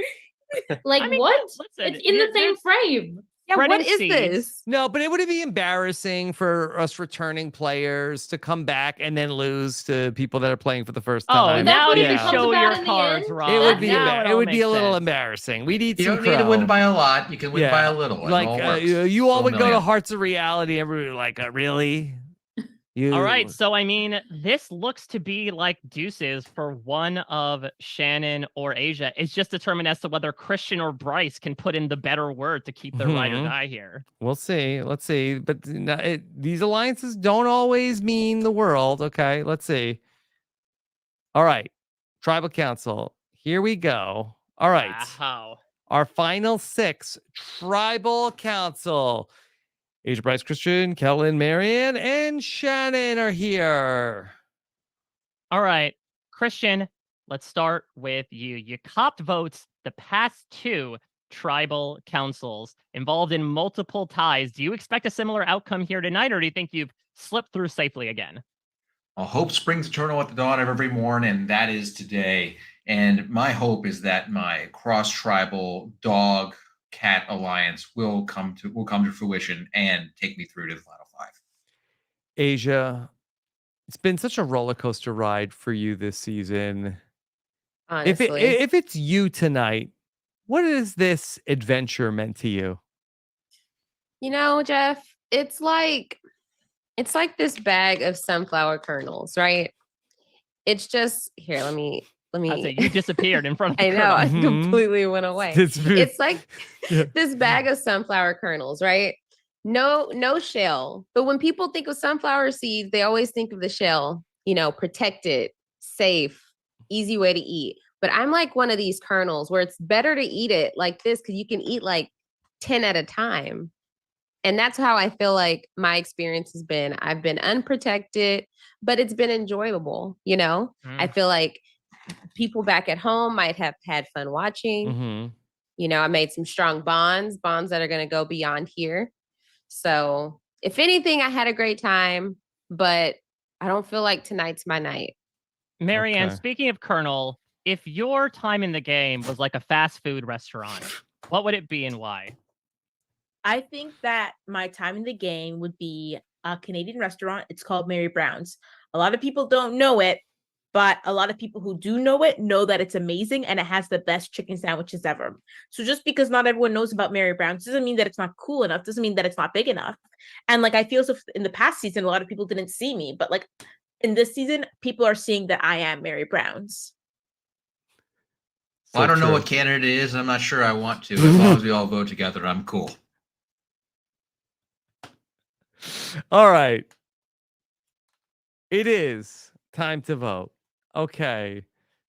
Like, I mean, what? listen, It's in the same frame. Yeah, what Spreading is seeds. this? No, but it would be embarrassing for us returning players to come back and then lose to people that are playing for the first time. Now what it you becomes show about your in the cards, end? Rob. It would be Now it all would be makes a little sense. embarrassing. We need You some don't need to win crow. by a lot. You can win by a little. and Like it all works. you all Still would go to million. Hearts of Reality. Everybody would like, really? You All right, so I mean, this looks to be like deuces for one of Shannon or Asia. It's just determined as to whether Christian or Bryce can put in the better word to keep their ride or Mhm. die here. We'll see. Let's see. But these alliances don't always mean the world. Okay, let's see. All right, Tribal Council. Here we go. All right. Wow. Our final 6 Tribal Council. Asia, Bryce, Christian, Kellen, Marianne, and Shannon are here. All right, Christian, let's start with you. You copped votes the past 2 tribal councils involved in multiple ties. Do you expect a similar outcome here tonight, or do you think you've slipped through safely again? Well, hope springs eternal at the dawn of every morn, and that is today. And my hope is that my cross-tribal dog cat alliance will come to fruition and take me through to the final 5. Asia, it's been such a roller coaster ride for you this season. Honestly. If it's you tonight, what is this adventure meant to you? You know, Jeff, it's like this bag of sunflower kernels, right? It's just here, let me I'd say you disappeared in front of the I know, I Mhm. completely went away. It's like Yeah. this bag of sunflower kernels, right? No shell. But when people think of sunflower seeds, they always think of the shell, protected, safe, easy way to eat. But I'm like one of these kernels where it's better to eat it like this because you can eat like 10 at a time. And that's how I feel like my experience has been. I've been unprotected, but it's been enjoyable, I feel like people back at home might have had fun watching. Mm-hmm. I made some strong bonds that are going to go beyond here. So if anything, I had a great time, but I don't feel like tonight's my night. Marianne, Okay. speaking of Colonel, if your time in the game was like a fast food restaurant, what would it be and why? I think that my time in the game would be a Canadian restaurant. It's called Mary Brown's. A lot of people don't know it, but a lot of people who do know it know that it's amazing and it has the best chicken sandwiches ever. So just because not everyone knows about Mary Brown's doesn't mean that it's not cool enough, doesn't mean that it's not big enough. And I feel so in the past season, a lot of people didn't see me, but in this season, people are seeing that I am Mary Brown's. Well, I don't know what candidate it is. I'm not sure I want to. As long as we all vote together, I'm cool. All right. It is time to vote. Okay.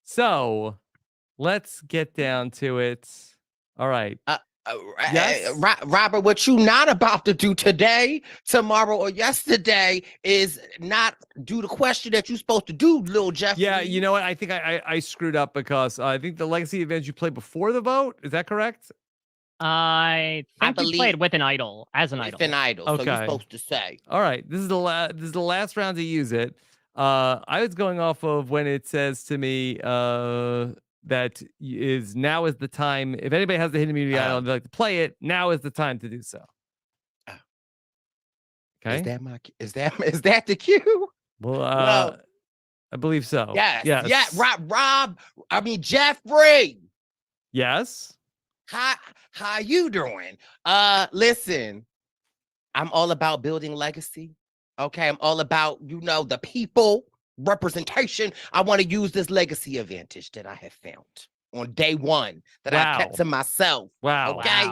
So let's get down to it. All right. Yes? Robert, what you not about to do today, tomorrow, or yesterday is not do the question that you're supposed to do, little Jeff. Yeah, you know what? I think I screwed up because I think the legacy events you played before the vote. Is that correct? I think you played with an idol, as an idol. With an idol, so you're Okay. supposed to say. All right. This is the last round to use it. I was going off of when it says to me that now is the time. If anybody has the hidden immunity idol and they'd like to play it, now is the time to do so. Okay. Is that the cue? Well, Well, I believe so. Yes. Yes. Yeah. Jeffrey. Yes. How you doing? Listen, I'm all about building legacy. Okay, I'm all about, the people, representation. I want to use this legacy advantage that I have found on day one that I kept to myself. Wow. Okay.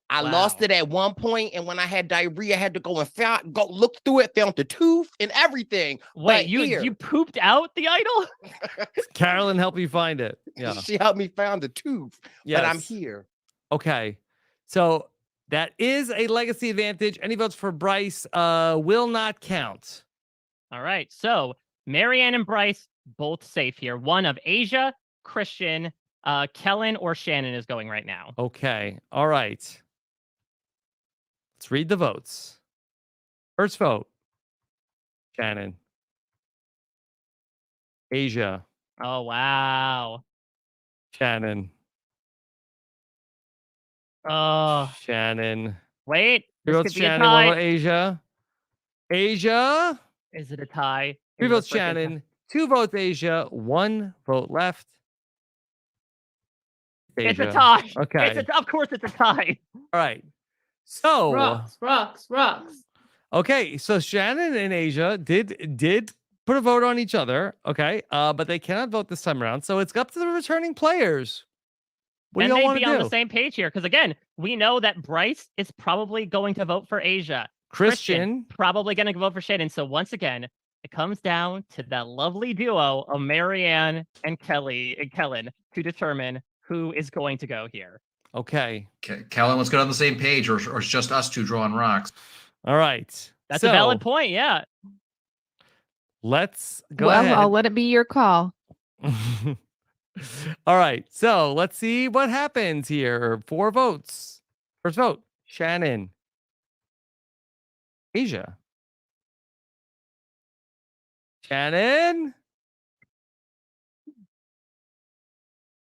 I lost it at one point, and when I had diarrhea, I had to go and go look through it, found the tooth and everything. Wait, you pooped out the idol? Carolyn helped you find it. Yeah. She helped me find the tooth. Yes. But I'm here. Okay. So that is a legacy advantage. Any votes for Bryce will not count. All right. So Marianne and Bryce both safe here. One of Asia, Christian, Kellen, or Shannon is going right now. Okay. All right. Let's read the votes. First vote, Shannon. Asia. Oh, wow. Shannon. Oh. Shannon. Wait. Three This votes could be a Shannon. One tie. vote Asia. Asia. Is it a tie? Three Is it a votes freaking Shannon. 2 votes Asia. 1 vote left. It's a Asia. tie. Okay. Of course it's a tie. All right. So Rocks. okay, so Shannon and Asia did put a vote on each other. Okay. But they cannot vote this time around. So it's up to the returning players. What do Can y'all they want be to on do? the same page here? Because again, we know that Bryce is probably going to vote for Asia. Christian probably going to vote for Shannon. So once again, it comes down to that lovely duo of Marianne and Kellen to determine who is going to go here. Okay. Kellen, let's get on the same page, or it's just us two drawing rocks. All right. That's a valid point. Yeah. Let's go Well, ahead. I'll let it be your call. All right. So let's see what happens here. 4 votes. First vote, Shannon. Asia. Shannon.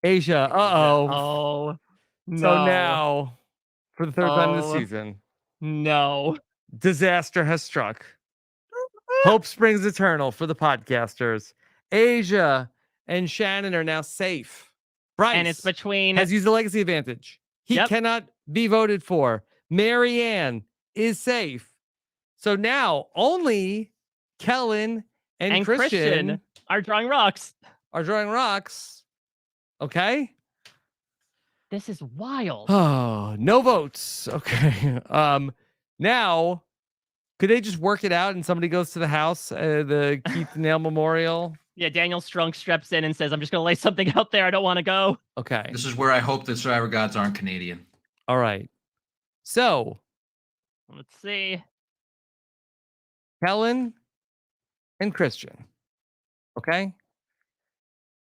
Asia. Uh-oh. Oh, no. So now, for the third time this Oh. season, no. disaster has struck. Hope springs eternal for the podcasters. Asia and Shannon are now safe. Bryce And it's between has used the legacy advantage. He cannot be voted for. Marianne is safe. So now only Kellen and Christian are drawing rocks. Okay. This is wild. Oh, no votes. Okay. Now, could they just work it out and somebody goes to the house, the Keith Nail Memorial? Yeah, Daniel Strunk steps in and says, I'm just going to lay something out there. I don't want to go. Okay. This is where I hope that Survivor Gods aren't Canadian. All right. So, let's see. Kellen and Christian. Okay.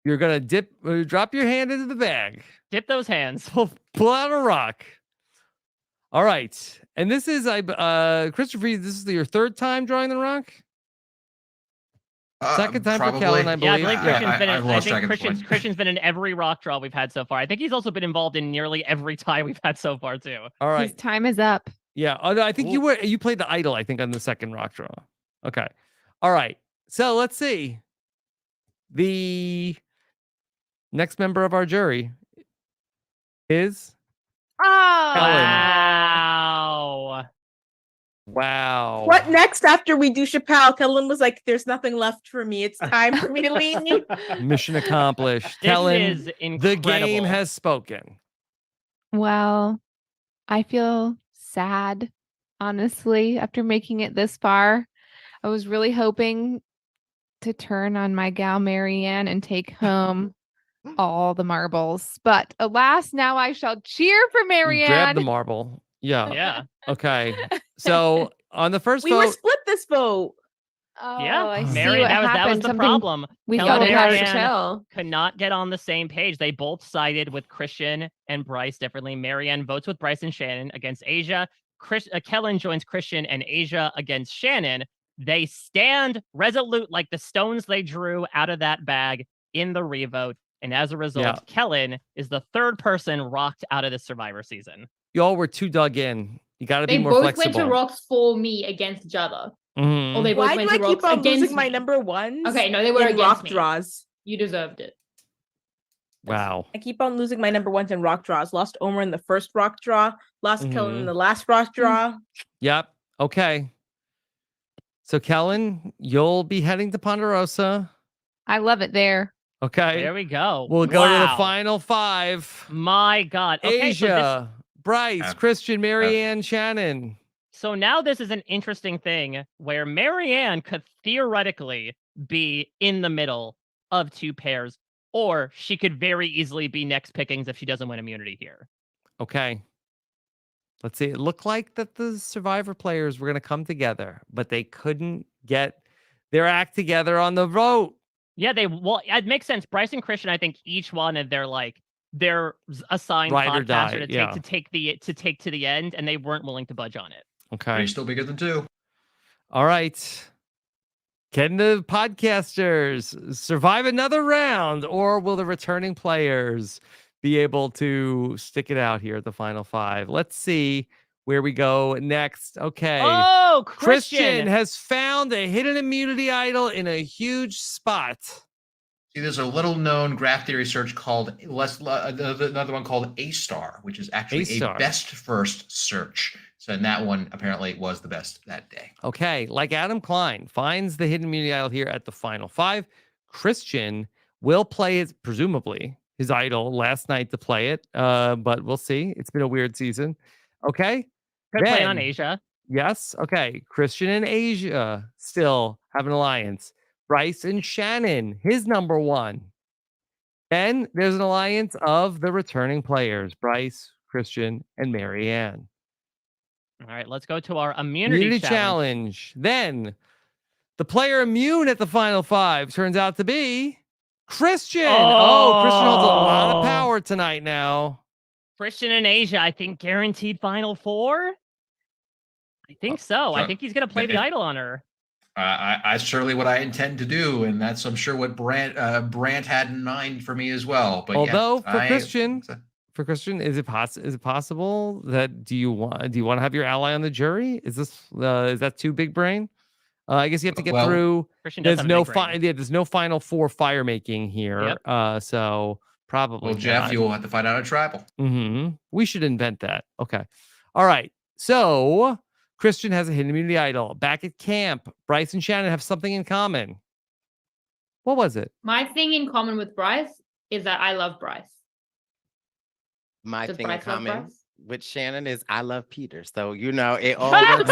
You're going to drop your hand into the bag. Dip those hands. Pull out a rock. All right. And this is, Christopher, this is your 3rd time drawing the rock? Second time for Kellen, I believe. Yeah, I believe Yeah. Christian's been in every rock draw we've had so far. I think he's also been involved in nearly every tie we've had so far, too. All right. His time is up. Yeah. Oh, no, I think you played the idol, I think, on the second rock draw. Okay. All right. So let's see. The next member of our jury is Oh, wow. Wow. What next after we do Chappelle? Kellen was like, there's nothing left for me. It's time for me to leave. Mission accomplished. This Kellen, is the incredible. game has spoken. Well, I feel sad, honestly, after making it this far. I was really hoping to turn on my gal Marianne and take home all the marbles. But alas, now I shall cheer for Marianne. Grab the marble. Yeah. Yeah. Okay. So on the first We vote, were split this vote. Oh, Yeah, I see Marianne, what that was happened. the Something problem. we Kellen gotta and have to Marianne chill. could not get on the same page. They both sided with Christian and Bryce differently. Marianne votes with Bryce and Shannon against Asia. Kellen joins Christian and Asia against Shannon. They stand resolute like the stones they drew out of that bag in the revote. And as a result, Kellen is the 3rd person rocked out of the Survivor season. y'all were too dug in. You got to They be more both flexible. went to rocks for me against each other. Mhm. Or they both Why do went I to keep rocks on against losing my me. number ones? Okay, no, they were in against rock me. draws. You deserved it. Wow. I keep on losing my number ones in rock draws. Lost Omer in the first rock draw. Lost Kellen in Mhm. the last rock draw. Yep. Okay. So Kellen, you'll be heading to Ponderosa. I love it there. Okay. There we go. We'll go to the Wow. final 5. My God. Okay, Asia, Bryce, Christian, Marianne, Shannon. So now this is an interesting thing where Marianne could theoretically be in the middle of 2 pairs, or she could very easily be next pickings if she doesn't win immunity here. Okay. Let's see. It looked like that the Survivor players were going to come together, but they couldn't get their act together on the vote. Yeah, it makes sense. Bryce and Christian, I think each one of their assigned Ride or podcaster die, to take to the end, and they weren't willing to budge on it. Okay. But he's still bigger than 2. All right. Can the podcasters survive another round, or will the returning players be able to stick it out here at the final 5? Let's see where we go next. Okay. Oh, Christian has found a hidden immunity idol in a huge spot. See, there's a little known graph theory search called another one called A-Star, which is actually A-Star. a best first search. So and that one apparently was the best that day. Okay, like Adam Klein finds the hidden immunity idol here at the final 5. Christian will play presumably his idol last night to play it, but we'll see. It's been a weird season. Okay. Could play Then- on Asia. Yes. Okay. Christian and Asia still have an alliance. Bryce and Shannon, his number 1. Then there's an alliance of the returning players, Bryce, Christian, and Marianne. All right, let's go to our immunity challenge. Then the player immune at the final 5 turns out to be Christian. Oh, Christian holds a lot of power tonight now. Christian and Asia, I think guaranteed final 4. I think so. I think he's going to play the idol on her. I certainly what I intend to do, and that's I'm sure what Brant had in mind for me as well. But although yes, for Christian, is it possible that do you want to have your ally on the jury? Is that too big brain? I guess you have to get through. Christian does There's have no a big brain. there's no final 4 fire making here. So probably. Well, Jeff, not. you'll have to find out a tribal. We should invent that. Okay. All right. So Christian has a hidden immunity idol. Back at camp, Bryce and Shannon have something in common. What was it? My thing in common with Bryce is that I love Bryce. My Does thing in Bryce love common Bryce? with Shannon is I love Peter. So, it all works.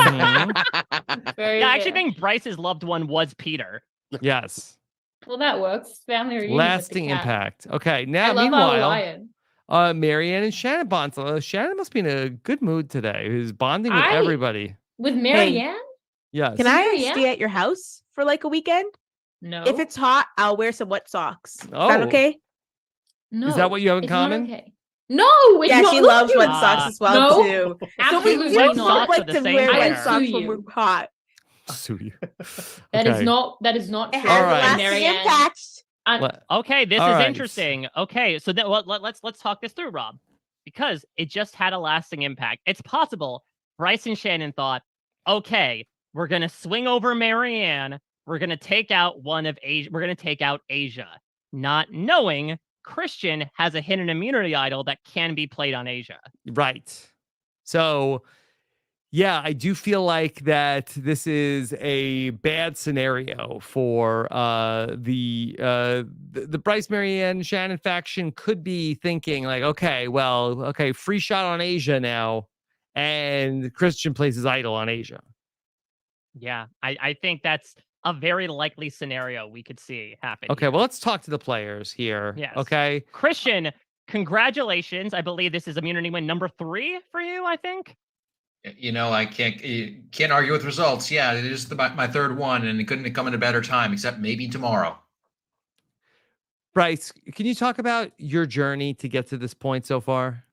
Very Yeah, I actually good. think Bryce's loved one was Peter. Yes. Well, that works. Family reunion. with the Lasting cat. impact. Okay. I Now, love our meanwhile, lion. Marianne and Shannon bond. Shannon must be in a good mood today. He's bonding with I- everybody. With Marianne? Yes. Can I Marianne? stay at your house for like a weekend? No. If it's hot, I'll wear some wet socks. Is that Oh. okay? No. Is that what you have in it's not common? okay. No, it's Yeah, not. she Look, loves you- wet socks as well no, too. So we absolutely don't not. like the to same wear wear. wet I socks sue when you. we're hot. Sue you. That is Okay. not. That is not It true. has All right. lasting Marianne. impact. Okay, this All is right. interesting. Okay, so then let's talk this through, Rob, because it just had a lasting impact. It's possible Bryce and Shannon thought, okay, we're gonna swing over Marianne. We're gonna take out one of Asia. We're gonna take out Asia, not knowing Christian has a hidden immunity idol that can be played on Asia. Right. So, yeah, I do feel like that this is a bad scenario for the Bryce, Marianne, Shannon faction could be thinking like, okay, free shot on Asia now, and Christian plays his idol on Asia. Yeah, I think that's a very likely scenario we could see happen. Okay, well, let's talk to the players here. Yes. Okay. Christian, congratulations. I believe this is immunity win number 3 for you, I think. I can't argue with results. Yeah, it is my third one, and it couldn't come at a better time, except maybe tomorrow. Bryce, can you talk about your journey to get to this point so far?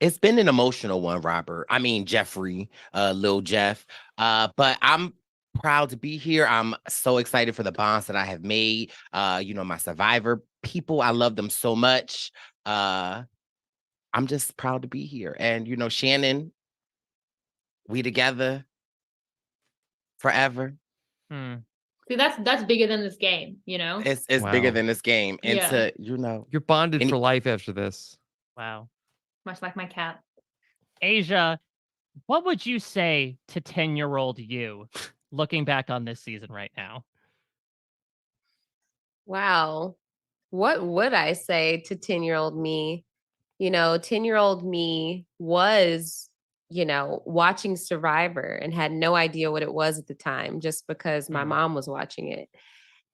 It's been an emotional one, Robert. I mean, Jeffrey, Lil Jeff. But I'm proud to be here. I'm so excited for the bonds that I have made. My Survivor people, I love them so much. I'm just proud to be here. And, Shannon, we together forever. See, that's bigger than this game. It's Wow. bigger than this game. And Yeah. to, You're bonded for life after this. Wow. Much like my cat. Asia, what would you say to 10-year-old you looking back on this season right now? Wow. What would I say to 10-year-old me? 10-year-old me was, watching Survivor and had no idea what it was at the time just because my mom was watching it.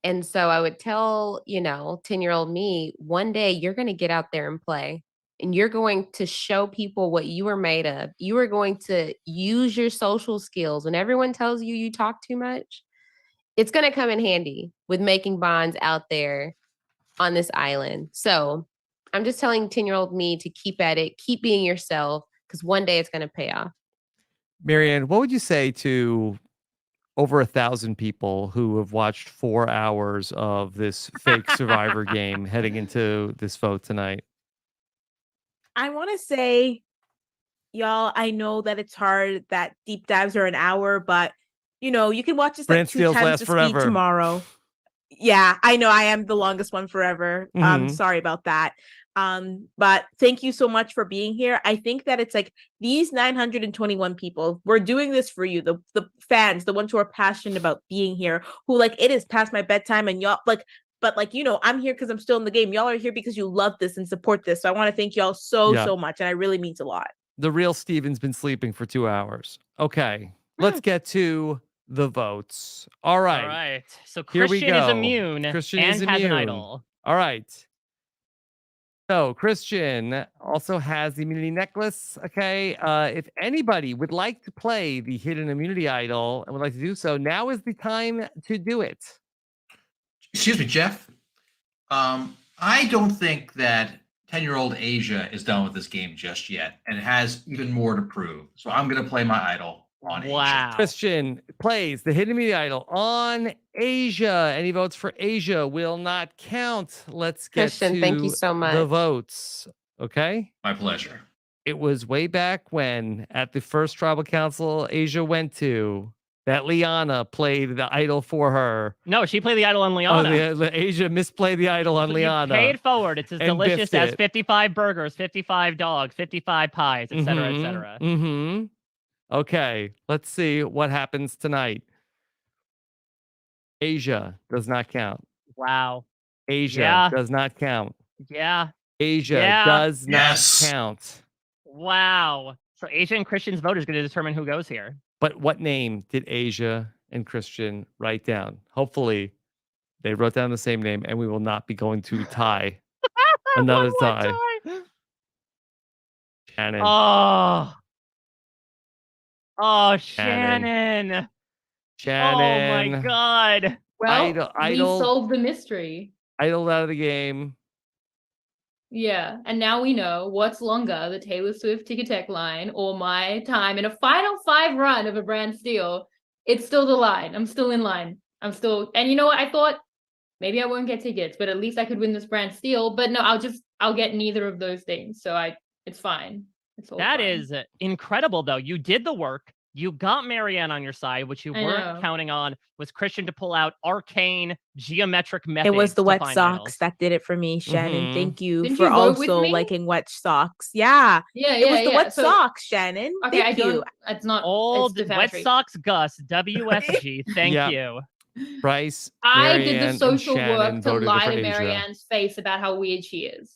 And so I would tell, 10-year-old me, one day you're going to get out there and play. And you're going to show people what you are made of. You are going to use your social skills. When everyone tells you you talk too much, it's going to come in handy with making bonds out there on this island. So I'm just telling 10-year-old me to keep at it, keep being yourself, because one day it's going to pay off. Marianne, what would you say to over 1,000 people who have watched 4 hours of this fake Survivor game heading into this vote tonight? I want to say, y'all, I know that it's hard that deep dives are an hour, but you can watch this Brant like 2 Steele's times last the forever. speed tomorrow. Yeah, I know I am the longest one forever. Sorry about that. But thank you so much for being here. I think that it's like these 921 people, we're doing this for you, the fans, the ones who are passionate about being here, who like it is past my bedtime and y'all like, but like, I'm here because I'm still in the game. Y'all are here because you love this and support this. So I want to thank y'all so much. And it really means a lot. The real Steven's been sleeping for 2 hours. Okay, let's get to the votes. All right. All right. So Here we Christian is go. immune Christian and is has an immune. idol. All right. So Christian also has the immunity necklace. Okay. If anybody would like to play the hidden immunity idol and would like to do so, now is the time to do it. Excuse me, Jeff. I don't think that 10-year-old Asia is done with this game just yet, and it has even more to prove. So I'm going to play my idol on Asia. Christian plays the hidden immunity idol on Asia. Any votes for Asia will not count. Let's get Christian, to thank you so much. the votes. Okay. My pleasure. It was way back when at the first tribal council Asia went to that Liana played the idol for her. No, she played the idol on Oh, Liana. the Asia misplayed the idol on So Liana. You paid forward. It's as and delicious biffed as it. 55 burgers, 55 dogs, 55 pies, etc., etc. Mm-hmm. Okay, let's see what happens tonight. Asia does not count. Wow. Asia does not count. Yeah. Asia does not count. Wow. So Asia and Christian's vote is going to determine who goes here. But what name did Asia and Christian write down? Hopefully, they wrote down the same name, and we will not be going to tie another tie. Shannon. Oh, Shannon. Shannon. Oh my God. Well, we solved the mystery. Idled out of the game. Yeah, and now we know what's longer, the Taylor Swift Ticketek line or my time in a final 5 run of a Brant Steele. It's still the line. I'm still in line. And you know what? I thought maybe I won't get tickets, but at least I could win this Brant Steele. But no, I'll get neither of those things. So it's fine. It's all That fine. is incredible, though. You did the work. You got Marianne on your side, which you weren't counting on, was Christian to pull out arcane geometric methods. It was the to wet find socks idols. that did it for me, Shannon. Thank you Didn't for you vote with also me? liking wet socks. Yeah. Yeah, It was the wet So- socks, Shannon. Okay, Thank you. It's not Old it's Wet defamatory. Socks Gus, WSG. Thank Yeah. you. Bryce, I Marianne, did the and social Shannon work to voted lie for to Asia. Marianne's face about how weird she is.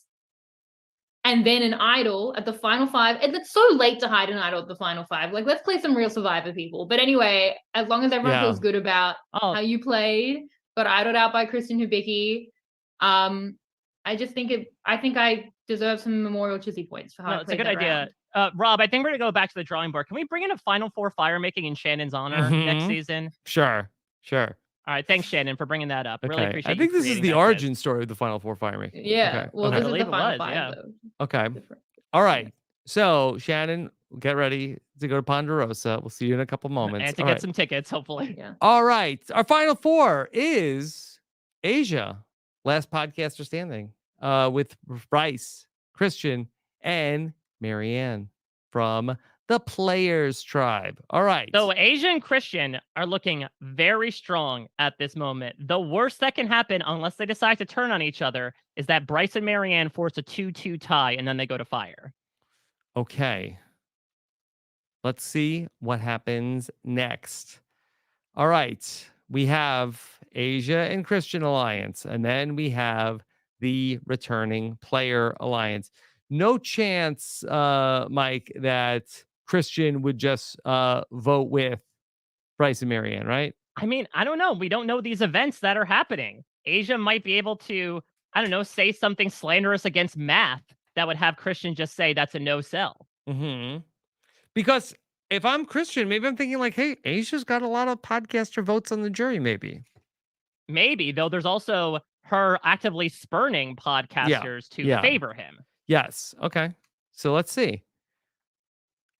And then an idol at the final 5. And it's so late to hide an idol at the final 5. Like, let's play some real Survivor, people. But anyway, as long as everyone feels good about how you played, got idled out by Kristen Hubicki, I just think I deserve some memorial chizzy points for how I It's a played good that idea. round. Rob, I think we're going to go back to the drawing board. Can we bring in a Final Four fire making in Shannon's honor next Mhm. season? Sure. All right. Thanks, Shannon, for bringing that up. Really Okay. appreciate I think you this is creating the that origin story of the Final Four fire making. Yeah. Well, Okay. this is believe the it final was, 5, yeah. though. Okay. All right. So, Shannon, get ready to go to Ponderosa. We'll see you in a couple moments. And to All get right. some tickets, hopefully. Yeah. All right. Our final 4 is Asia, last podcaster standing, with Bryce, Christian, and Marianne from the Players Tribe. All right. So Asia and Christian are looking very strong at this moment. The worst that can happen, unless they decide to turn on each other, is that Bryce and Marianne force a 2-2 tie, and then they go to fire. Okay. Let's see what happens next. All right. We have Asia and Christian Alliance, and then we have the returning player alliance. No chance, Mike, that Christian would just vote with Bryce and Marianne, right? I mean, I don't know. We don't know these events that are happening. Asia might be able to, I don't know, say something slanderous against math that would have Christian just say that's a no sell. Mm-hmm. Because if I'm Christian, maybe I'm thinking like, hey, Asia's got a lot of podcaster votes on the jury, maybe. Maybe, though there's also her actively spurning podcasters to favor him. Yes. Okay. So let's see.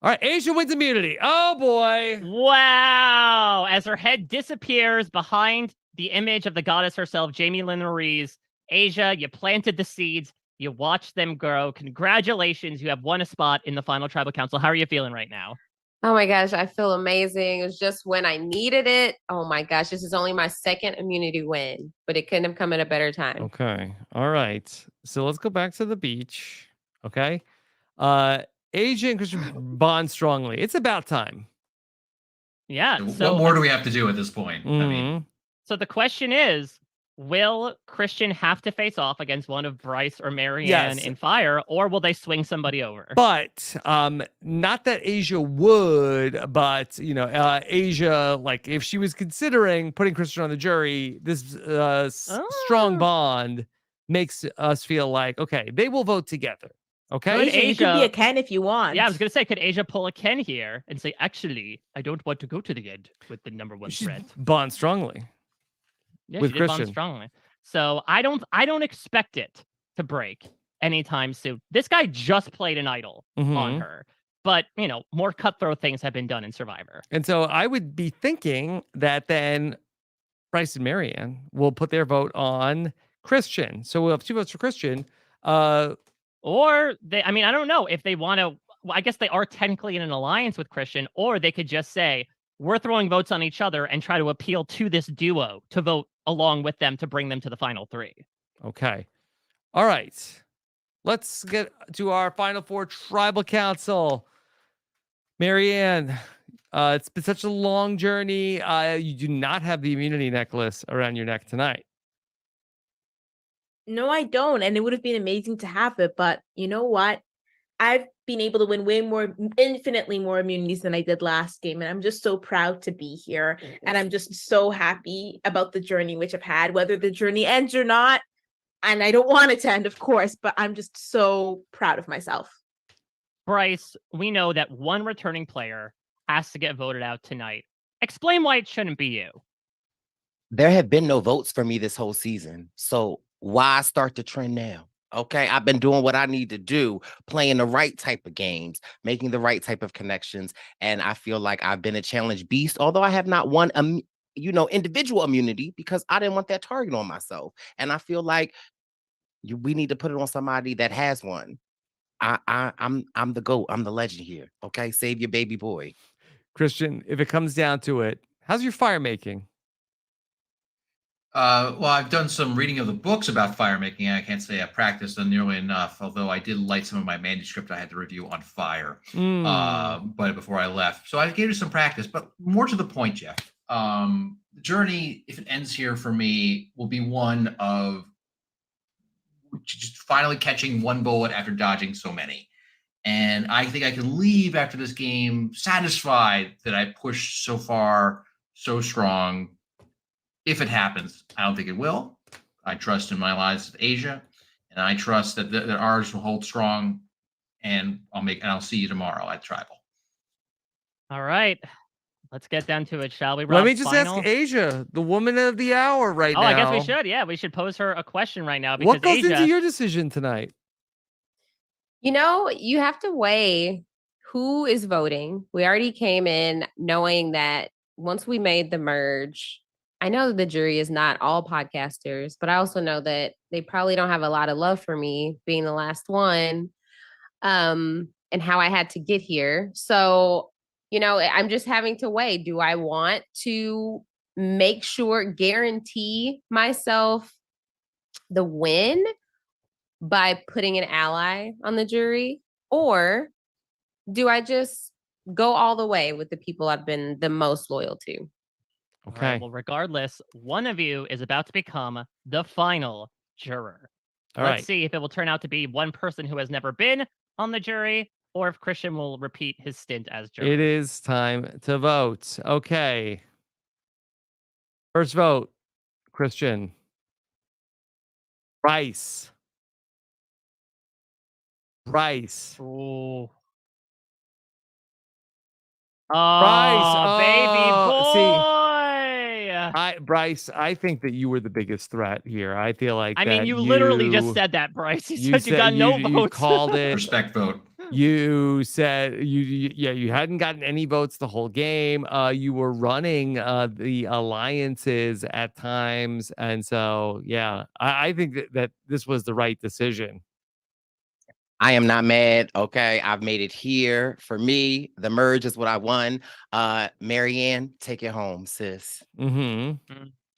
All right, Asia wins immunity. Oh, boy. Wow. As her head disappears behind the image of the goddess herself, Jamie Lynn Ruiz. Asia, you planted the seeds. You watched them grow. Congratulations. You have won a spot in the final tribal council. How are you feeling right now? Oh my gosh, I feel amazing. It was just when I needed it. Oh my gosh, this is only my second immunity win, but it couldn't have come at a better time. Okay. All right. So let's go back to the beach. Okay. Asia and Christian bond strongly. It's about time. Yeah. So what more do we have to do at this point? I mean, so the question is, will Christian have to face off against one of Bryce or Marianne in fire, or will they swing somebody over? But not that Asia would, but Asia, like if she was considering putting Christian on the jury, this strong bond makes us feel like, okay, they will vote together. Okay. Asia, you could be a Ken if you want. Yeah, I was gonna say, could Asia pull a Ken here and say, actually, I don't want to go to the end with the number one threat. Bond strongly. Yeah, with she did bond Christian. strongly. So I don't expect it to break anytime soon. This guy just played an idol on her, but more cutthroat things have been done in Survivor. And so I would be thinking that then Bryce and Marianne will put their vote on Christian. So we'll have 2 votes for Christian. Or they, I mean, I don't know if they want to. Well, I guess they are technically in an alliance with Christian, or they could just say, we're throwing votes on each other and try to appeal to this duo to vote along with them to bring them to the final 3. Okay. All right. Let's get to our final 4 tribal council. Marianne, it's been such a long journey. You do not have the immunity necklace around your neck tonight. No, I don't. And it would have been amazing to have it. But you know what? I've been able to win infinitely more immunities than I did last game. And I'm just so proud to be here. And I'm just so happy about the journey which I've had, whether the journey ends or not. And I don't want it to end, of course, but I'm just so proud of myself. Bryce, we know that one returning player has to get voted out tonight. Explain why it shouldn't be you. There have been no votes for me this whole season. So why start the trend now? Okay, I've been doing what I need to do, playing the right type of games, making the right type of connections. And I feel like I've been a challenge beast, although I have not won, individual immunity because I didn't want that target on myself. And I feel like we need to put it on somebody that has one. I'm the GOAT. I'm the legend here. Okay, save your baby boy. Christian, if it comes down to it, how's your fire making? Well, I've done some reading of the books about fire making. I can't say I practiced them nearly enough, although I did light some of my manuscript I had to review on fire, but before I left. So I gave it some practice, but more to the point, Jeff. The journey, if it ends here for me, will be one of just finally catching one bullet after dodging so many. And I think I can leave after this game satisfied that I pushed so far, so strong. If it happens, I don't think it will. I trust in my allies with Asia, and I trust that ours will hold strong. And I'll see you tomorrow at Tribal. All right, let's get down to it, shall we? Rob? Let me just ask Asia, the woman of the hour, right now. I guess we should. Yeah, we should pose her a question right now. Because What goes Asia, into your decision tonight? You have to weigh who is voting. We already came in knowing that once we made the merge. I know the jury is not all podcasters, but I also know that they probably don't have a lot of love for me being the last one, and how I had to get here. So, I'm just having to weigh, do I want to make sure, guarantee myself the win by putting an ally on the jury? Or do I just go all the way with the people I've been the most loyal to? All Okay. right, well, regardless, one of you is about to become the final juror. All Let's right. see if it will turn out to be one person who has never been on the jury, or if Christian will repeat his stint as juror. It is time to vote. Okay. First vote, Christian. Bryce. Ooh. Bryce. Oh, baby boy. Bryce, I think that you were the biggest threat here. I feel like I mean, that you literally just said that, Bryce. You said you got no you votes. called it. Respect vote. You said you hadn't gotten any votes the whole game. You were running the alliances at times, and so yeah, I think that this was the right decision. I am not mad. Okay, I've made it here. For me, the merge is what I won. Marianne, take it home, sis.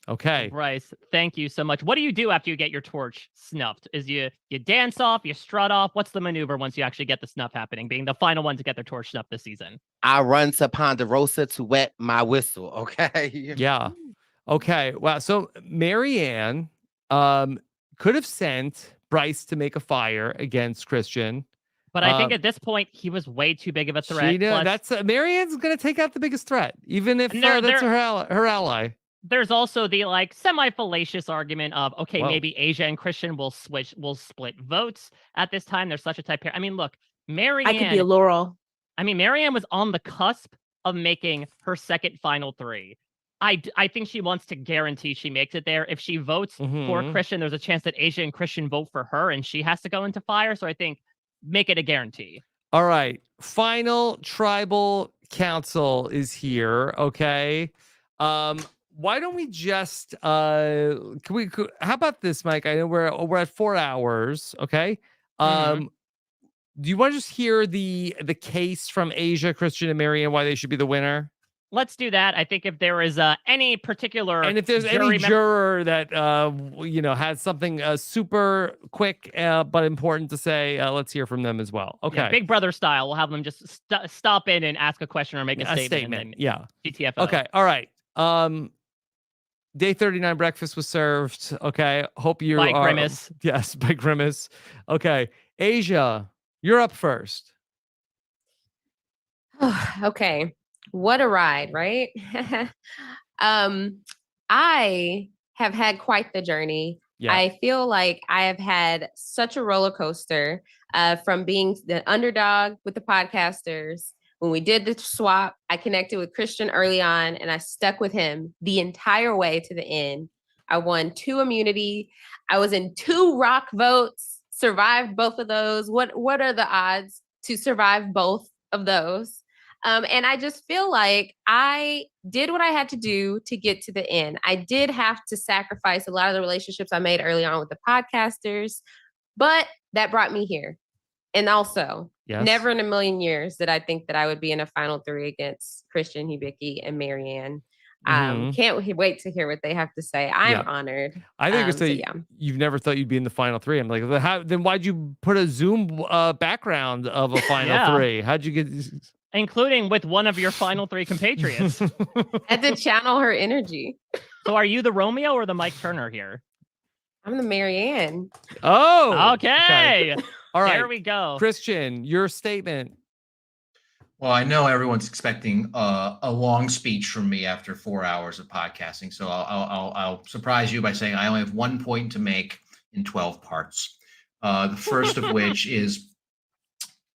Okay. Bryce, thank you so much. What do you do after you get your torch snuffed? Is you dance off, you strut off? What's the maneuver once you actually get the snuff happening, being the final one to get their torch snuffed this season? I run to Ponderosa to wet my whistle. Okay. Yeah. Okay. Wow. So Marianne could have sent Bryce to make a fire against Christian. But I think at this point, he was way too big of a threat. Plus, That's Marianne's going to take out the biggest threat, even if that's her ally. There's also the like semi-fallacious argument of, okay, Whoa. maybe Asia and Christian will split votes at this time. There's such a tight pair. I mean, look, Marianne. I could be a Laurel. I mean, Marianne was on the cusp of making her second final three. I think she wants to guarantee she makes it there. If she votes for Christian, there's a chance that Asia and Christian vote for her and she has to go into fire. So I think make it a guarantee. All right. Final tribal council is here. Okay. Why don't we just how about this, Mike? I know we're at 4 hours. Okay. Do you want to just hear the case from Asia, Christian, and Marianne why they should be the winner? Let's do that. I think if there is any particular and if there's any juror that has something super quick but important to say, let's hear from them as well. Okay. Yeah, Big Brother style. We'll have them just stop in and ask a question or make a statement. Yeah. GTFO. Okay. All right. Day 39 breakfast was served. Okay. Hope you by are. Grimace. Yes, by Grimace. Okay. Asia, you're up first. Okay. What a ride, right? I have had quite the journey. Yeah. I feel like I have had such a roller coaster from being the underdog with the podcasters. When we did the swap, I connected with Christian early on and I stuck with him the entire way to the end. I won 2 immunity. I was in 2 rock votes, survived both of those. What are the odds to survive both of those? And I just feel like I did what I had to do to get to the end. I did have to sacrifice a lot of the relationships I made early on with the podcasters, but that brought me here. And also, never in a million years did I think that I would be in a final 3 against Christian, Hibiki, and Marianne. Can't wait to hear what they have to say. I'm honored. I think you've never thought you'd be in the final 3. I'm like, then why'd you put a Zoom background of a final 3? How'd you get... Including with one of your final 3 compatriots. Had to channel her energy. So are you the Romeo or the Mike Turner here? I'm the Marianne. Oh, okay. All right. There we go. Christian, your statement. Well, I know everyone's expecting a long speech from me after 4 hours of podcasting, so I'll surprise you by saying I only have 1 point to make in 12 parts. The first of which is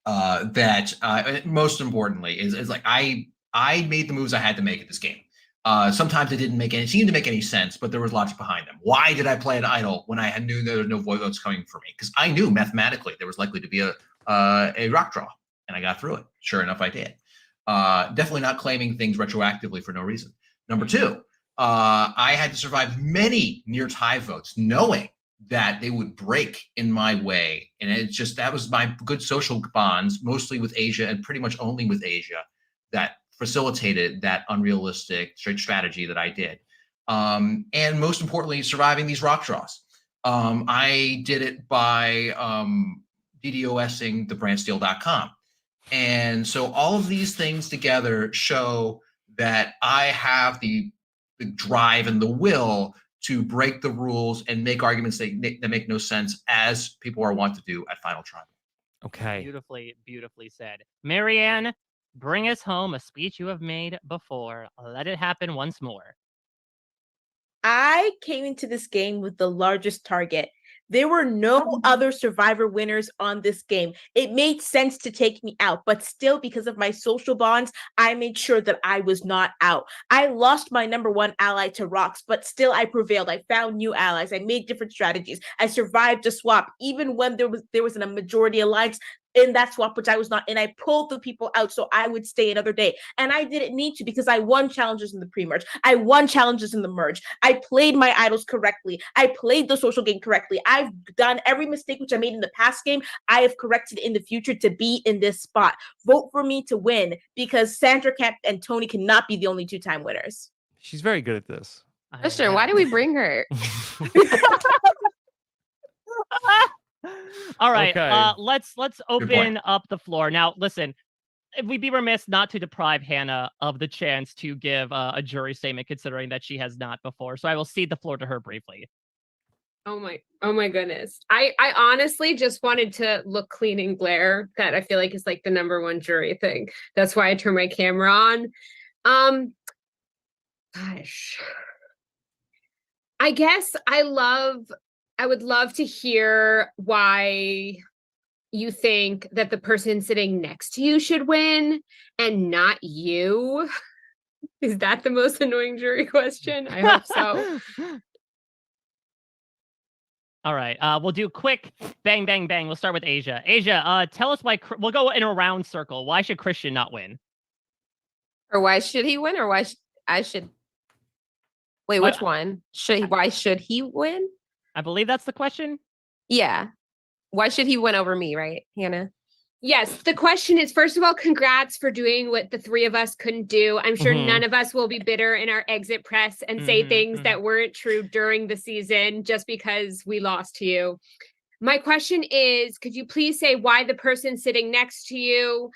that most importantly is like I made the moves I had to make at this game. Sometimes it didn't seem to make any sense, but there was logic behind them. Why did I play an idol when I knew there were no votes coming for me? Because I knew mathematically there was likely to be a rock draw, and I got through it. Sure enough, I did. Definitely not claiming things retroactively for no reason. Number 2, I had to survive many near tie votes, knowing that they would break in my way. And it's just, that was my good social bonds, mostly with Asia and pretty much only with Asia, that facilitated that unrealistic strategy that I did. And most importantly, surviving these rock draws. I did it by DDoSing the BrantSteele.com. And so all of these things together show that I have the the drive and the will to break the rules and make arguments that make no sense, as people are wont to do at Final Tribal. Okay. Beautifully said. Marianne, bring us home a speech you have made before. Let it happen once more. I came into this game with the largest target. There were no other Survivor winners on this game. It made sense to take me out, but still, because of my social bonds, I made sure that I was not out. I lost my number one ally to Rocks, but still I prevailed. I found new allies. I made different strategies. I survived a swap, even when there was a majority alliance in that swap, which I was not in. I pulled the people out so I would stay another day. And I didn't need to, because I won challenges in the pre-merge. I won challenges in the merge. I played my idols correctly. I played the social game correctly. I've done every mistake which I made in the past game. I have corrected in the future to be in this spot. Vote for me to win, because Sandra Camp and Tony cannot be the only two-time winners. She's very good at this. Christian, why do we bring her? All right, Okay. let's open up the floor. Now, listen, we'd be remiss not to deprive Hannah of the chance to give a jury statement, considering that she has not before. So I will cede the floor to her briefly. Oh my goodness. I honestly just wanted to look clean and glare. That I feel like is like the number one jury thing. That's why I turned my camera on. Gosh. I guess I would love to hear why you think that the person sitting next to you should win and not you. Is that the most annoying jury question? I hope so. All right, we'll do quick bang, bang, bang. We'll start with Asia. Asia, tell us why. We'll go in a round circle. Why should Christian not win? Or why should he win? Or why I should? Wait, which one? Why should he win? I believe that's the question. Yeah. Why should he win over me, right, Hannah? Yes, the question is, first of all, congrats for doing what the three of us couldn't do. I'm sure none of us will be bitter in our exit press and say things that weren't true during the season just because we lost to you. My question is, could you please say why the person sitting next to you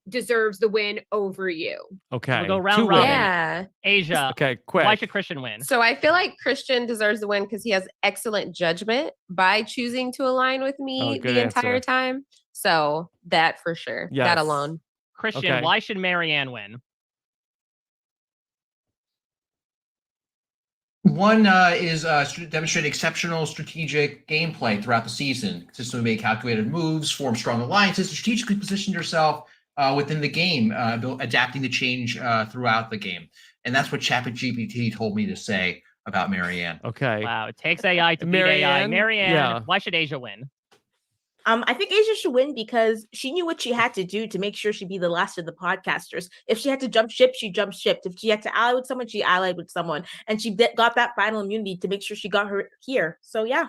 deserves the win over you? Okay. We'll go round robin. Yeah. Asia. Okay, quick. Why should Christian win? So I feel like Christian deserves the win because he has excellent judgment by choosing to align with me good the entire answer. time. So that for sure. Yes. That alone. Christian, Okay. why should Marianne win? One is demonstrate exceptional strategic gameplay throughout the season, consistently make calculated moves, form strong alliances, strategically position yourself within the game, adapting to change throughout the game. And that's what ChatGPT told me to say about Marianne. Okay. Wow, it takes AI to beat AI. Marianne, yeah. why should Asia win? I think Asia should win because she knew what she had to do to make sure she'd be the last of the podcasters. If she had to jump ship, she jumped ship. If she had to ally with someone, she allied with someone. And she got that final immunity to make sure she got her here. So yeah.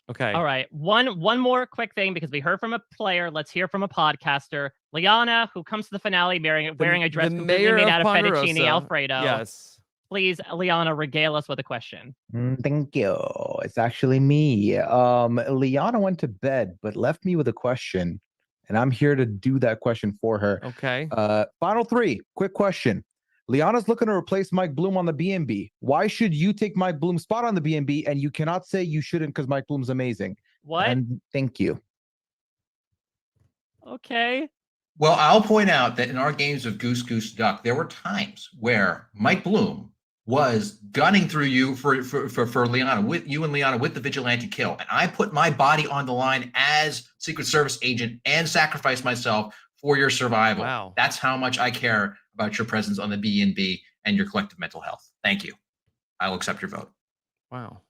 Okay. All right. One more quick thing, because we heard from a player. Let's hear from a podcaster. Liana, who comes to the finale wearing a dress the completely mayor made of out of fettuccine Ponderosa. Alfredo. Yes. Please, Liana, regale us with a question. Thank you. It's actually me. Liana went to bed, but left me with a question, and I'm here to do that question for her. Okay. Final three. Quick question. Liana's looking to replace Mike Bloom on the B&B. Why should you take Mike Bloom's spot on the B&B, and you cannot say you shouldn't because Mike Bloom's amazing? What? And thank you. Okay. Well, I'll point out that in our games of Goose Goose Duck, there were times where Mike Bloom was gunning through you for Liana, with you and Liana with the vigilante kill. And I put my body on the line as Secret Service agent and sacrificed myself for your survival. Wow. That's how much I care about your presence on the B&B and your collective mental health. Thank you. I will accept your vote. Wow.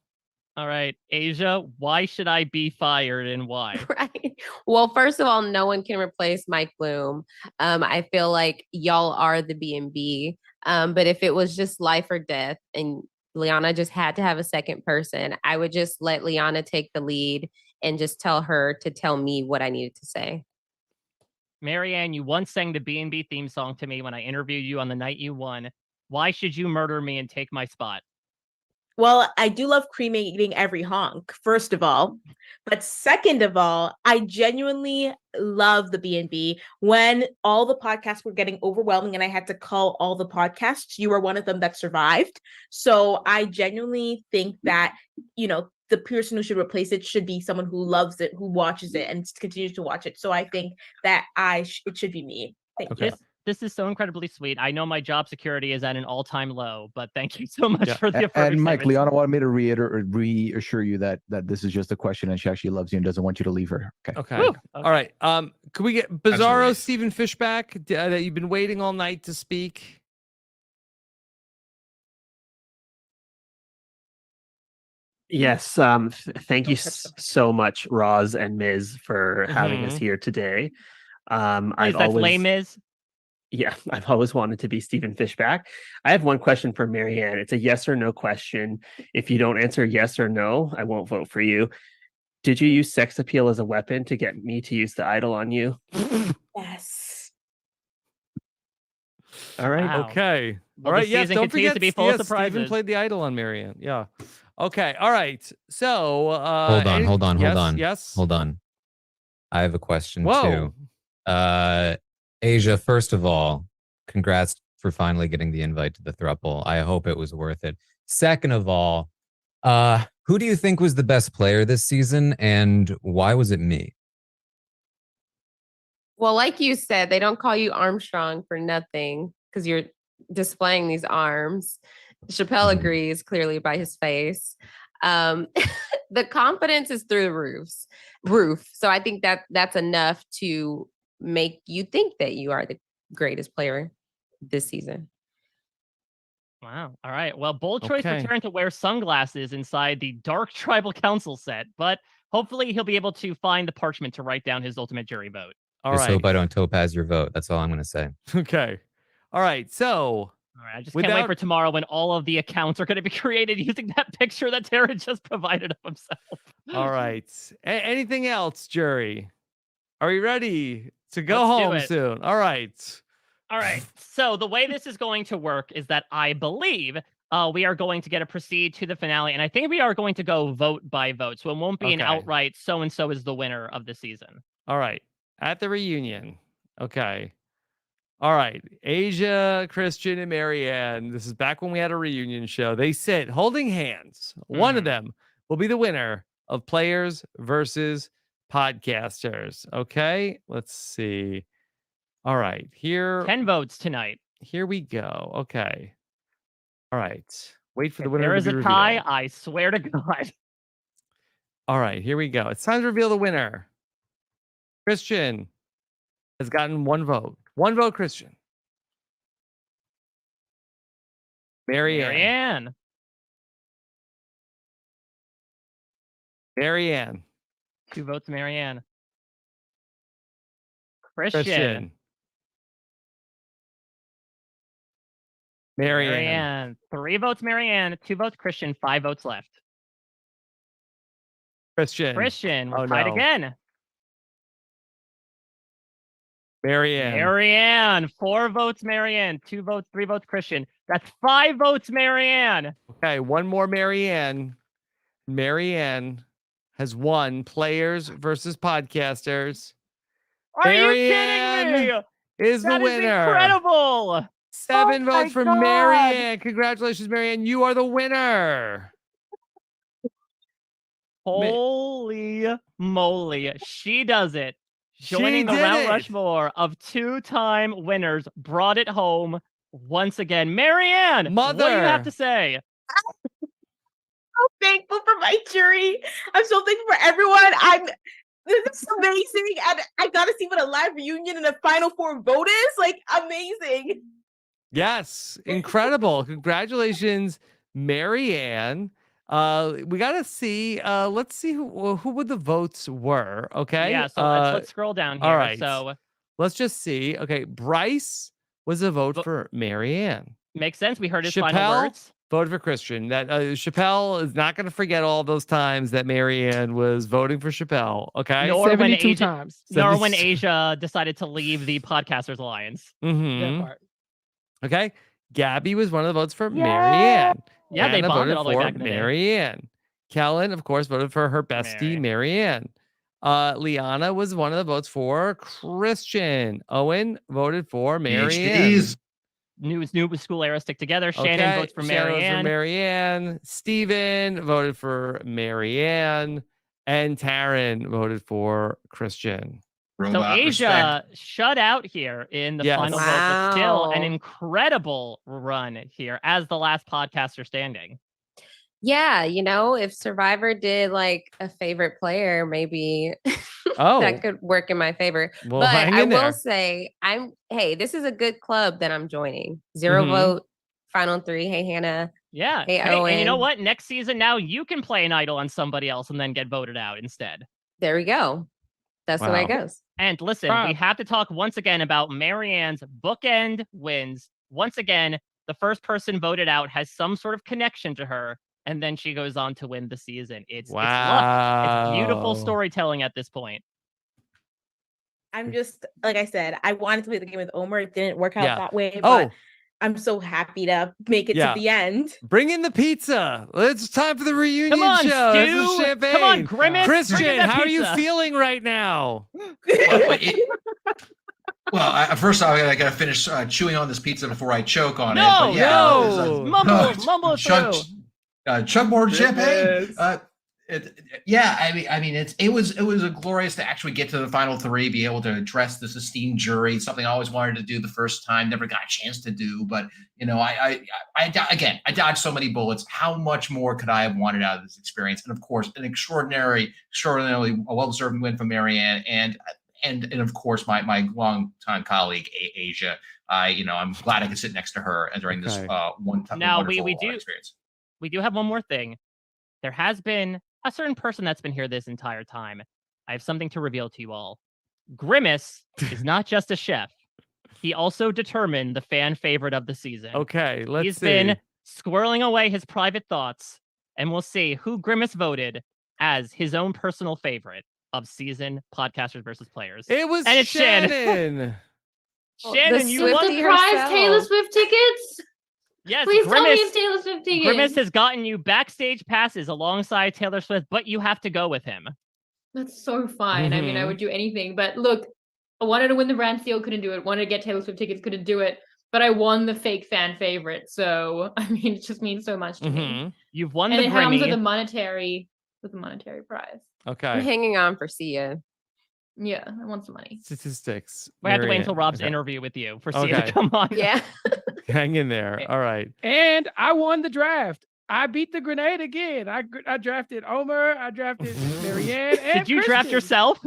All right, Asia, why should I be fired and why? Right. Well, first of all, no one can replace Mike Bloom. I feel like y'all are the B&B. But if it was just life or death and Liana just had to have a second person, I would just let Liana take the lead and just tell her to tell me what I needed to say. Marianne, you once sang the B&B theme song to me when I interviewed you on the night you won. Why should you murder me and take my spot? Well, I do love cremating every honk, first of all. But second of all, I genuinely love the B&B. When all the podcasts were getting overwhelming and I had to cull all the podcasts, you were one of them that survived. So I genuinely think that, the person who should replace it should be someone who loves it, who watches it and continues to watch it. So I think that it should be me. Thank you. This is so incredibly sweet. I know my job security is at an all-time low, but thank you so much for the affirming And Mike, statements. Liana wanted me to reassure you that this is just a question and she actually loves you and doesn't want you to leave her. Okay. Okay. All right. Could we get Bizarro Stephen Fishback that you've been waiting all night to speak? Yes. Thank you so much, Roz and Miz, for having us here today. That's Les Mis. Yeah, I've always wanted to be Stephen Fishback. I have one question for Marianne. It's a yes or no question. If you don't answer yes or no, I won't vote for you. Did you use sex appeal as a weapon to get me to use the idol on you? Yes. All right. Wow. Okay. Well, All right. this Yes. season Don't continues forget to be full of Stephen surprises. played the idol on Marianne. Yeah. Okay. All right. So Hold on. Yes. Hold on. I have a question Whoa. too. Asia, first of all, congrats for finally getting the invite to the throuple. I hope it was worth it. Second of all, who do you think was the best player this season, and why was it me? Well, like you said, they don't call you Armstrong for nothing because you're displaying these arms. Chappelle agrees clearly by his face. The confidence is through the roof. So I think that's enough to make you think that you are the greatest player this season. Wow. All right. Well, Bold Choice Okay. returned to wear sunglasses inside the Dark Tribal Council set, but hopefully he'll be able to find the parchment to write down his ultimate jury vote. All Just right. hope I don't topaz your vote. That's all I'm going to say. Okay. All right. So. All right. I just can't wait for tomorrow when all of the accounts are going to be created using that picture that Tara just provided of himself. All right. Anything else, jury? Are we ready to go Let's do home it. soon? All right. All right. So the way this is going to work is that I believe we are going to get a proceed to the finale, and I think we are going to go vote by vote. So it won't be an Okay. outright so-and-so is the winner of the season. All right. At the reunion. Okay. All right. Asia, Christian, and Marianne. This is back when we had a reunion show. They sit holding hands. One of them will be the winner of Players versus Podcasters. Okay. Let's see. All right. Here. 10 votes tonight. Here we go. Okay. All right. Wait for the If winner there to is be a revealed. tie, I swear to God. All right. Here we go. It's time to reveal the winner. Christian has gotten one vote. One vote, Christian. Marianne. Marianne. 2 votes, Marianne. Christian. Christian. Marianne. 3 votes, Marianne. 2 votes, Christian. 5 votes left. Christian. We're tied again. Marianne. 4 votes, Marianne. 2 votes, 3 votes, Christian. That's 5 votes, Marianne. Okay, one more Marianne. Marianne has won Players versus Podcasters. Are you Marianne kidding me? is the That is winner. incredible. 7 Oh my votes for God. Marianne. Congratulations, Marianne. You are the winner. Holy moly. She does it. Joining the did Mount it. Rushmore of 2-time winners, brought it home once again. Marianne, what do you have Mother. to say? So thankful for my jury. I'm so thankful for everyone. This is amazing. And I got to see what a live reunion and a Final Four vote is. Like, amazing. Yes, incredible. Congratulations, Marianne. We got to see. Let's see who the votes were. Okay. Yeah, so let's scroll down here. All right. So let's just see. Okay, Bryce was a vote for Marianne. makes sense. We heard his final Chappelle words. voted for Christian. That Chappelle is not going to forget all those times that Marianne was voting for Chappelle. Okay, Nor when 72 Asia, times. nor when Asia decided to leave the Podcasters Alliance. Mhm. That part. Okay, Gabby was one of the votes for Yeah. Marianne. Yeah, they Hannah bonded voted all the way for back in the day. Marianne. Kellen, of course, voted for her bestie, Marianne. Liana was one of the votes for Christian. Owen voted for Marianne. PhDs. New school era stick together. Shannon votes for Shannon votes Marianne. for Marianne. Steven voted for Marianne. And Taryn voted for Christian. So Asia shut out here in the Yes. final vote, but still an Wow. incredible run here as the last podcaster standing. Yeah, if Survivor did like a favorite player, maybe Oh. that could work in my favor. Well, but hang I in will there. say, hey, this is a good club that I'm joining. 0 Mhm. vote, final 3. Hey, Hannah. Yeah. Hey, And you know Owen. what? Next season, now you can play an idol on somebody else and then get voted out instead. There we go. That's the way it Wow. goes. And listen, Rob. we have to talk once again about Marianne's bookend wins. Once again, the first person voted out has some sort of connection to her, and then she goes on to win the season. It's luck. It's beautiful Wow. storytelling at this point. I'm just like I said, I wanted to play the game with Omer. It didn't work out Yeah. that way, Oh. but I'm so happy to make it Yeah. to the end. Bring in the pizza. It's time for the reunion Come on, show. This is Stu. champagne. Come on, Grimace. Bring in Christian, that how are you pizza. feeling right now? Well, first I gotta finish chewing on this pizza before I choke on it. No, But yeah, no. it was, Mumble chug, through. chug more champagne. Yes. I mean, it was a glorious to actually get to the final 3, be able to address this esteemed jury. Something I always wanted to do the first time, never got a chance to do. But I dodged so many bullets. How much more could I have wanted out of this experience? And of course, an extraordinarily well-deserved win from Marianne, and of course my longtime colleague Asia. I'm glad I could sit next to her during this one time. Now we do experience. We do have one more thing. There has been a certain person that's been here this entire time. I have something to reveal to you all. Grimace is not just a chef. He also determined the fan favorite of the season. Okay, let's He's see. been squirreling away his private thoughts, and we'll see who Grimace voted as his own personal favorite of season podcasters versus players. It was and it's Shannon. Shannon, you With won the prize Taylor Swift tickets? Yes, Please tell me Grimace. it's Taylor Swift tickets. Grimace has gotten you backstage passes alongside Taylor Swift, but you have to go with him. That's so fine. I mean, I Mhm. would do anything. But look, I wanted to win the Brant Steele, couldn't do it. Wanted to get Taylor Swift tickets, couldn't do it. But I won the fake fan favorite. So, I mean, it just means so much to me. You've won And the it comes with Grammy. with a monetary prize. I'm Okay. hanging on for Sia. Yeah, I want some money. Statistics. We have to wait Marianne. until Rob's Okay. interview with you for Sia Okay. to come on. Yeah. Hang in there. All right. And I won the draft. I beat the grenade again. I drafted Omer. I drafted Marianne. And Did you draft Kristen. yourself?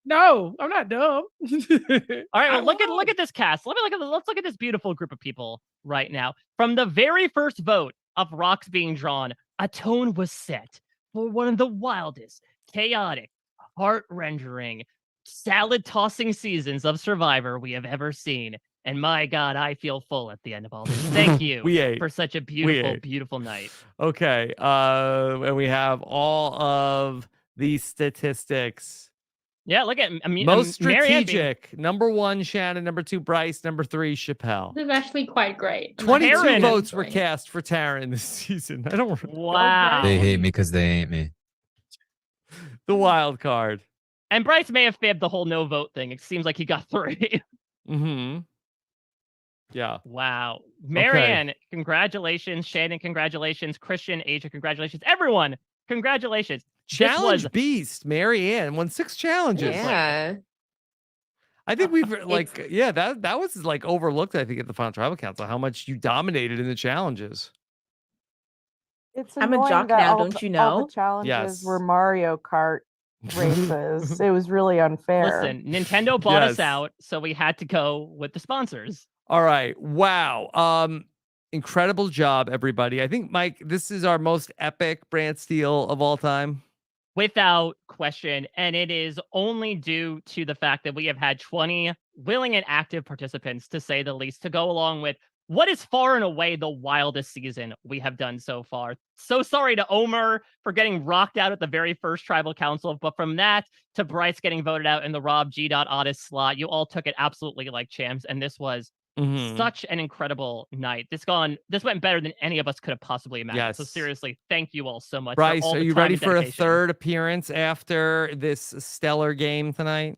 No, I'm not dumb. All right, well, look at this cast. Let's look at this beautiful group of people right now. From the very first vote of rocks being drawn, a tone was set for one of the wildest, chaotic, heart-rendering, salad-tossing seasons of Survivor we have ever seen. And my God, I feel full at the end of all this. Thank you We ate. for such a We beautiful, ate. beautiful night. Okay. And we have all of the statistics. Yeah, look at Most Marianne being- strategic. Number 1, Shannon. Number 2, Bryce. Number 3, Chappelle. This is actually quite great. 22 Taryn. votes were cast for Taryn this season. I don't. Wow. They hate me because they ain't me. The wild card. And Bryce may have fibbed the whole no vote thing. It seems like he got 3. Mm-hmm. Yeah. Wow. Marianne, congratulations. Shannon, congratulations. Christian, Asia, congratulations. Everyone, congratulations. Challenge This was beast. Marianne won 6 challenges. Yeah. I think we've that was like overlooked. I think at the Final Tribal Council how much you dominated in the challenges. It's I'm a annoying jock that now, all don't the- you All know? the challenges Yes. were Mario Kart races. It was really unfair. listen, Nintendo bought us Yes. out, so we had to go with the sponsors. All right. Wow. Incredible job, everybody. I think, Mike, this is our most epic Brant Steele of all time. Without question. And it is only due to the fact that we have had 20 willing and active participants, to say the least, to go along with what is far and away the wildest season we have done so far. So sorry to Omer for getting rocked out at the very first Tribal Council, but from that to Bryce getting voted out in the Rob G. Otis slot, you all took it absolutely like champs, and this was Such an incredible night. This went better than any of us could have possibly imagined. So Yes. seriously, thank you all so much. for Bryce, all are the you time ready and for a dedication. third appearance after this stellar game tonight?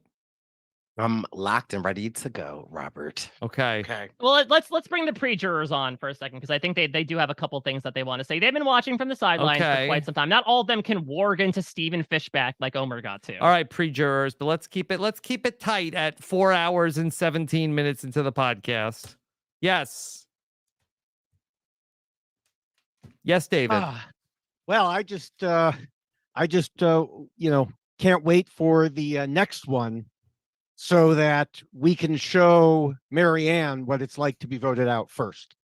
I'm locked and ready to go, Robert. Okay. Well, let's bring the pre-jurors on for a second, because I think they do have a couple things that they want to say. They've been watching from the sidelines for Okay. quite some time. Not all of them can warg into Stephen Fishback like Omer got to. All right, pre-jurors, but let's keep it tight at 4 hours and 17 minutes into the podcast. Yes. Yes, David. Well, I just can't wait for the next one so that we can show Marianne what it's like to be voted out first.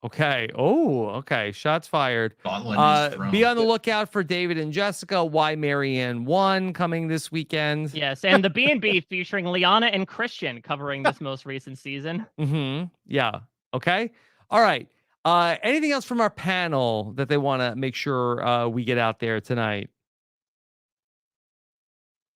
Okay. Oh, okay. Shots fired. Gauntlet is Be on the lookout for David and Jessica. Why Marianne won coming this weekend. Yes, and the B&B featuring Liana and Christian covering this most recent season. Yeah. Okay. All right. Anything else from our panel that they want to make sure we get out there tonight?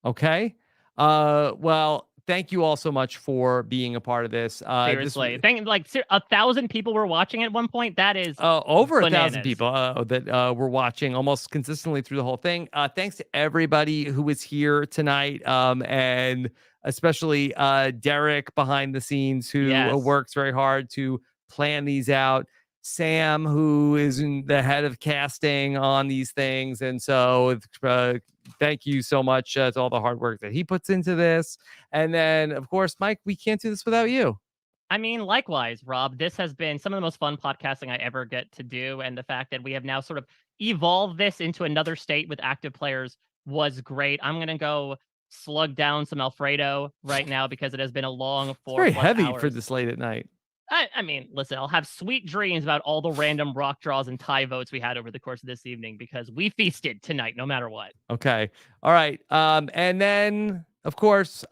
Okay. Well, thank you all so much for being a part of this. Seriously, 1,000 people were watching at one point. That is over bananas. 1,000 people that were watching almost consistently through the whole thing. Thanks to everybody who was here tonight, and especially Derek behind the scenes, who works very hard to plan these out. Sam, who is the head of casting on these things, and so thank you so much to all the hard work that he puts into this. And then, of course, Mike, we can't do this without you. I mean, likewise, Rob, this has been some of the most fun podcasting I ever get to do. And the fact that we have now sort of evolved this into another state with active players was great. I'm going to go slug down some Alfredo right now because it has been a long 4 It's very plus heavy hours. for this late at night. I mean, listen, I'll have sweet dreams about all the random rock draws and tie votes we had over the course of this evening, because we feasted tonight, no matter what. Okay. All right. And then, of course,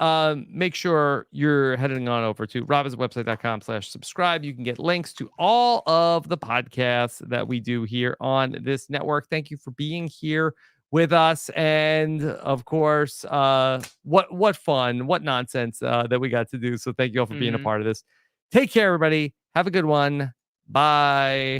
make sure you're heading on over to robinswebsite.com/subscribe. You can get links to all of the podcasts that we do here on this network. Thank you for being here with us. And of course, what fun, what nonsense that we got to do. So thank you all for being a part of this. Take care, everybody. Have a good one. Bye.